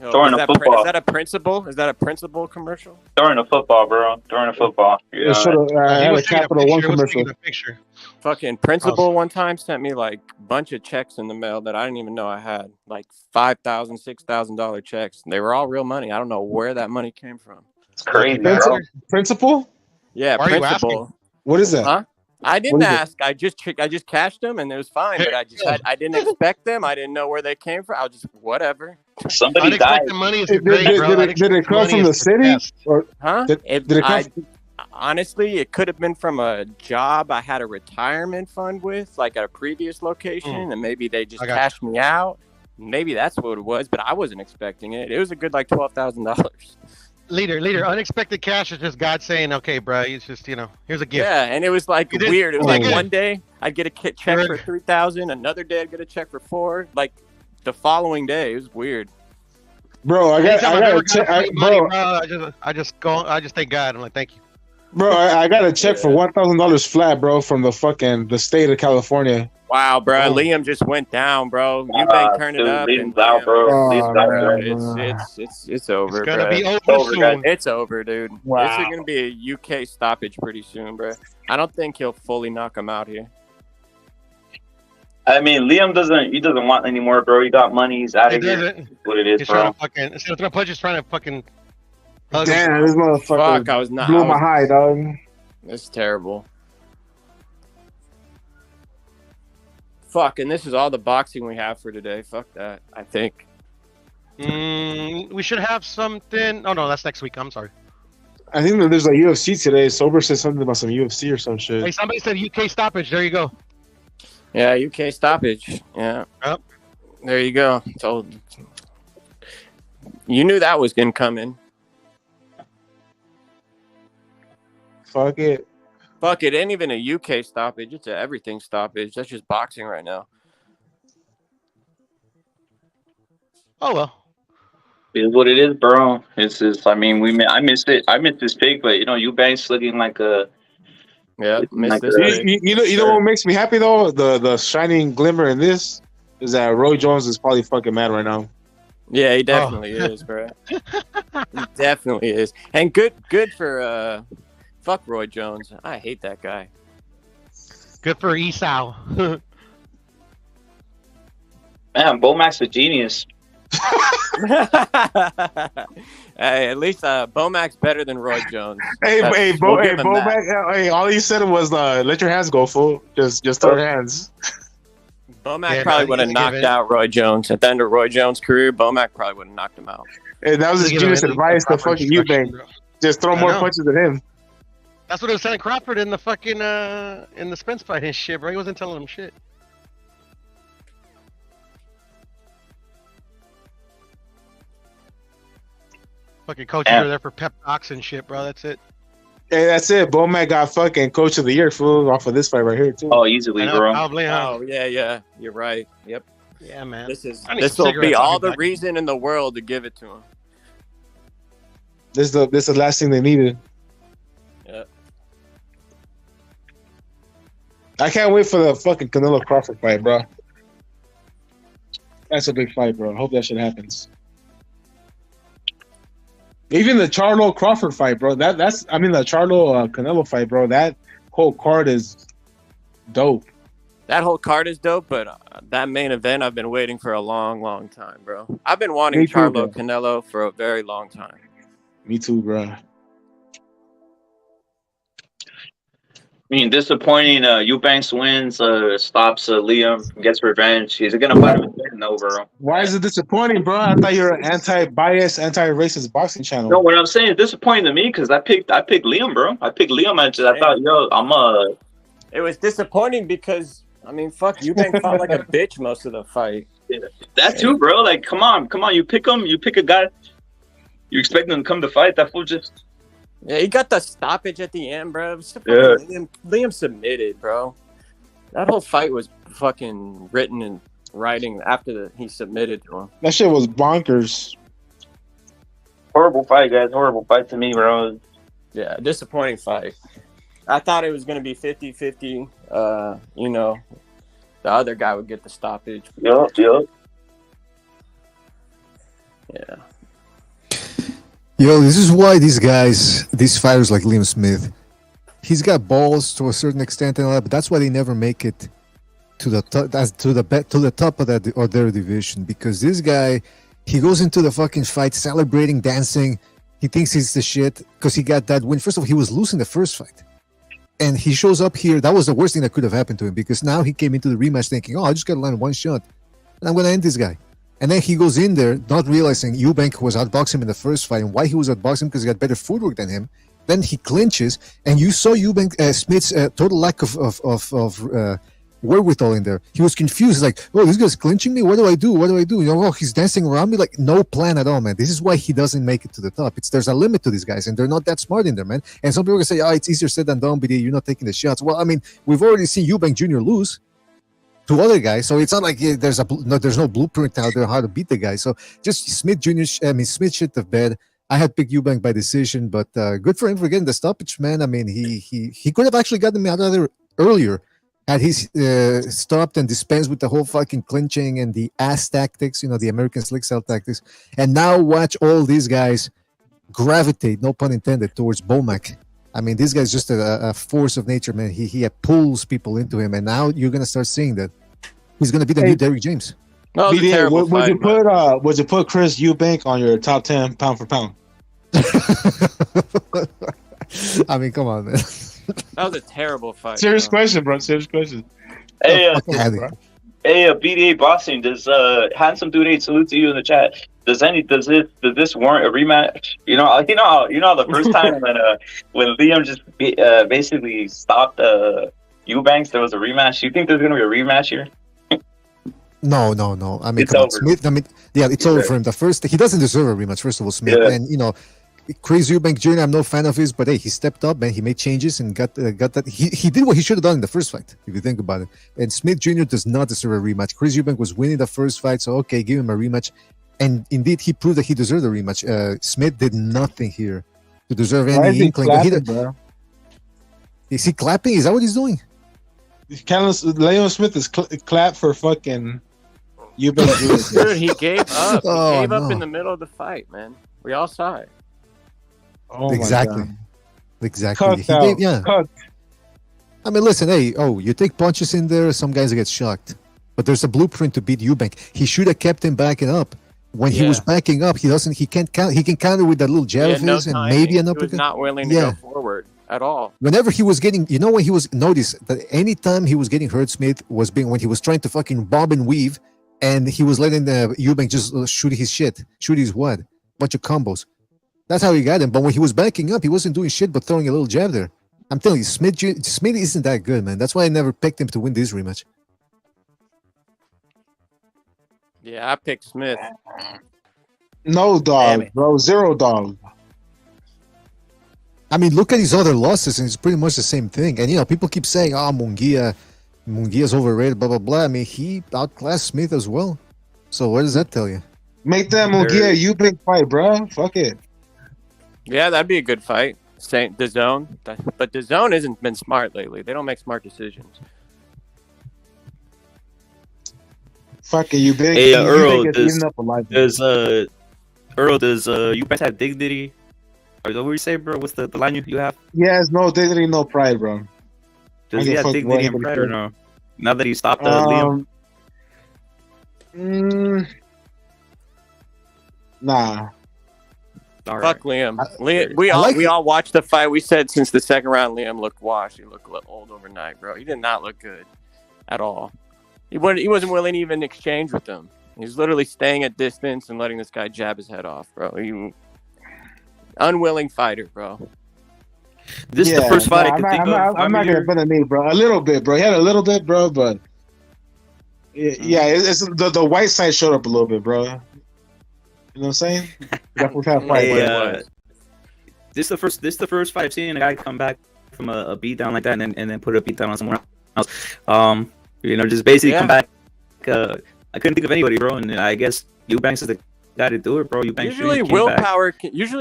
S15: Yo,
S1: Throwing
S15: is
S1: a
S15: that is
S1: football.
S15: that a principal? Is that a principal commercial?
S1: Throwing a football, bro. Throwing a football.
S5: It
S1: Yeah.
S5: should have. I
S14: He
S5: had
S14: was
S5: a
S14: taking a
S5: Capital One
S14: picture. He was
S5: commercial.
S14: taking a picture.
S15: Fucking principal one time sent me like a bunch of checks in the mail that I didn't even know I had, like $5,000, $6,000 checks. They were all real money. I don't know where that money came from.
S1: It's crazy, bro.
S5: Principal?
S15: Yeah,
S14: Why are you
S15: principal.
S14: asking?
S5: What is that?
S15: Huh? I
S5: What
S15: didn't
S5: is it?
S15: ask. I just cashed them and it was fine. But I didn't expect them. I didn't know where they came from. I was just whatever.
S1: Somebody died.
S14: Unexpected money is
S5: Did,
S14: great,
S5: did,
S14: bro.
S5: did it
S14: Unexpected
S5: come
S14: money
S5: from
S14: is
S5: the city?
S14: best.
S5: Or
S15: Huh?
S5: did it come?
S15: Honestly, it could have been from a job I had a retirement fund with, like at a previous location, and maybe they just cashed me out. Maybe that's what it was, but I wasn't expecting it. It was a good like $12,000.
S14: Leader, unexpected cash is just God saying, okay, bro, it's just, here's a gift.
S15: Yeah, and it was like
S14: You did-
S15: weird. It was
S14: Oh,
S15: like
S14: yeah.
S15: one day I'd get a check for $3,000, another day I'd get a check for $4,000. Like the following day, it was weird.
S5: Bro,
S14: Anytime I've ever
S5: check.
S14: gotten free money, bro, I just thank God. I'm like, thank you.
S5: Bro, I got a check for $1,000 flat, bro, from the state of California.
S15: Wow, bro,
S5: Oh.
S15: Liam just went down, bro. Eubanks turned it
S1: Dude,
S15: up,
S1: Liam's
S15: and
S1: out, bro. Liam's out,
S15: bro,
S1: bro.
S15: it's over.
S14: It's gonna
S15: bro.
S14: be over
S1: guys.
S14: soon.
S15: It's over, dude.
S5: Wow.
S15: This is gonna be a UK stoppage pretty soon, bro. I don't think he'll fully knock him out here.
S1: I mean, Liam doesn't want anymore, bro. He got money. He's out of here. That's what it is,
S14: He's trying
S1: bro.
S14: to fucking, instead of throwing punches, trying to fucking hug him.
S5: Damn, this motherfucker
S15: Fuck, I was not.
S5: blew my high, dog.
S15: It's terrible. Fuck, and this is all the boxing we have for today. Fuck that. I think.
S14: We should have something. Oh no, that's next week. I'm sorry.
S5: I think that there's a UFC today. Sober said something about some UFC or some shit.
S14: Hey, somebody said UK stoppage. There you go.
S15: Yeah, UK stoppage. Yeah.
S14: Yep.
S15: There you go. Told. You knew that was incoming.
S5: Fuck it.
S15: Fuck, it ain't even a UK stoppage. It's an everything stoppage. That's just boxing right now.
S14: Oh well.
S1: It is what it is, bro. It's just. I mean, I missed it. I missed this pick, but Eubanks looking like a.
S15: Yeah,
S1: like
S5: You know what makes me happy though? The shining glimmer in this is that Roy Jones is probably fucking mad right now.
S15: Yeah, he definitely is, bro. He definitely is. And good for fuck Roy Jones. I hate that guy.
S14: Good for Esau.
S1: Man, Bomac's a genius.
S15: Hey, at least Bomac's better than Roy Jones.
S5: Hey,
S15: We'll give him that.
S5: Bomac, hey, all he said was let your hands go, fool. Just throw your hands.
S15: Bomac probably would have knocked out Roy Jones. At the end of Roy Jones' career, Bomac probably would have knocked him out.
S5: Hey, that was his genius advice to fucking Eubank. Just throw more
S14: know.
S5: punches at him.
S14: That's what it was telling Crawford in the fucking in the Spence fight and shit, bro. He wasn't telling him shit. Fucking coaches are there for pep talks and shit, bro. That's it.
S5: Hey, that's it. Bomac got fucking coach of the year, fool, off of this fight right here too.
S1: Oh, easily,
S14: I know,
S1: bro.
S14: probably, huh?
S15: Oh yeah, you're right. Yep.
S14: Yeah, man.
S15: This
S14: I need
S15: will
S14: some
S15: be
S14: cigarettes.
S15: all
S14: I'll be
S15: the
S14: back.
S15: reason in the world to give it to him.
S5: This is the last thing they needed.
S15: Yeah.
S5: I can't wait for the fucking Canelo Crawford fight, bro. That's a big fight, bro. I hope that shit happens. Even the Charlo Crawford fight, bro. That's the Charlo Canelo fight, bro. That whole card is dope.
S15: That whole card is dope, but that main event I've been waiting for a long, long time, bro. I've been wanting
S5: Me too,
S15: Charlo
S5: bro.
S15: Canelo for a very long time.
S5: Me too, bro.
S1: I mean, disappointing. Eubanks wins, stops Liam, gets revenge. He's gonna fight him again, though, bro.
S5: Why is it disappointing, bro? I thought you're an anti-bias, anti-racist boxing channel.
S1: No, what I'm saying is disappointing to me because I picked Liam, bro. I picked Liam. I thought,
S15: It was disappointing because, I mean, fuck, Eubanks fought like a bitch most of the fight.
S1: that too, bro. Like, come on. You pick him. You pick a guy. You expect him to come to fight. That fool just.
S15: Yeah, he got the stoppage at the end, bro. It was
S1: Yeah.
S15: Liam submitted, bro. That whole fight was fucking written in writing after he submitted to him.
S5: That shit was bonkers.
S1: Horrible fight, guys. Horrible fight to me, bro.
S15: Yeah, disappointing fight. I thought it was going to be 50-50. The other guy would get the stoppage.
S1: Yup.
S15: Yeah.
S18: Yo, this is why these fighters like Liam Smith, he's got balls to a certain extent and all that, but that's why they never make it to the top of that or their division, because this guy, he goes into the fucking fight celebrating, dancing. He thinks he's the shit because he got that win. First of all, he was losing the first fight, and he shows up here. That was the worst thing that could have happened to him, because now he came into the rematch thinking, "Oh, I just got to land one shot, and I'm going to end this guy." And then he goes in there not realizing Eubank was outboxing him in the first fight, and why he was outboxing because he got better footwork than him. Then he clinches, and you saw Eubank Smith's total lack of wherewithal in there. He was confused, like, "Oh, this guy's clinching me. What do I do? What do I do?" You know, oh, he's dancing around me, like no plan at all, man. This is why he doesn't make it to the top. There's a limit to these guys, and they're not that smart in there, man. And some people can say, "Oh, it's easier said than done, but you're not taking the shots." Well, I mean, we've already seen Eubank Jr. lose to other guys, so it's not like there's no blueprint out there how to beat the guy. So just Smith shit the bed. I had picked Eubank by decision, but good for him for getting the stoppage, man. I mean, he could have actually gotten him out of there earlier had he stopped and dispensed with the whole fucking clinching and the ass tactics, the American slick style tactics. And now watch all these guys gravitate, no pun intended, towards Bomac. I mean, this guy's just a force of nature, man. He pulls people into him, and now you're gonna start seeing that he's gonna be the new Derrick James.
S5: No, would you put Chris Eubank on your top 10 pound for pound?
S18: I mean, come on, man.
S15: That was a terrible fight.
S5: Serious question, bro. Serious question.
S1: Hey, BDA boxing. Does handsome dude 8 salute to you in the chat? Does this warrant a rematch? You know the first time when Liam just basically stopped Eubanks, there was a rematch. You think there's gonna be a rematch here?
S18: No. I mean, come on, Smith. I mean, yeah, it's over for him. The first, he doesn't deserve a rematch. First of all, Smith, and Chris Eubank Jr. I'm no fan of his, but hey, he stepped up, man. He made changes and got that. He did what he should have done in the first fight, if you think about it. And Smith Jr. does not deserve a rematch. Chris Eubank was winning the first fight, so okay, give him a rematch. And indeed, he proved that he deserved a rematch. Smith did nothing here to deserve any inkling. Is he clapping? Is that what he's doing?
S5: Leo Smith is clap for fucking Eubank.
S15: Dude, he gave up. He gave up in the middle of the fight, man. We all saw it.
S5: Oh
S18: exactly.
S5: Exactly.
S18: I mean, listen, hey, you take punches in there, some guys get shocked. But there's a blueprint to beat Eubank. He should have kept him backing up. When he was backing up, he can counter with that little jab of his and maybe an uppercut.
S15: He was not willing to go forward at all.
S18: Whenever he was getting, when he was, notice that anytime he was getting hurt, Smith was when he was trying to fucking bob and weave, and he was letting the Eubank just shoot his bunch of combos. That's how he got him. But when he was backing up, he wasn't doing shit but throwing a little jab there. I'm telling you, Smith isn't that good, man. That's why I never picked him to win this rematch.
S15: Yeah, I picked Smith.
S5: No dog, bro. Zero dog.
S18: I mean, look at his other losses, and it's pretty much the same thing. And, people keep saying, Munguia's overrated, blah, blah, blah. I mean, he outclassed Smith as well. So what does that tell you?
S5: Make that Munguia Eubank fight, bro. Fuck it.
S15: Yeah, that'd be a good fight. The zone. But the zone hasn't been smart lately. They don't make smart decisions.
S5: Fuck it, Eubank.
S9: Hey, Earl, does Eubanks have dignity? Or what do you say, bro? What's the line you have?
S5: He has no dignity, no pride, bro.
S9: Does he have dignity and pride or no? Now that he stopped Liam?
S5: Nah.
S15: Fuck Liam. We all watched the fight. We said since the second round, Liam looked washed. He looked old overnight, bro. He did not look good at all. He wasn't willing to even exchange with him. He was literally staying at distance and letting this guy jab his head off, bro. Unwilling fighter, bro.
S9: This is the first fight I can think of.
S5: I'm not gonna put a knee, bro. A little bit, bro. He had a little bit, bro, but it's the white side showed up a little bit, bro. You know what I'm saying? Definitely had a fight.
S9: This is the first fight I've seen a guy come back from a beat down like that and then put a beat down on someone else. Just basically come back. I couldn't think of anybody, bro, and I guess Eubanks is the guy to do it, bro. Eubanks
S15: usually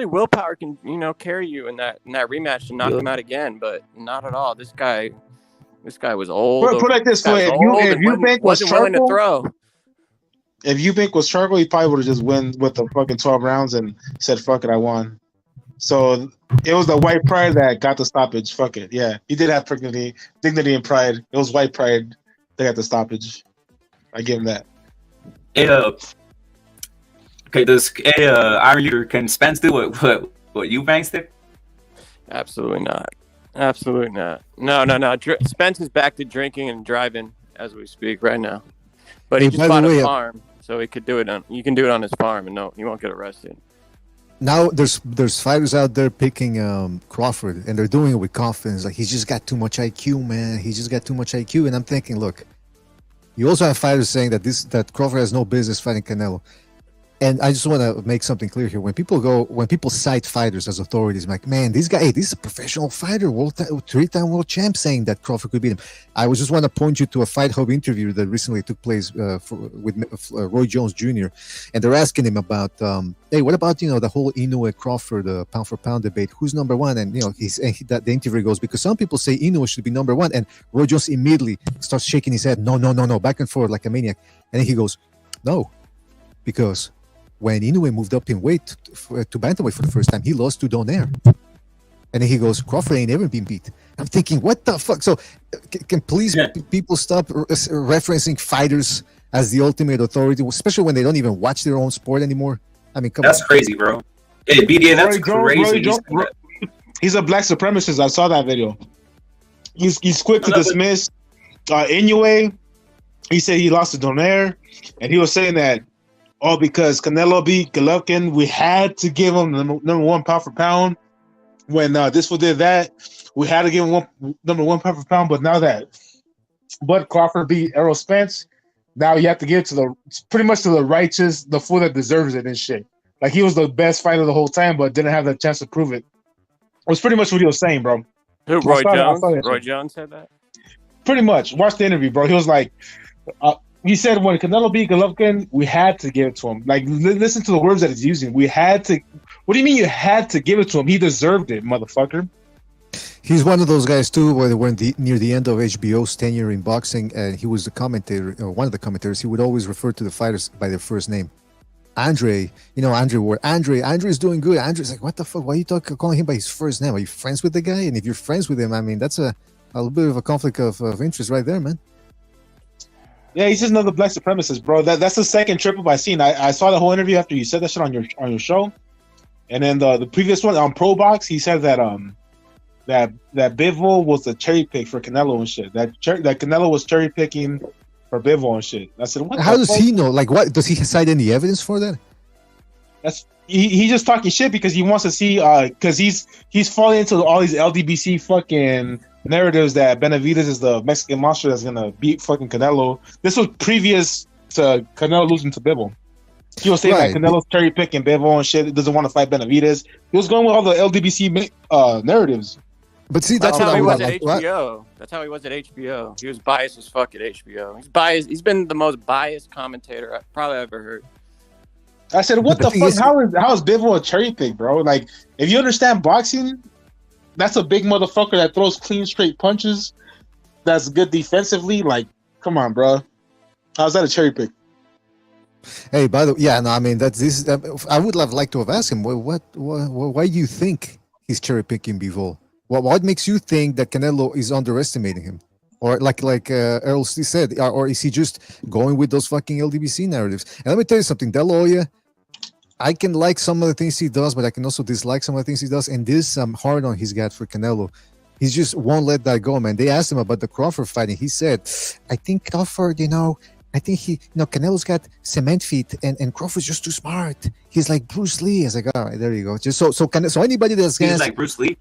S15: willpower can carry you in that rematch and knock him out again, but not at all. This guy was old.
S5: Put it like this way: if Eubank wasn't willing to throw. If Eubank was Chargo, he probably would have just win with the fucking 12 rounds and said, "Fuck it, I won." So it was the white pride that got the stoppage. Fuck it, yeah, he did have dignity, and pride. It was white pride that got the stoppage. I give him that.
S9: Okay, Iron Leader, can Spence do what Eubanks did?
S15: Absolutely not. Absolutely not. No. Spence is back to drinking and driving as we speak right now. But he just bought a farm, so he could do it on. You can do it on his farm, and no, he won't get arrested.
S18: Now there's fighters out there picking Crawford, and they're doing it with confidence. Like, he's just got too much IQ, man. He's just got too much IQ. And I'm thinking, look, you also have fighters saying that Crawford has no business fighting Canelo. And I just want to make something clear here. When people cite fighters as authorities, I'm like, man, this is a professional fighter, three-time world champ, saying that Crawford could beat him. I just want to point you to a Fight Hub interview that recently took place with Roy Jones Jr. And they're asking him about, hey, what about the whole Inoue Crawford pound for pound debate? Who's number one? And the interview goes, because some people say Inoue should be number one, and Roy Jones immediately starts shaking his head, no, back and forth like a maniac. And then he goes, no, because when Inoue moved up in weight to bantamweight for the first time, he lost to Donaire. And then he goes, Crawford ain't ever been beat. I'm thinking, what the fuck? So can please people stop referencing fighters as the ultimate authority, especially when they don't even watch their own sport anymore? I mean,
S9: that's crazy, bro. Hey, BDN, that's crazy.
S5: He's a black supremacist. I saw that video. He's quick to dismiss Inoue. He said he lost to Donaire, and he was saying that, because Canelo beat Golovkin, we had to give him the number one pound for pound. When this fool did that, we had to give him number one pound for pound. But now that Bud Crawford beat Errol Spence, now you have to give it to pretty much to the righteous, the fool that deserves it and shit. Like, he was the best fighter the whole time, but didn't have the chance to prove it. It was pretty much what he was saying, bro.
S15: Who, Roy Jones? Roy Jones said that?
S5: Pretty much. Watch the interview, bro. He was like, he said when Canelo beat Golovkin, we had to give it to him. Like, listen to the words that he's using. We had to. What do you mean you had to give it to him? He deserved it, motherfucker.
S18: He's one of those guys too. Where when near the end of HBO's tenure in boxing, and he was the commentator, or one of the commentators, he would always refer to the fighters by their first name. Andre's doing good. Andre's like, what the fuck? Why are you calling him by his first name? Are you friends with the guy? And if you're friends with him, I mean, that's a little bit of a conflict of interest right there, man.
S5: Yeah, he's just another black supremacist, bro. That's the second trip-up I seen. I saw the whole interview after you said that shit on your show, and then the previous one on Pro Box, he said that that Bivol was a cherry pick for Canelo and shit. That Canelo was cherry picking for Bivol and shit. I said, what?
S18: How does he know? Like, what does he cite any evidence for that?
S5: That's he's just talking shit because he wants to see because he's falling into all these LDBC fucking narratives that Benavidez is the Mexican monster that's gonna beat fucking Canelo. This was previous to Canelo losing to Bivol. He was saying that Canelo's cherry picking Bivol and shit. He doesn't want to fight Benavidez. He was going with all the LDBC narratives.
S18: But see,
S15: that's how he was at HBO. That's how he was at HBO. He was biased as fuck at HBO. He's biased. He's been the most biased commentator I've probably ever heard.
S5: I said, what the fuck? How is Bivol a cherry pick, bro? Like, if you understand boxing, that's a big motherfucker that throws clean, straight punches. That's good defensively. Like, come on, bro. How's that a cherry pick?
S18: Hey, by the way, yeah, no, I mean I would have liked to have asked him, why do you think he's cherry picking Bivol? What makes you think that Canelo is underestimating him, or like Errol said, or is he just going with those fucking LDBC narratives? And let me tell you something, De La Hoya, I can like some of the things he does, but I can also dislike some of the things he does. And this hard on he's got for Canelo. He just won't let that go, man. They asked him about the Crawford fighting. He said, I think Crawford, I think Canelo's got cement feet and Crawford's just too smart. He's like Bruce Lee. I was like, all right, there you go. Just so anybody that's
S9: he's like Bruce Lee.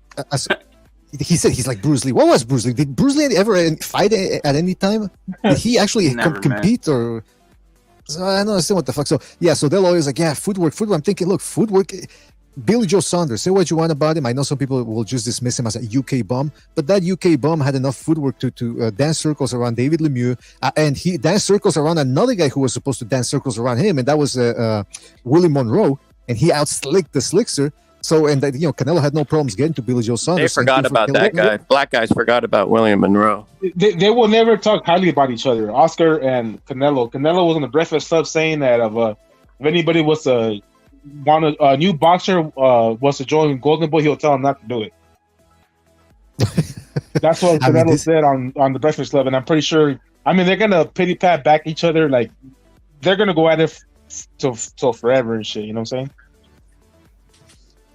S18: He said he's like Bruce Lee. What was Bruce Lee? Did Bruce Lee ever fight at any time? Did he actually compete or? So I don't understand what the fuck. So yeah, so they'll always like, yeah, footwork. I'm thinking, look, footwork. Billy Joe Saunders, say what you want about him. I know some people will just dismiss him as a UK bum, but that UK bum had enough footwork to dance circles around David Lemieux, and he danced circles around another guy who was supposed to dance circles around him, and that was Willie Monroe, and he outslicked the slickster. So and that, Canelo had no problems getting to Billy Joe Saunders.
S15: They
S18: Same
S15: forgot
S18: thing for
S15: about that guy. Black guys forgot about William Monroe.
S5: They will never talk highly about each other. Oscar and Canelo. Canelo was on the Breakfast Club saying that if anybody was a new boxer was to join Golden Boy, he'll tell him not to do it. That's what Canelo said on the Breakfast Club, and I'm pretty sure. I mean, they're gonna pity pat back each other. Like they're gonna go at it till forever and shit. You know what I'm saying?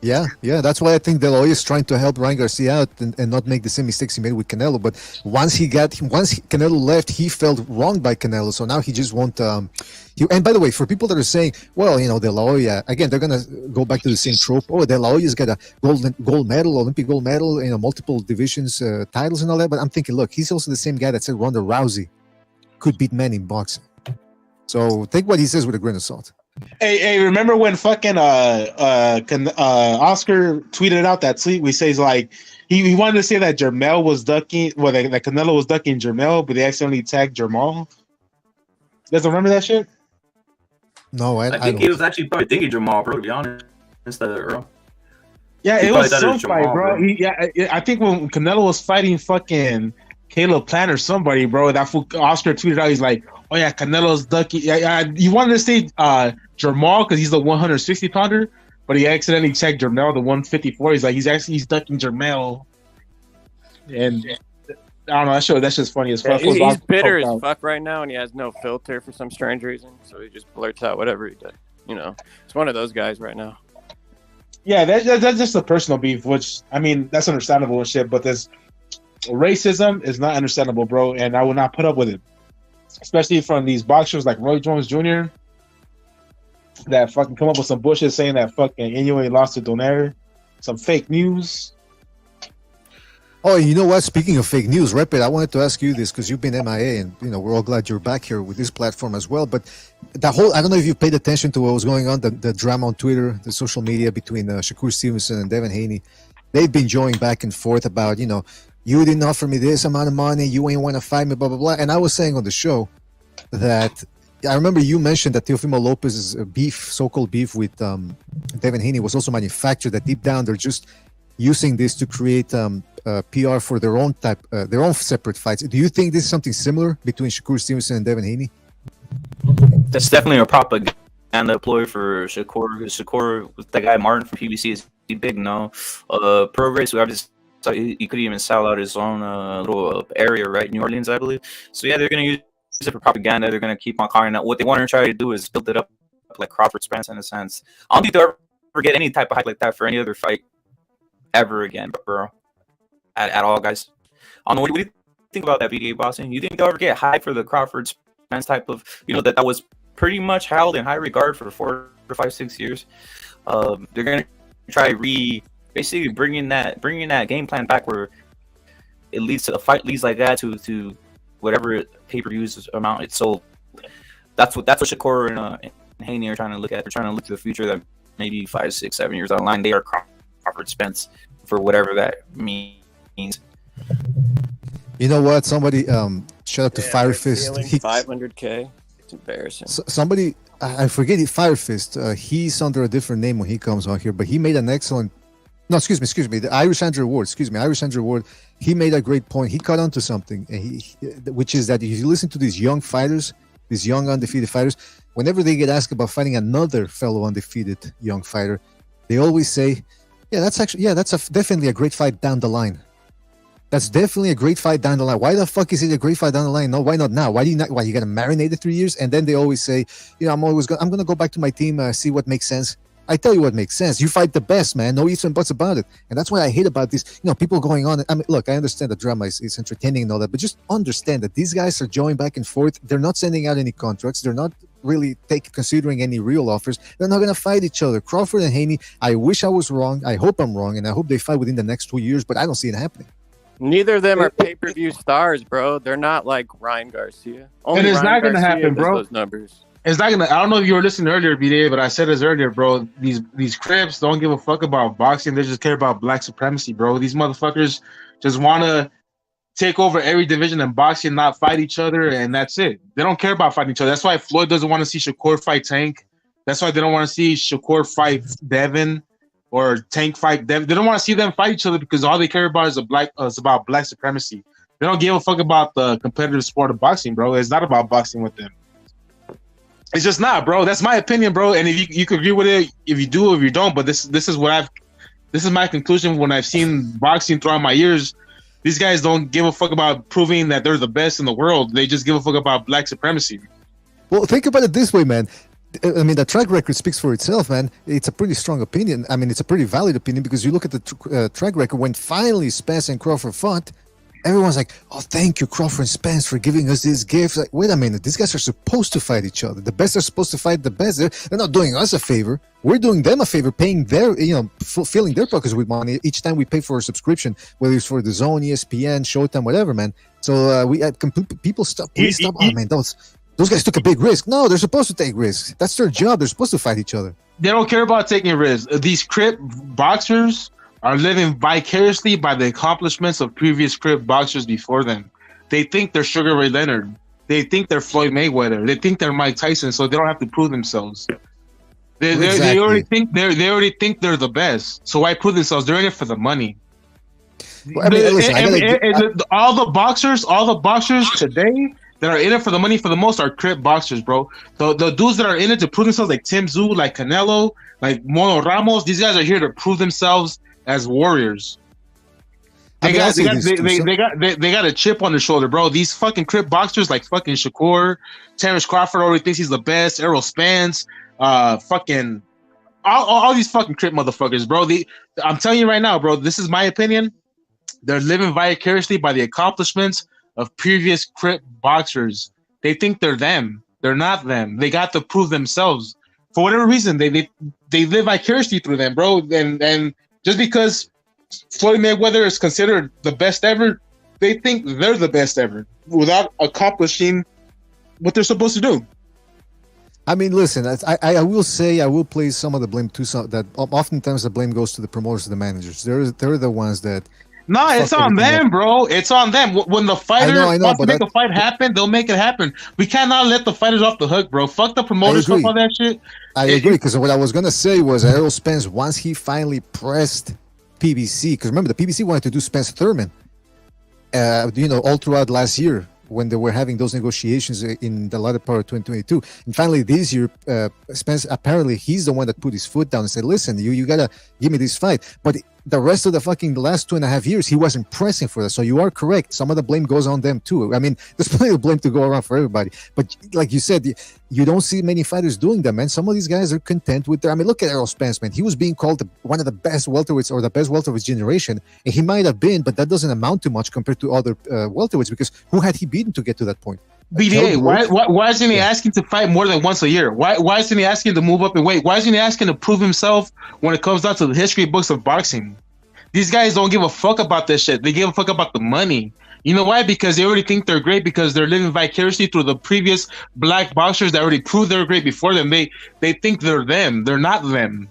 S18: Yeah. That's why I think De La Hoya is trying to help Ryan Garcia out and not make the same mistakes he made with Canelo. But once Canelo left, he felt wronged by Canelo. So now he just won't. And by the way, for people that are saying, well, De La Hoya, again, they're gonna go back to the same trope. Oh, De La Hoya's got a gold medal, Olympic gold medal, multiple divisions, titles and all that. But I'm thinking, look, he's also the same guy that said Ronda Rousey could beat men in boxing. So take what he says with a grain of salt.
S5: Hey, remember when fucking Oscar tweeted out that tweet? We says like he wanted to say that Jermell was ducking, that Canelo was ducking Jermell, but they accidentally tagged Jermall. You guys remember that shit?
S18: No,
S9: I think he was actually probably thinking Jamal, bro. To be honest, instead of Earl.
S5: Yeah, it was some fight, bro. I think when Canelo was fighting fucking Caleb Plant or somebody, bro, that fool Oscar tweeted out, he's like, oh yeah, Canelo's ducking. Yeah, you wanted to say Jermall because he's the 160 pounder, but he accidentally checked Jermell, the 154. He's like, he's ducking Jermell, and I don't know. That's just funny as fuck.
S15: Yeah, he's bitter as fuck right now, and he has no filter for some strange reason. So he just blurts out whatever he does. It's one of those guys right now.
S5: Yeah, that's just a personal beef, which I mean that's understandable and shit. But this racism is not understandable, bro, and I will not put up with it, especially from these boxers like Roy Jones Jr. that fucking come up with some bullshit saying that fucking Inoue lost to Donaire, some fake news.
S18: Oh, you know what? Speaking of fake news, Rapid, I wanted to ask you this because you've been MIA, and we're all glad you're back here with this platform as well. But I don't know if you paid attention to what was going on, the drama on Twitter, the social media between Shakur Stevenson and Devin Haney. They've been joining back and forth about, you didn't offer me this amount of money, you ain't want to fight me, blah, blah, blah. And I was saying on the show that I remember you mentioned that Teofimo Lopez's beef, so-called beef with Devin Haney was also manufactured, that deep down they're just using this to create PR for their own separate fights. Do you think this is something similar between Shakur Stevenson and Devin Haney?
S9: That's definitely a propaganda ploy for Shakur. Shakur, with that guy Martin from PBC, is big, pro race. He could even sell out his own little area, right? New Orleans, I believe. So yeah, they're gonna use it for propaganda. They're gonna keep on calling out. What they want to try to do is build it up like Crawford Spence in a sense. I don't think they'll ever get any type of hype like that for any other fight ever again, bro. At all, guys. I don't know. What do you think about that, BDA Boston? You think they'll ever get hype for the Crawford Spence type of, that was pretty much held in high regard for 4 or 5, 6 years? They're gonna try basically bringing that game plan back where it leads to a fight leads like that to whatever pay-per-views amount it's sold. That's what Shakur and Haney are trying to look at. They're trying to look to the future that maybe 5, 6, 7 years down the line they are Crawford Spence for whatever that means.
S18: You know what? Somebody shout out to Fire Fist.
S15: $500K. It's embarrassing.
S18: Somebody, I forget it. Fire Fist. He's under a different name when he comes on here, but he made an excellent. No, excuse me. The Irish Andrew Ward. Irish Andrew Ward. He made a great point. He caught on to something, which is that if you listen to these young fighters, these young undefeated fighters, whenever they get asked about fighting another fellow undefeated young fighter, they always say, that's definitely a great fight down the line. That's definitely a great fight down the line. Why the fuck is it a great fight down the line? No, why not now? Why you gotta marinate it 3 years? And then they always say, I'm gonna go back to my team, see what makes sense. I tell you what makes sense. You fight the best, man. No ifs and buts about it. And that's what I hate about this. People going on. I mean, look, I understand the drama is entertaining and all that, but just understand that these guys are joining back and forth. They're not sending out any contracts. They're not really considering any real offers. They're not going to fight each other. Crawford and Haney, I wish I was wrong. I hope I'm wrong, and I hope they fight within the next 2 years, but I don't see it happening.
S15: Neither of them are pay-per-view stars, bro. They're not like Ryan Garcia.
S5: And it's not going to happen, bro.
S15: Those numbers.
S5: It's not gonna. I don't know if you were listening earlier, BDA, but I said this earlier, bro. These Crips don't give a fuck about boxing. They just care about black supremacy, bro. These motherfuckers just want to take over every division in boxing, not fight each other, and that's it. They don't care about fighting each other. That's why Floyd doesn't want to see Shakur fight Tank. That's why they don't want to see Shakur fight Devin or Tank fight them. They don't want to see them fight each other because all they care about is about black supremacy. They don't give a fuck about the competitive sport of boxing, bro. It's not about boxing with them. It's just not, bro. That's my opinion, bro. And if you can agree with it, if you do, if you don't, but this is my conclusion when I've seen boxing throughout my years. These guys don't give a fuck about proving that they're the best in the world. They just give a fuck about black supremacy.
S18: Well, think about it this way, man. I mean, the track record speaks for itself, man. It's a pretty strong opinion. I mean, it's a pretty valid opinion because you look at the track record when finally Spence and Crawford fought. Everyone's like, "Oh, thank you, Crawford and Spence, for giving us this gift." Like, wait a minute, these guys are supposed to fight each other. The best are supposed to fight the best. They're not doing us a favor. We're doing them a favor, paying their, filling their pockets with money each time we pay for a subscription, whether it's for the Zone, ESPN, Showtime, whatever, man. So people stop. Please stop. Oh man, those guys took a big risk. No, they're supposed to take risks. That's their job. They're supposed to fight each other.
S5: They don't care about taking risks. These Crip boxers are living vicariously by the accomplishments of previous Crip boxers before them. They think they're Sugar Ray Leonard. They think they're Floyd Mayweather. They think they're Mike Tyson, so they don't have to prove themselves. They already think they're the best. So why prove themselves? They're in it for the money. Well, I mean, listen, all the boxers today that are in it for the money for the most are Crip boxers, bro. The dudes that are in it to prove themselves, like Tim Tszyu, like Canelo, like Mono Ramos, these guys are here to prove themselves as warriors. They got a chip on their shoulder, bro. These fucking Crip boxers like fucking Shakur, Terrence Crawford already thinks he's the best. Errol Spence, fucking all these fucking Crip motherfuckers, bro. I'm telling you right now, bro. This is my opinion. They're living vicariously by the accomplishments of previous Crip boxers. They think they're them. They're not them. They got to prove themselves for whatever reason. They live vicariously through them, bro. And just because Floyd Mayweather is considered the best ever, they think they're the best ever without accomplishing what they're supposed to do.
S18: I mean, listen, I will say, I will place some of the blame to some, that oftentimes the blame goes to the promoters, the managers. They're the ones that.
S5: No, it's on them, bro. It's on them. When the fighter wants to make a fight happen, they'll make it happen. We cannot let the fighters off the hook, bro. Fuck the promoters, fuck all that shit.
S18: I agree, because what I was going to say was Errol Spence, once he finally pressed PBC, because remember, the PBC wanted to do Spence Thurman, all throughout last year when they were having those negotiations in the latter part of 2022. And finally this year, Spence, apparently he's the one that put his foot down and said, listen, you got to give me this fight. But the rest of the last 2.5 years, he wasn't pressing for that. So you are correct. Some of the blame goes on them too. I mean, there's plenty of blame to go around for everybody. But like you said, you don't see many fighters doing that, man. Some of these guys are content with I mean, look at Errol Spence, man. He was being called one of the best welterweights or the best welter of his generation. And he might have been, but that doesn't amount to much compared to other welterweights, because who had he beaten to get to that point?
S5: BDA, why isn't he asking to fight more than once a year? Why isn't he asking to move up in weight? Why isn't he asking to prove himself when it comes down to the history books of boxing? These guys don't give a fuck about this shit. They give a fuck about the money. You know why? Because they already think they're great, because they're living vicariously through the previous black boxers that already proved they're great before them. They think they're them. They're not them.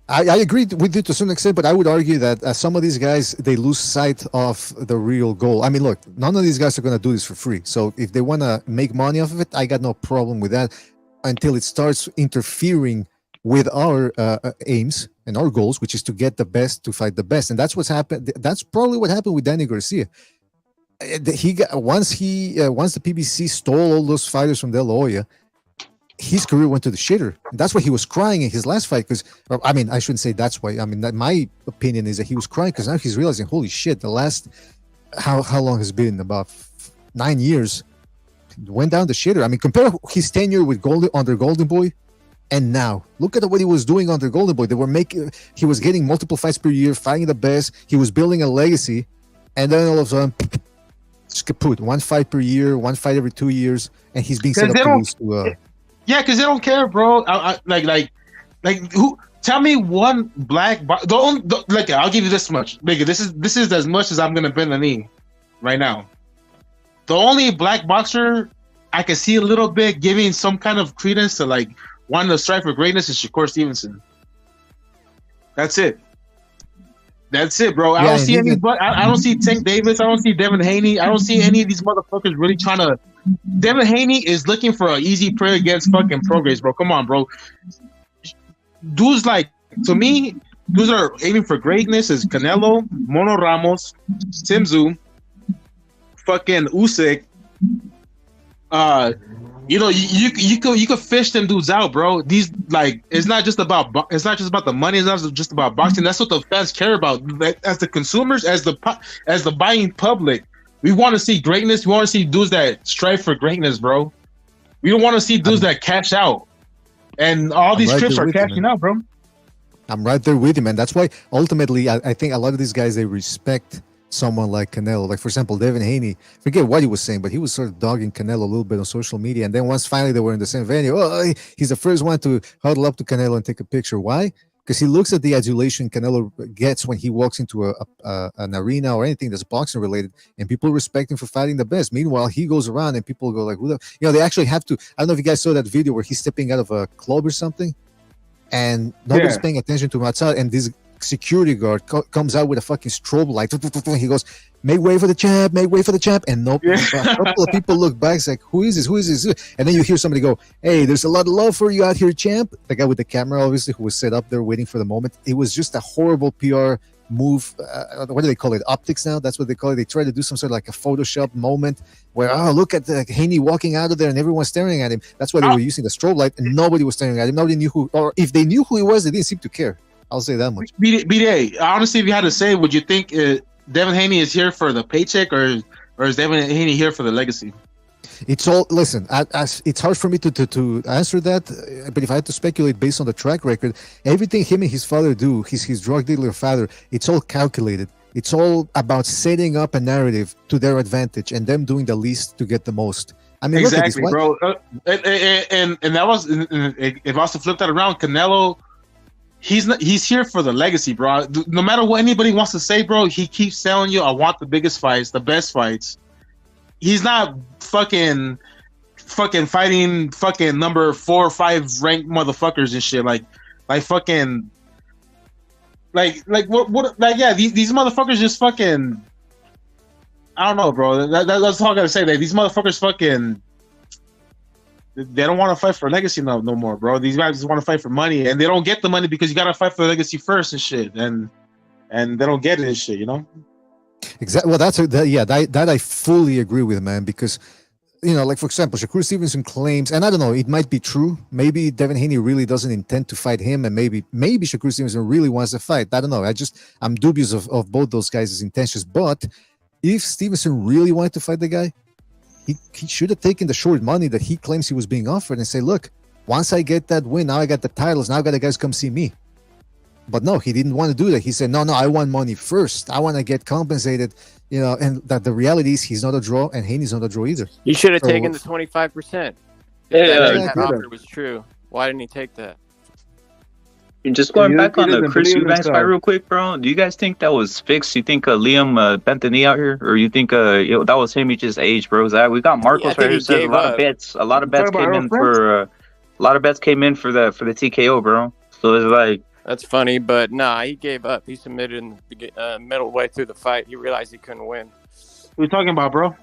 S18: I agree with you to some extent, but I would argue that some of these guys, they lose sight of the real goal. I mean, look, none of these guys are going to do this for free. So if they want to make money off of it, I got no problem with that until it starts interfering with our aims and our goals, which is to get the best to fight the best. And that's what's happened. That's probably what happened with Danny Garcia. He got, once the PBC stole all those fighters from De La Hoya, his career went to the shitter. That's why he was crying in his last fight. Because, I mean, I shouldn't say that's why. I mean, my opinion is that he was crying because now he's realizing, holy shit, the last, how long has it been? About 9 years. Went down the shitter. I mean, compare his tenure with under Golden Boy and now. Look at what he was doing under Golden Boy. He was getting multiple fights per year, fighting the best. He was building a legacy. And then all of a sudden, just kaput. 1 fight per year, 1 fight every 2 years. And he's being set up to lose to...
S5: Yeah, because they don't care, bro. Like who? Tell me one black. I'll give you this much. Like, this is as much as I'm gonna bend the knee, right now. The only black boxer I can see a little bit giving some kind of credence to like wanting to strive for greatness is Shakur Stevenson. That's it. That's it, bro. I don't see any. I don't see Tank Davis. I don't see Devin Haney. I don't see any of these motherfuckers really trying to. Devin Haney is looking for an easy prey against fucking Prograis, bro. Come on, bro. Dudes like to me, those that are aiming for greatness is Canelo, Mono Ramos, Simzu, fucking Usyk. You could fish them dudes out, bro. These like it's not just about the money. It's not just about boxing. That's what the fans care about. Like, as the consumers, as the buying public, we want to see greatness. We want to see dudes that strive for greatness, bro. We don't want to see dudes that cash out. And all these trips are cashing out, bro.
S18: I'm right there with you, man. That's why ultimately I think a lot of these guys, they respect someone like Canelo. Like, for example, Devin Haney, forget what he was saying, but he was sort of dogging Canelo a little bit on social media. And then once finally they were in the same venue, he's the first one to huddle up to Canelo and take a picture. Why? Because he looks at the adulation Canelo gets when he walks into an arena or anything that's boxing related, and people respect him for fighting the best. Meanwhile, he goes around and people go like, "Who the?" You know, they actually have to. I don't know if you guys saw that video where he's stepping out of a club or something, and nobody's paying attention to him outside, and this security guard comes out with a fucking strobe light. He goes, "Make way for the champ, make way for the champ." And a couple of people look back, it's like, who is this? Who is this? And then you hear somebody go, "Hey, there's a lot of love for you out here, champ." The guy with the camera, obviously, who was set up there waiting for the moment. It was just a horrible PR move. What do they call it? Optics now? That's what they call it. They try to do some sort of like a Photoshop moment where, look at Haney walking out of there and everyone's staring at him. That's why they were using the strobe light and nobody was staring at him. Nobody knew who, or if they knew who he was, they didn't seem to care. I'll say that much.
S5: BDA, honestly, if you had to say, would you think Devin Haney is here for the paycheck or is Devin Haney here for the legacy?
S18: It's all, listen, it's hard for me to answer that, but if I had to speculate based on the track record, everything him and his father do, his drug dealer father, it's all calculated. It's all about setting up a narrative to their advantage and them doing the least to get the most. I mean,
S5: exactly, bro. And that was, if I was to flip that around, Canelo, he's here for the legacy, bro. No matter what anybody wants to say, bro, he keeps telling you, I want the biggest fights, the best fights. He's not fucking fighting fucking number 4 or 5 ranked motherfuckers and shit. Like fucking like what like yeah, these motherfuckers just fucking, I don't know, bro. That's all I gotta say. Like, these motherfuckers fucking, they don't want to fight for legacy no more, bro. These guys just want to fight for money, and they don't get the money because you gotta fight for legacy first and shit, and they don't get it and shit, you know.
S18: Exactly. Well, that I fully agree with, man. Because, you know, like for example, Shakur Stevenson claims, and I don't know, it might be true. Maybe Devin Haney really doesn't intend to fight him, and maybe Shakur Stevenson really wants to fight. I don't know. I'm dubious of both those guys' intentions. But if Stevenson really wanted to fight the guy, he should have taken the short money that he claims he was being offered and say, look, once I get that win, now I got the titles, now I got the guys come see me. But no, he didn't want to do that. He said, no, I want money first. I want to get compensated, you know, and that the reality is he's not a draw and Haney's not a draw either.
S15: He should have taken the 25%. That offer was true. Why didn't he take that?
S1: Just going back on the Chris Eubanks fight real quick, bro. Do you guys think that was fixed? You think Liam bent the knee out here, or you think that was him? He just aged, bro. We got Marcos right here. Says a lot of bets came in for the TKO, bro. So it's like,
S15: that's funny, but nah, he gave up. He submitted in the middle way through the fight. He realized he couldn't win.
S5: What are you talking about, bro?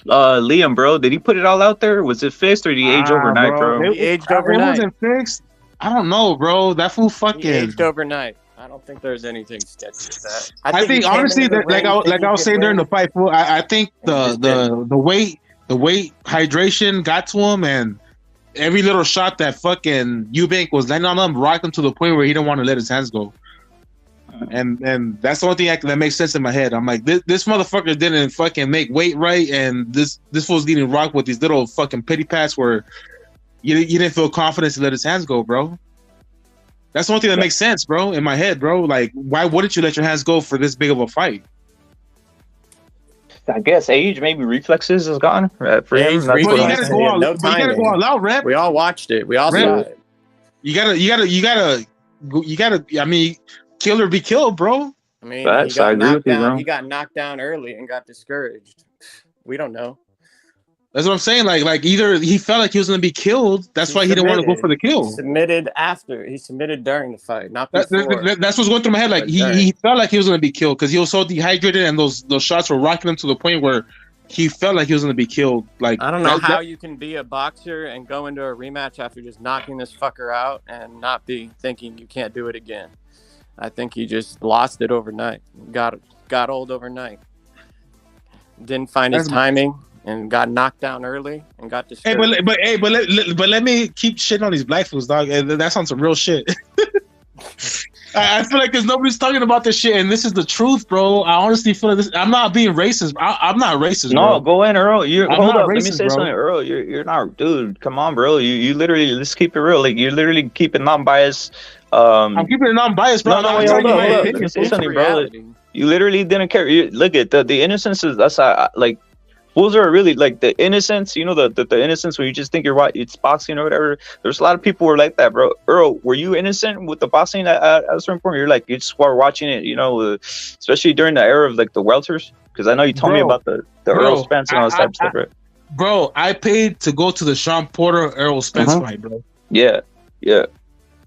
S1: Liam, bro. Did he put it all out there? Was it fixed or did he age overnight, bro?
S15: He aged overnight.
S5: It wasn't fixed. I don't know, bro. That fool fucking
S15: aged overnight. I don't think there's anything sketchy with that.
S5: I think honestly, that, like I was saying during the fight, fool, I think the weight hydration got to him, and every little shot that fucking Eubank was landing on him rocked him to the point where he didn't want to let his hands go. And that's the only thing that makes sense in my head. I'm like, this motherfucker didn't fucking make weight right, and this fool's getting rocked with these little fucking pity pats where you didn't feel confidence to let his hands go, bro. That's the only thing that makes sense, bro, in my head, bro. Like, why wouldn't you let your hands go for this big of a fight?
S1: I guess age, maybe reflexes is gone for him.
S5: You gotta go all out, rep.
S15: We all watched it. We all saw it.
S5: You gotta. I mean, kill or be killed, bro.
S15: I mean, he got knocked down early and got discouraged. We don't know.
S5: That's what I'm saying. Like either he felt like he was going to be killed. That's why he didn't want to go for the kill.
S15: He submitted during the fight, not before.
S5: That's what's going through my head. Like he felt like he was going to be killed because he was so dehydrated, and those shots were rocking him to the point where he felt like he was gonna be killed. Like
S15: I don't know how you can be a boxer and go into a rematch after just knocking this fucker out and not be thinking you can't do it again. I think he just lost it overnight. Got old overnight. Didn't find his timing and got knocked down early and got discouraged.
S5: But let me keep shitting on these black fools, dog. That sounds some real shit. I feel like there's nobody's talking about this shit, and this is the truth, bro. I honestly feel like this. I'm not being racist. I'm not racist.
S1: No,
S5: bro.
S1: go in, Earl. Hold up. Let me say
S5: bro.
S1: something, Earl. You're not, dude. Come on, bro. You literally, let's keep it real. Like, you're literally keeping non-biased.
S5: I'm keeping it non-biased, bro.
S1: No, wait, hold up. Let me say something, bro. You literally didn't care. Look at the innocence is that's like. Fools are really like the innocence, you know, the innocence where you just think it's boxing or whatever. There's a lot of people who are like that, bro. Earl, were you innocent with the boxing at a certain point? You're like, you just were watching it, you know, especially during the era of like the welters? Because I know you told me about the Earl Spence and all this type of stuff, right?
S5: Bro, I paid to go to the Sean Porter Errol Spence fight, bro.
S1: Yeah.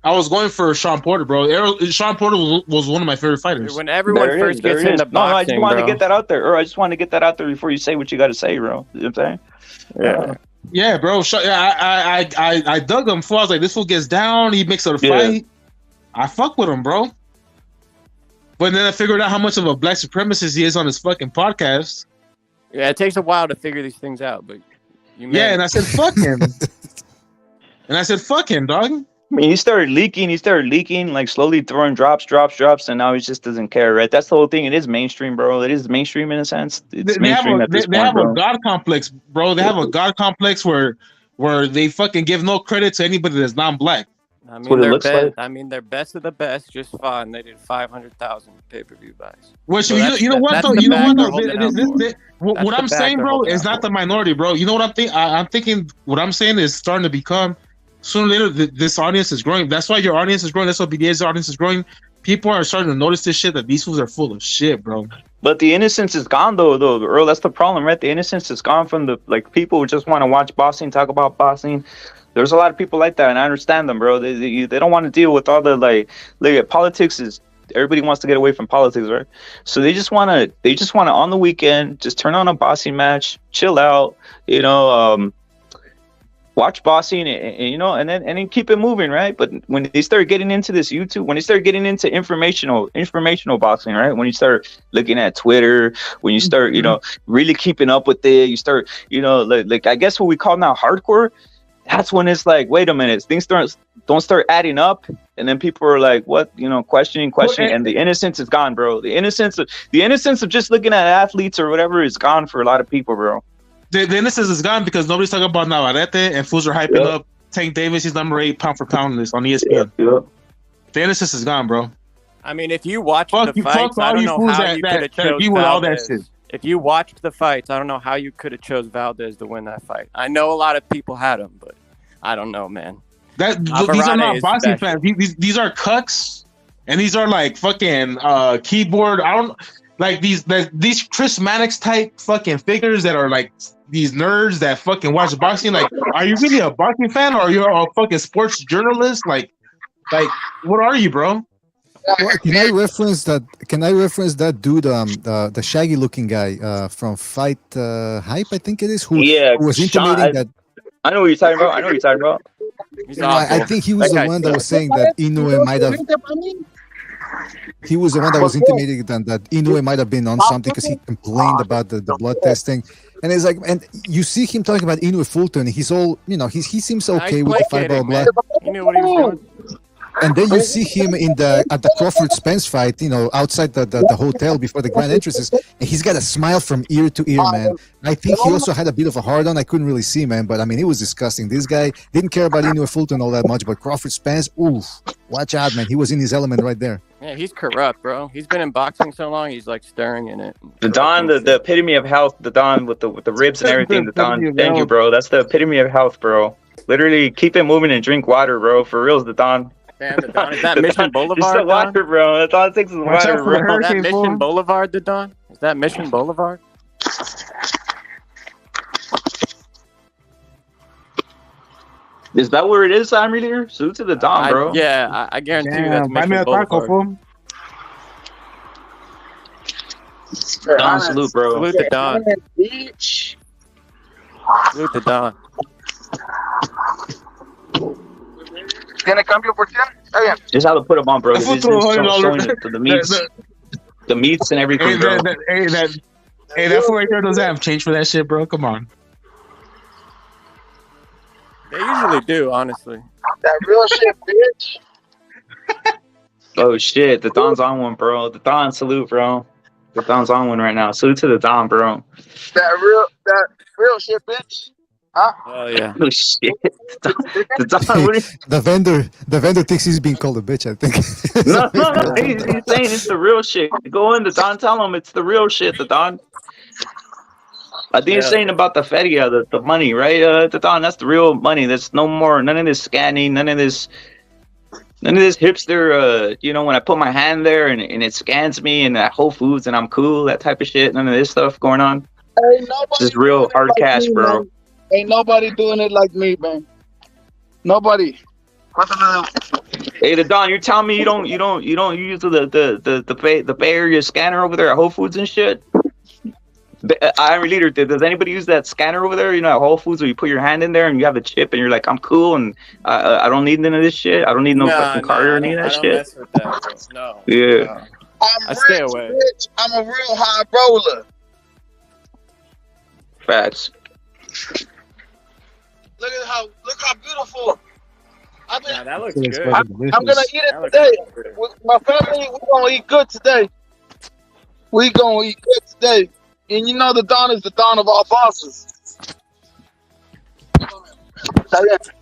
S5: I was going for Sean Porter, bro. Sean Porter was one of my favorite fighters.
S15: When everyone first gets into boxing,
S1: I just wanted to get that out there, or I just wanted to get that out there before you say what you got to say, bro. You know what I'm saying?
S5: Yeah, bro. I dug him. I was like, this fool gets down. He makes it a fight. I fuck with him, bro. But then I figured out how much of a black supremacist he is on his fucking podcast.
S15: Yeah, it takes a while to figure these things out, but
S5: and I said, fuck him. Dog.
S1: I mean, he started leaking, like slowly throwing drops, and now he just doesn't care, right? That's the whole thing. It is mainstream, bro. It is mainstream in a sense. It's mainstream at this point,
S5: They have
S1: bro.
S5: a God complex, bro. They have a God complex where they fucking give no credit to anybody that's non-black.
S15: I mean, they're best of the best, just fine. They did 500,000 pay-per-view buys.
S5: Well, so you know what though? What I'm saying, bro, is not the minority, bro. You know what I'm thinking? I'm thinking what I'm saying is starting to become. Sooner or later, this audience is growing. That's why your audience is growing. That's why BDA's audience is growing. People are starting to notice this shit, that these fools are full of shit, bro.
S1: But the innocence is gone, though, Earl. That's the problem, right? The innocence is gone from the people who just want to watch boxing, talk about boxing. There's a lot of people like that, and I understand them, bro. They don't want to deal with all the politics is. Everybody wants to get away from politics, right? So they just want to on the weekend just turn on a boxing match, chill out, you know. Watch boxing and then keep it moving, right? But when they start getting into this YouTube, when they start getting into informational boxing, right? When you start looking at Twitter, when you start, really keeping up with it, you start, like I guess what we call now hardcore. That's when it's like, wait a minute, things don't start adding up, and then people are like, what, questioning, and the innocence is gone, bro. The innocence of just looking at athletes or whatever is gone for a lot of people, bro.
S5: The innocence is gone because nobody's talking about Navarrete, and fools are hyping up Tank Davis. He's number 8 pound for pound list on ESPN. The innocence is gone, bro.
S15: I mean, if you watched the fights, I don't know how you could have chose Valdez. If you watched the fights, I don't know how you could have chose Valdez to win that fight. I know a lot of people had him, but I don't know, man.
S5: These are not boxing fans. These are cucks, and these are like fucking keyboard. I don't like these Chris Mannix type fucking figures that are like these nerds that fucking watch boxing. Like, are you really a boxing fan, or are you a fucking sports journalist? Like, what are you, bro?
S18: Well, can I reference that dude, the shaggy looking guy from Fight Hype, I think it is, who was intimating that.
S1: I know what you're talking about.
S18: I think he was the one that was saying that Inoue might have. He was the one that was intimating that Inoue might have been on something because he complained about the blood testing, and it's like, and you see him talking about Inoue Fulton. He's all, he seems okay with the fight, blah blah.
S15: He knew what he was doing.
S18: And then you see him at the Crawford Spence fight, outside the hotel before the grand entrances, and he's got a smile from ear to ear, man. I think he also had a bit of a hard on. I couldn't really see, man, but I mean, it was disgusting. This guy didn't care about Inoue Fulton all that much, but Crawford Spence, oof, watch out, man. He was in his element right there.
S15: Yeah, he's corrupt, bro. He's been in boxing so long, he's like stirring in it.
S1: The Don, the epitome of health. The Don with the ribs and everything. The Don, thank you, bro. That's the epitome of health, bro. Literally, keep it moving and drink water, bro. For reals, the Don.
S15: Damn, the Don. Is that Mission Boulevard?
S1: Just the water, bro. That's all it takes is water, bro.
S15: Is that Mission Boulevard, the Don? Is that Mission Boulevard?
S1: Is that where it is, I'm here? Salute to the Don, bro.
S15: I guarantee you that's Mission Boulevard.
S1: Don, salute, bro.
S15: Salute the Don.
S6: Bitch.
S15: Salute the Don.
S6: ¿Tiene cambio por 10? Está bien.
S1: Just how to put them on, bro. This is showing the meats, the meats and everything,
S5: Hey,
S1: bro.
S5: that fool right there doesn't have change for that shit, bro. Come on.
S15: They usually do, honestly.
S6: That real shit, bitch.
S1: Oh shit, the Don's on one, bro. The Don, salute, bro. The Don's on one right now. Salute to the Don, bro.
S6: That real shit, bitch. Huh?
S15: Oh yeah.
S1: Oh shit. The Don, what is...
S18: The vendor thinks he's being called a bitch, I think.
S1: No. He's saying it's the real shit. Go in, the Don, tell him it's the real shit, the Don. I think he's saying about the feria, the money, right? The Don, that's the real money. There's no more, none of this scanning, none of this hipster, when I put my hand there and it scans me and at Whole Foods and I'm cool, that type of shit. None of this stuff going on. Just real hard cash, bro.
S6: Man. Ain't nobody doing it like me, man. Nobody.
S1: Hey, the Don, you're telling me you don't use the Bay Area scanner over there at Whole Foods and shit? Iron Leader, does anybody use that scanner over there? At Whole Foods where you put your hand in there and you have a chip and you're like, I'm cool and I don't need none of this shit. I don't need no fucking card or any of that shit.
S15: Mess with that, bro. No.
S1: Yeah.
S15: No. I stay away.
S6: Bitch. I'm a real high roller.
S1: Facts.
S6: Look how beautiful.
S15: Nah, that looks good.
S6: I'm gonna eat it today. With my family, we're gonna eat good today. We gonna eat good today. And the Don is the Don of all bosses.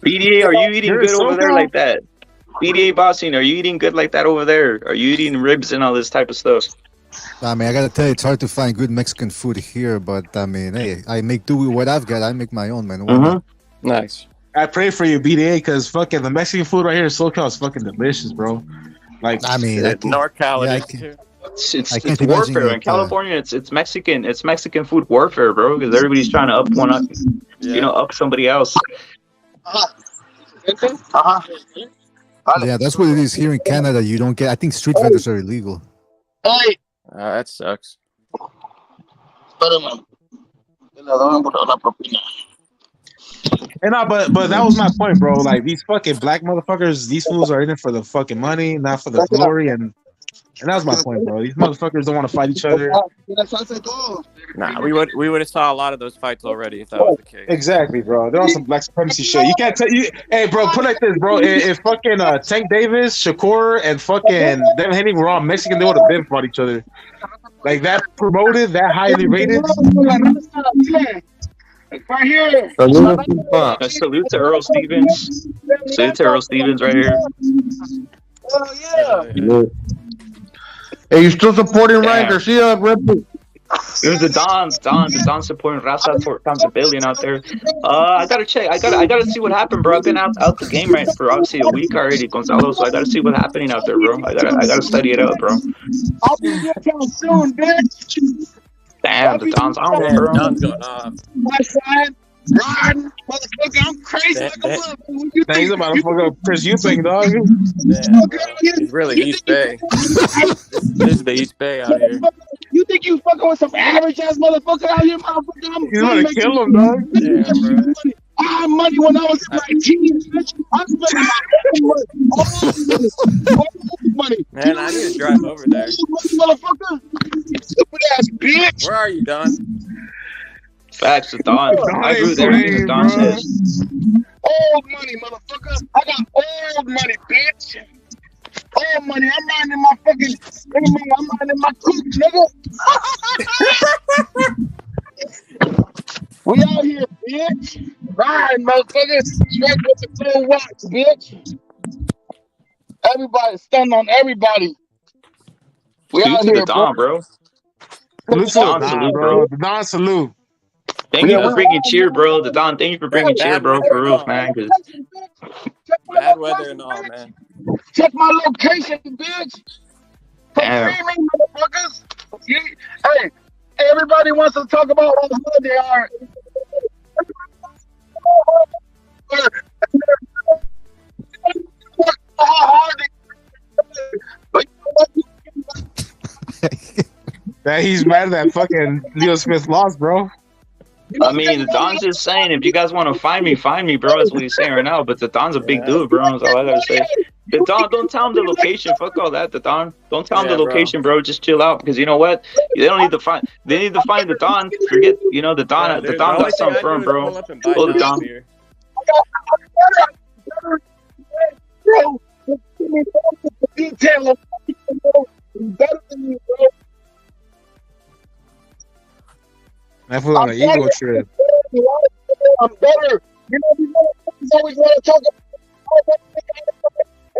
S1: BDA, are you eating good over there like that? BDA bossing, are you eating good like that over there? Are you eating ribs and all this type of stuff?
S18: I mean, I gotta tell you, it's hard to find good Mexican food here, but I mean, hey, I make do with what I've got. I make my own, man. Why not?
S15: Nice.
S5: I pray for you, BDA, because fucking the Mexican food right here in SoCal is fucking delicious, bro. Like,
S18: I mean,
S15: NorCal,
S18: yeah,
S15: it is too.
S1: It's warfare in California. It's Mexican food warfare, bro. Because everybody's trying to up somebody else.
S18: Yeah, that's what it is here in Canada. You don't get. I think street vendors are illegal.
S6: Hey.
S15: That sucks.
S5: And but that was my point, bro. Like these fucking black motherfuckers, these fools are in it for the fucking money, not for the glory, and that was my point, bro. These motherfuckers don't want to fight each other.
S15: Nah, we would have saw a lot of those fights already if that was the case.
S5: Exactly, bro. They're on some black supremacy shit. You can't tell you. Hey, bro, put it like this, bro. If fucking Tank Davis, Shakur, and fucking Devin Haney were all Mexican, they would have been fought each other. Like that promoted, that highly rated.
S6: Right here.
S1: Salute to Earl Stevens. Salute to Earl Stevens right here.
S6: Oh yeah.
S16: Hey, you still supporting Ryan Garcia, Red Bull?
S1: It was the Don supporting Raza for times a billion out there. I gotta check. I gotta see what happened, bro. I've been out the game right for obviously a week already, Gonzalo. So I gotta see what's happening out there, bro. I gotta study it out, bro.
S6: I'll be your town soon, bitch.
S1: Damn, the Don's on, bro.
S15: Don's going off.
S6: My side, riding, motherfucker. I'm crazy like a motherfucker.
S5: He's about to fuck up Chris Eubanks, dog.
S15: He's really East Bay. This is the East Bay out here.
S6: You think you fucking with some average ass motherfucker out here, motherfucker?
S5: He's gonna kill him, dog.
S15: Yeah, bro.
S6: I had money when I was in my teens, bitch. I'm spending all money.
S15: Man, I need to drive over there.
S6: Motherfucker. Stupid ass bitch.
S15: Where are you, Don?
S1: Facts to Don. I agree with everything that Don says.
S6: Old money, motherfucker. I got old money, bitch. Old money. I'm minding my fucking. I'm minding my cook, nigga. We out here, bitch. Riding, motherfucker. Straight with the full watch, bitch. Everybody stunned on everybody. We out here,
S1: the Don, bro.
S5: Salute,
S1: salute, bro.
S5: The Don salute.
S1: Thank you for bringing cheer, bro. The Don, thank you for bringing cheer, bro. For real, man.
S15: Bad weather and all, man.
S6: Check my location, bitch.
S1: Damn.
S6: Motherfuckers. Hey, everybody wants to talk about how hard they are.
S5: That he's mad that fucking Leo Smith lost, bro.
S1: I mean, the Don's just saying, if you guys want to find me, bro. That's what he's saying right now. But the Don's a big dude, bro. That's all I gotta say. The Don, don't tell him the location. Fuck all that. The Don, don't tell him the location, bro. Just chill out, because you know what? They don't need to find. They need to find the Don. Forget, the Don.
S15: Yeah,
S1: the Don got something firm, bro. Oh, the Don.
S6: Bro, detail of better than you, bro.
S5: That was on an ego trip.
S6: I'm better. You know, these motherfuckers always want to talk about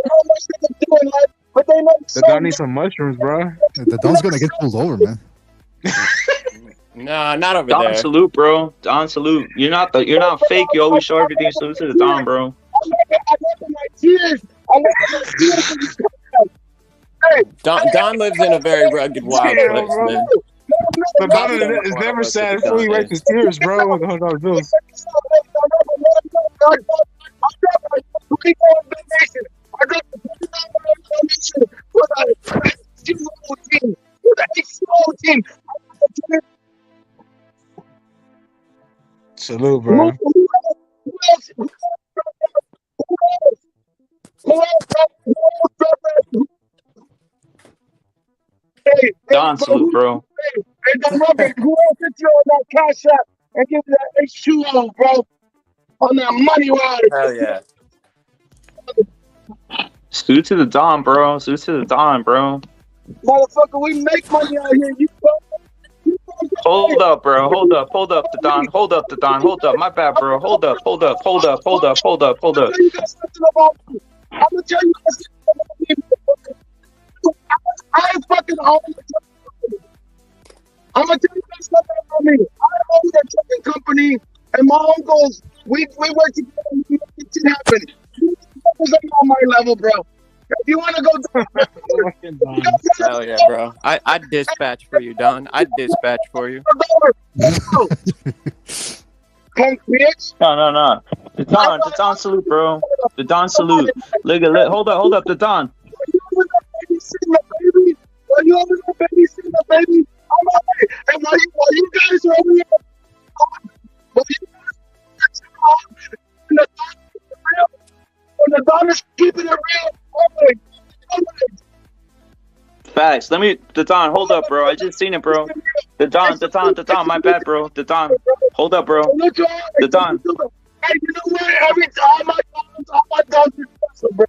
S6: how much they can do in life, but they know
S5: The Don needs some mushrooms, bro.
S18: The Don's gonna get pulled over, man.
S15: Nah, not over
S1: Don
S15: there.
S1: salute, bro. Don salute. You're not fake. You always show everything. Salute to the Don, bro.
S6: I look at my tears. I look at my tears. Hey,
S15: Don lives in a very rugged, wild
S5: Yeah,
S15: place,
S5: bro.
S15: man.
S5: The Don is never sad before he wipes his tears, bro. With $100 bills. Salute, bro.
S1: Don salute, bro.
S6: Hey, don't rub it. Who else hit you on that cash app and give you that H2O, bro? On that money ride.
S15: Hell yeah.
S1: Salute to the Don, bro. Salute to the Don, bro.
S6: Motherfucker, we make money out here.
S1: Hold up, bro. Hold up, the Don. Hold up, the Don. Hold up. My bad, bro. Hold up.
S6: I'm gonna tell you guys something about me. I'm gonna tell you guys something about me. I ain't fucking home. I'm gonna tell you guys something about me. I own a trucking company, and my uncles, we work together and we make shit happen. You motherfuckers on my level, bro. If you wanna go
S15: Hell yeah, bro. I'd dispatch for you, Don. I'd dispatch for you.
S6: Punk bitch.
S1: No. The Don salute, bro. The Don salute. Hold up, the Don.
S6: While you over there babysitting the baby, I'm all right. And while you guys are over here, when the Don is keeping it real,
S1: Facts. The Don, hold up, bro. I just seen it, bro. The Don, my bad, bro. The Don, hold up, bro. The Don.
S6: Hey, you know what? Every time all my dogs are special, bro.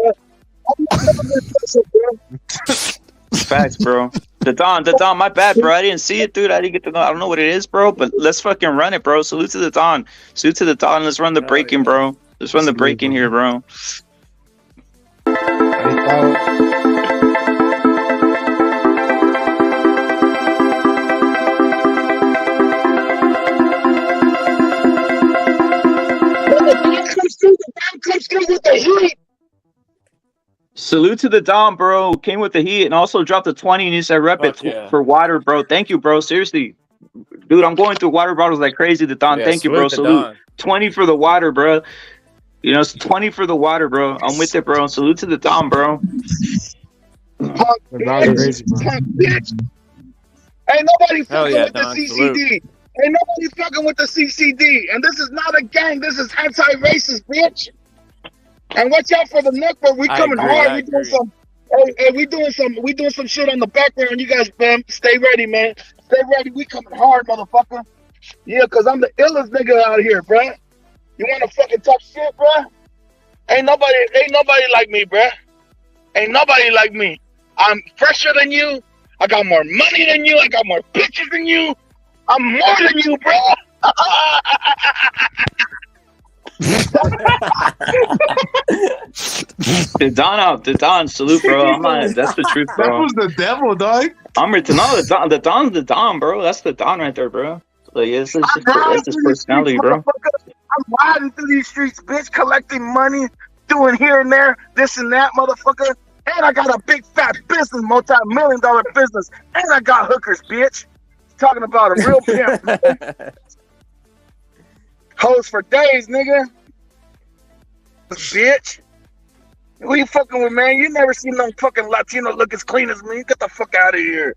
S6: All my dogs are special, bro.
S1: Facts, bro. The Don, my bad, bro. I didn't see it, dude. I didn't get to know. I don't know what it is, bro. But let's fucking run it, bro. Salute to the Don. Salute to the Don. Let's run the break-in, bro. Let's run the break-in here, bro. Salute to the Dom, bro. Came with the heat and also dropped a 20 and he said rep it for water, bro. Thank you, bro. Seriously. Dude, I'm going through water bottles like crazy. The Don, thank you, bro. Salute. 20 for the water, bro. You know, it's 20 for the water, bro. I'm with it, bro. Salute to the Dom, bro.
S6: Crazy, bro. Ain't nobody fucking with the CCD. Ain't nobody fucking with the CCD. And this is not a gang. This is anti-racist, bitch. And watch out for the Nook, but we coming hard. We doing some. Hey, we doing some shit on the background. You guys, man, stay ready, man. Stay ready. We coming hard, motherfucker. Yeah, cause I'm the illest nigga out here, bruh. You wanna fucking talk shit, bruh? Ain't nobody like me, bruh. Ain't nobody like me. I'm fresher than you. I got more money than you. I got more bitches than you. I'm more than you, bruh.
S1: The Don, salute, bro. That's the truth, bro.
S5: That was the devil, dog.
S1: The Don's the Don, bro. That's the Don right there, bro. Like, it's his personality, bro.
S6: I'm riding through these streets, bitch, collecting money, doing here and there, this and that, motherfucker. And I got a big fat business, multi-million-dollar business, and I got hookers, bitch. Talking about a real pimp. Hoes for days, nigga. Bitch. Who you fucking with, man? You never seen no fucking Latino look as clean as me. Get the fuck out of here.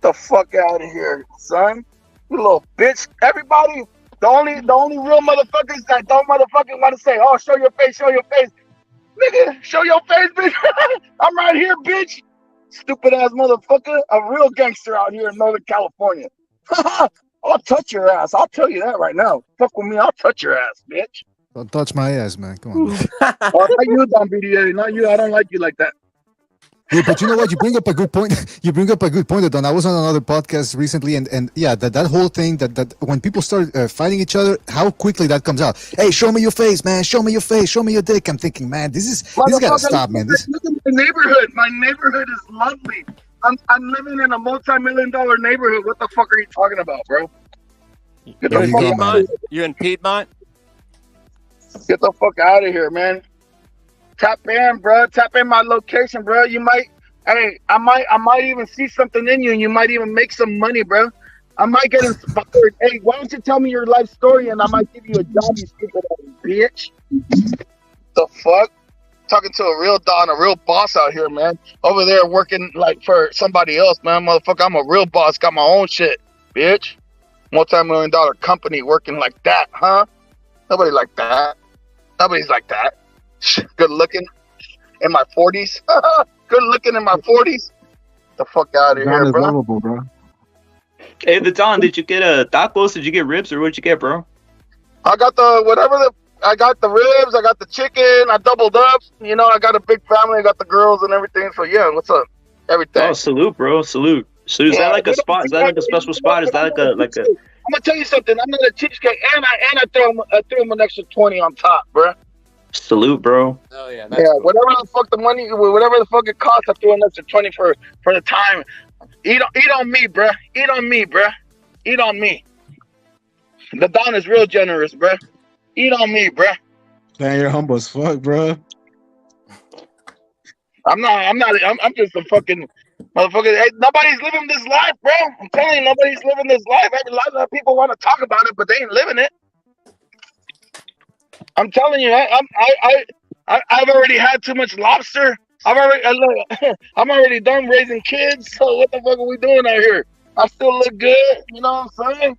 S6: The fuck out of here, son. You little bitch. Everybody, the only real motherfuckers that don't motherfucking want to say, oh, show your face, show your face. Nigga, show your face, bitch. I'm right here, bitch. Stupid ass motherfucker. A real gangster out here in Northern California. I'll touch your ass. I'll tell you that right now. Fuck with me, I'll touch your ass, bitch.
S18: Don't touch my ass, man. Come on. Man.
S6: Oh, not you, Don BDA. Not you. I don't like you like that.
S18: Yeah, but you know what? You bring up a good point. You bring up a good point, Don. I was on another podcast recently, and yeah, that whole thing that when people start fighting each other, how quickly that comes out. Hey, show me your face, man. Show me your face. Show me your dick. I'm thinking, man, this gotta stop, man.
S6: Look at my neighborhood. My neighborhood is lovely. I'm living in a multi-million-dollar neighborhood. What the fuck are you talking about, bro? Get the fuck out of here.
S15: You in Piedmont?
S6: Get the fuck out of here, man. Tap in, bro. Tap in my location, bro. You might, hey, I might even see something in you, and you might even make some money, bro. I might get inspired. Hey, why don't you tell me your life story, and I might give you a job, you stupid ass bitch. The fuck? Talking to a real Don, a real boss out here, man. Over there working like for somebody else, man. Motherfucker, I'm a real boss. Got my own shit, bitch. Multi-million-dollar company working like that, huh? Nobody like that. Nobody's like that. Good looking in my 40s. Good looking in my 40s. The fuck out of here, bro.
S5: Lovable, bro.
S1: Hey, the Don, did you get tacos? Did you get ribs, or what'd you get, bro?
S6: I got I got the ribs, I got the chicken, I doubled up. You know, I got a big family, I got the girls and everything. So yeah, what's up? Everything.
S1: Oh, salute, bro. Salute. So is that like a spot? Is that like a special spot? Is that like a
S6: I'm gonna tell you something. I'm not a cheapskate, and I threw him an extra 20 on top, bro.
S1: salute, bro?
S15: Oh yeah.
S6: Yeah, whatever the fuck the money, whatever the fuck it costs, I threw an extra 20 for the time. Eat on me, bro. Eat on me, bro. Eat on me. The Don is real generous, bro. Eat on me, bro.
S5: Man, you're humble as fuck, bro.
S6: I'm just a fucking motherfucker. Hey, nobody's living this life, bro. I'm telling you, nobody's living this life. A lot of people want to talk about it, but they ain't living it. I'm telling you, I've already had too much lobster. I'm already done raising kids. So what the fuck are we doing out here? I still look good. You know what I'm saying?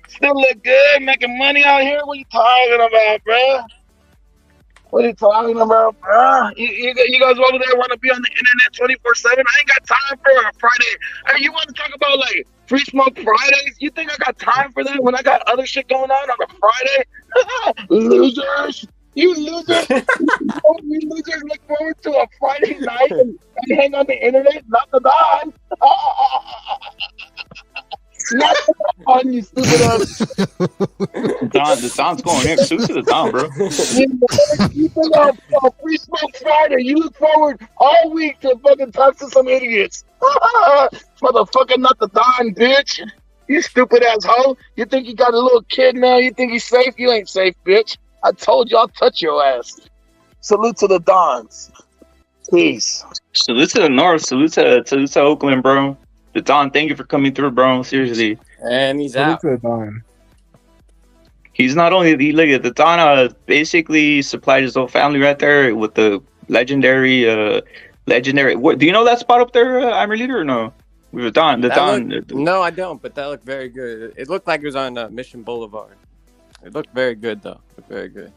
S6: Still look good, making money out here. What you talking about, bro? What are you talking about, bro? You guys over there want to be on the internet 24/7? I ain't got time for a Friday. Hey, you want to talk about like free smoke Fridays? You think I got time for that when I got other shit going on a Friday? Losers! You losers! You losers look forward to a Friday night and hang on the internet, not the Don. Not on you, stupid ass.
S1: The Don's going in. Suit to the Don, bro.
S6: You think of Free Smoke Friday. You look forward all week to fucking talk to some idiots. Motherfucker, not the Don, bitch. You stupid ass hoe. You think you got a little kid now? You think he's safe? You ain't safe, bitch. I told you I'll touch your ass. Salute to the Dons. Peace.
S1: Salute to the North. Salute to Oakland, bro. The Don, thank you for coming through, bro. Seriously.
S15: And he's out.
S1: He's not only the Don basically supplied his whole family right there with the legendary. What do you know that spot up there, I'm a leader or no? With the Don,
S15: no, I don't. But that looked very good. It looked like it was on Mission Boulevard. It looked very good, though. It looked very good.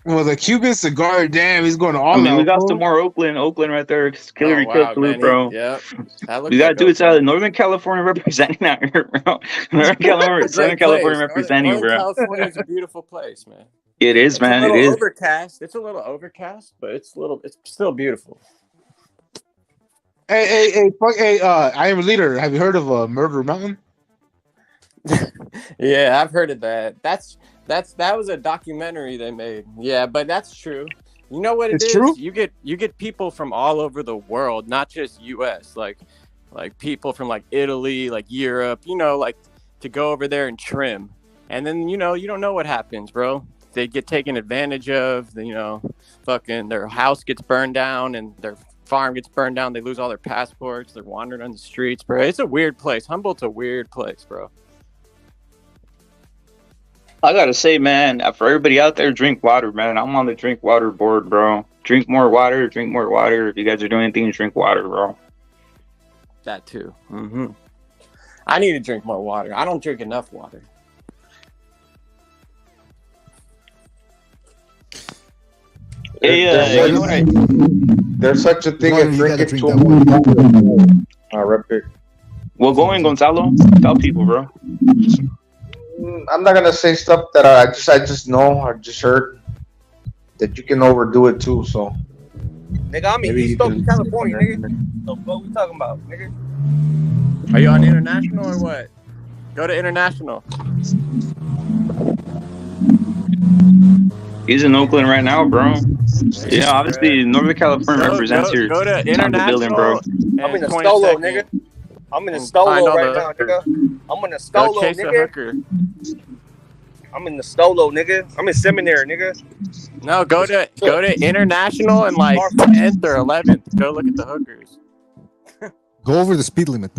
S5: Well, the Cuban cigar, damn, he's going all
S1: out. We got some more Oakland right there. Hillary Clinton, bro.
S15: Yep.
S1: We got to do it. Northern California representing out here, bro. Southern California representing, bro.
S15: California is a beautiful place, man.
S1: It is, man. It is.
S15: Overcast. It's a little overcast, but it's still beautiful.
S5: Hey, I am a leader. Have you heard of Murder Mountain?
S15: Yeah, I've heard of that. That was a documentary they made. Yeah, but that's true. You know what it's true? You get people from all over the world, not just US, like people from like Italy, like Europe, like to go over there and trim. And then you don't know what happens, bro. They get taken advantage of, fucking their house gets burned down and their farm gets burned down, they lose all their passports, they're wandering on the streets, bro. It's a weird place. Humboldt's a weird place, bro.
S1: I gotta say, man, for everybody out there, drink water, man. I'm on the drink water board, bro. drink more water. Drink more water. If you guys are doing things, drink water, bro.
S15: That too. I need to drink more water. I don't drink enough water.
S1: Hey, you know what
S16: there's such a thing
S18: Water,
S16: as
S18: you gotta
S16: drinking
S18: drink
S16: too
S18: that
S16: much water. Repeat.
S1: Well, going, Gonzalo. Tell people, bro.
S16: I'm not gonna say stuff that I just know. I just heard that you can overdo it too. So
S10: Nigga, I'm in
S16: maybe you
S10: East Oakland,
S16: can.
S10: California, nigga. So what we talking about, nigga?
S15: Are you on international or what? Go to international.
S1: He's in Oakland right now, bro. Yeah, obviously Northern California
S15: Go,
S1: represents here.
S15: go to
S1: Time to building, bro.
S15: international.
S10: I'm in the
S15: 20
S10: Stolo,
S15: seconds.
S10: nigga. I'm in the
S15: And
S10: Stolo
S15: find all
S10: right
S15: the
S10: now, nigga. I'm in the
S15: Go
S10: Stolo,
S15: chase a
S10: nigga.
S15: hooker.
S10: I'm in the Stolo, nigga. I'm in seminary, nigga.
S15: No, go to international and like 10th or 11th. Go look at the hookers.
S18: Go over the speed limit.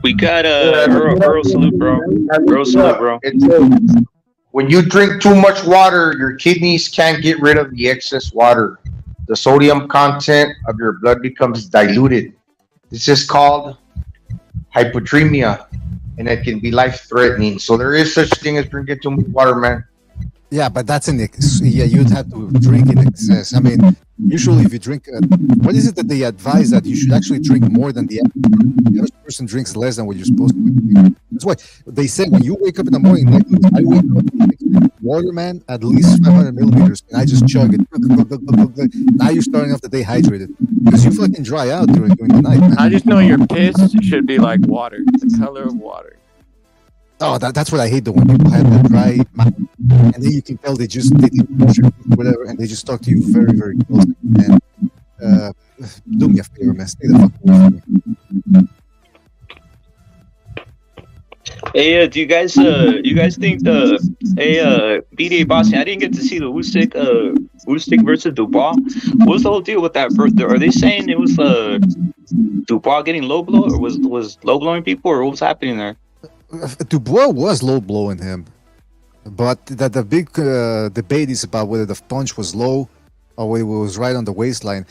S1: We got Earl salute, bro. Earl salute, bro.
S16: When you drink too much water, your kidneys can't get rid of the excess water. The sodium content of your blood becomes diluted. This is called hypotremia, and it can be life-threatening. So there is such thing as drinking too much water, man.
S18: Yeah, but that's you'd have to drink in excess. I mean, usually if you drink, what is it that they advise that you should actually drink more than the average person drinks less than what you're supposed to. That's why they say when you wake up in the morning, like I wake up water, man, at least 500 millimeters, and I just chug it. Now you're starting off the day hydrated because you fucking dry out during the night, man.
S15: I just know your piss should be like water, the color of water.
S18: Oh, that's what I hate though, when people have that dry mouth, and then you can tell they didn't brush your teeth, whatever, and they just talk to you very, very closely. And do me a favor, man, stay the fuck away from me.
S1: Hey, do you guys think BDA boxing? I didn't get to see the Usyk versus Dubois. What was the whole deal with that? Are they saying it was Dubois getting low blow, or was low blowing people, or what was happening there?
S18: Dubois was low blowing him, but the big debate is about whether the punch was low or whether it was right on the waistline.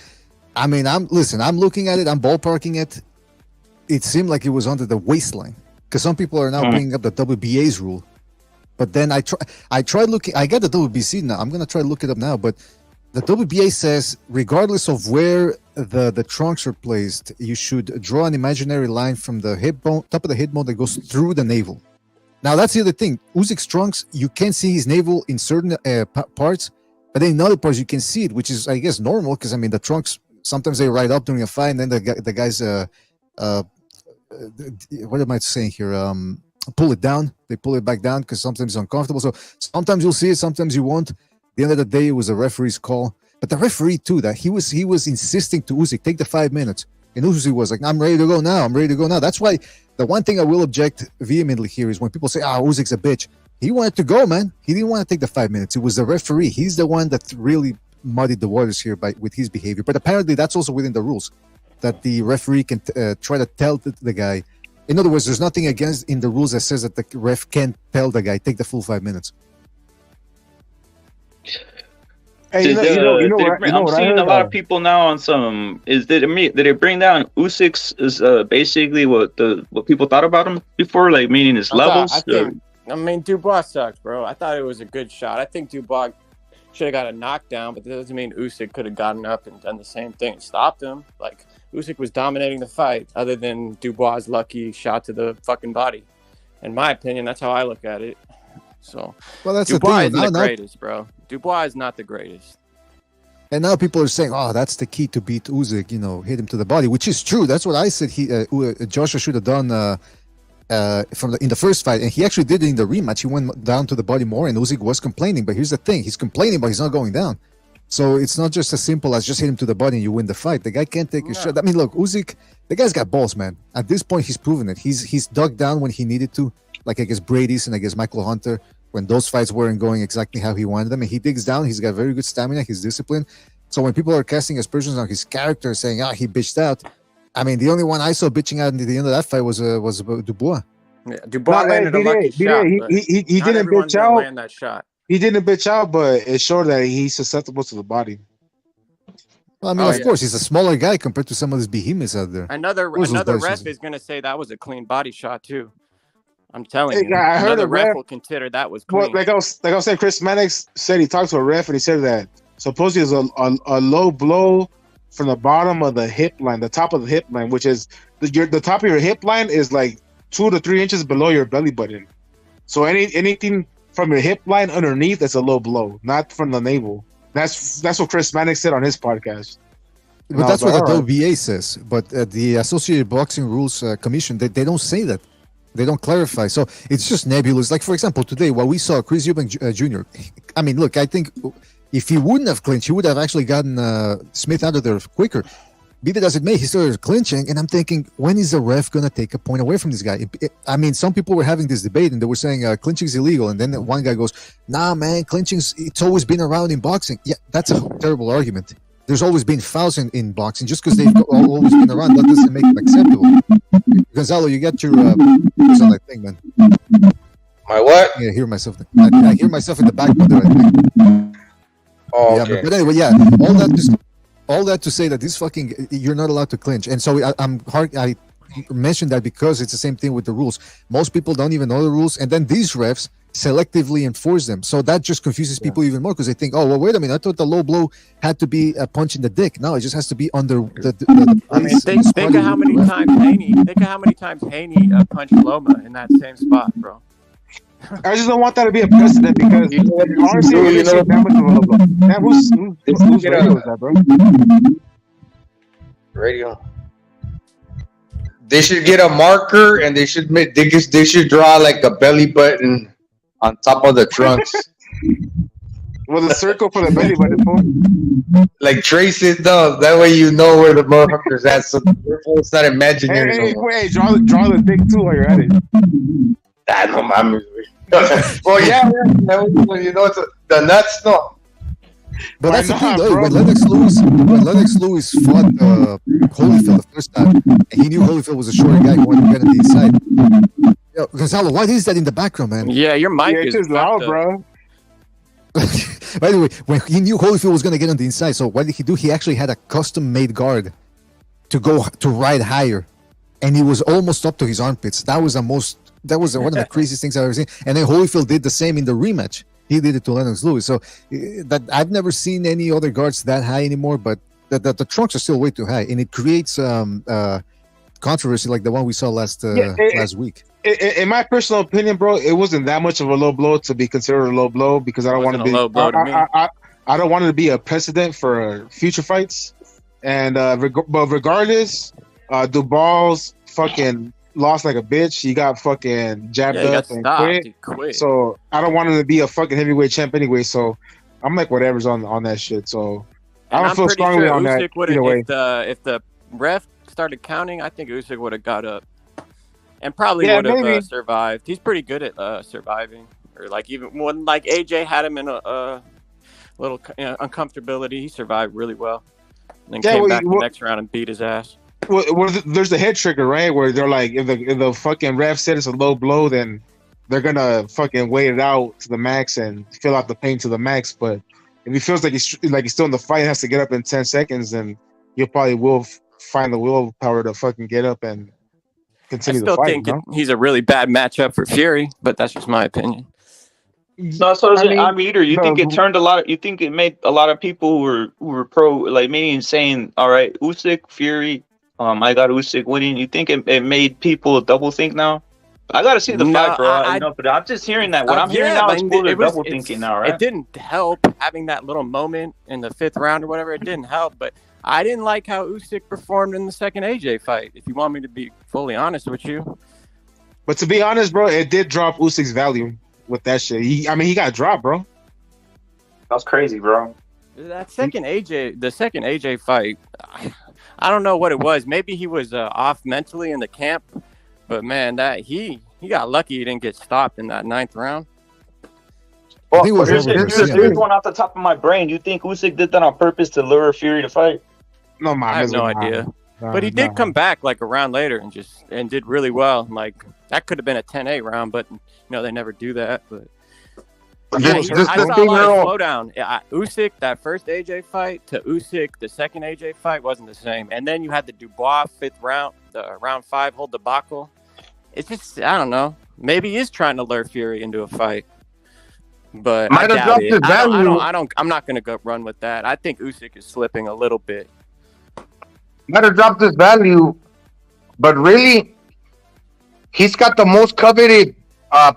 S18: I mean, I'm looking at it, I'm ballparking it. It seemed like it was under the waistline because some people are now bringing up the WBA's rule. But then I tried looking. I got the WBC now. I'm gonna try to look it up now. But the WBA says, regardless of where the trunks are placed, you should draw an imaginary line from the hip bone, top of the hip bone that goes through the navel. Now that's the other thing. Usyk's trunks, you can't see his navel in certain parts, but then in other parts you can see it, which is, I guess, normal because I mean the trunks sometimes they ride up during a fight, and then the guys what am I saying here? Pull it down. They pull it back down because sometimes it's uncomfortable. So sometimes you'll see it, sometimes you won't. At the end of the day, it was a referee's call. But the referee too, that he was insisting to Usyk, take the 5 minutes. And Usyk was like, I'm ready to go now. I'm ready to go now. That's why the one thing I will object vehemently here is when people say, Usyk's a bitch. He wanted to go, man. He didn't want to take the 5 minutes. It was the referee. He's the one that really muddied the waters here with his behavior. But apparently that's also within the rules, that the referee can try to tell the guy. In other words, there's nothing against in the rules that says that the ref can't tell the guy, take the full 5 minutes.
S1: Hey, I'm seeing a lot of people now on some. Did it bring down Usyk's is basically what people thought about him before, like meaning his levels?
S15: I mean, Dubois sucks, bro. I thought it was a good shot. I think Dubois should have got a knockdown, but that doesn't mean Usyk could have gotten up and done the same thing and stopped him. Like, Usyk was dominating the fight, other than Dubois' lucky shot to the fucking body. In my opinion, that's how I look at it. So,
S18: well, that's
S15: Dubois
S18: the thing.
S15: isn't the greatest, bro. Dubois is not the greatest.
S18: And now people are saying, that's the key to beat Usyk, hit him to the body, which is true. That's what I said Joshua should have done in the first fight, and he actually did it in the rematch. He went down to the body more, and Usyk was complaining. But here's the thing: he's complaining, but he's not going down. So it's not just as simple as just hit him to the body and you win the fight. The guy can't take a shot. I mean, look, Usyk, the guy's got balls, man. At this point, he's proven it. He's dug down when he needed to, like against Brady's and against Michael Hunter, when those fights weren't going exactly how he wanted them. And he digs down. He's got very good stamina. He's disciplined. So when people are casting aspersions on his character, saying, he bitched out, I mean, the only one I saw bitching out at the end of that fight was Dubois.
S15: Yeah, Dubois landed a lucky shot.
S5: He didn't bitch out.
S15: Land that shot.
S5: he didn't bitch out, but it showed that he's susceptible to the body.
S18: Well, I mean, of course, he's a smaller guy compared to some of these behemoths out there.
S15: Another ref is gonna say that was a clean body shot too. I'm telling
S5: Hey,
S15: you,
S5: I heard
S15: another
S5: a
S15: ref
S5: ref.
S15: will consider that was
S5: Well,
S15: clean.
S5: like I was saying, Chris Mannix said he talked to a ref and he said that supposedly it's a low blow from the bottom of the hip line, the top of the hip line, which is the top of your hip line is like 2 to 3 inches below your belly button. So anything from your hip line underneath is a low blow, not from the navel. That's what Chris Mannix said on his podcast. And
S18: But
S5: I
S18: that's
S5: was
S18: what
S5: like,
S18: the
S5: all right.
S18: WBA says. But the Associated Boxing Rules Commission, they don't say that. They don't clarify. So it's just nebulous. Like, for example, today, what we saw, Chris Eubanks Jr., I mean, look, I think if he wouldn't have clinched, he would have actually gotten Smith out of there quicker. Be that as it may, he started clinching, and I'm thinking, when is the ref going to take a point away from this guy? I mean, some people were having this debate, and they were saying clinching is illegal, and then one guy goes, nah, man, it's always been around in boxing. Yeah, that's a terrible argument. There's always been fouls in boxing. Just because they've always been around, that doesn't make them acceptable. Gonzalo, you got your what's on that thing, man?
S16: My what?
S18: Yeah, I hear myself. I hear myself in the background there, I think.
S16: Oh,
S18: yeah,
S16: okay.
S18: but anyway, yeah, all that to say that this fucking, you're not allowed to clinch. And so I mentioned that because it's the same thing with the rules. Most people don't even know the rules, and then these refs selectively enforce them. So that just confuses people even more because they think, oh, well, wait a minute, I thought the low blow had to be a punch in the dick. No, it just has to be under the
S15: I mean, think of how many times Haney punched Loma in that same spot, bro.
S5: I just don't want that to be a precedent because honestly, we didn't see that much of a low blow. Man, whose radio is that, bro?
S16: Radio. They should get a marker and they should draw like a belly button on top of the trunks.
S5: With a circle for the belly button, fool.
S16: Like trace it down. That way you know where the motherfucker's at. So it's not imaginary.
S5: Hey, draw the dick too while you're at it.
S16: I know, man. Well, yeah, you know, it's the nuts, no.
S18: But that's the thing, though. When Lennox Lewis fought Holyfield the first time, and he knew Holyfield was a shorter guy who wanted to get on the inside. Yo, Gonzalo, what is that in the background, man?
S15: Yeah, your mic
S5: is just loud, bro.
S18: By the way, when he knew Holyfield was going to get on the inside, so what did he do? He actually had a custom-made guard to ride higher, and he was almost up to his armpits. That was one of the craziest things I've ever seen. And then Holyfield did the same in the rematch. He did it to Lennox Lewis. So that I've never seen any other guards that high anymore. But the trunks are still way too high, and it creates controversy like the one we saw last week.
S5: In my personal opinion, bro, it wasn't that much of a low blow to be considered a low blow because I don't want to be. I don't want it to be a precedent for future fights. And but regardless, Dubal's fucking lost like a bitch. He got fucking jabbed up and quit. So I don't want him to be a fucking heavyweight champ anyway. So I'm like whatever's on that shit. So I don't feel strongly on that either way.
S15: If the ref started counting, I think Usyk would have got up and probably would have survived. He's pretty good at surviving, or like even when like AJ had him in a little uncomfortability, he survived really well. And then came back the next round and beat his ass.
S5: Well, there's the head trigger, right? Where they're like, if the fucking ref said it's a low blow, then they're gonna fucking wait it out to the max and fill out the pain to the max. But if he feels like he's still in the fight, and has to get up in 10 seconds, then he'll probably find the willpower to fucking get up and continue the fight.
S15: I still think he's a really bad matchup for Fury, but that's just my opinion.
S1: No, so I'm either. You think it turned a lot? You think it made a lot of people who were pro, like meaning saying, all right, Usyk, Fury. I got Usyk winning. You think it made people double think now? I got to see the fight, bro. I know, but I'm just hearing that. What I'm hearing now is people are double thinking now, right?
S15: It didn't help having that little moment in the 5th round or whatever. It didn't help, but I didn't like how Usyk performed in the second AJ fight. If you want me to be fully honest with you,
S5: but to be honest, bro, it did drop Usyk's value with that shit. He got dropped, bro.
S1: That's crazy, bro.
S15: The second AJ fight. I don't know what it was. Maybe he was off mentally in the camp, but man, that he got lucky he didn't get stopped in that 9th round.
S1: Well, here's one off the top of my brain. You think Usyk did that on purpose to lure Fury to fight?
S5: No,
S15: I have no idea. But he did come back like a round later and did really well. Like that could have been a 10-8 round, but they never do that. But Yeah,
S16: This this
S15: I
S16: the
S15: saw a
S16: thing,
S15: lot of
S16: Earl.
S15: slowdown. Usyk, that first AJ fight to Usyk, the second AJ fight wasn't the same. And then you had the Dubois fifth round, the round 5 whole debacle. It's just, I don't know. Maybe he is trying to lure Fury into a fight, but I
S16: Might have
S15: doubt
S16: dropped
S15: it.
S16: his value.
S15: I'm not gonna go run with that. I think Usyk is slipping a little bit.
S16: Might have dropped his value, but really, he's got the most coveted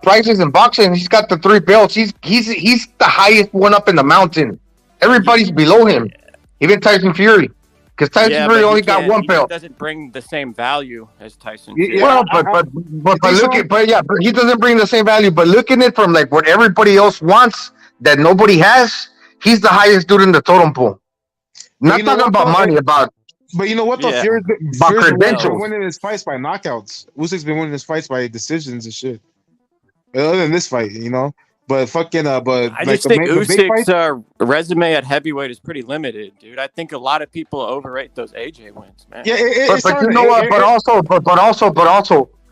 S16: prices in boxing. He's got the 3 belts. He's the highest one up in the mountain. Everybody's below him, even Tyson Fury, because Tyson Fury only got 1
S15: He
S16: belt.
S15: doesn't bring the same value as Tyson Fury.
S16: Well, but he doesn't bring the same value. But look at it from like what everybody else wants that nobody has. He's the highest dude in the totem pole. Not talking about money, about.
S5: But you know what though?
S16: Yeah.
S5: Fury's
S16: About
S5: been
S16: credentials.
S5: winning his fights by knockouts. Usyk's been winning his fights by decisions and shit. Other than this fight, you know. But fucking, but
S15: I
S5: like
S15: just think
S5: the big fights,
S15: Usyk's resume at heavyweight is pretty limited, dude. I think a lot of people overrate those AJ wins, man.
S5: yeah.
S16: But you know what? But also,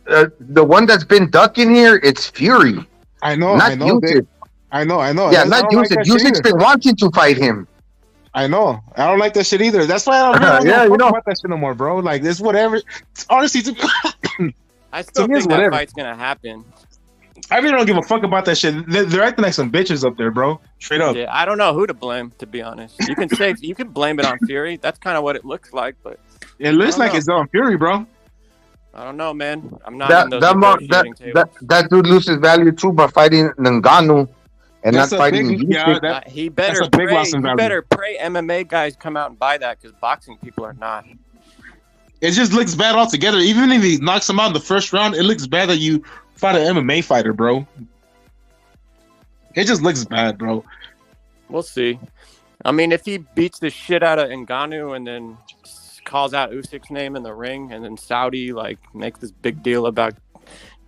S16: the one that's been ducking here, it's Fury.
S5: I know.
S16: Not
S5: I know.
S16: Usyk.
S5: I know.
S16: Yeah,
S5: I
S16: not
S5: don't like
S16: Usyk.
S5: that shit
S16: Usyk's
S5: either.
S16: been wanting to fight him.
S5: I know. I don't like that shit either. That's why I don't
S16: Yeah,
S5: give
S16: you know.
S5: about that shit no more, bro. Like it's whatever. Honestly,
S15: I still
S5: me, it's
S15: think that
S5: whatever.
S15: fight's gonna happen.
S5: I really don't give a fuck about that shit. They're acting like some bitches up there, bro. Straight up.
S15: Yeah, I don't know who to blame, to be honest. You can blame it on Fury. That's kind of what it looks like, but
S5: It looks
S15: I don't
S5: like
S15: know.
S5: it's on Fury, bro.
S15: I don't know, man. I'm not in those negotiating tables.
S16: That dude loses value too by fighting Ngannou and
S5: That's
S16: not
S5: a
S16: fighting
S5: big- yeah,
S16: Usyk.
S5: that-
S15: He better
S5: That's a big
S15: pray.
S5: loss in
S15: He
S5: value.
S15: better pray MMA guys come out and buy that because boxing people are not.
S5: It just looks bad altogether. Even if he knocks him out in the first round, it looks bad that you fight an MMA fighter, bro. It just looks bad, bro.
S15: We'll see. I mean, if he beats the shit out of Ngannou and then calls out Usyk's name in the ring, and then Saudi like makes this big deal about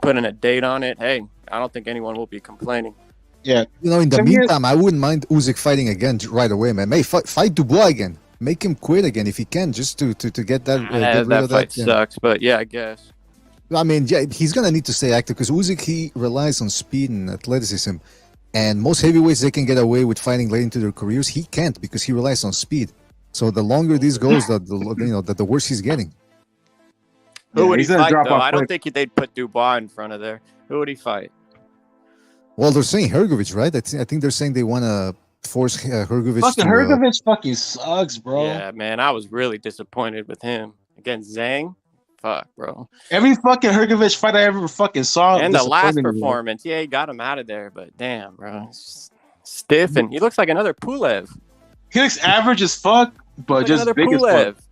S15: putting a date on it, hey, I don't think anyone will be complaining.
S5: Yeah.
S18: You know, in the meantime, I wouldn't mind Usyk fighting again right away, man. May fight Dubois again. Make him quit again if he can, just to get that. Get rid
S15: That
S18: of
S15: fight
S18: yeah.
S15: sucks, but yeah, I guess.
S18: I mean, yeah, he's gonna need to stay active because Usyk, he relies on speed and athleticism, and most heavyweights they can get away with fighting late into their careers. He can't because he relies on speed. So the longer this goes, the worse he's getting.
S15: Who would he
S5: he's gonna
S15: fight
S5: drop
S15: though?
S5: off
S15: I don't
S5: quick.
S15: think they'd put Dubois in front of there. Who would he fight?
S18: Well, they're saying Hrgovic, right? I think they're saying they want to force Hrgovic.
S5: Fucking
S18: to,
S5: Hrgovic fucking sucks, bro.
S15: Yeah, man, I was really disappointed with him against Zhang. Fuck, bro.
S5: Every fucking Hrgovic fight I ever fucking saw.
S15: And the last
S5: disappointed me.
S15: performance, yeah, he got him out of there, but damn, bro, it's just stiff, and he looks like another Pulev.
S5: He looks average as fuck, but
S15: Like
S5: just
S15: another
S5: big as
S15: Pulev.
S5: fuck.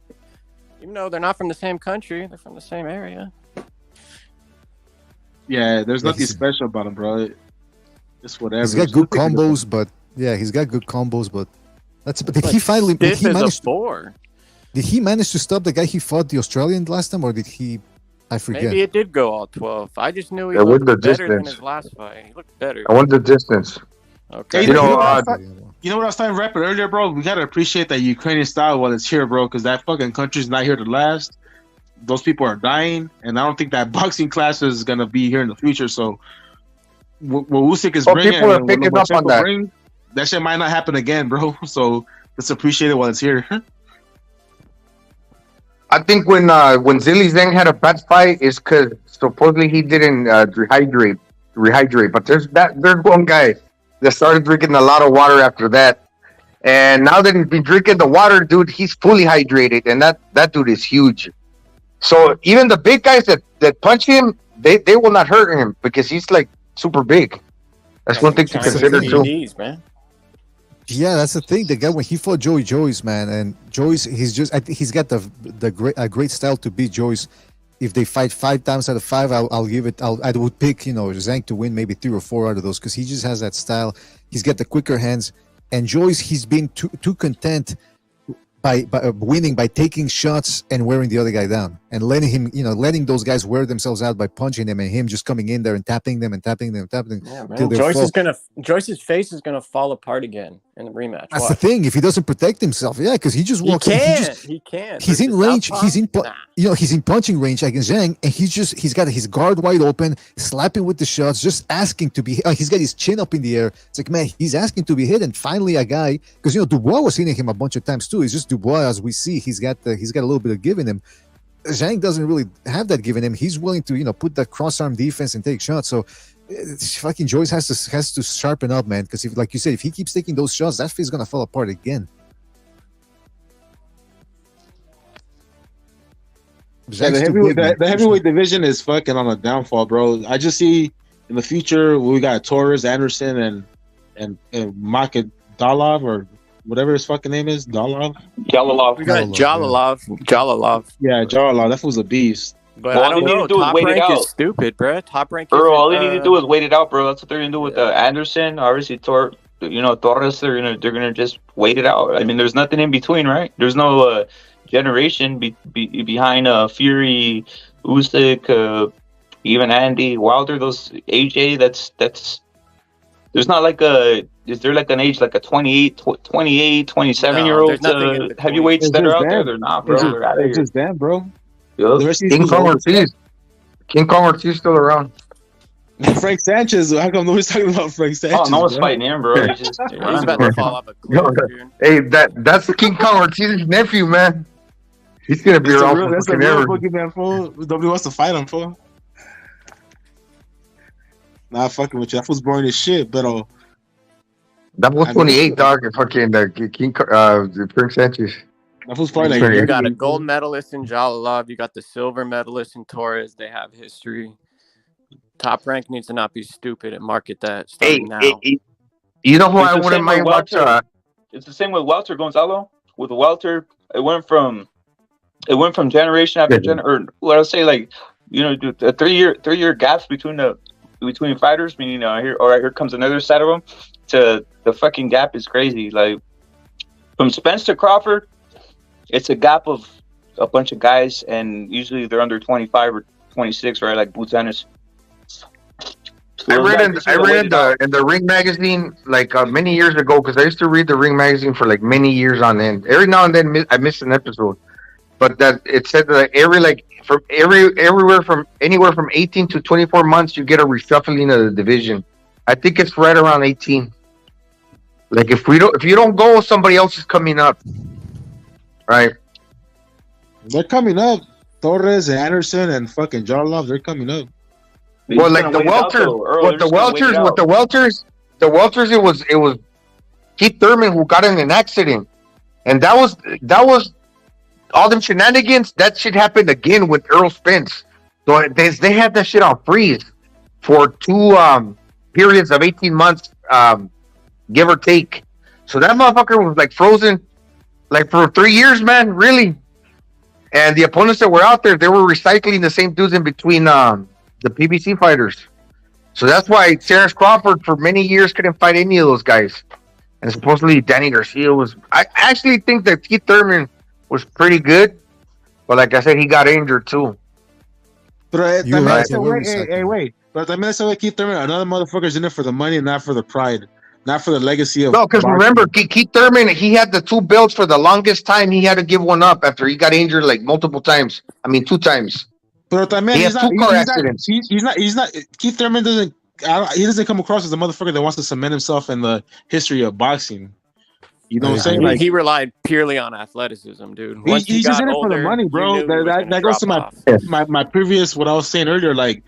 S15: Even though they're not from the same country, they're from the same area.
S5: Yeah, there's nothing
S18: He's-
S5: special about him, bro. Just whatever.
S18: he's got
S5: Just
S18: good
S5: nothing
S18: combos, but yeah, he's got good combos, but that's. But did
S15: Like
S18: he finally? Did
S15: stiff
S18: he
S15: as a
S18: manage?
S15: boar.
S18: Did he manage to stop the guy he fought the Australian last time, or did he? I forget.
S15: Maybe it did go all 12. I just knew he
S16: Yeah, with
S15: looked
S16: the
S15: better than
S16: distance.
S15: his last fight. He looked better.
S16: I want the distance.
S15: Okay.
S5: Hey,
S16: You know,
S5: you know what I was telling Rapper earlier, bro? We gotta appreciate that Ukrainian style while it's here, bro, because that fucking country's not here to last. Those people are dying, and I don't think that boxing class is gonna be here in the future. So, what Usyk is
S16: Oh,
S5: bringing,
S16: people are
S5: and what
S16: picking up on
S5: Lomachenko
S16: that.
S5: bring, that shit might not happen again, bro. So let's appreciate it while it's here.
S16: I think when Zilly Zhang had a bad fight is because supposedly he didn't rehydrate. But there's one guy that started drinking a lot of water after that, and now that he's been drinking the water, dude, he's fully hydrated, and that dude is huge. So even the big guys that punch him, they will not hurt him because he's like super big. That's one thing to consider too.
S15: Knees, man.
S18: Yeah, that's the thing. The guy when he fought Joyce, man, and Joyce, he's got a great style to beat Joyce. If they fight 5 times out of 5, I'll give it. I would pick Zhang to win maybe 3 or 4 out of those because he just has that style. He's got the quicker hands, and Joyce he's been too content by winning by taking shots and wearing the other guy down. and letting him, letting those guys wear themselves out by punching them, and him just coming in there and tapping them
S15: Yeah,
S18: till
S15: man.
S18: they fall.
S15: Joyce's face is gonna fall apart again in the rematch.
S18: That's the thing. If he doesn't protect himself, because he just walks.
S15: He can't.
S18: He's in range. He's in he's in punching range against Zhang, and he's got his guard wide open, slapping with the shots, just asking to be. He's got his chin up in the air. It's like, man, he's asking to be hit, and finally a guy, because Dubois was hitting him a bunch of times too. It's just Dubois, as we see, he's got a little bit of give in him. Zhang doesn't really have that give in him. He's willing to put that cross arm defense and take shots. So fucking Joyce has to sharpen up, man. Because if, like you said, if he keeps taking those shots, that face is gonna fall apart again.
S5: Yeah, the heavyweight division is fucking on a downfall, bro. I just see in the future we got Torres, Anderson, and Makadalov or whatever his fucking name is,
S15: Jalalov. We got Jalalov.
S5: Yeah, Jalalov. That was a beast.
S15: But I don't know. Top rank is stupid, bro. Top rank.
S1: Bro, all they need to do is wait it out, bro. That's what they're gonna do with Anderson. Obviously, Torres. They're gonna just wait it out. I mean, there's nothing in between, right? There's no generation behind Fury, Usyk, even Andy Wilder. Those AJ. That's. There's not like is there like an age like a 28, 27-year-old heavyweights that are out there? They're not, bro. They're out of here.
S5: It's just them, bro.
S16: King Kong Ortiz still around.
S5: Frank Sanchez. How come nobody's talking about Frank Sanchez?
S1: Oh, no one's fighting him, bro. He's
S15: about to fall off a cliff, dude.
S16: Hey, that's the King Kong Ortiz's nephew, man. He's gonna be around.
S5: That's the real boogeyman, fool. Nobody wants to fight him, fool. Nah, fucking with you. That fool's boring as shit, but
S16: that was 28, dog. Fucking King Frank Sanchez.
S5: That was probably
S15: you got a gold medalist in Jalalov. You got the silver medalist in Torres. They have history. Top rank needs to not be stupid and market that starting now.
S16: You know who I wouldn't mind watch?
S1: It's the same with Walter Gonzalo. With Walter, it went from generation after generation, or what I'll say, like a 3-year gaps between fighters. Meaning, here comes another set of them. To the fucking gap is crazy. Like from Spence to Crawford, it's a gap of a bunch of guys, and usually they're under 25 or 26, right? Like Boots Ennis.
S16: I read in the Ring magazine like many years ago, because I used to read the Ring magazine for like many years on end. Every now and then I missed an episode, but that it said that anywhere from 18 to 24 months you get a reshuffling of the division. I think it's right around 18. Like if you don't go, somebody else is coming up, right?
S5: They're coming up. Torres and Anderson and fucking Jarlov, they're coming up.
S16: Well, like the welters, it was Keith Thurman who got in an accident, and that was all them shenanigans. That shit happened again with Earl Spence. So they had that shit on freeze for 2 periods of 18 months, give or take. So that motherfucker was like frozen, like for 3 years, man, really. And the opponents that were out there, they were recycling the same dudes in between the PBC fighters. So that's why Terrence Crawford for many years couldn't fight any of those guys. And supposedly Danny Garcia was. I actually think that Keith Thurman was pretty good, but like I said, he got injured too.
S5: But wait. But I mean, that's why Keith Thurman, another motherfucker's in it for the money and not for the pride, not for the legacy of.
S16: No, because remember, Keith Thurman, he had the 2 belts for the longest time. He had to give one up after he got injured like multiple times. I mean, 2 times.
S5: But I mean, he's not. Keith Thurman doesn't. He doesn't come across as a motherfucker that wants to cement himself in the history of boxing. You know what I'm saying? Like
S15: he relied purely on athleticism, dude.
S5: He's just in it for the money, bro. That goes to my previous what I was saying earlier. Like,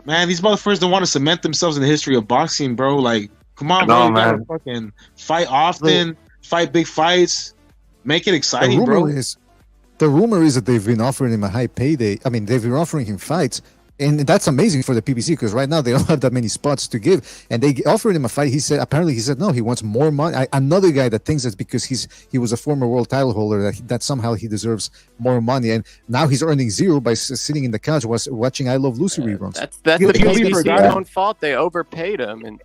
S5: man, these motherfuckers don't want to cement themselves in the history of boxing, bro. Like, come on, bro. You gotta fucking fight often, fight big fights, make it exciting, bro.
S18: The rumor is that they've been offering him a high payday. I mean, they've been offering him fights, and that's amazing for the PBC because right now they don't have that many spots to give. And they offered him a fight. He said no. He wants more money. Another guy that thinks that's because he was a former world title holder that somehow he deserves more money. And now he's earning zero by sitting in the couch watching I Love Lucy reruns.
S15: That's the PBC's own fault. They overpaid him and.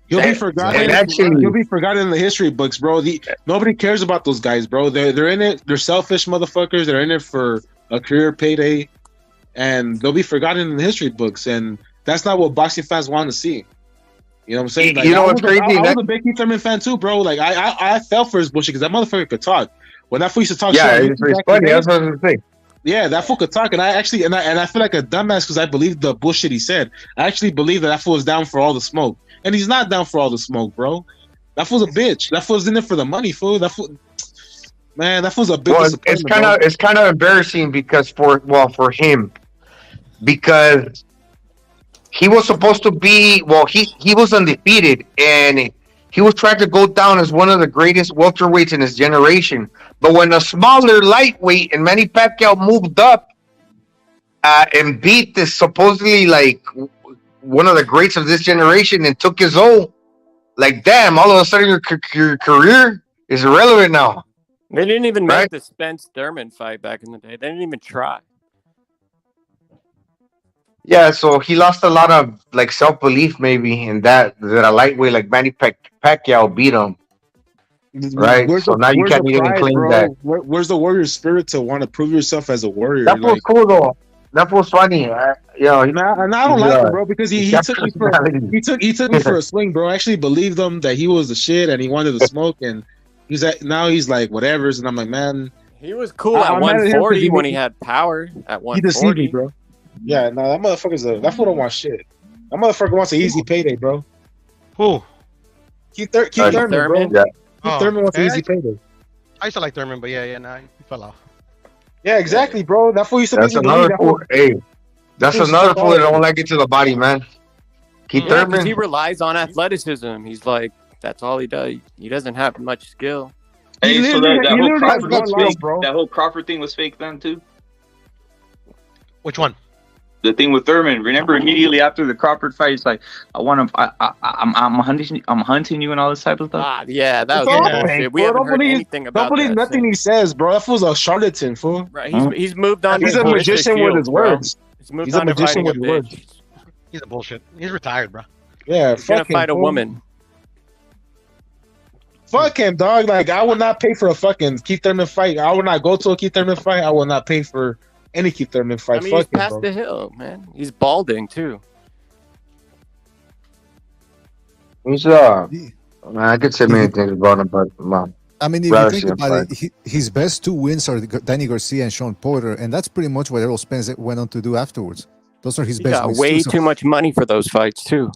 S5: You'll be forgotten. You'll be forgotten in the history books, bro. Nobody cares about those guys, bro. They're in it. They're selfish motherfuckers. They're in it for a career payday, and they'll be forgotten in the history books. And that's not what boxing fans want to see. You know what I'm saying? Like,
S16: You know what's crazy?
S5: I was a big Keith Thurman fan too, bro. Like, I fell for his bullshit because that motherfucker could talk. When that fool used to talk shit,
S16: Yeah,
S5: on
S16: it's
S5: YouTube back in
S16: funny.
S5: the day,
S16: That's what I was gonna say.
S5: yeah, that fool could talk, and I feel like a dumbass because I believed the bullshit he said. I actually believe that fool was down for all the smoke, and he's not down for all the smoke, bro. That fool's a bitch. That fool's in there for the money, fool. That fool, man, that fool's a big disappointment.
S16: It's kind of embarrassing because for him, because he was supposed to be he was undefeated, and he was trying to go down as one of the greatest welterweights in his generation. But when a smaller lightweight and Manny Pacquiao moved up and beat this supposedly like one of the greats of this generation and took his own, like, damn, all of a sudden your career is irrelevant now.
S15: They didn't even make the Spence Thurman fight back in the day. They didn't even try.
S16: Yeah, so he lost a lot of like self-belief maybe in that a lightweight like Manny Pacquiao beat him. Right? So now you can't even claim that.
S5: Where's the warrior spirit to want to prove yourself as a warrior?
S16: That was cool though. That was funny. And I
S5: don't like it, bro, because he took me for a swing, bro. I actually believed him that he was the shit and he wanted to smoke, and he's like whatever's, and I'm like, man,
S15: he was cool at 140 when he had power at 140.
S5: He deceived me, bro. Yeah, no, that that fool don't want shit. That motherfucker wants an easy payday, bro.
S14: Who?
S5: Keith Thurman, bro.
S16: Yeah.
S5: Keith Thurman wants an easy payday.
S14: I used to like Thurman, but nah, he fell off.
S5: Yeah, exactly, bro. That fool used to.
S16: That's another fool. Hey, that's another fool that don't like it to the body, man. Keith Thurman.
S15: Because he relies on athleticism. He's like, that's all he does. He doesn't have much skill.
S1: Hey, so that whole Crawford was fake. That whole Crawford thing was fake then too.
S14: Which one?
S1: The thing with Thurman. Remember, immediately after the Crawford fight, he's like, I'm hunting you and all this type of stuff.
S15: Yeah, that was bullshit. We haven't heard anything about
S5: that. Don't believe nothing he says, bro. That fool's a charlatan, fool.
S15: Right? He's moved on.
S5: He's a magician with his words.
S15: He's a magician with his words.
S14: He's a bullshit. He's retired, bro.
S5: Yeah,
S15: he's gonna fight a woman.
S5: Fuck him, dog. Like, I would not pay for a fucking Keith Thurman fight. I would not go to a Keith Thurman fight. I will not pay for any Keith Thurman fight.
S15: I mean,
S5: Fuck
S15: he's
S5: him,
S15: past
S5: bro.
S15: the hill, man. He's balding too.
S16: He's man, I could say many things about him, but
S18: I mean, if you think about it, his best two wins are Danny Garcia and Sean Porter, and that's pretty much what Errol Spence went on to do afterwards. Those are his best
S15: got
S18: wins.
S15: way too much money for those fights too.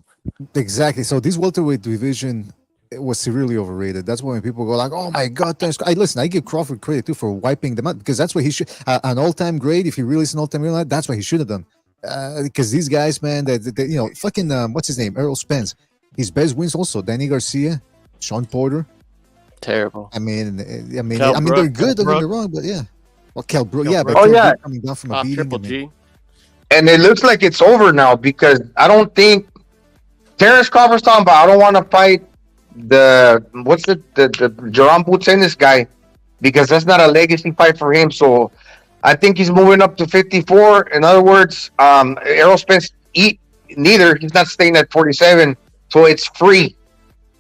S18: Exactly. So this welterweight division, it was severely overrated. That's why when people go like, "Oh my God!" I give Crawford credit too for wiping them out because that's what he should. An all-time great, if he really is an all-time great, that's what he should have done. Because these guys, man, fucking what's his name, Errol Spence. His best wins also Danny Garcia, Sean Porter.
S15: Terrible.
S18: I mean, they're good. Don't get me wrong, but yeah. Well, Kell Brook, yeah, but coming down from a beating.
S15: Triple G.
S16: And it looks like it's over now because I don't think Terrence Crawford's talking about. I don't want to fight the Jerome Butzenis guy because that's not a legacy fight for him. So I think he's moving up to 54. In other words, Errol Spence neither. He's not staying at 47, so it's free.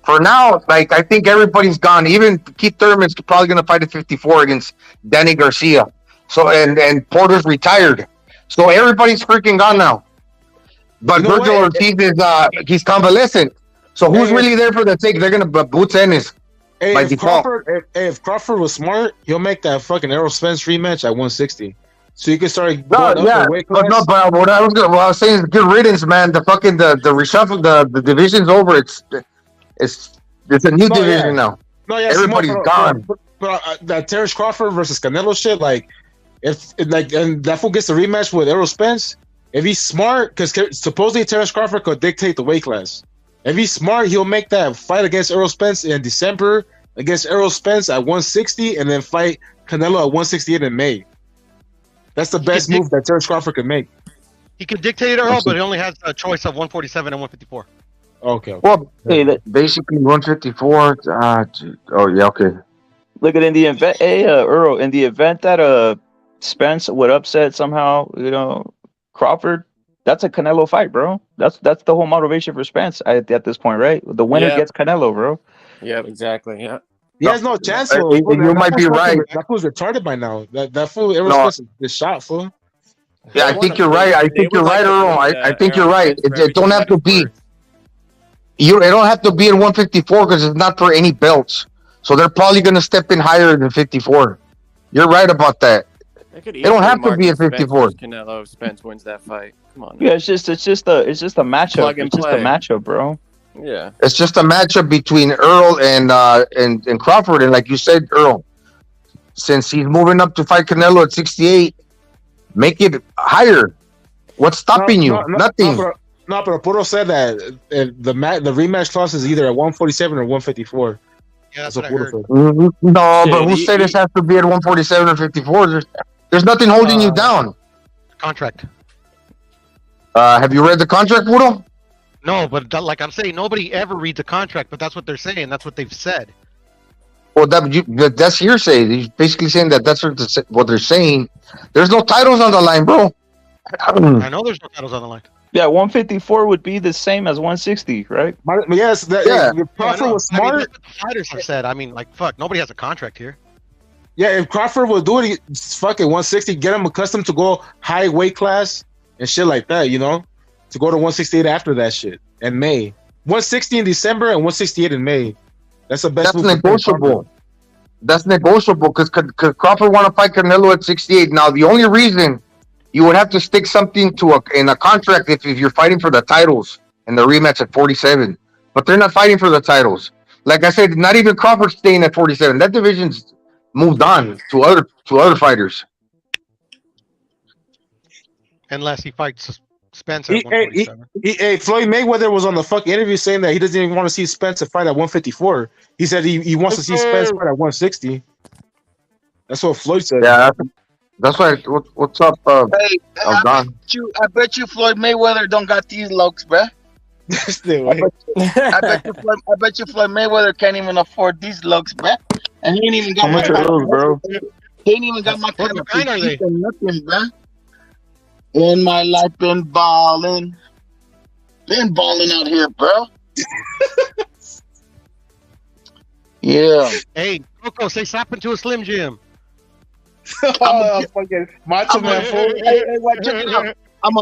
S16: For now, like, I think everybody's gone. Even Keith Thurman's probably going to fight at 54 against Danny Garcia. So and Porter's retired. So everybody's freaking gone now. But Virgil Ortiz is he's convalescent. So who's really there for the take? They're going to Boots Ennis by default.
S5: If Crawford was smart, he'll make that fucking Errol Spence rematch at 160. So you can start
S16: But what I was saying is good riddance, man. The fucking the reshuffle, the division's over. It's a new division now.
S5: No, yeah,
S16: everybody's gone.
S5: But that Terrence Crawford versus Canelo shit, like, and that fool gets a rematch with Errol Spence. If he's smart, because supposedly Terrence Crawford could dictate the weight class. If he's smart, he'll make that fight against Errol Spence in December against Errol Spence at 160, and then fight Canelo at 168 in May. That's the best move that Terrence Crawford can make.
S14: He can dictate Earl, but he only has a choice of 147 and 154.
S5: Okay.
S16: Well, basically 154. Oh yeah, okay.
S1: Look at in the event, Earl. In the event that Spence would upset somehow, Crawford, that's a Canelo fight, bro. That's the whole motivation for Spence at this point, right? The winner gets Canelo, bro.
S15: Yeah, exactly. Yeah.
S5: He has no chance.
S16: You might be right.
S5: That fool's retarded by now. That fool, ever
S16: No.
S5: since the shot, fool.
S16: Yeah, I think you're right. I think you're right, Earl. I think you're right. It don't have to be. It don't have to be in 154 because it's not for any belts. So they're probably going to step in higher than 54. You're right about that. They don't have to be at 54.
S15: Canelo, Spence wins that fight. Come on.
S1: Yeah, it's just a matchup.
S15: Plug and
S1: It's just a
S15: play.
S1: matchup, bro.
S15: Yeah.
S16: It's just a matchup between Earl and Crawford. And like you said, Earl, since he's moving up to fight Canelo at 68, make it higher. What's stopping you? Nothing.
S5: No, but Puro said that the rematch clause is either at 147 or 154.
S14: Yeah, that's what I heard.
S16: No, but who said this has to be at 147 or 54? There's nothing holding you down.
S14: Contract.
S16: Have you read the contract, Puro?
S14: No, but like I'm saying, nobody ever reads a contract, but that's what they're saying. That's what they've said.
S16: Well, that's hearsay. He's basically saying that's what they're saying. There's no titles on the line, bro.
S14: I know there's no titles on the line.
S1: Yeah, 154 would be the same as 160, right?
S5: Yes, if Crawford was smart.
S14: I mean, that's what the fighters have said. I mean, like, fuck, nobody has a contract here.
S5: Yeah, if Crawford will do it, fucking 160, get him accustomed to go high weight class and shit like that, to go to 168 after that shit in May. 160 in December and 168 in May. That's the best.
S16: That's negotiable. That's negotiable because Crawford want to fight Canelo at 68. Now, the only reason you would have to stick something in a contract if you're fighting for the titles and the rematch at 47. But they're not fighting for the titles. Like I said, not even Crawford staying at 47. That division's moved on to other fighters.
S14: Unless he fights Spence at 147.
S5: Floyd Mayweather was on the fucking interview saying that he doesn't even want to see Spence fight at 154. He said he wants to see Spence fight at 160. That's what Floyd said.
S16: Yeah, that's why. What's up,
S19: Hey, I bet you Floyd Mayweather don't got these looks, bruh. I bet you Floyd Mayweather can't even afford these looks, bruh. And he ain't even got
S1: How much are those, bro?
S19: He ain't even got my kind of
S14: kind are they?
S19: physique or nothing, bruh. In my life, been balling out here, bro. Yeah.
S14: Hey, Coco, say something to a Slim Jim.
S5: Fucking Macho Man.
S19: Hey, watch it out. I'm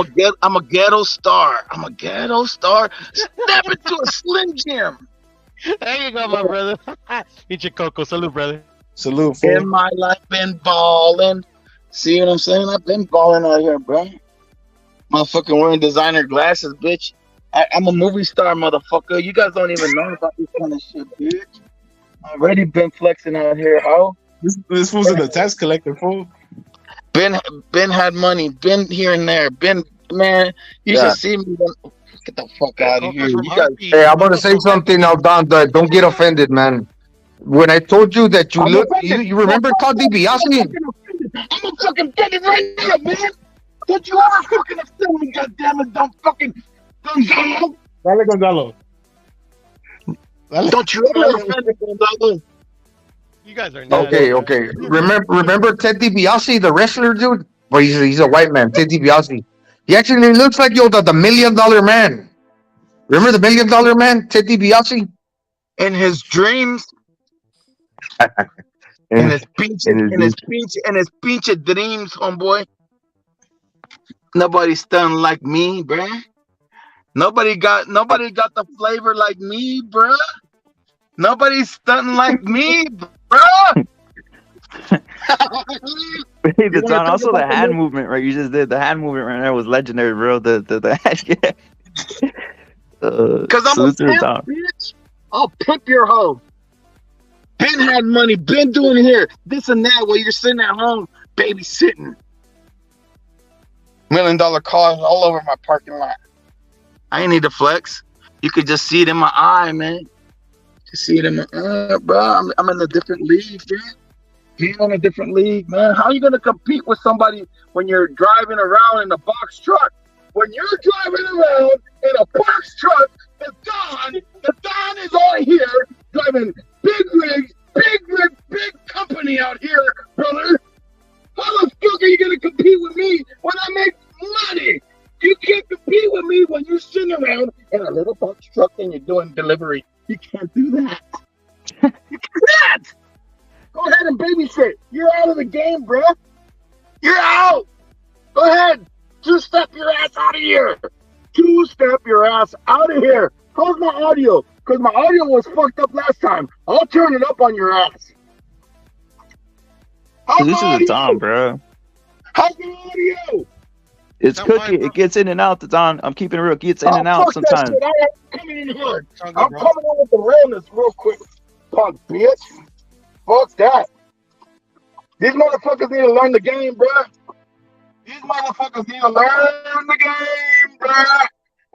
S19: a ghetto star. I'm a ghetto star. Step into a Slim Jim.
S14: There you go, my brother. Eat your Coco. Salute, brother.
S5: Salute.
S19: In my life, been balling. See what I'm saying? I've been balling out here, bro. Motherfucking wearing designer glasses, bitch. I'm a movie star, motherfucker. You guys don't even know about this kind of shit, bitch. Already been flexing out here, ho.
S5: This fool's in the tax collector, fool.
S19: Ben had money. Been here and there. Man, you should see me. Get the fuck out of here. You guys,
S16: Hey, I'm gonna say something now, Don. Don't get offended, man. When I told you that you remember Todd DiBiase?
S19: I'm a fucking offended right now, man. Don't you ever fucking offend me, goddammit. Don't fucking Gonzalo.
S5: Dale, Gonzalo.
S19: Don't you ever offend me, Gonzalo.
S14: You guys are
S16: Okay. Remember Ted DiBiase, the wrestler, dude? Well, he's a white man, Ted DiBiase. He actually looks like the $1 million man. Remember the $1 million man, Ted DiBiase?
S19: In his dreams. in his pinche dreams, homeboy. Nobody's stunning like me, bruh. Nobody got the flavor like me, bruh. Nobody's stunting like me, bruh.
S1: Hey, also the hand movement, right? You just did the hand movement right there was legendary, bro. The yeah.
S19: Cause I'm a pimp, bitch. I'll pimp your hoe. Ben had money, been doing here, this and that, while you're sitting at home babysitting. $1 million cars all over my parking lot. I ain't need to flex. You could just see it in my eye, man. You see it in my eye, bro. I'm in a different league, dude. He's in a different league, man. How are you gonna compete with somebody when you're driving around in a box truck? When you're driving around in a box truck, the Don is on here driving big rigs, big company out here, brother. How the fuck are you gonna compete with me when I make money? You can't compete with me when you're sitting around in a little box truck and you're doing delivery. You can't do that. You can't. Go ahead and babysit. You're out of the game, bro. You're out. Go ahead. Two-step your ass out of here. Two-step your ass out of here. How's my audio? Because my audio was fucked up last time. I'll turn it up on your ass. How's
S1: This is
S19: my
S1: a
S19: audio?
S1: Don, bro.
S19: How's my audio?
S1: It's cooking. It gets in and out. The Don. I'm keeping it real. It gets in and out
S19: Fuck that
S1: sometimes.
S19: shit. I'm coming in hard. I'm coming in with the realness real quick. Punk bitch. Fuck that. These motherfuckers need to learn the game, bro. These motherfuckers need to learn the game, bro.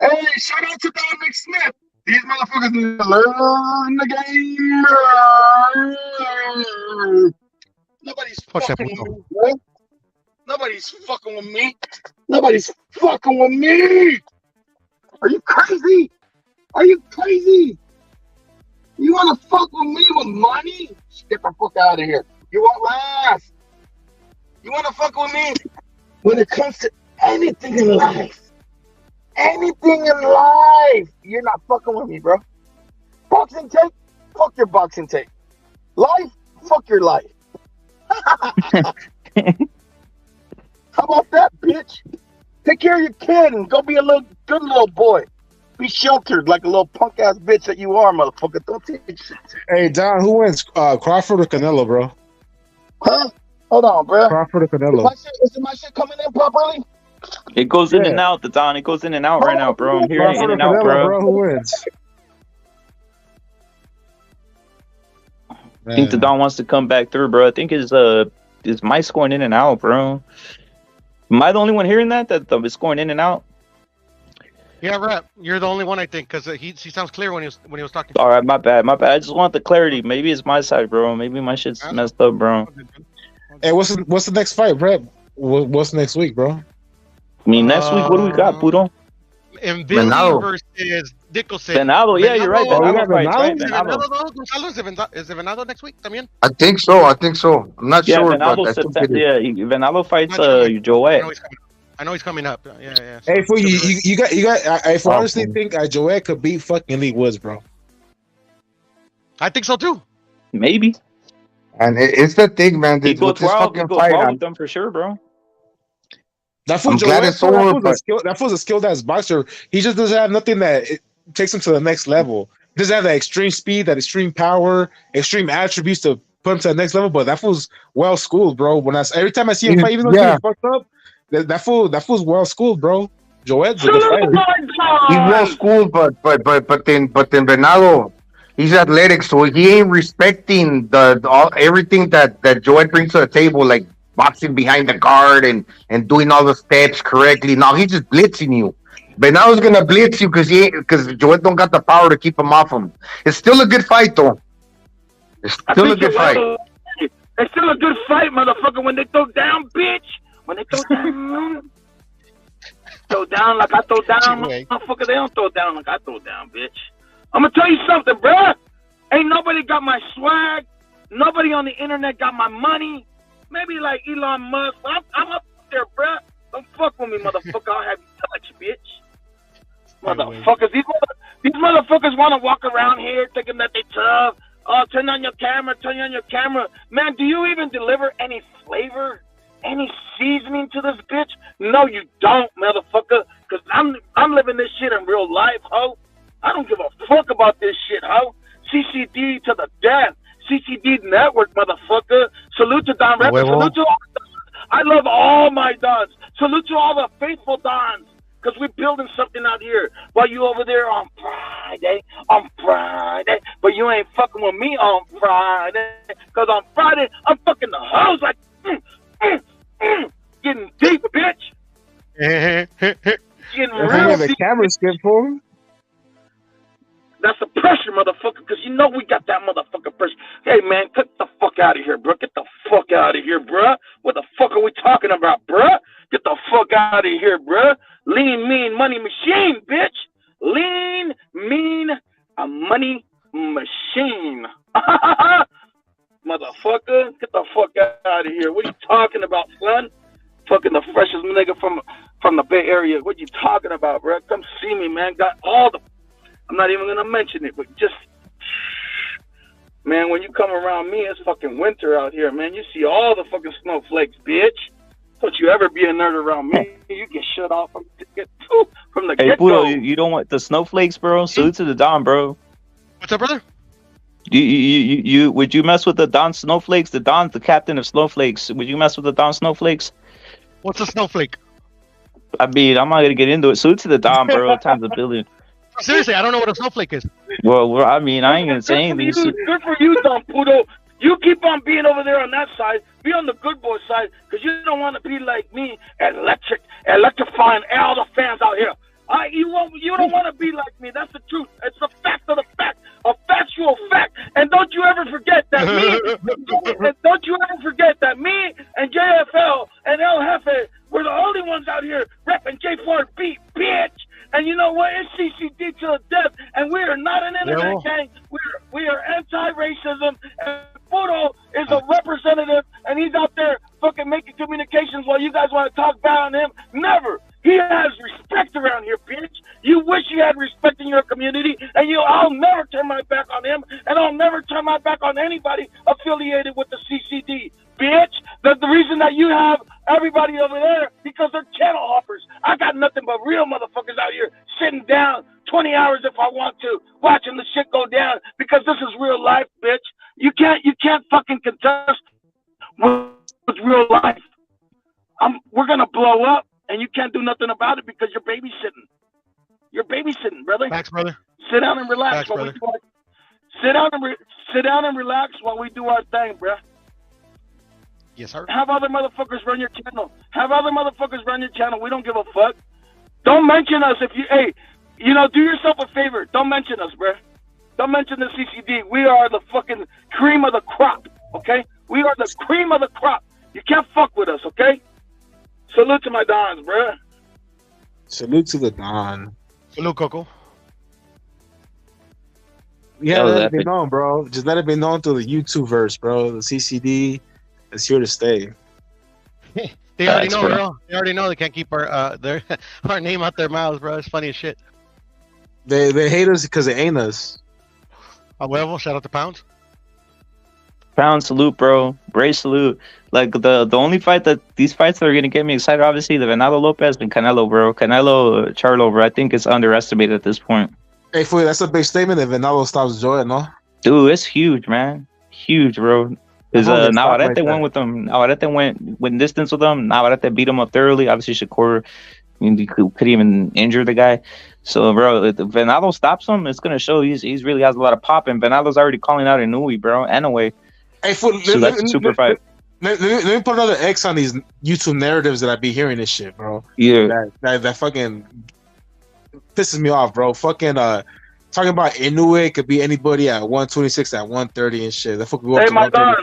S19: Hey, shout out to Dominic Smith. These motherfuckers need to learn the game, bro. Nobody's fucking with me, bro. Nobody's fucking with me. Nobody's fucking with me. Are you crazy? Are you crazy? You want to fuck with me with money? Get the fuck out of here. You won't last. You want to fuck with me when it comes to anything in life? Anything in life. You're not fucking with me, bro. Boxing tape? Fuck your boxing tape. Life? Fuck your life. How about that, bitch? Take care of your kid and go be a good little boy. Be sheltered like a little punk ass bitch that you are, motherfucker. Don't take shit.
S5: Hey, Don, who wins, Crawford or Canelo, bro?
S19: Huh? Hold on, bro.
S5: Crawford or Canelo?
S19: Is my shit coming in properly?
S1: It goes in and out. The Don. It goes in and out right now, bro. I'm hearing it in and out, bro.
S5: Who wins?
S1: I think the Don wants to come back through, bro. I think his mic's going in and out, bro. Am I the only one hearing that it's going in and out?
S14: Yeah, Rep. You're the only one, I think, because he sounds clear when he was talking.
S1: All right, my bad. I just want the clarity. Maybe it's my side, bro. Maybe my shit's messed up, bro.
S5: Hey, what's the next fight, Rep? What's next week, bro?
S1: I mean, next week, what do we got, Puto?
S14: And Billy versus Dickelson.
S1: Venado, yeah, you're right. Venado fights, right?
S14: Venado, Gonzalo, is it Venado next week también?
S16: I think so. I'm not sure,
S1: Venado
S16: but I think it is.
S1: Venado fights Joet.
S14: I know he's coming up. Yeah.
S5: Hey, for you got. I honestly think Joet could beat fucking Lee Woods, bro.
S14: I think so too.
S1: Maybe.
S16: And it's the thing, man.
S1: He goes
S16: With this
S1: well
S16: fucking fight,
S1: with them for sure, bro.
S5: That fool that fool's a skilled ass boxer. He just doesn't have nothing that takes him to the next level. He doesn't have that extreme speed, that extreme power, extreme attributes to put him to the next level. But that fool's well schooled, bro. Every time I see him fight, even though he's fucked up, that fool's well schooled, bro. Joet's a good fighter.
S16: He's well schooled, but then Venado, he's athletic, so he ain't respecting everything that Joet brings to the table, like boxing behind the guard and doing all the steps correctly. No, he's just blitzing you. Venado's gonna blitz you because Joet don't got the power to keep him off him. It's still a good fight, though. It's still a good fight.
S6: It's still a good fight, motherfucker. When they throw down, bitch. When they throw down like I throw down, motherfucker. They don't throw down like I throw down, bitch. I'm gonna tell you something, bruh. Ain't nobody got my swag. Nobody on the internet got my money. Maybe like Elon Musk. I'm up there, bruh. Don't fuck with me, motherfucker. I'll have you touch, bitch. Motherfuckers. These motherfuckers want to walk around here thinking that they tough. Oh, turn on your camera. Man, do you even deliver any flavor? Any seasoning to this bitch? No, you don't, motherfucker. Because I'm living this shit in real life, ho. I don't give a fuck about this shit, ho. CCD to the death. CCD Network, motherfucker. Salute to Don Rep. Salute to all the Dons. I love all my Dons. Salute to all the faithful Dons. Because we're building something out here. While you over there on Friday. But you ain't fucking with me on Friday. Because on Friday, I'm fucking the hoes like, getting deep, bitch. Getting real
S5: the
S6: deep.
S5: camera skip for him.
S6: That's the pressure, motherfucker, because you know we got that motherfucker pressure. Hey, man, get the fuck out of here, bro. Get the fuck out of here, bro. What the fuck are we talking about, bro? Get the fuck out of here, bro. Lean, mean, money machine, bitch. Lean, mean, a money machine. Motherfucker, get the fuck out of here. What are you talking about, son? Fucking the freshest nigga from the Bay Area. What you talking about, bro? Come see me, man. Got all the... I'm not even going to mention it, but just... Man, when you come around me, it's fucking winter out here, man. You see all the fucking snowflakes, bitch. Don't you ever be a nerd around me. You get shut off from the get-go.
S1: Hey, Pudo, you don't want the snowflakes, bro? Salute to the Don, bro.
S14: What's up, brother?
S1: You would you mess with the Don Snowflakes? The Don's the captain of Snowflakes. Would you mess with the Don Snowflakes?
S14: What's a snowflake?
S1: I mean, I'm not gonna get into it. Salute to the Don, bro. Times a billion.
S14: Seriously, I don't know what a snowflake is.
S1: Well, I mean, I ain't gonna say anything.
S6: Good for you, Don Pudo. You keep on being over there on that side. Be on the good boy side, because you don't want to be like me, electrifying all the fans out here. You don't want to be like me. That's the truth. It's a fact of the fact, a factual fact. And don't you ever forget that me and JFL and El Jefe were the only ones out here repping J4B, bitch. And you know what? It's CCD to the death. And we are not an internet gang. We are anti-racism. And Pudo is a representative, and he's out there fucking making communications while you guys want to talk bad on him. Never. He has respect around here, bitch. You wish you had respect in your community, and I'll never turn my back on him, and I'll never turn my back on anybody affiliated with the CCD, bitch. The reason that you have everybody over there, because they're channel hoppers. I got nothing but real motherfuckers out here sitting down 20 hours if I want to, watching the shit go down, because this is real life, bitch. You can't fucking contest with real life. We're gonna blow up. And you can't do nothing about it because you're babysitting. You're babysitting, brother.
S14: Thanks, brother.
S6: Sit down and relax.
S14: Thanks,
S6: Sit down and relax while we do our thing, bruh.
S14: Yes, sir.
S6: Have other motherfuckers run your channel. We don't give a fuck. Don't mention us if you. Hey, do yourself a favor. Don't mention us, bruh. Don't mention the CCD. We are the fucking cream of the crop. Okay? We are the cream of the crop. You can't fuck with us. Okay? Salute to my Dons, bro.
S5: Salute to the Don.
S14: Salute, Coco.
S5: Yeah, let it be known, bro. Just let it be known through the YouTube verse, bro. The CCD is here to stay.
S14: They already know, bro. They already know they can't keep our our name out their mouths, bro. It's funny as shit.
S5: They hate us because they ain't us.
S14: Well, shout out to Pounds.
S1: Pound, salute, bro. Brace, salute. Like the only fight that these fights that are gonna get me excited, obviously, the Venado Lopez and Canelo, bro. Canelo, Charlo, bro. I think it's underestimated at this point.
S5: Hey, fool, that's a big statement if Venado stops Joy, no?
S1: Dude, it's huge, man. Huge, bro. Because Navarrete went with them. Navarrete went distance with them. Navarrete beat him up thoroughly. Obviously, Shakur, could even injure the guy. So, bro, if Venado stops him, it's gonna show he's really has a lot of pop. And Venado's already calling out Inouye, bro. Anyway.
S5: Hey, fool,
S1: so that's a super fight.
S5: Let me put another X on these YouTube narratives that I be hearing this shit, bro.
S1: Yeah.
S5: That fucking pisses me off, bro. Fucking talking about Inouye could be anybody at 126, at 130 and shit. That fucking
S6: Hey, my Dons.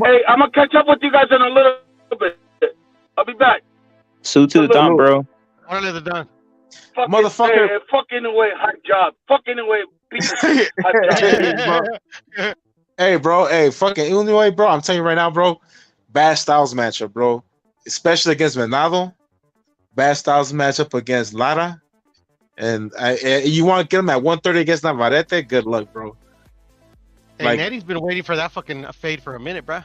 S6: Hey, I'm gonna catch up with you guys in a little bit. I'll be back.
S1: Salute to the Don, bro.
S14: What are the Don?
S5: Motherfucker.
S6: Hey, fucking away, hot job. Fucking away, hot job.
S5: Hey, bro. Hey, fucking Illinois, bro. I'm telling you right now, bro. Bad styles matchup, bro. Especially against Venado. Bad styles matchup against Lara. And you want to get him at 130 against Navarrete? Good luck, bro.
S14: Hey, Nettie's been waiting for that fucking fade for a minute, bro.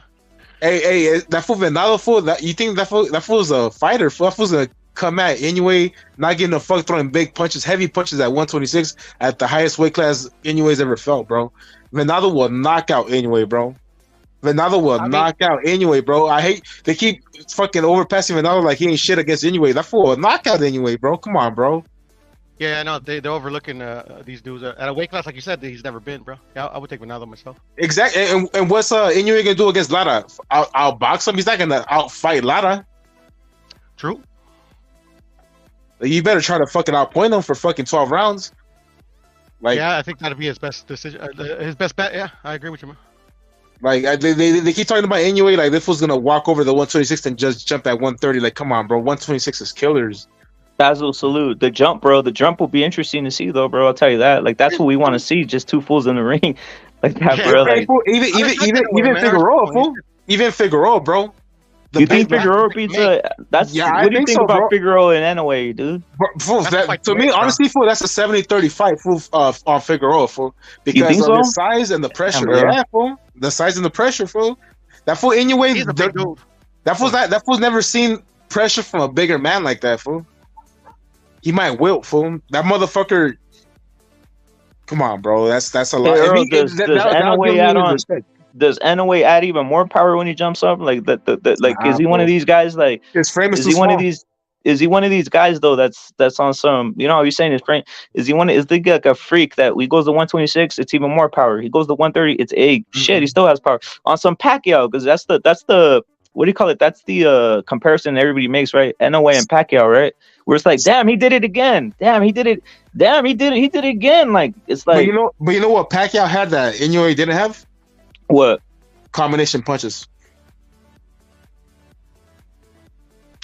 S5: Hey, that fool Venado fool. You think that fool's a fighter? That fool's gonna come at Inoue, not getting a fuck, throwing big punches, heavy punches at 126 at the highest weight class Inoue's ever felt, bro. Venado will knock out Inoue, bro. Venado will knock out Inoue, bro. I hate they keep fucking overpassing Venado like he ain't shit against Inoue. That fool will knock out Inoue, bro. Come on, bro.
S14: Yeah, I know they're overlooking these dudes at a weight class like you said that he's never been, bro. Yeah, I would take Venado myself.
S5: Exactly. And what's Inoue gonna do against Lara? Outbox him. He's not gonna outfight Lara.
S14: True.
S5: You better try to fucking outpoint him for fucking 12 rounds. Like,
S14: yeah, I think that'd be his best decision, his best bet. Yeah, I agree with you, man.
S5: Like they keep talking about Inoue like this was gonna walk over the 126 and just jump at 130. Like, come on, bro, 126 is killers.
S1: Basil, salute. The jump, bro. The jump will be interesting to see, though, bro. I'll tell you that. Like, that's what we want to see. Just two fools in the ring, like that, bro. Like,
S5: even Figueroa, fool. Even Figueroa, bro.
S1: You think Figueroa beats that's what do you think about Figueroa and Inoue, dude?
S5: Fool, to me, honestly, fool, that's a 70-30 fight, fool, on Figueroa, fool, because of his size and the pressure. Yeah, fool. The size and the pressure, fool. That fool Inoue.
S14: He's a big dude.
S5: That fool's never seen pressure from a bigger man like that, fool. He might wilt, fool. That motherfucker. Come on, bro. That's a lot.
S1: Hey, Earl, does Inoue add even more power when he jumps up? Like is he one of these guys? Like
S5: his frame is
S1: is
S5: too
S1: he one
S5: small.
S1: of these? Is he one of these guys though? That's on some. You know, you're saying his frame. Is he like a freak that he goes to 126? It's even more power. He goes to 130. It's shit. He still has power on some Pacquiao because that's the what do you call it? That's the comparison everybody makes, right? Inoue and Pacquiao, right? Where it's like, damn, he did it again. Damn, he did it. Damn, he did it. He did it again. Like it's like.
S5: But you know what Pacquiao had that Inoue didn't have?
S1: What?
S5: Combination punches.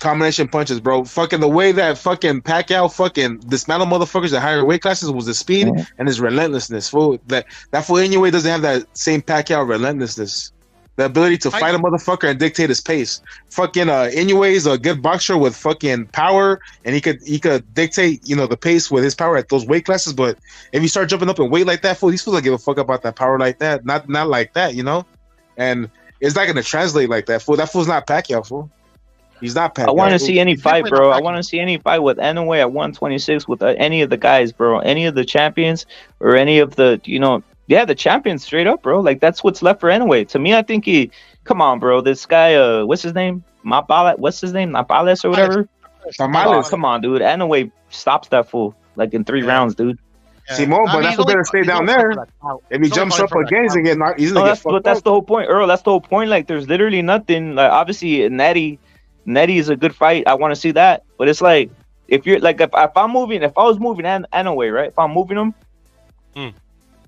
S5: Combination punches, bro. Fucking the way that fucking Pacquiao fucking dismantled motherfuckers at higher weight classes was his speed and his relentlessness. Fool. That fool Inoue doesn't have that same Pacquiao relentlessness. The ability to fight a motherfucker and dictate his pace. Fucking Inoue is a good boxer with fucking power, and he could dictate, you know, the pace with his power at those weight classes. But if you start jumping up in weight like that, fool, these fools don't give a fuck about that power like that. Not like that, you know. And it's not gonna translate like that, fool. That fool's not Pacquiao, fool. He's not Pacquiao.
S1: I want to see any fight, bro. I want to see any fight with Inoue at 126 with any of the guys, bro. Any of the champions or any of the, you know. Yeah, the champion straight up, bro. Like that's what's left for Inoue. To me, I think come on, bro. This guy, what's his name? What's his name? Napales or whatever. Oh, come on, dude. Inoue stops that fool like in 3 rounds, dude.
S5: Simone, but that's better stay down there. If he jumps up against and get knocked, he's gonna get fucked up.
S1: That's the whole point, Earl. That's the whole point. Like, there's literally nothing. Like, obviously, Nettie is a good fight. I want to see that. But it's like if you're like if I was moving Inoue, right? If I'm moving him.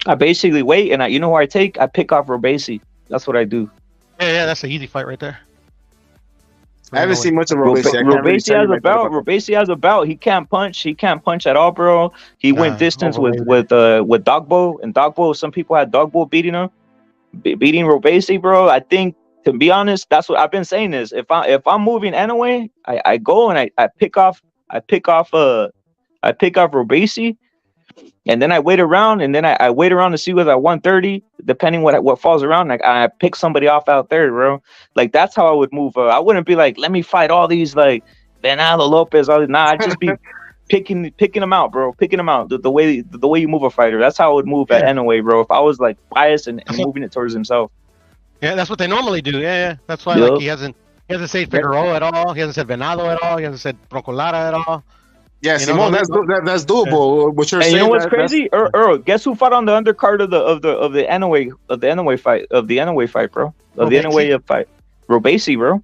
S1: I basically wait, and you know who I take? I pick off Robesi. That's what I do.
S14: Yeah, that's an easy fight right there.
S5: I haven't seen much of Robesi.
S1: Robesi has a belt. He can't punch. He can't punch at all, bro. He went distance with Dogbo, and Dogbo. Some people had Dogbo beating Robesi, bro. I think, to be honest, that's what I've been saying. Is if I'm moving Inoue, I go and I pick off Robesi. And then I wait around, to see whether at 130, depending what falls around, like I pick somebody off out there, bro. Like that's how I would move. I wouldn't be like, let me fight all these like Venado Lopez. I'd just be picking them out, bro. Picking them out the way you move a fighter. That's how I would move at Inoue, bro. If I was like biased and moving it towards himself.
S14: Yeah, that's what they normally do. Yeah. That's why like he hasn't said Figueroa at all. He hasn't said Venado at all. He hasn't said Procolada at all.
S5: Yeah, Simone, that's doable. What you're saying?
S1: You know what's crazy? Earl, guess who fought on the undercard of the Inoue fight, bro? The Inoue fight. Robesi, bro.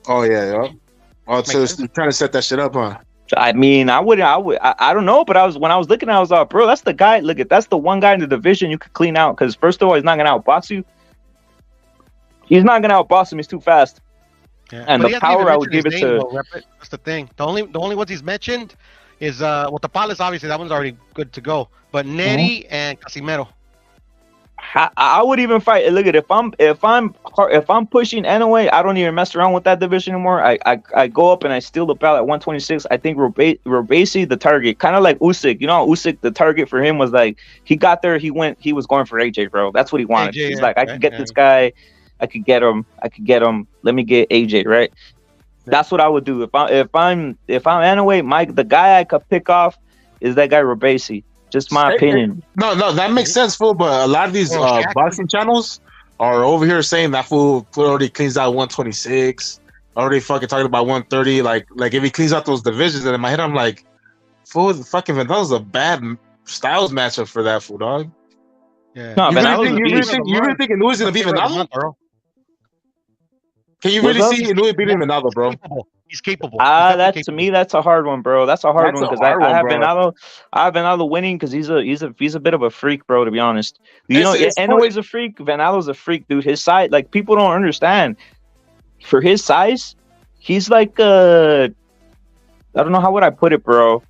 S5: Oh yeah. Oh, so trying to set that shit up, huh?
S1: I mean, I don't know, but when I was looking, I was like, bro, that's the guy. Look, that's the one guy in the division you could clean out. Because first of all, he's not gonna outbox you. He's not gonna outbox him. He's too fast.
S14: Yeah.
S1: And the power I would give it to.
S14: That's the thing. The only ones he's mentioned is Tapales. Obviously, that one's already good to go. But Neri and Casimero.
S1: I would even fight. Look at if I'm pushing Inoue, I don't even mess around with that division anymore. I go up and I steal the belt at 126. I think Robesi the target, kind of like Usyk. You know, Usyk the target for him was like he got there, he was going for AJ, bro. That's what he wanted. He's like, I could get this guy. I could get him. Let me get AJ, right? That's what I would do if I'm Inoue. The guy I could pick off is that guy Robesi. Just my opinion.
S5: No, that makes sense, fool. But a lot of these boxing channels are over here saying that fool already cleans out 126, already fucking talking about 130. Like if he cleans out those divisions, and in my head I'm like, fool, fucking Venada's a bad styles matchup for that fool, dog.
S14: Yeah.
S5: No, you really think Inui's gonna beat Venado? Can you really see Inoue beating Venado, bro?
S14: He's capable.
S1: To me, that's a hard one, bro. That's a hard one because I have Venado winning because he's a bit of a freak, bro. To be honest, Inoue's a freak. Venado's a freak, dude. His size, like people don't understand. For his size, he's like I don't know how would I put it, bro.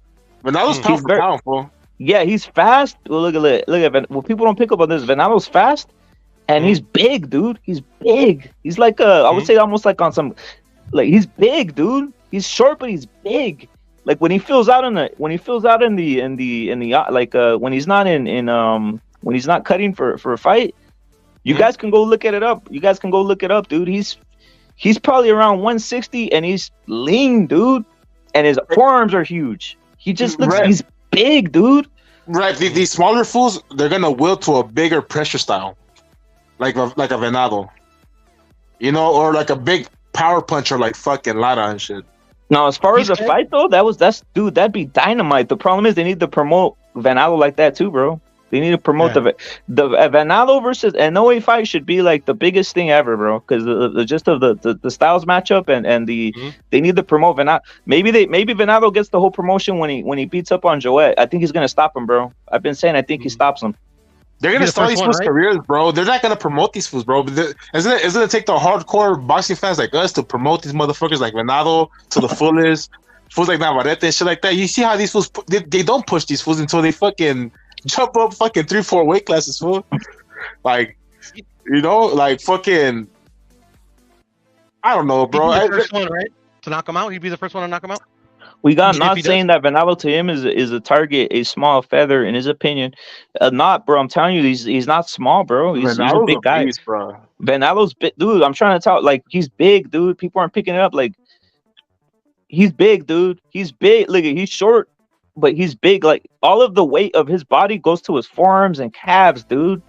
S5: Venado's powerful.
S1: Yeah, he's fast. Well, look at what people don't pick up on this. Venado's fast. And he's big, dude. He's big. He's like I would say almost like on some, like he's big, dude. He's short, but he's big. Like when he fills out in the like when he's not when he's not cutting for a fight, You guys can go look it up. You guys can go look it up, dude. He's probably around 160, and he's lean, dude. And his forearms are huge. He just looks. He's big, dude.
S5: Right. These smaller fools, they're gonna will to a bigger pressure style, like a Venado, you know, or like a big power puncher like fucking Lara and shit.
S1: Now, as far as the fight though, dude, that'd be dynamite. The problem is they need to promote Venado like that too, bro. They need to promote the Venado versus NOA fight should be like the biggest thing ever, bro. Because the just of the styles matchup and they need to promote Venado. Maybe Venado gets the whole promotion when he beats up on Joet. I think he's gonna stop him, bro. I've been saying I think he stops him.
S5: They're gonna start these fools' careers, bro. They're not gonna promote these fools, bro. But isn't it gonna take the hardcore boxing fans like us to promote these motherfuckers like Venado to the fullest? Fools like Navarrete and shit like that. You see how these fools they don't push these fools until they fucking jump up fucking 3-4 weight classes, fool. Like, you know, like fucking. I don't know, bro.
S14: He'd be the first one, right? To knock him out. He'd be the first one to knock him out.
S1: We got not saying that Venado to him is a target, a small feather in his opinion. Not, bro. I'm telling you, he's not small, bro. He's a big guy.
S5: Beast, bro.
S1: Venado's big, dude. I'm trying to tell, like, he's big, dude. People aren't picking it up. Like, he's big, dude. He's big. Look, he's short, but he's big. Like, all of the weight of his body goes to his forearms and calves, dude.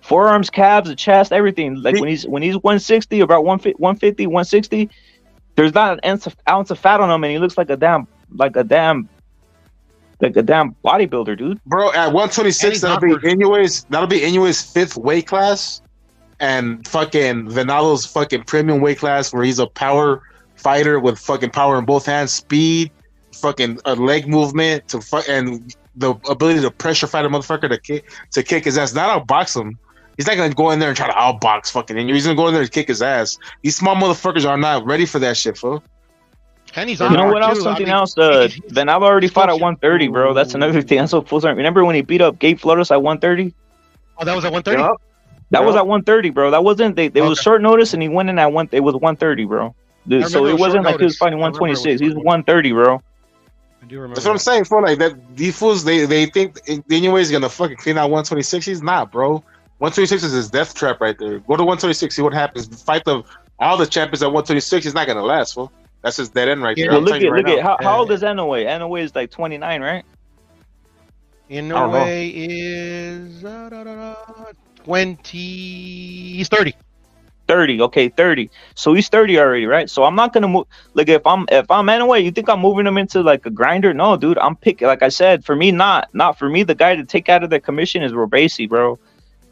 S1: Forearms, calves, the chest, everything. Like when he's 160, about 150, 160, there's not an ounce of fat on him, and he looks like a damn bodybuilder, dude.
S5: Bro, at 126, that'll be Inoue's fifth weight class, and fucking Venado's fucking premium weight class, where he's a power fighter with fucking power in both hands, speed, fucking a leg movement and the ability to pressure fight a motherfucker to kick his ass, not outbox him. He's not gonna go in there and try to outbox fucking Inoue. He's gonna go in there and kick his ass. These small motherfuckers are not ready for that shit, fool.
S14: And he's
S1: you know what else? Something else. Venado already fought at 130, bro. That's another thing. That's what fools aren't. Remember when he beat up Gabe Flores at 130?
S14: Oh, that was at 130.
S1: Yep. That was at 130, bro. That wasn't. They was short notice, and he went in at one. It was 130, bro. So it wasn't like he was fighting 126. He was 130, bro.
S14: I do remember.
S5: That's what I'm saying, fool. Like that, these fools they think Inoue is gonna fucking clean out 126. He's not, bro. 126 is his death trap right there. Go to 126, see what happens. Fight all the champions at 126. He's not gonna last, fool. That's his dead end right there.
S1: Well, look at how old is Inoue? Inoue is like 29, right?
S14: Inoue is 20. He's 30.
S1: 30, okay, 30. So he's 30 already, right? So I'm not gonna move. Like if I'm Inoue, you think I'm moving him into like a grinder? No, dude. I'm picking. Like I said, for me, not for me. The guy to take out of the commission is Robesi, bro.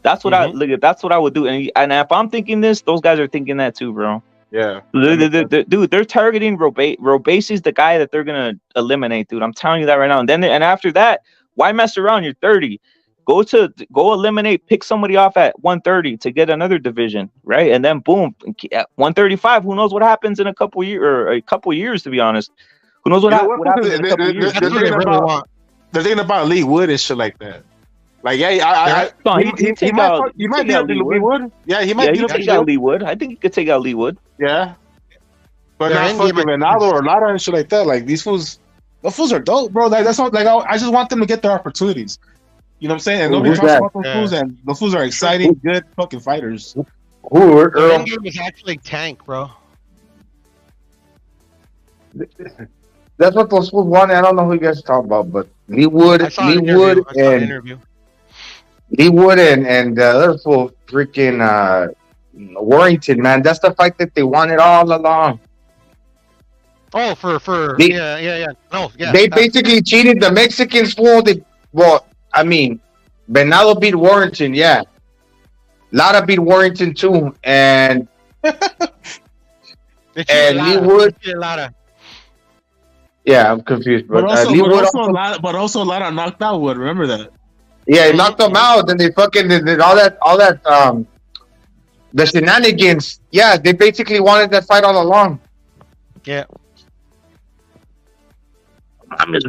S1: That's what I look at. That's what I would do. And if I'm thinking this, those guys are thinking that too, bro.
S5: Yeah.
S1: Dude, they're targeting Robesi's the guy that they're gonna eliminate, dude. I'm telling you that right now. And after that, why mess around? You're 30. Go eliminate, pick somebody off at 130 to get another division, right? And then boom, at 135. Who knows what happens in a couple years? To be honest, who knows what happens in a couple years?
S5: They're thinking about Lee Wood and shit like that. Like, he might be able to Lee Wood. Yeah, he might be
S1: take out Lee Wood. I think he could take out Lee Wood.
S5: Yeah, but not fucking Venado or Lara and shit like that. Like these fools, the fools are dope, bro. Like that's all. Like I just want them to get their opportunities. You know what I'm saying? And nobody talks about those fools, and the fools are exciting, good fucking fighters.
S14: Earl was actually Tank, bro.
S16: That's what those fools wanted. I don't know who you guys talk about, but Lee Wood and the other fool, freaking Warrington, man. That's the fight that they wanted all along.
S14: Oh, yeah. Oh, yeah.
S16: They basically cheated the Mexicans, fool. Venado beat Warrington, yeah. Lara beat Warrington too, and Lee Wood. Yeah, I'm confused, but
S5: also Lara knocked out Wood. Remember that?
S16: Yeah, he knocked them out, and they fucking did all that the shenanigans. Yeah, they basically wanted that fight all along.
S14: Yeah.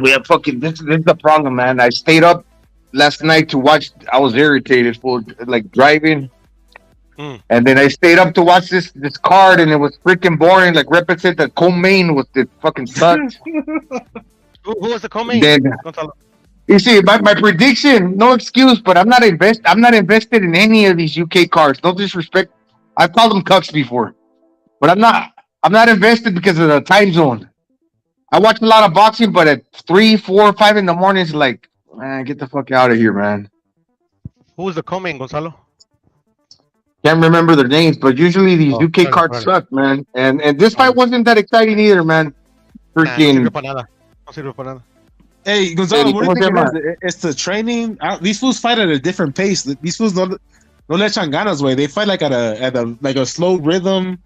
S16: We have fucking this is the problem, man. I stayed up last night to watch. I was irritated for like driving, and then I stayed up to watch this card, and it was freaking boring. Like represent the co-main with the fucking sucks.
S14: Who was the co-main?
S16: You see, my prediction, no excuse, but I'm not invested in any of these UK cards. No disrespect. I've called them cucks before, but I'm not invested because of the time zone. I watch a lot of boxing, but at 3, 4, 5 in the morning, it's like, man, get the fuck out of here, man.
S14: Who was the co-main, Gonzalo?
S16: Can't remember their names, but usually these UK cards suck, man. And this fight wasn't that exciting either, man. Freaking.
S14: No sirve para nada.
S5: Hey, Gonzalo, what do you think it is? It's the training. These fools fight at a different pace. These fools no le echan ganas, way. They fight like at a slow rhythm.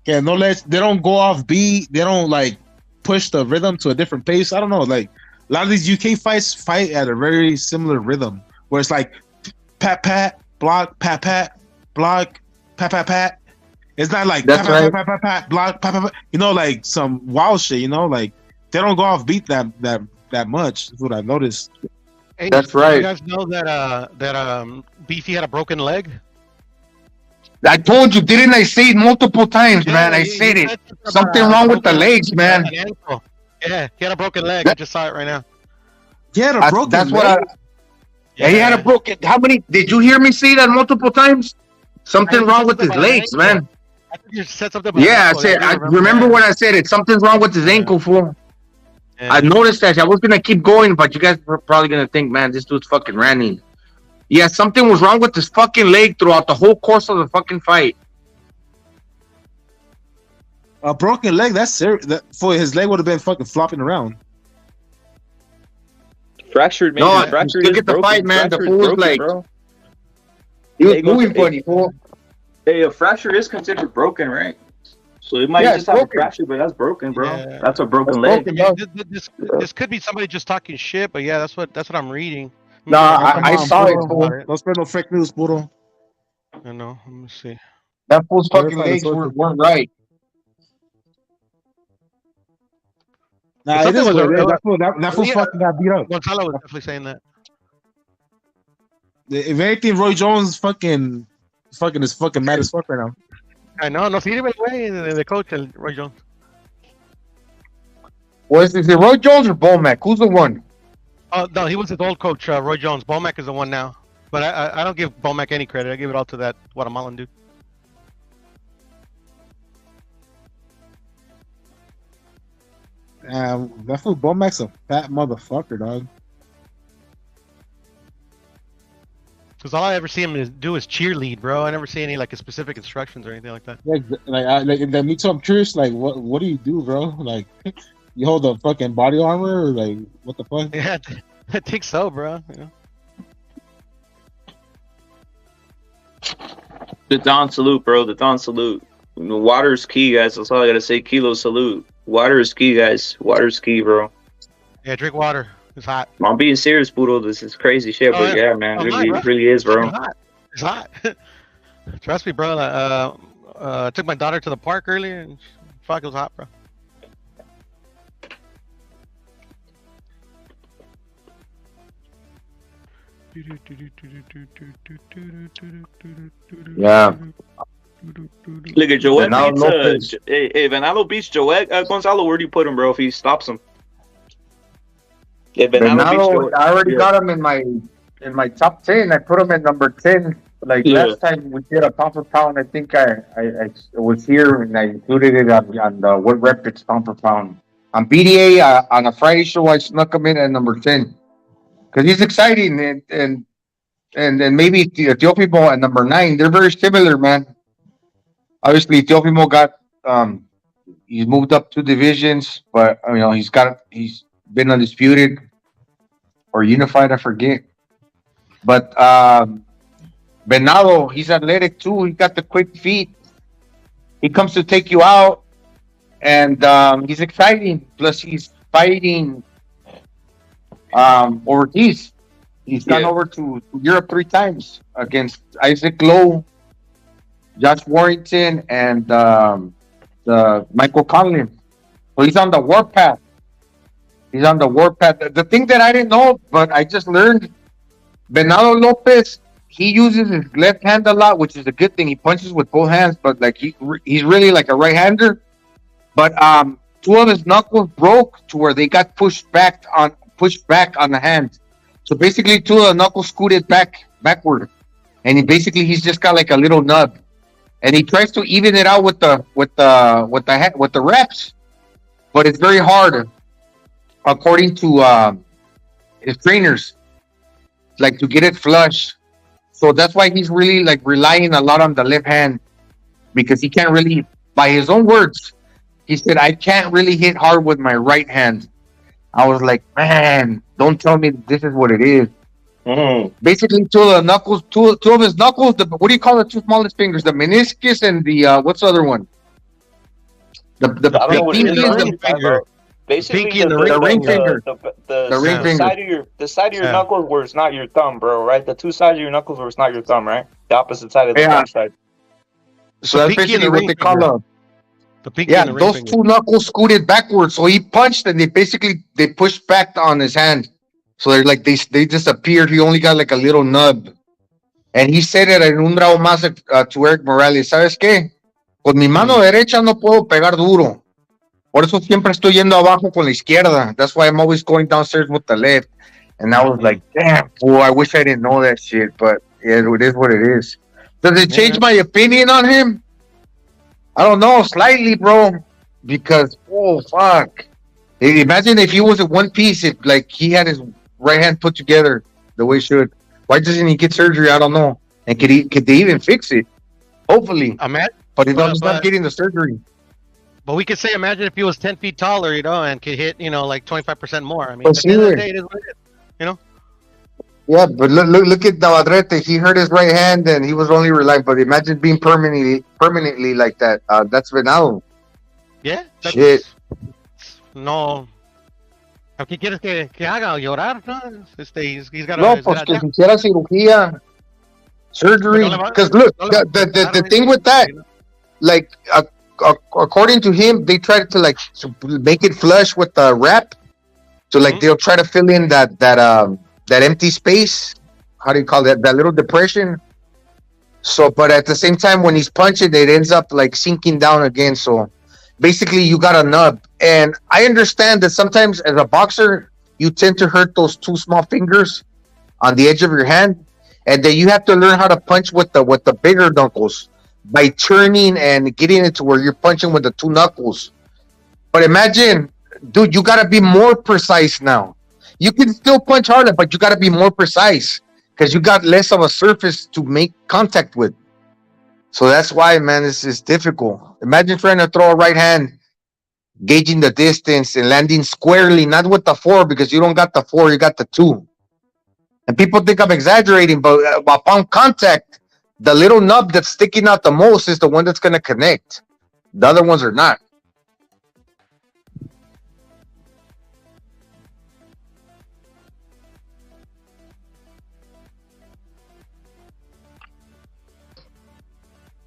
S5: Yeah, they don't go off beat. They don't like push the rhythm to a different pace. I don't know. Like a lot of these UK fights fight at a very similar rhythm, where it's like pat pat block pat block pat. It's not like pat block pat. You know, like some wild shit. You know, like they don't go off beat that much. Is what I've noticed.
S14: Hey,
S16: That's right.
S14: You guys know that Beefy had a broken leg?
S16: I told you, didn't I say it multiple times, man? I said it. Something wrong with the legs, man.
S14: Yeah, he had a broken leg. I just saw it right now.
S5: He had a broken leg?
S16: Yeah, he had a broken. How many? Did you hear me say that multiple times? Something wrong with his legs, man.
S14: I think you said something about
S16: I said. I remember when I said it. Something's wrong with his ankle, fool. I noticed that. I was gonna keep going, but you guys were probably gonna think, man, this dude's fucking ranting. Yeah, something was wrong with his fucking leg throughout the whole course of the fucking fight.
S5: A broken leg? That's serious. For his leg would have been fucking flopping around.
S1: Fractured, man.
S16: No, fractured. Look at the fight, man. The fool was like,
S1: bro.
S16: He was moving funny, fool.
S1: Hey, a fracture is considered broken, right? So it might just have a fracture, but that's broken, bro. Yeah. That's a broken leg.
S14: This could be somebody just talking shit, but yeah, that's what I'm reading.
S16: No, I saw it, fool.
S5: Don't spread no fake news, Puro.
S14: I know. Let me see.
S16: That fool's fucking legs weren't right.
S5: Nah, it is what it is. That fool fucking got beat up.
S14: Gonzalo was definitely saying that.
S5: If anything, Roy Jones fucking is fucking mad as fuck right now.
S14: I know. No, see, way the coach, Roy Jones.
S16: Is it Roy Jones or Bomac? Who's the one?
S14: Oh no, he was his old coach, Roy Jones. Bomac is the one now, but I don't give Bomac any credit. I give it all to that Guatemalan dude.
S5: That fool Bomac's a fat motherfucker, dog.
S14: Because all I ever see him do is cheerlead, bro. I never see any like specific instructions or anything like that.
S5: Like me too. I'm curious. Like, what do you do, bro? Like, you hold the fucking body armor, or like, what the fuck?
S14: Yeah, I think so, bro. Yeah.
S1: The Don salute, bro. The Don salute. Water is key, guys. That's all I gotta say. Kilo salute. Water is key, guys. Water is key, bro.
S14: Yeah, drink water. It's hot.
S1: I'm being serious, Poodle. This is crazy shit, but yeah, man, it really is, bro.
S14: It's hot. Trust me, bro. I took my daughter to the park earlier, and fuck, it was hot, bro.
S16: Yeah.
S1: Look at Joel. Hey, Venado beats Joel. Gonzalo, where do you put him, bro? If he stops him. Yeah,
S16: Venado, I already got him in my top 10. I put him in number 10. Like last time we did a pound for pound, I think I was here and I included it on the What Rep It's pound for pound. On BDA on a Friday show, I snuck him in at number 10 because he's exciting and then maybe Teofimo at number 9. They're very similar, man. Obviously, Teofimo got he's moved up 2 divisions, but you know he's been undisputed or unified, I forget. But Venado, he's athletic too. He got the quick feet. He comes to take you out, and he's exciting. Plus, he's fighting overseas. He's gone over to Europe 3 times against Isaac Lowe, Josh Warrington, and Michael Conlon. So he's on the warpath. He's on the warpath. The thing that I didn't know, but I just learned, Venado Lopez, he uses his left hand a lot, which is a good thing. He punches with both hands, but like he's really like a right-hander. But 2 of his knuckles broke to where they got pushed pushed back on the hand. So basically, two of the knuckles scooted backward, and he's just got like a little nub, and he tries to even it out with the reps, but it's very hard, according to his trainers, like to get it flush. So that's why he's really like relying a lot on the left hand, because he can't really, by his own words, he said, I can't really hit hard with my right hand. I was like, man, don't tell me this is what it is. Basically, two of his knuckles, what do you call the two smallest fingers? The meniscus and the, what's the other one? The ring finger.
S1: Basically,
S16: the ring finger.
S1: The ring finger. The side of your knuckles where it's not your thumb, bro, right? The two sides of your knuckles where it's not your thumb, right? The opposite side of the thumb side.
S16: So that's basically what they call those two knuckles scooted backwards. So he punched and they pushed back on his hand. So they're like they disappeared. He only got like a little nub. And he said it en un round más to Eric Morales. ¿Sabes qué? Con mi mano derecha no puedo pegar duro. Por eso siempre estoy yendo abajo con la izquierda. That's why I'm always going downstairs with the left. And I was like, damn, boy, I wish I didn't know that shit. But yeah, it is what it is. Does it change my opinion on him? I don't know, slightly, bro. Because, oh, fuck. Imagine if he was in one piece, if like he had his right hand put together the way it should. Why doesn't he get surgery? I don't know. And could they even fix it? Hopefully. But he's not getting the surgery.
S14: But we could say, imagine if he was 10 feet taller, and could hit, like 25% more. I mean, at the end of the day, it is what it is,
S16: Yeah, but look at Navarrete. He hurt his right hand and he was only relying. But imagine being permanently like that. That's Venado.
S14: Yeah.
S16: Shit.
S14: No. ¿Qué quieres que haga? ¿Llorar? No, he's got
S16: no, pues que hiciera cirugía, surgery. Because look, the thing with that, like, according to him, they tried to like to make it flush with the wrap. So like they'll try to fill in that empty space. How do you call that? That little depression. So, but at the same time, when he's punching, it ends up like sinking down again. So basically, you got a nub. And I understand that sometimes as a boxer, you tend to hurt those two small fingers on the edge of your hand. And then you have to learn how to punch with the bigger knuckles by turning and getting it to where you're punching with the two knuckles. But imagine, dude, you got to be more precise now. You can still punch harder, but you got to be more precise because you got less of a surface to make contact with. So that's why, man, this is difficult. Imagine trying to throw a right hand, gauging the distance and landing squarely, not with the 4 because you don't got the 4, you got the 2. And people think I'm exaggerating, but upon contact, the little nub that's sticking out the most is the one that's going to connect. The other ones are not.